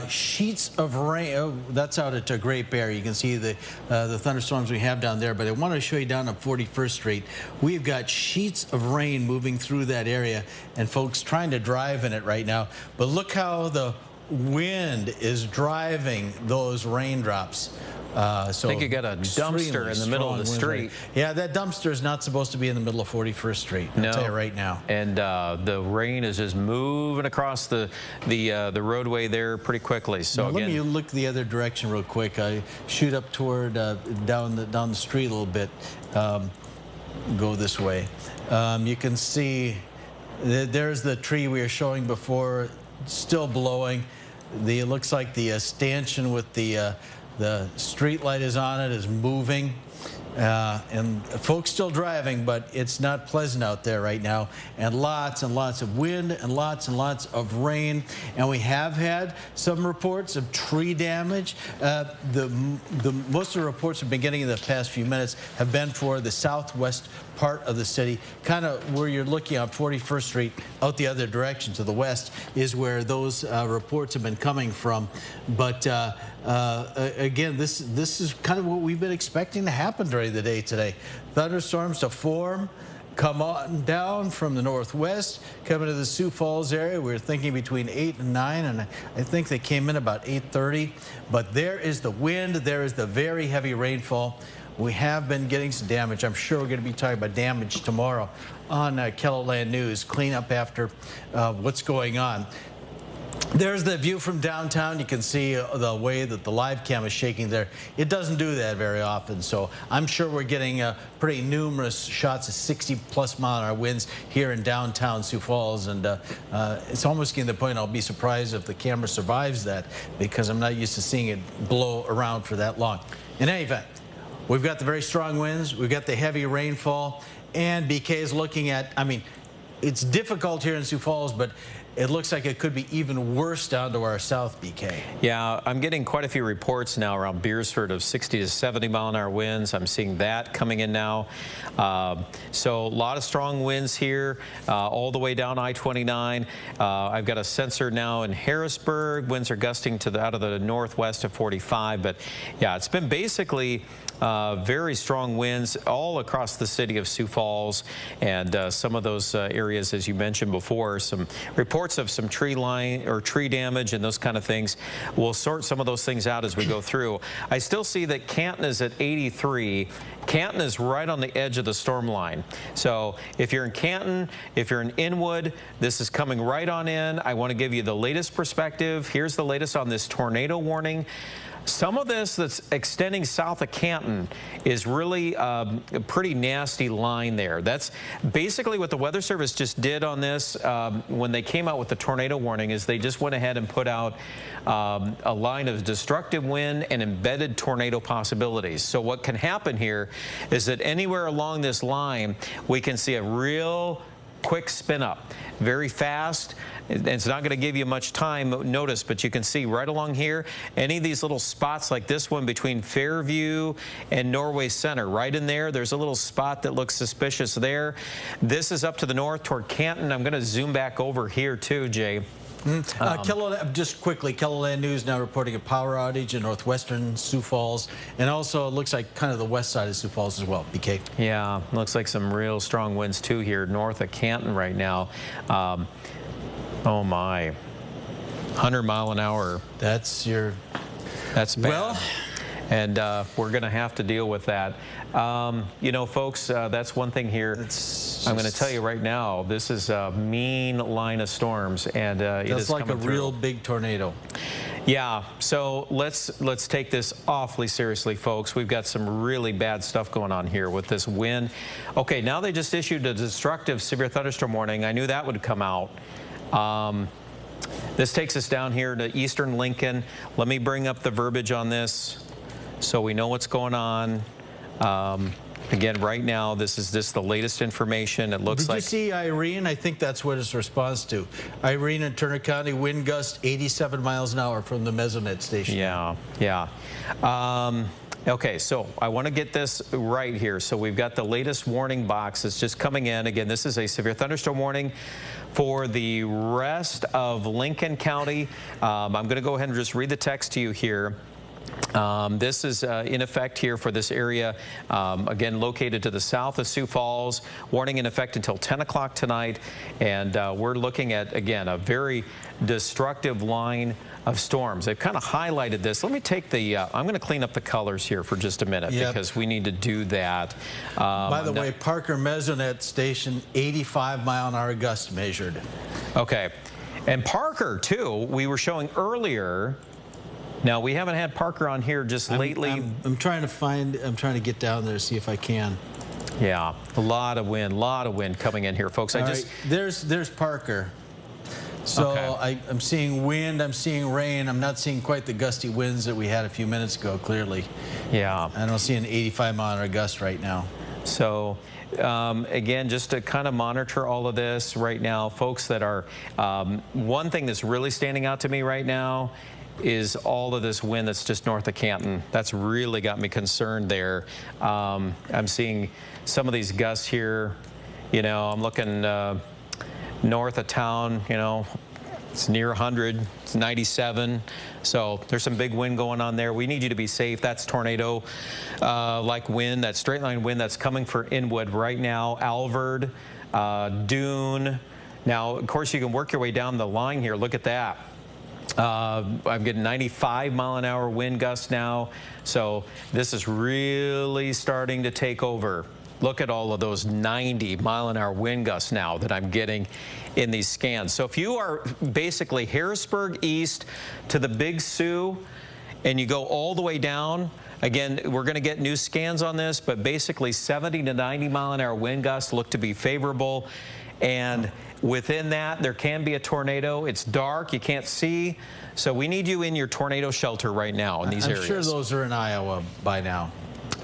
Sheets of rain. Oh, that's out at Great Bear. You can see the thunderstorms we have down there. But I want to show you down at 41st Street. We've got sheets of rain moving through that area, and folks trying to drive in it right now. But look how the wind is driving those raindrops. So I think you got a dumpster in the middle of the street. Yeah, that dumpster is not supposed to be in the middle of 41st Street. I'll tell you right now. And the rain is just moving across the roadway there pretty quickly. So now, again, let me look the other direction real quick. I shoot up toward down the street a little bit. Go this way. You can see there's the tree we were showing before. still blowing. It looks like the stanchion with the street light is on it is moving. And folks still driving, but it's not pleasant out there right now. And lots of wind and lots of rain. And we have had some reports of tree damage. Most of the reports we've been getting in the past few minutes have been for the southwest part of the city, kind of where you're looking on 41st Street out the other direction to the west is where those reports have been coming from. But again, this is kind of what we've been expecting to happen during the day today. Thunderstorms to form, come on down from the northwest, coming to the Sioux Falls area. We were thinking between 8 and 9, and I think they came in about 8:30. But there is the wind, there is the very heavy rainfall. We have been getting some damage. I'm sure we're going to be talking about damage tomorrow on KELOLAND News, clean up after what's going on. There's the view from downtown. You can see the way that the live cam is shaking there. It doesn't do that very often, so I'm sure we're getting pretty numerous shots of 60+ mile-an-hour winds here in downtown Sioux Falls, and it's almost getting to the point I'll be surprised if the camera survives that, because I'm not used to seeing it blow around for that long. In any event, we've got the very strong winds, we've got the heavy rainfall, and BK is looking at, I mean, it's difficult here in Sioux Falls, but it looks like it could be even worse down to our south, BK. Yeah, I'm getting quite a few reports now around Beersford of 60 to 70 mile-an-hour winds. I'm seeing that coming in now. So a lot of strong winds here all the way down I-29. I've got a sensor now in Harrisburg. Winds are gusting to out of the northwest of 45. But yeah, it's been basically very strong winds all across the city of Sioux Falls, and some of those areas, as you mentioned before, some reports of some tree damage and those kind of things. We'll sort some of those things out as we go through. I still see that Canton is at 83. Canton is right on the edge of the storm line. So if you're in Canton, if you're in Inwood, this is coming right on in. I want to give you the latest perspective. Here's the latest on this tornado warning. Some of this that's extending south of Canton is really a pretty nasty line there. That's basically what the Weather Service just did on this when they came out with the tornado warning, is they just went ahead and put out a line of destructive wind and embedded tornado possibilities. So what can happen here is that anywhere along this line, we can see a real quick spin up, very fast. It's not going to give you much time notice, but you can see right along here, any of these little spots like this one between Fairview and Norway Center, right in there, there's a little spot that looks suspicious there. This is up to the north toward Canton. I'm going to zoom back over here too, Jay. Just quickly, KELOLAND News now reporting a power outage in northwestern Sioux Falls, and also it looks like kind of the west side of Sioux Falls as well, BK. Yeah, looks like some real strong winds too here north of Canton right now. Oh my, 100 mile an hour. That's bad. Well, and we're going to have to deal with that. You know, folks, that's one thing here. I'm going to tell you right now, this is a mean line of storms, and it is like a through. real big tornado. Yeah, so let's take this awfully seriously, folks. We've got some really bad stuff going on here with this wind. Okay, now they just issued a destructive severe thunderstorm warning. I knew that would come out. This takes us down here to eastern Lincoln. Let me bring up the verbiage on this so we know what's going on. Again, right now, this is just the latest information. It looks like... Did you see Irene? I think that's what it's response to. Irene in Turner County, wind gust 87 miles an hour from the Mesonet station. Yeah, yeah. Okay, so I want to get this right here. So we've got the latest warning box that's just coming in. Again, this is a severe thunderstorm warning for the rest of Lincoln County. I'm going to go ahead and just read the text to you here. This is in effect here for this area, again, located to the south of Sioux Falls. Warning in effect until 10 o'clock tonight. And we're looking at, again, a very destructive line of storms. They've kind of highlighted this. Let me take the, I'm going to clean up the colors here for just a minute, because we need to do that. By the way, Parker Mesonet station, 85 mile an hour gust measured. Okay. And Parker, too, we were showing earlier. Now, we haven't had Parker on here just lately. I'm trying to get down there to see if I can. Yeah, a lot of wind coming in here, folks. There's Parker. So Okay. I'm seeing wind, I'm seeing rain. I'm not seeing quite the gusty winds that we had a few minutes ago, clearly. Yeah. I don't see an 85-mile-an-hour gust right now. So again, just to kind of monitor all of this right now, folks that are, one thing that's really standing out to me right now is all of this wind that's just north of Canton. That's really got me concerned there. I'm seeing some of these gusts here. You know, I'm looking north of town, you know, it's near 100, it's 97. So there's some big wind going on there. We need you to be safe. That's tornado like wind, that straight line wind that's coming for Inwood right now. Alvord, Dune. Now, of course, you can work your way down the line here. Look at that. I'm getting 95-mile-an-hour wind gusts now. So this is really starting to take over. Look at all of those 90-mile-an-hour wind gusts now that I'm getting in these scans. So if you are basically Harrisburg east to the Big Sioux and you go all the way down, again, we're going to get new scans on this, but basically 70 to 90-mile-an-hour wind gusts look to be favorable. And within that, there can be a tornado. It's dark. You can't see. So we need you in your tornado shelter right now in these areas. I'm sure those are in Iowa by now.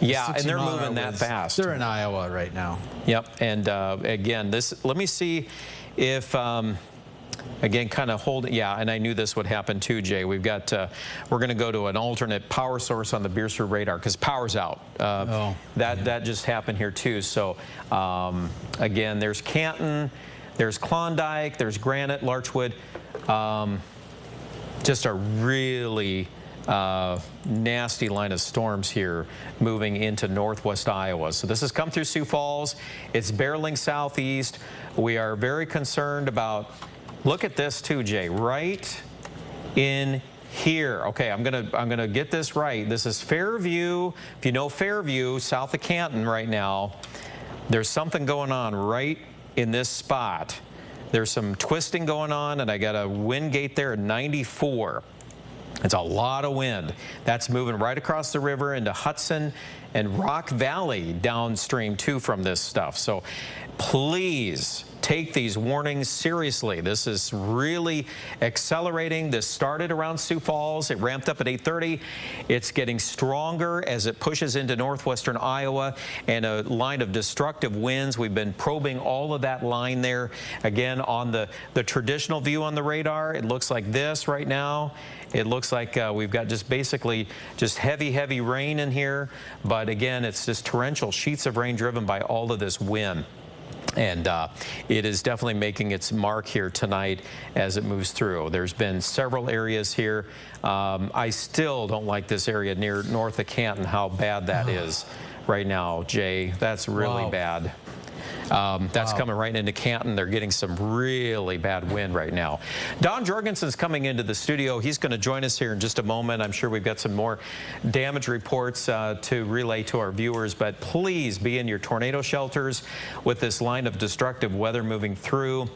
Yeah, and they're moving that fast. They're in Iowa right now. Yep, and again, let me see if, again, kind of hold it. Yeah, and I knew this would happen too, Jay. We've got, we're going to go to an alternate power source on the Beersford radar because power's out. That just happened here too. So, again, there's Canton, there's Klondike, there's Granite, Larchwood. Just a really nasty line of storms here moving into northwest Iowa. So this has come through Sioux Falls. It's barreling southeast. We are very concerned about, look at this too, Jay, right in here. Okay, I'm gonna get this right. This is Fairview. If you know Fairview, south of Canton right now, there's something going on right in this spot. There's some twisting going on, and I got a wind gate there at 94. It's a lot of wind. That's moving right across the river into Hudson and Rock Valley downstream too from this stuff. So please take these warnings seriously. This is really accelerating. This started around Sioux Falls. It ramped up at 8:30. It's getting stronger as it pushes into northwestern Iowa and a line of destructive winds. We've been probing all of that line there. Again, on the traditional view on the radar, it looks like this right now. It looks like we've got just basically just heavy rain in here. But again, it's just torrential sheets of rain driven by all of this wind. And it is definitely making its mark here tonight as it moves through. There's been several areas here. I still don't like this area near north of Canton, how bad that is right now, Jay. That's really bad. That's coming right into Canton. They're getting some really bad wind right now. Don Jorgensen's coming into the studio. He's going to join us here in just a moment. I'm sure we've got some more damage reports to relay to our viewers, but please be in your tornado shelters with this line of destructive weather moving through.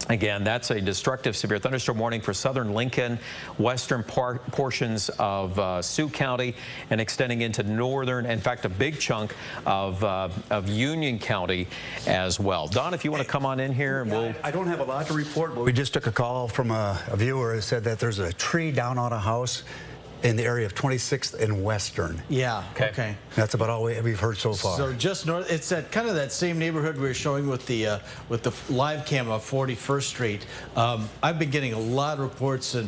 Again, that's a destructive severe thunderstorm warning for southern Lincoln, western portions of Sioux County, and extending into northern, in fact, a big chunk of Union County as well. Don, if you want to come on in here, and we'll... I don't have a lot to report, but we just took a call from a viewer who said that there's a tree down on a house in the area of 26th and Western. Yeah, okay. That's about all we've heard so far. So just north, it's that kind of that same neighborhood we were showing with the live cam of 41st Street. I've been getting a lot of reports and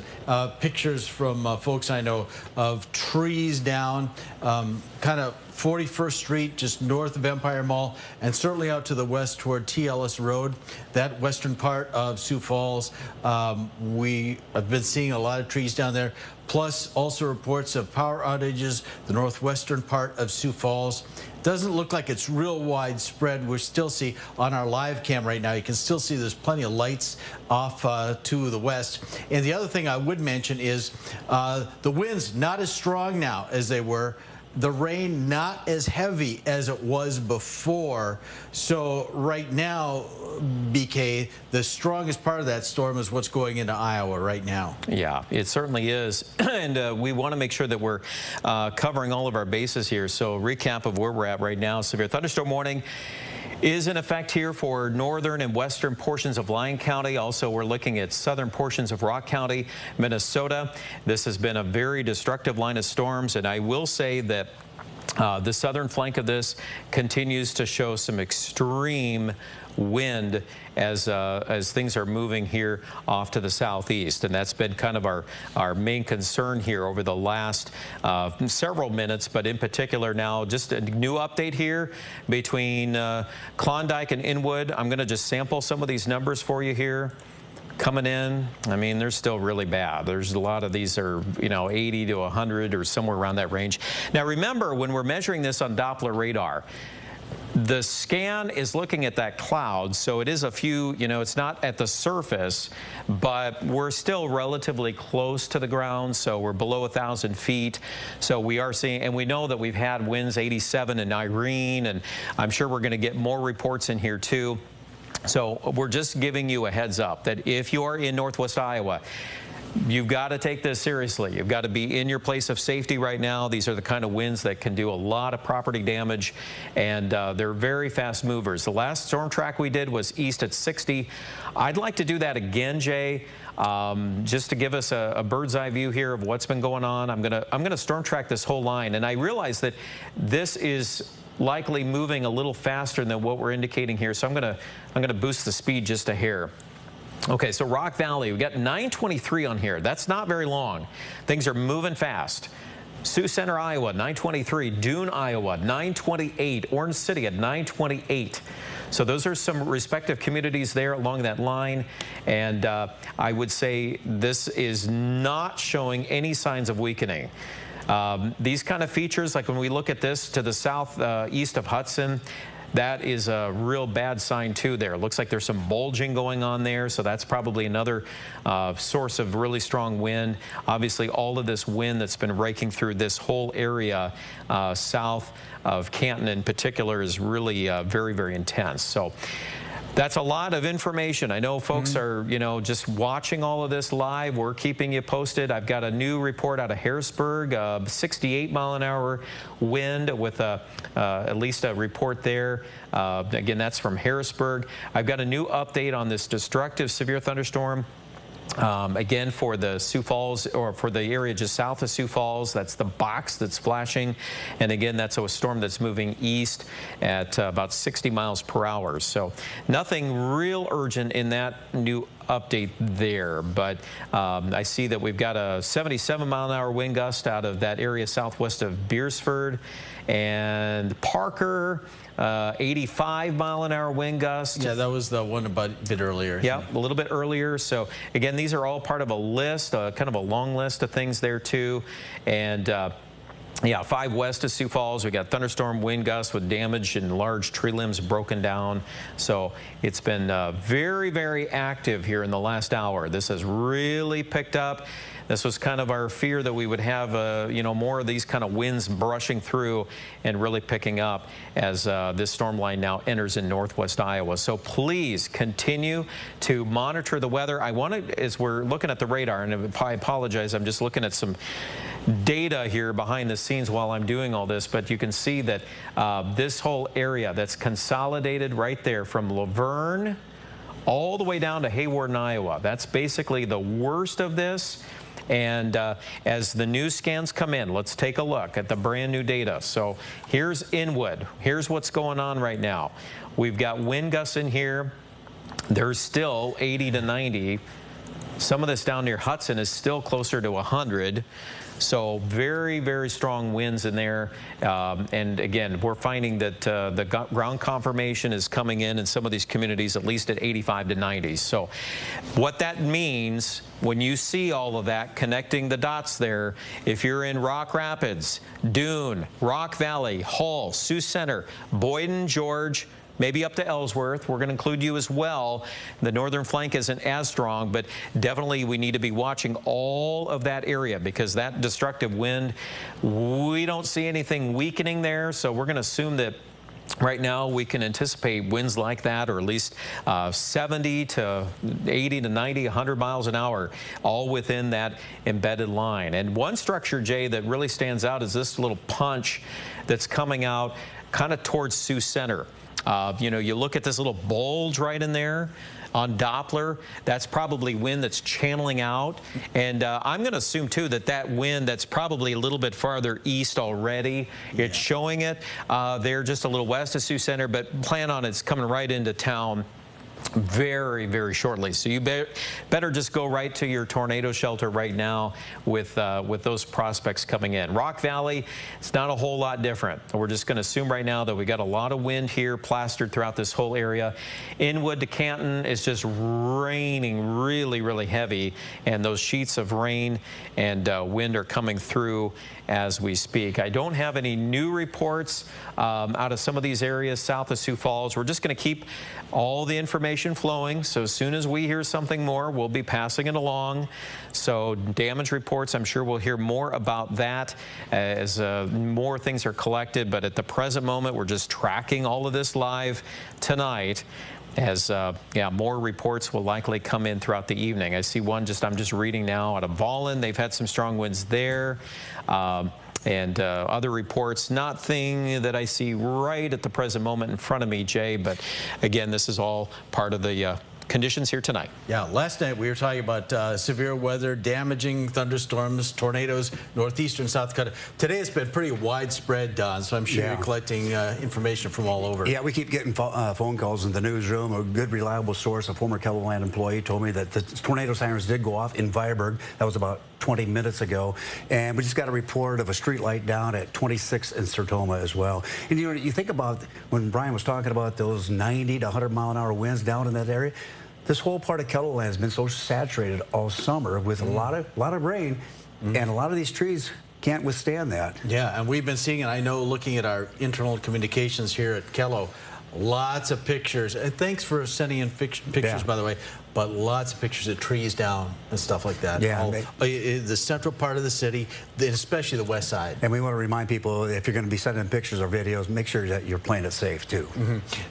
pictures from folks I know of trees down, kind of 41st Street, just north of Empire Mall, and certainly out to the west toward T. Ellis Road, that western part of Sioux Falls. We have been seeing a lot of trees down there, plus also reports of power outages, the northwestern part of Sioux Falls. Doesn't look like it's real widespread. We still see on our live cam right now, you can still see there's plenty of lights off to the west. And the other thing I would mention is the winds not as strong now as they were. The rain not as heavy as it was before. So right now, BK, the strongest part of that storm is what's going into Iowa right now. Yeah, it certainly is. And we want to make sure that we're covering all of our bases here. So recap of where we're at right now. Severe thunderstorm warning is in effect here for northern and western portions of Lyon County. Also, we're looking at southern portions of Rock County, Minnesota. This has been a very destructive line of storms, and I will say that the southern flank of this continues to show some extreme wind as things are moving here off to the southeast, and that's been kind of our main concern here over the last several minutes. But in particular now, just a new update here between Klondike and Inwood. I'm going to just sample some of these numbers for you here. Coming in, I mean, they're still really bad. There's a lot of these are, 80 to 100 or somewhere around that range. Now, remember, when we're measuring this on Doppler radar, the scan is looking at that cloud, so it is a few, it's not at the surface, but we're still relatively close to the ground, so we're below 1,000 feet. So we are seeing, and we know that we've had winds 87 in Irene, and I'm sure we're going to get more reports in here too. So we're just giving you a heads up that if you are in Northwest Iowa, you've got to take this seriously. You've got to be in your place of safety right now. These are the kind of winds that can do a lot of property damage, and they're very fast movers. The last storm track we did was east at 60. I'd like to do that again, Jay, just to give us a bird's eye view here of what's been going on. I'm gonna storm track this whole line, and I realize that this is likely moving a little faster than what we're indicating here, so I'm gonna boost the speed just a hair. Okay, so Rock Valley, we got 923 on here. That's not very long. Things are moving fast. Sioux Center, Iowa, 923. Dune, Iowa, 928. Orange City at 928. So those are some respective communities there along that line. And I would say this is not showing any signs of weakening. These kind of features, like when we look at this to the south east of Hudson, that is a real bad sign too there. It looks like there's some bulging going on there, so that's probably another source of really strong wind. Obviously, all of this wind that's been raking through this whole area south of Canton in particular is really very, very intense. So that's a lot of information. I know folks are, just watching all of this live. We're keeping you posted. I've got a new report out of Harrisburg, 68-mile-an-hour wind with at least a report there. Again, that's from Harrisburg. I've got a new update on this destructive severe thunderstorm. Again, for the Sioux Falls, or for the area just south of Sioux Falls, that's the box that's flashing. And again, that's a storm that's moving east at about 60 miles per hour. So nothing real urgent in that new update there, but I see that we've got a 77-mile-an-hour wind gust out of that area southwest of Beersford and Parker. 85-mile-an-hour wind gust. Yeah, that was the one a bit earlier. Yeah, a little bit earlier. So again, these are all part of a list, kind of a long list of things there too. And yeah, 5 west of Sioux Falls, we got thunderstorm wind gusts with damage and large tree limbs broken down. So it's been very, very active here in the last hour. This has really picked up. This was kind of our fear that we would have, more of these kind of winds brushing through and really picking up as this storm line now enters in northwest Iowa. So please continue to monitor the weather. I want to, as we're looking at the radar, and I apologize, I'm just looking at some data here behind the scenes while I'm doing all this, but you can see that this whole area that's consolidated right there from Laverne all the way down to Hawarden, Iowa. That's basically the worst of this. And as the new scans come in, let's take a look at the brand new data. So here's Inwood. Here's what's going on right now. We've got wind gusts in here. There's still 80 to 90. Some of this down near Hudson is still closer to 100. So very, very strong winds in there. And again, we're finding that the ground conformation is coming in some of these communities at least at 85 to 90. So what that means, when you see all of that connecting the dots there, if you're in Rock Rapids, Dune, Rock Valley, Hull, Sioux Center, Boyden, George, maybe up to Ellsworth. We're going to include you as well. The northern flank isn't as strong, but definitely we need to be watching all of that area because that destructive wind, we don't see anything weakening there. So we're going to assume that right now we can anticipate winds like that, or at least 70 to 80 to 90, 100 miles an hour, all within that embedded line. And one structure, Jay, that really stands out is this little punch that's coming out kind of towards Sioux Center. You know, you look at this little bulge right in there on Doppler, that's probably wind that's channeling out. And I'm going to assume, too, that that wind that's probably a little bit farther east already, it's showing it. They're just a little west of Sioux Center, but plan on it's coming right into town very, very shortly. So you better just go right to your tornado shelter right now with those prospects coming in. Rock Valley, it's not a whole lot different. We're just going to assume right now that we got a lot of wind here plastered throughout this whole area. Inwood to Canton is just raining really, really heavy, and those sheets of rain and wind are coming through as we speak. I don't have any new reports out of some of these areas south of Sioux Falls. We're just going to keep all the information flowing. So as soon as we hear something more, we'll be passing it along. So damage reports, I'm sure we'll hear more about that as more things are collected. But at the present moment, we're just tracking all of this live tonight. As more reports will likely come in throughout the evening. I see one I'm just reading now out of Volland. They've had some strong winds there. And other reports, nothing that I see right at the present moment in front of me, Jay. But again, this is all part of the conditions here tonight. Yeah, last night we were talking about severe weather, damaging thunderstorms, tornadoes, northeastern South Dakota. Today it's been pretty widespread, Don, so I'm sure you're collecting information from all over. Yeah, we keep getting phone calls in the newsroom. A good, reliable source, a former KELOLAND employee, told me that the tornado sirens did go off in Viborg. That was about 20 minutes ago. And we just got a report of a street light down at 26 in Sertoma as well. And you know, you think about when Brian was talking about those 90 to 100-mile-an-hour winds down in that area. This whole part of KELOLAND has been so saturated all summer with a lot of rain, and a lot of these trees can't withstand that. Yeah, and we've been seeing it. I know, looking at our internal communications here at Kelo, lots of pictures. And thanks for sending in pictures, by the way. But lots of pictures of trees down and stuff like that. Yeah, the central part of the city, especially the west side. And we want to remind people, if you're going to be sending pictures or videos, make sure that you're playing it safe too.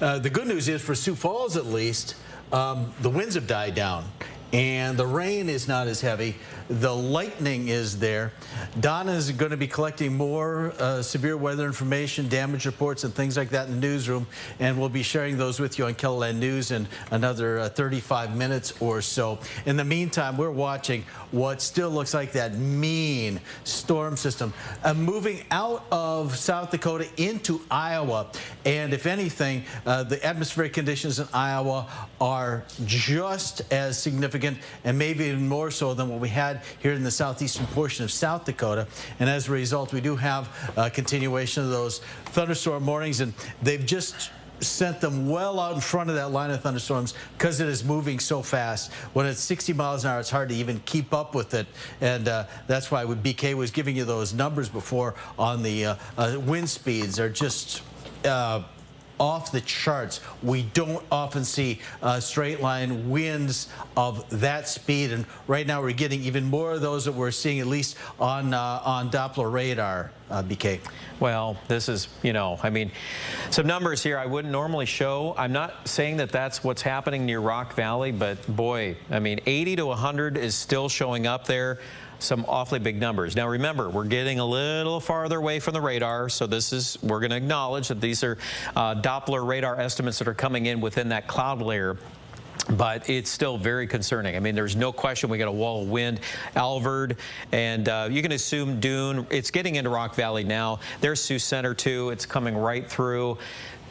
The good news is, for Sioux Falls at least, the winds have died down, and the rain is not as heavy. The lightning is there. Donna is going to be collecting more severe weather information, damage reports, and things like that in the newsroom, and we'll be sharing those with you on KELOLAND News in another 35 minutes or so. In the meantime, we're watching what still looks like that mean storm system moving out of South Dakota into Iowa. And if anything, the atmospheric conditions in Iowa are just as significant, and maybe even more so than what we had here in the southeastern portion of South Dakota. And as a result, we do have a continuation of those thunderstorm warnings, and they've just sent them well out in front of that line of thunderstorms because it is moving so fast. When it's 60 miles an hour, it's hard to even keep up with it, and that's why BK was giving you those numbers before on the wind speeds are just off the charts. We don't often see straight line winds of that speed, and right now we're getting even more of those that we're seeing, at least on Doppler radar, BK. Well, this is, you know, I mean, some numbers here I wouldn't normally show. I'm not saying that that's what's happening near Rock Valley, but boy, I mean, 80 to 100 is still showing up there. Some awfully big numbers. Now remember, we're getting a little farther away from the radar, so we're going to acknowledge that these are Doppler radar estimates that are coming in within that cloud layer. But it's still very concerning. I mean, there's no question we got a wall of wind. Alvord, and you can assume Dune. It's getting into Rock Valley now. There's Sioux Center, too. It's coming right through.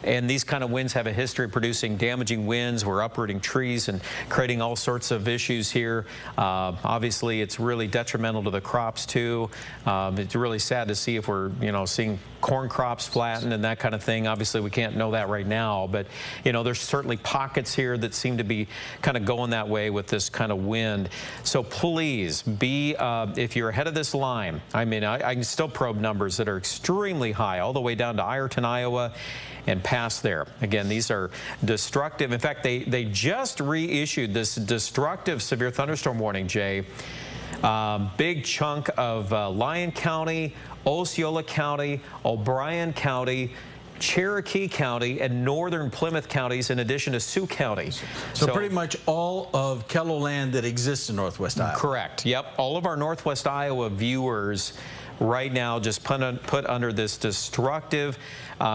And these kind of winds have a history of producing damaging winds. We're uprooting trees and creating all sorts of issues here. Obviously, it's really detrimental to the crops, too. It's really sad to see if we're, you know, seeing corn crops flatten and that kind of thing. Obviously, we can't know that right now. But, you know, there's certainly pockets here that seem to be kind of going that way with this kind of wind. So please be, if you're ahead of this line, I mean, I can still probe numbers that are extremely high, all the way down to Ireton, Iowa, and past there. Again, these are destructive. In fact, they just reissued this destructive severe thunderstorm warning, Jay. Big chunk of Lyon County, Osceola County, O'Brien County, Cherokee County, and northern Plymouth counties, in addition to Sioux County. So pretty much all of KELOLAND that exists in northwest Iowa. Correct. Yep. All of our northwest Iowa viewers right now just put under this destructive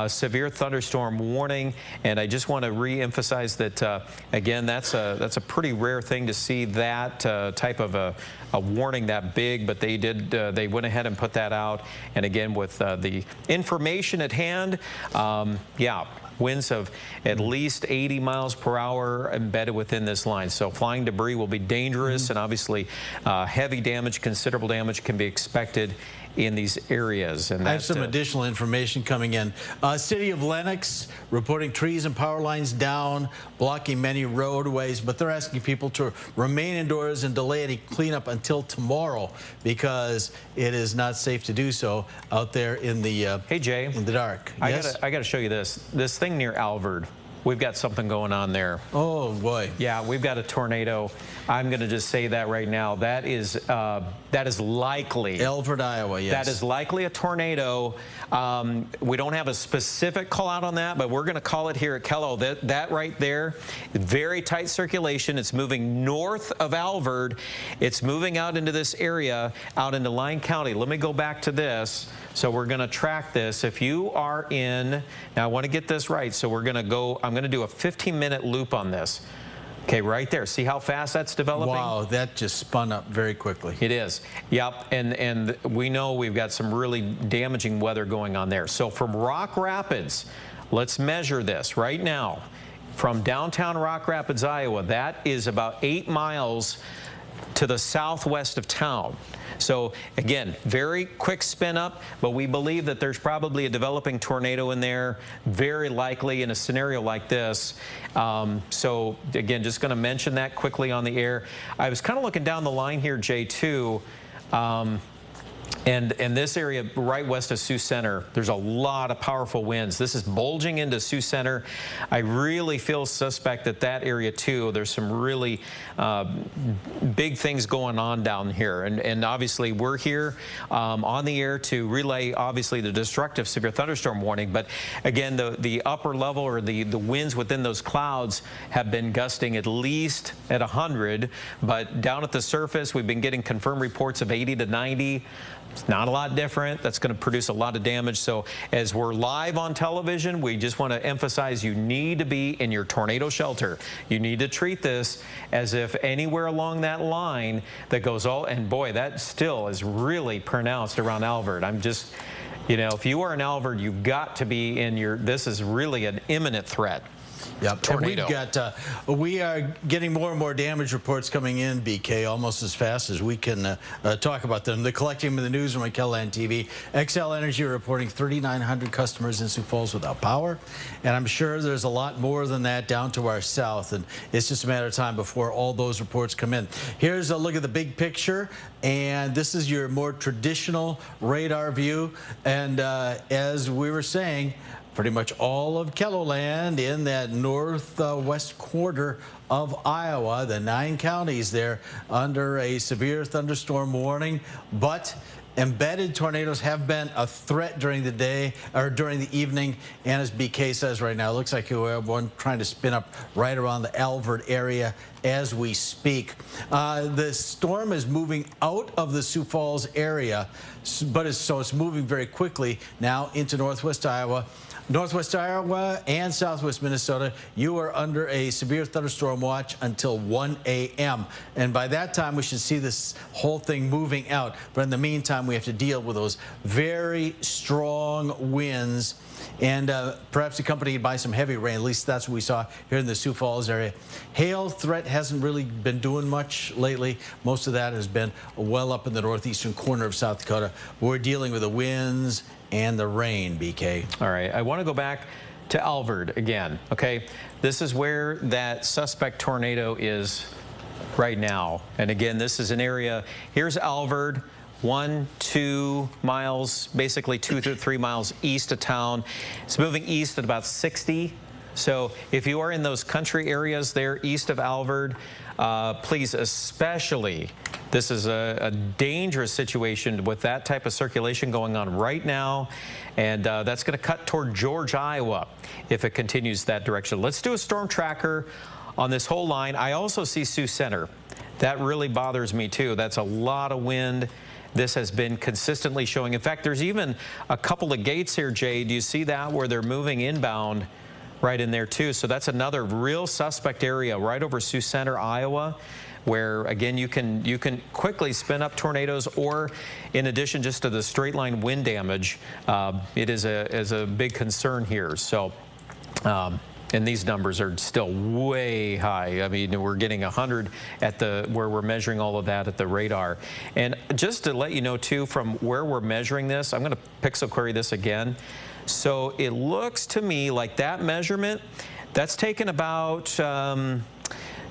severe thunderstorm warning. And I just want to re-emphasize that, again, that's a pretty rare thing to see that type of a warning that big, but they went ahead and put that out. And again, with the information at hand, yeah, winds of at least 80 miles per hour embedded within this line. So flying debris will be dangerous, and obviously heavy damage, considerable damage can be expected in these areas. And I have some additional information coming in. City of Lenox reporting trees and power lines down, blocking many roadways, but they're asking people to remain indoors and delay any cleanup until tomorrow because it is not safe to do so out there in the hey Jay, in the dark. Yes? I gotta show you this thing near Alvord. We've got something going on there. Oh boy. Yeah, we've got a tornado. I'm going to just say that right now. That is likely. Alvord, Iowa, yes. That is likely a tornado. We don't have a specific call out on that, but we're going to call it here at Kelo. That right there, very tight circulation. It's moving north of Alvord. It's moving out into this area, out into Lyon County. Let me go back to this. So we're going to track this. If you are in, now I want to get this right. So we're going to go, I'm going to do a 15-minute loop on this. Okay, right there. See how fast that's developing? Wow, that just spun up very quickly. It is. Yep, and we know we've got some really damaging weather going on there. So from Rock Rapids, let's measure this right now. From downtown Rock Rapids, Iowa, that is about 8 miles to the southwest of town. So again, very quick spin up, but we believe that there's probably a developing tornado in there, very likely in a scenario like this. So again, just going to mention that quickly on the air. I was kind of looking down the line here, Jay, too. And this area right west of Sioux Center, there's a lot of powerful winds. This is bulging into Sioux Center. I really feel suspect that area too, there's some really big things going on down here. And obviously we're here on the air to relay obviously the destructive severe thunderstorm warning. But again, the upper level or the winds within those clouds have been gusting at least at 100. But down at the surface, we've been getting confirmed reports of 80 to 90. It's not a lot different. That's going to produce a lot of damage. So as we're live on television, we just want to emphasize you need to be in your tornado shelter. You need to treat this as if anywhere along that line that goes all, and boy, that still is really pronounced around Alvord. I'm just, you know, if you are in Alvord, you've got to be in your, this is really an imminent threat. Yep. Tornado. We are getting more and more damage reports coming in, BK, almost as fast as we can talk about them. They're collecting them in the newsroom at KELOLAND TV. Xcel Energy reporting 3,900 customers in Sioux Falls without power. And I'm sure there's a lot more than that down to our south. And it's just a matter of time before all those reports come in. Here's a look at the big picture. And this is your more traditional radar view. And as we were saying, pretty much all of KELOLAND in that northwest quarter of Iowa, the 9 counties there under a severe thunderstorm warning. But embedded tornadoes have been a threat during the day or during the evening. And as BK says right now, it looks like you have one trying to spin up right around the Alvord area as we speak. The storm is moving out of the Sioux Falls area, but it's moving very quickly now into northwest Iowa. Northwest Iowa and southwest Minnesota, you are under a severe thunderstorm watch until 1 a.m. And by that time, we should see this whole thing moving out. But in the meantime, we have to deal with those very strong winds and perhaps accompanied by some heavy rain. At least that's what we saw here in the Sioux Falls area. Hail threat hasn't really been doing much lately. Most of that has been well up in the northeastern corner of South Dakota. We're dealing with the winds and the rain, BK. All right, I want to go back to Alvord again, okay? This is where that suspect tornado is right now. And again, this is an area, here's Alvord, 1-2 miles, basically 2 to 3 miles east of town. It's moving east at about 60. So if you are in those country areas there east of Alvord, please especially, this is a dangerous situation with that type of circulation going on right now. And that's going to cut toward George, Iowa, if it continues that direction. Let's do a storm tracker on this whole line. I also see Sioux Center. That really bothers me too. That's a lot of wind. this has been consistently showing. In fact, there's even a couple of gates here, Jay. Do you see that where they're moving inbound right in there too? So that's another real suspect area right over Sioux Center, Iowa, where again you can quickly spin up tornadoes, or in addition just to the straight line wind damage, it is a big concern here. So and these numbers are still way high. I mean, we're getting 100 at where we're measuring all of that at the radar. And just to let you know too, from where we're measuring this, I'm going to pixel query this again. So it looks to me like that measurement, that's taken about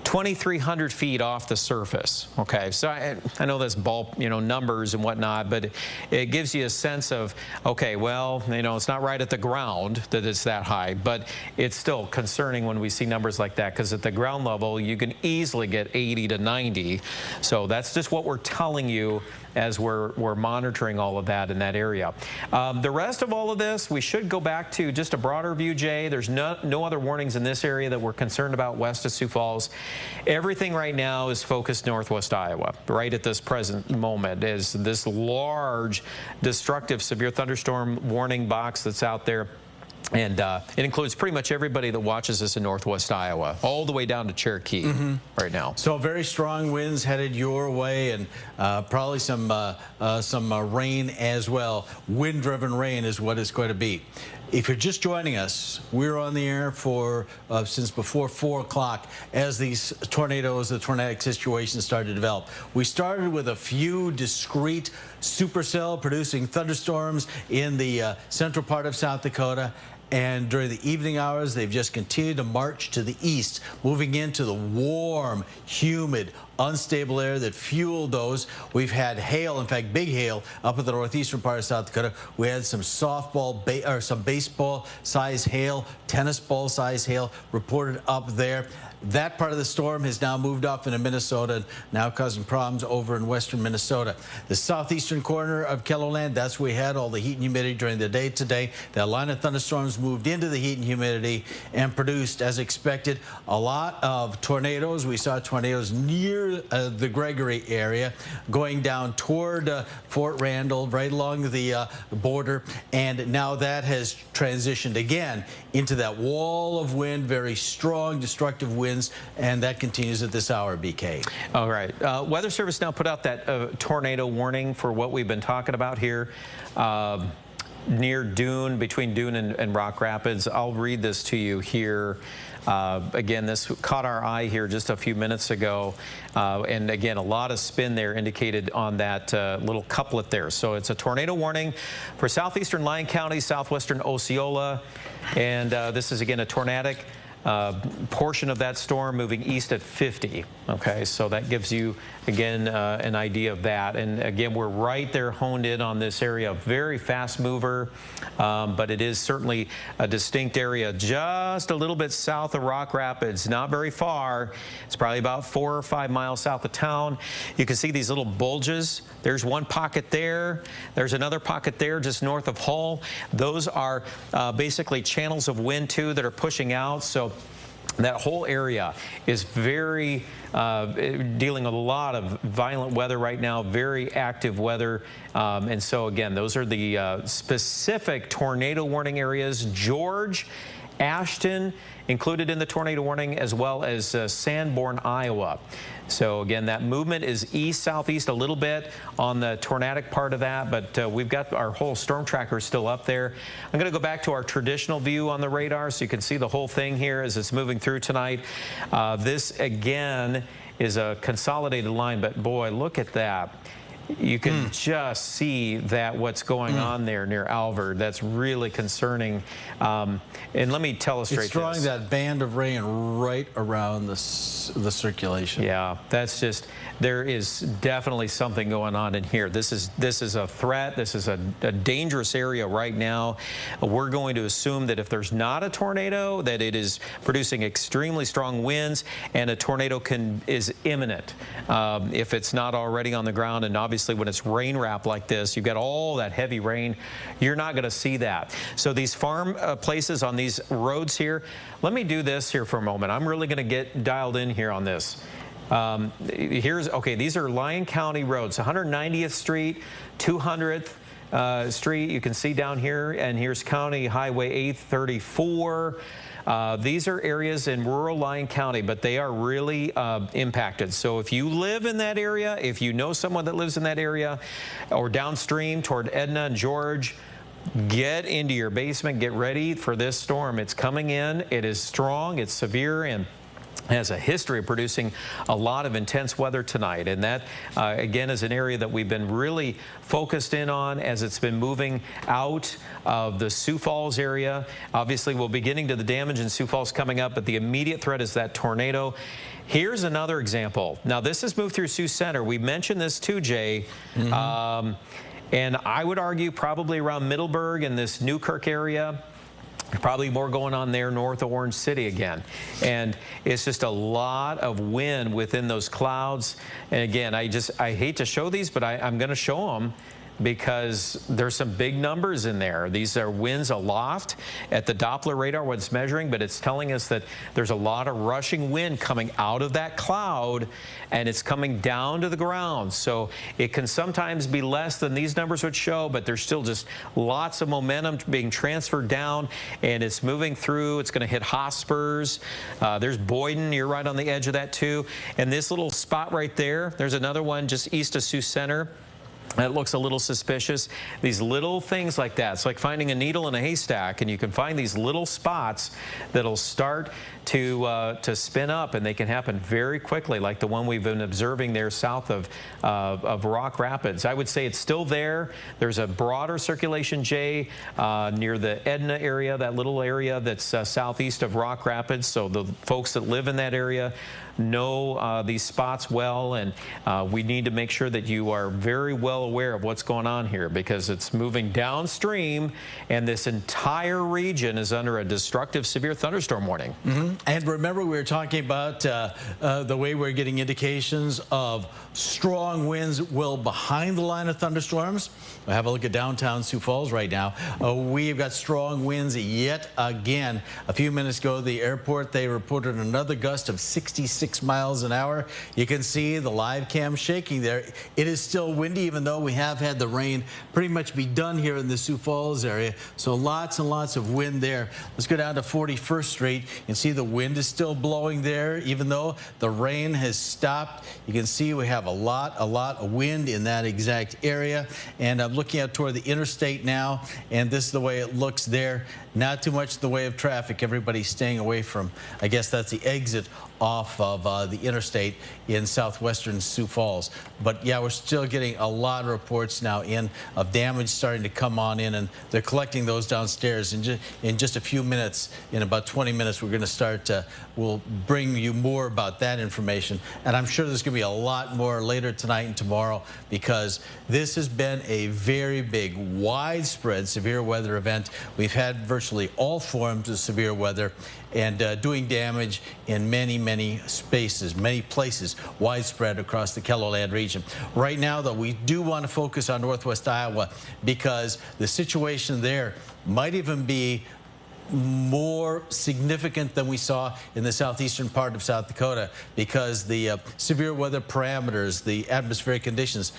2,300 feet off the surface. Okay, so I know that's bulk, numbers and whatnot, but it gives you a sense of, okay, well, it's not right at the ground that it's that high, but it's still concerning when we see numbers like that, because at the ground level, you can easily get 80 to 90. So that's just what we're telling you as we're monitoring all of that in that area. The rest of all of this, we should go back to just a broader view, Jay. There's no other warnings in this area that we're concerned about west of Sioux Falls. Everything right now is focused northwest Iowa. Right at this present moment is this large destructive severe thunderstorm warning box that's out there. And it includes pretty much everybody that watches us in northwest Iowa, all the way down to Cherokee right now. So very strong winds headed your way, and probably some rain as well. Wind-driven rain is what it's going to be. If you're just joining us, we're on the air for since before 4 o'clock as these tornadoes, the tornadic situation started to develop. We started with a few discrete supercell producing thunderstorms in the central part of South Dakota. And during the evening hours, they've just continued to march to the east, moving into the warm, humid, unstable air that fueled those. We've had hail, in fact, big hail up in the northeastern part of South Dakota. We had some some baseball-size hail, tennis ball-size hail reported up there. That part of the storm has now moved off into Minnesota, now causing problems over in western Minnesota. The southeastern corner of KELOLAND, that's where we had all the heat and humidity during the day today. That line of thunderstorms moved into the heat and humidity and produced, as expected, a lot of tornadoes. We saw tornadoes near the Gregory area, going down toward Fort Randall, right along the border. And now that has transitioned again into that wall of wind, very strong, destructive winds, and that continues at this hour, BK. All right. Weather Service now put out that tornado warning for what we've been talking about here near Dune, between Dune and Rock Rapids. I'll read this to you here. Again, this caught our eye here just a few minutes ago. And again, a lot of spin there indicated on that little couplet there. So it's a tornado warning for southeastern Lyon County, southwestern Osceola. And this is, again, a tornadic portion of that storm moving east at 50. Okay, so that gives you, again, an idea of that. And again, we're right there honed in on this area. Very fast mover, but it is certainly a distinct area just a little bit south of Rock Rapids, not very far. It's probably about 4 or 5 miles south of town. You can see these little bulges. There's one pocket there. There's another pocket there just north of Hull. Those are basically channels of wind too that are pushing out. So that whole area is very dealing with a lot of violent weather right now, very active weather. And so again, those are the specific tornado warning areas. George, Ashton included in the tornado warning, as well as Sanborn, Iowa. So again, that movement is east-southeast a little bit on the tornadic part of that, but we've got our whole storm tracker still up there. I'm going to go back to our traditional view on the radar so you can see the whole thing here as it's moving through tonight. This, again, is a consolidated line, but boy, look at that. You can just see that what's going on there near Alvord. That's really concerning. And let me illustrate this. It's drawing that band of rain right around the circulation. Yeah, that's just, there is definitely something going on in here. This is a threat. This is a dangerous area right now. We're going to assume that if there's not a tornado, that it is producing extremely strong winds, and a tornado is imminent if it's not already on the ground. And obviously when it's rain wrap like this, you've got all that heavy rain, you're not going to see that. So these farm places on these roads here, let me do this here for a moment. I'm really going to get dialed in here on this. These are Lyon County roads, 190th Street, 200th Street. You can see down here, and here's County Highway 834. These are areas in rural Lyon County, but they are really impacted. So if you live in that area, if you know someone that lives in that area, or downstream toward Edna and George, get into your basement, get ready for this storm. It's coming in. It is strong, it's severe, and has a history of producing a lot of intense weather tonight. And that, again, is an area that we've been really focused in on as it's been moving out of the Sioux Falls area. Obviously, we'll be getting to the damage in Sioux Falls coming up, but the immediate threat is that tornado. Here's another example. Now, this has moved through Sioux Center. We mentioned this too, Jay. And I would argue probably around Middleburg and this Newkirk area. Probably more going on there north of Orange City again. And it's just a lot of wind within those clouds. And again, I hate to show these, but I'm going to show them because there's some big numbers in there. These are winds aloft at the Doppler radar, what it's measuring, but it's telling us that there's a lot of rushing wind coming out of that cloud, and it's coming down to the ground. So it can sometimes be less than these numbers would show, but there's still just lots of momentum being transferred down, and it's moving through. It's going to hit Hospers. There's Boyden. You're right on the edge of that, too. And this little spot right there, there's another one just east of Sioux Center. That looks a little suspicious. These little things like that. It's like finding a needle in a haystack, and you can find these little spots that'll start to spin up, and they can happen very quickly, like the one we've been observing there south of Rock Rapids. I would say it's still there. There's a broader circulation, Jay, near the Edna area, that little area that's southeast of Rock Rapids. So the folks that live in that area know these spots well, and we need to make sure that you are very well aware of what's going on here, because it's moving downstream, and this entire region is under a destructive severe thunderstorm warning. And remember, we were talking about the way we're getting indications of strong winds well behind the line of thunderstorms. We'll have a look at downtown Sioux Falls right now. We've got strong winds yet again. A few minutes ago, the airport, they reported another gust of 66 miles an hour. You can see the live cam shaking there. It is still windy, even though we have had the rain pretty much be done here in the Sioux Falls area. So lots and lots of wind there. Let's go down to 41st Street and see the wind is still blowing there, even though the rain has stopped. You can see we have a lot of wind in that exact area. And I'm looking out toward the interstate now, and this is the way it looks there. Not too much in the way of traffic. Everybody's staying away from, I guess that's the exit off of the interstate in southwestern Sioux Falls. But yeah, we're still getting a lot of reports now in of damage starting to come on in, and they're collecting those downstairs. In just a few minutes, in about 20 minutes, we're going to start, we'll bring you more about that information. And I'm sure there's going to be a lot more later tonight and tomorrow, because this has been a very big, widespread severe weather event. We've had virtually all forms of severe weather, and doing damage in many spaces, many places, widespread across the KELOLAND region. Right now, though, we do want to focus on northwest Iowa, because the situation there might even be more significant than we saw in the southeastern part of South Dakota, because the severe weather parameters, the atmospheric conditions,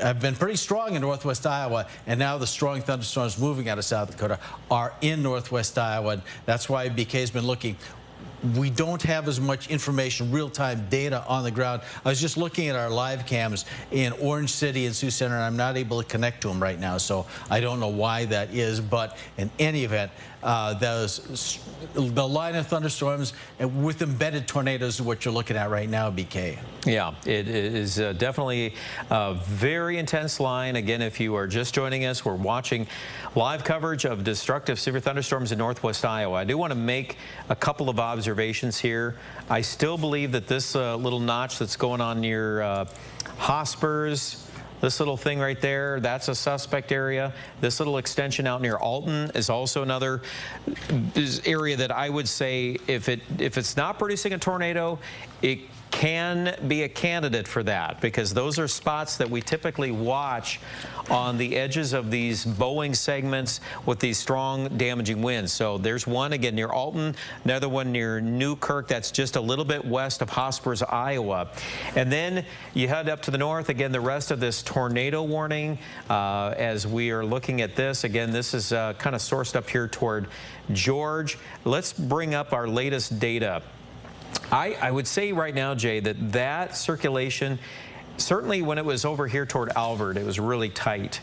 have been pretty strong in northwest Iowa, and now the strong thunderstorms moving out of South Dakota are in northwest Iowa. And that's why BK has been looking. We don't have as much information, real-time data on the ground. I was just looking at our live cams in Orange City and Sioux Center, and I'm not able to connect to them right now, so I don't know why that is. But in any event, the line of thunderstorms with embedded tornadoes is what you're looking at right now, BK. Yeah, it is definitely a very intense line. Again, if you are just joining us, we're watching live coverage of destructive severe thunderstorms in northwest Iowa. I do want to make a couple of observations here. I still believe that this little notch that's going on near Hospers, this little thing right there, that's a suspect area. This little extension out near Alton is also another area that I would say, if it's not producing a tornado, it can be a candidate for that, because those are spots that we typically watch on the edges of these bowing segments with these strong damaging winds. So there's one again near Alton, another one near Newkirk, that's just a little bit west of Hospers, Iowa. And then you head up to the north, again the rest of this tornado warning as we are looking at this. Again, this is kind of sourced up here toward George. Let's bring up our latest data. I would say right now, Jay, that circulation, certainly when it was over here toward Alvord, it was really tight.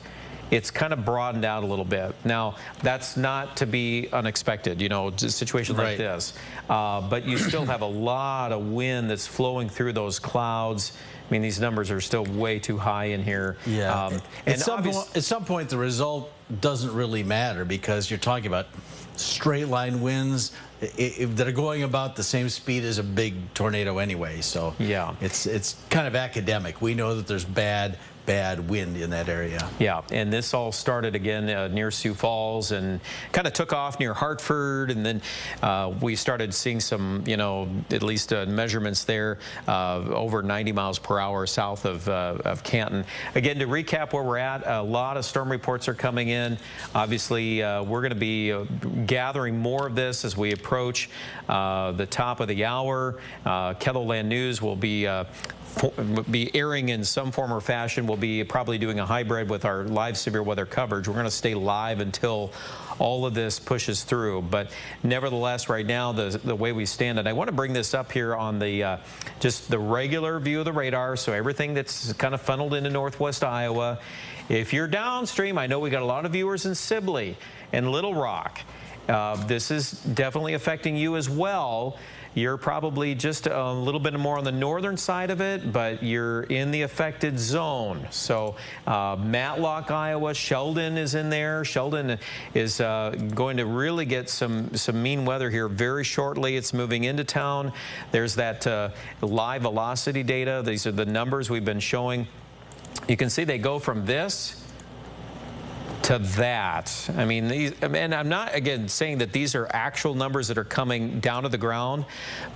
It's kind of broadened out a little bit. Now, that's not to be unexpected, you know, a situation like this. But you still have a lot of wind that's flowing through those clouds. I mean, these numbers are still way too high in here. Yeah. At some point, the result doesn't really matter, because you're talking about straight line winds that are going about the same speed as a big tornado anyway. So yeah, it's kind of academic. We know that there's bad wind in that area. Yeah, and this all started again near Sioux Falls and kind of took off near Hartford, and then we started seeing some, you know, at least measurements there over 90 miles per hour south of Canton. Again, to recap where we're at, a lot of storm reports are coming in. Obviously, we're going to be gathering more of this as we approach the top of the hour. KELOLAND News will be airing in some form or fashion. We'll be probably doing a hybrid with our live severe weather coverage. We're going to stay live until all of this pushes through. But nevertheless, right now, the way we stand, and I want to bring this up here on the just the regular view of the radar, so everything that's kind of funneled into northwest Iowa. If you're downstream, I know we got a lot of viewers in Sibley and Little Rock. This is definitely affecting you as well. You're probably just a little bit more on the northern side of it, but you're in the affected zone. So Matlock, Iowa, Sheldon is in there. Sheldon is going to really get some mean weather here very shortly. It's moving into town. There's that live velocity data. These are the numbers we've been showing. You can see they go from this to that. I mean, and I'm not, again, saying that these are actual numbers that are coming down to the ground,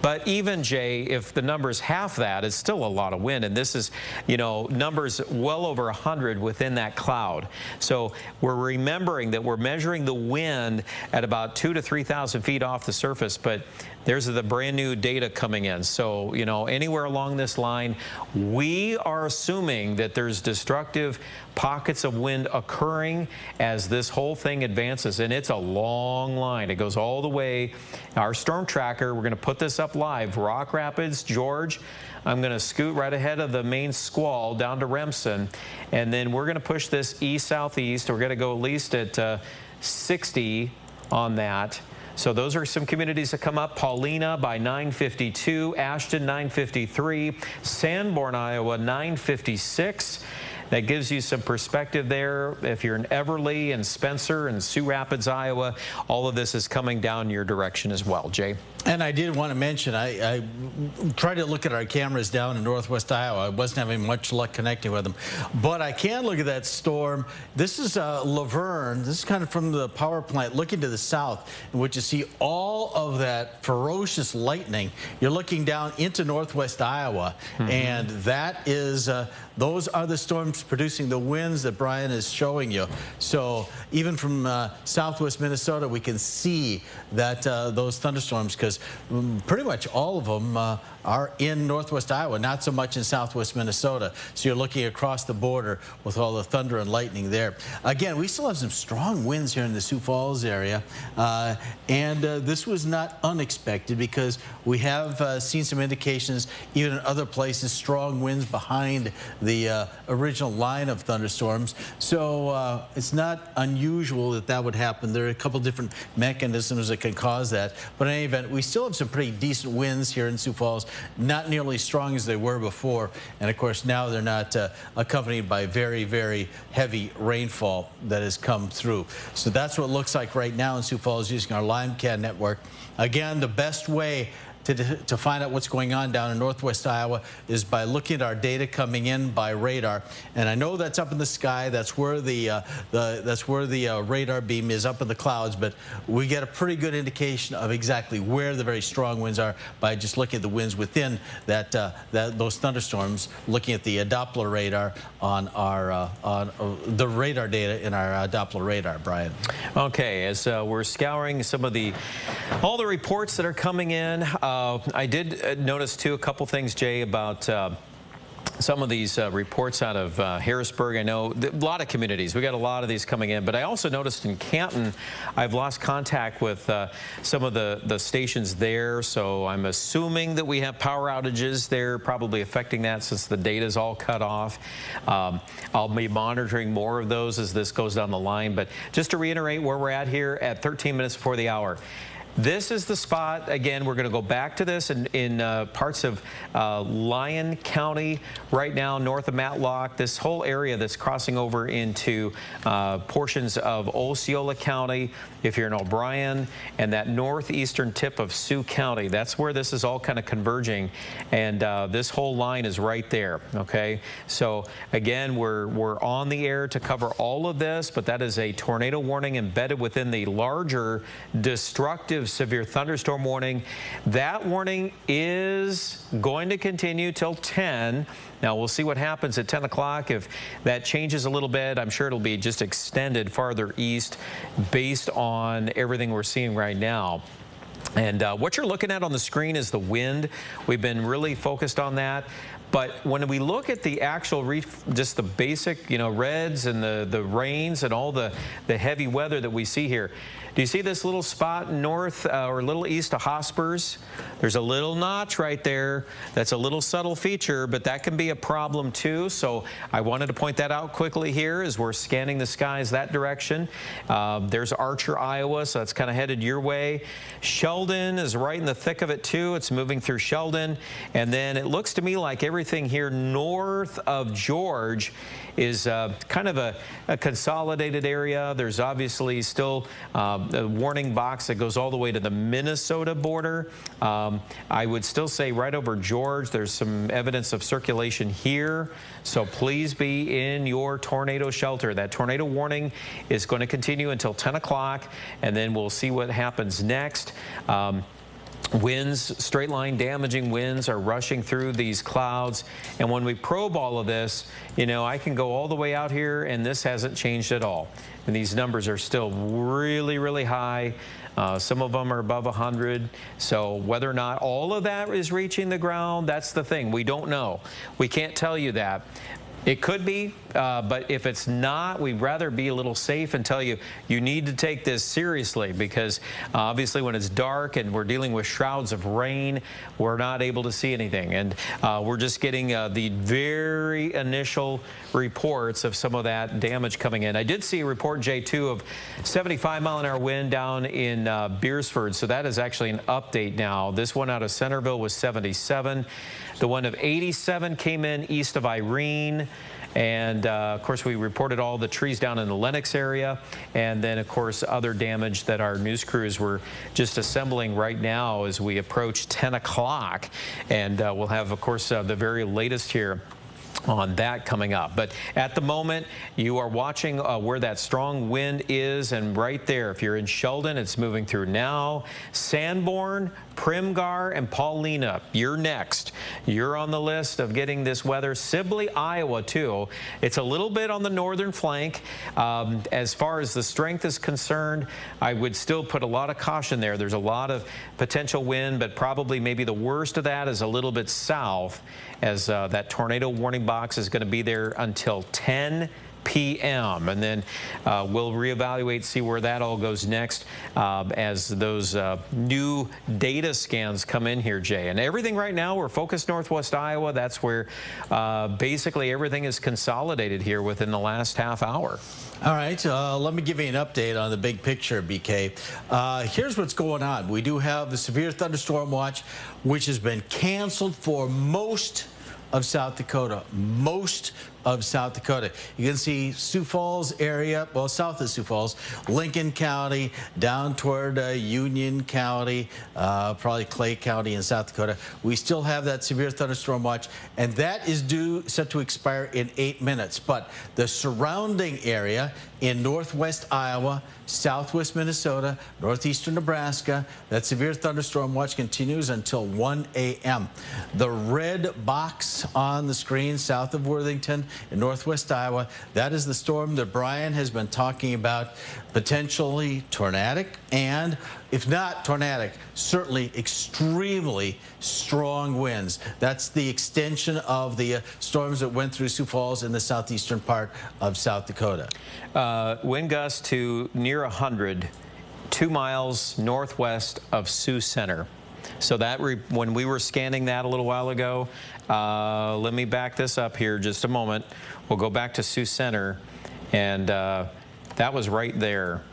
but even, Jay, if the number's half that, it's still a lot of wind, and this is, you know, numbers well over 100 within that cloud. So we're remembering that we're measuring the wind at about 2,000 to 3,000 feet off the surface, but there's the brand new data coming in. So, you know, anywhere along this line, we are assuming that there's destructive pockets of wind occurring as this whole thing advances. And it's a long line. It goes all the way. Our storm tracker, we're going to put this up live. Rock Rapids, George. I'm going to scoot right ahead of the main squall down to Remsen. And then we're going to push this east-southeast. We're going to go at least at 60 on that. So those are some communities that come up. Paulina by 952, Ashton 953, Sanborn, Iowa 956. That gives you some perspective there. If you're in Everly and Spencer and Sioux Rapids, Iowa, all of this is coming down your direction as well, Jay. And I did want to mention, I tried to look at our cameras down in northwest Iowa. I wasn't having much luck connecting with them. But I can look at that storm. This is Laverne. This is kind of from the power plant looking to the south, in which you see all of that ferocious lightning. You're looking down into northwest Iowa, and that is, those are the storms producing the winds that Brian is showing you. So even from southwest Minnesota, we can see that those thunderstorms, because pretty much all of them are in northwest Iowa, not so much in southwest Minnesota. So you're looking across the border with all the thunder and lightning there. Again, we still have some strong winds here in the Sioux Falls area, and this was not unexpected, because we have seen some indications even in other places, strong winds behind the original line of thunderstorms. So it's not unusual that that would happen. There are a couple different mechanisms that can cause that, but in any event, we still have some pretty decent winds here in Sioux Falls, not nearly as strong as they were before, and of course now they're not accompanied by very, very heavy rainfall that has come through. So that's what it looks like right now in Sioux Falls using our LimeCAD network. Again, the best way to find out what's going on down in northwest Iowa is by looking at our data coming in by radar. And I know that's up in the sky. That's where the radar beam is, up in the clouds. But we get a pretty good indication of exactly where the very strong winds are by just looking at the winds within those thunderstorms, looking at the Doppler radar on our the radar data in our Doppler radar, Brian. Okay, as we're scouring some of all the reports that are coming in, I did notice too a couple things, Jay, about some of these reports out of Harrisburg. I know a lot of communities. We got a lot of these coming in, but I also noticed in Canton, I've lost contact with some of the stations there. So I'm assuming that we have power outages there, probably affecting that since the data is all cut off. I'll be monitoring more of those as this goes down the line. But just to reiterate where we're at here at 13 minutes before the hour. This is the spot. Again, we're going to go back to this in parts of Lyon County right now, north of Matlock. This whole area that's crossing over into portions of Osceola County, if you're in O'Brien, and that northeastern tip of Sioux County. That's where this is all kind of converging, and this whole line is right there. Okay, so again, we're on the air to cover all of this, but that is a tornado warning embedded within the larger destructive severe thunderstorm warning. That warning is going to continue till 10. Now we'll see what happens at 10 o'clock. If that changes a little bit, I'm sure it'll be just extended farther east based on everything we're seeing right now. And what you're looking at on the screen is the wind. We've been really focused on that. But when we look at the actual just the basic, reds and the rains and all the heavy weather that we see here, do you see this little spot north or a little east of Hospers? There's a little notch right there. That's a little subtle feature, but that can be a problem too. So I wanted to point that out quickly here as we're scanning the skies that direction. There's Archer, Iowa, so that's kind of headed your way. Sheldon is right in the thick of it too. It's moving through Sheldon. And then it looks to me like everything here north of George is kind of a consolidated area. There's obviously still a warning box that goes all the way to the Minnesota border. I would still say right over George, there's some evidence of circulation here. So please be in your tornado shelter. That tornado warning is going to continue until 10 o'clock, and then we'll see what happens next. Winds, straight line damaging winds are rushing through these clouds. And when we probe all of this, I can go all the way out here and this hasn't changed at all. And these numbers are still really, really high. Some of them are above 100. So whether or not all of that is reaching the ground, that's the thing. We don't know. We can't tell you that. It could be, but if it's not, we'd rather be a little safe and tell you, you need to take this seriously, because obviously when it's dark and we're dealing with shrouds of rain, we're not able to see anything. And we're just getting the very initial reports of some of that damage coming in. I did see a report, J2, of 75-mile-an-hour wind down in Beersford, so that is actually an update now. This one out of Centerville was 77. The one of 87 came in east of Irene. And, of course, we reported all the trees down in the Lenox area. And then, of course, other damage that our news crews were just assembling right now as we approach 10 o'clock. And we'll have, of course, the very latest here on that coming up. But at the moment, you are watching where that strong wind is, and right there, if you're in Sheldon, it's moving through now. Sanborn, Primgar, and Paulina, you're next. You're on the list of getting this weather. Sibley, Iowa, too. It's a little bit on the northern flank. As far as the strength is concerned, I would still put a lot of caution there. There's a lot of potential wind, but probably maybe the worst of that is a little bit south, as that tornado warning box is going to be there until 10 p.m. And then we'll reevaluate, see where that all goes next as those new data scans come in here, Jay. And everything right now, we're focused northwest Iowa. That's where basically everything is consolidated here within the last half hour. All right, let me give you an update on the big picture, BK. Here's what's going on. We do have the severe thunderstorm watch, which has been canceled for most of South Dakota, most of South Dakota. You can see Sioux Falls area, well, south of Sioux Falls, Lincoln County, down toward Union County, probably Clay County in South Dakota. We still have that severe thunderstorm watch, and that is set to expire in 8 minutes. But the surrounding area in northwest Iowa, southwest Minnesota, northeastern Nebraska, that severe thunderstorm watch continues until 1 a.m. The red box on the screen south of Worthington in northwest Iowa, that is the storm that Brian has been talking about, potentially tornadic, and if not tornadic, certainly extremely strong winds. That's the extension of the storms that went through Sioux Falls in the southeastern part of South Dakota. Wind gusts to near 100, 2 miles northwest of Sioux Center. So that when we were scanning that a little while ago, let me back this up here just a moment. We'll go back to Sioux Center, and that was right there.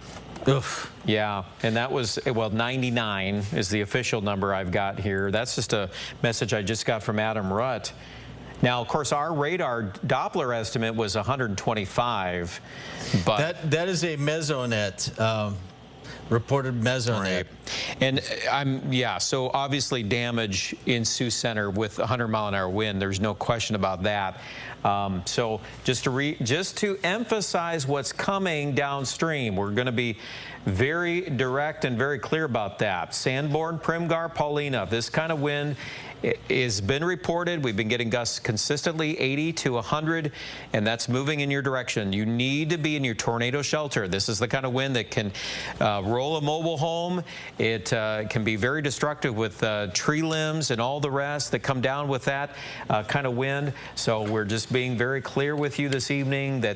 Oof. Yeah, and that was, well, 99 is the official number I've got here. That's just a message I just got from Adam Rutt. Now, of course, our radar Doppler estimate was 125, but that is a mesonet. Reported mesonet. Right. So obviously damage in Sioux Center with 100-mile-an-hour wind. There's no question about that. So just to emphasize what's coming downstream, we're going to be very direct and very clear about that. Sanborn, Primgar, Paulina, this kind of wind has been reported. We've been getting gusts consistently 80 to 100, and that's moving in your direction. You need to be in your tornado shelter. This is the kind of wind that can roll a mobile home. It can be very destructive with tree limbs and all the rest that come down with that kind of wind. So we're just being very clear with you this evening that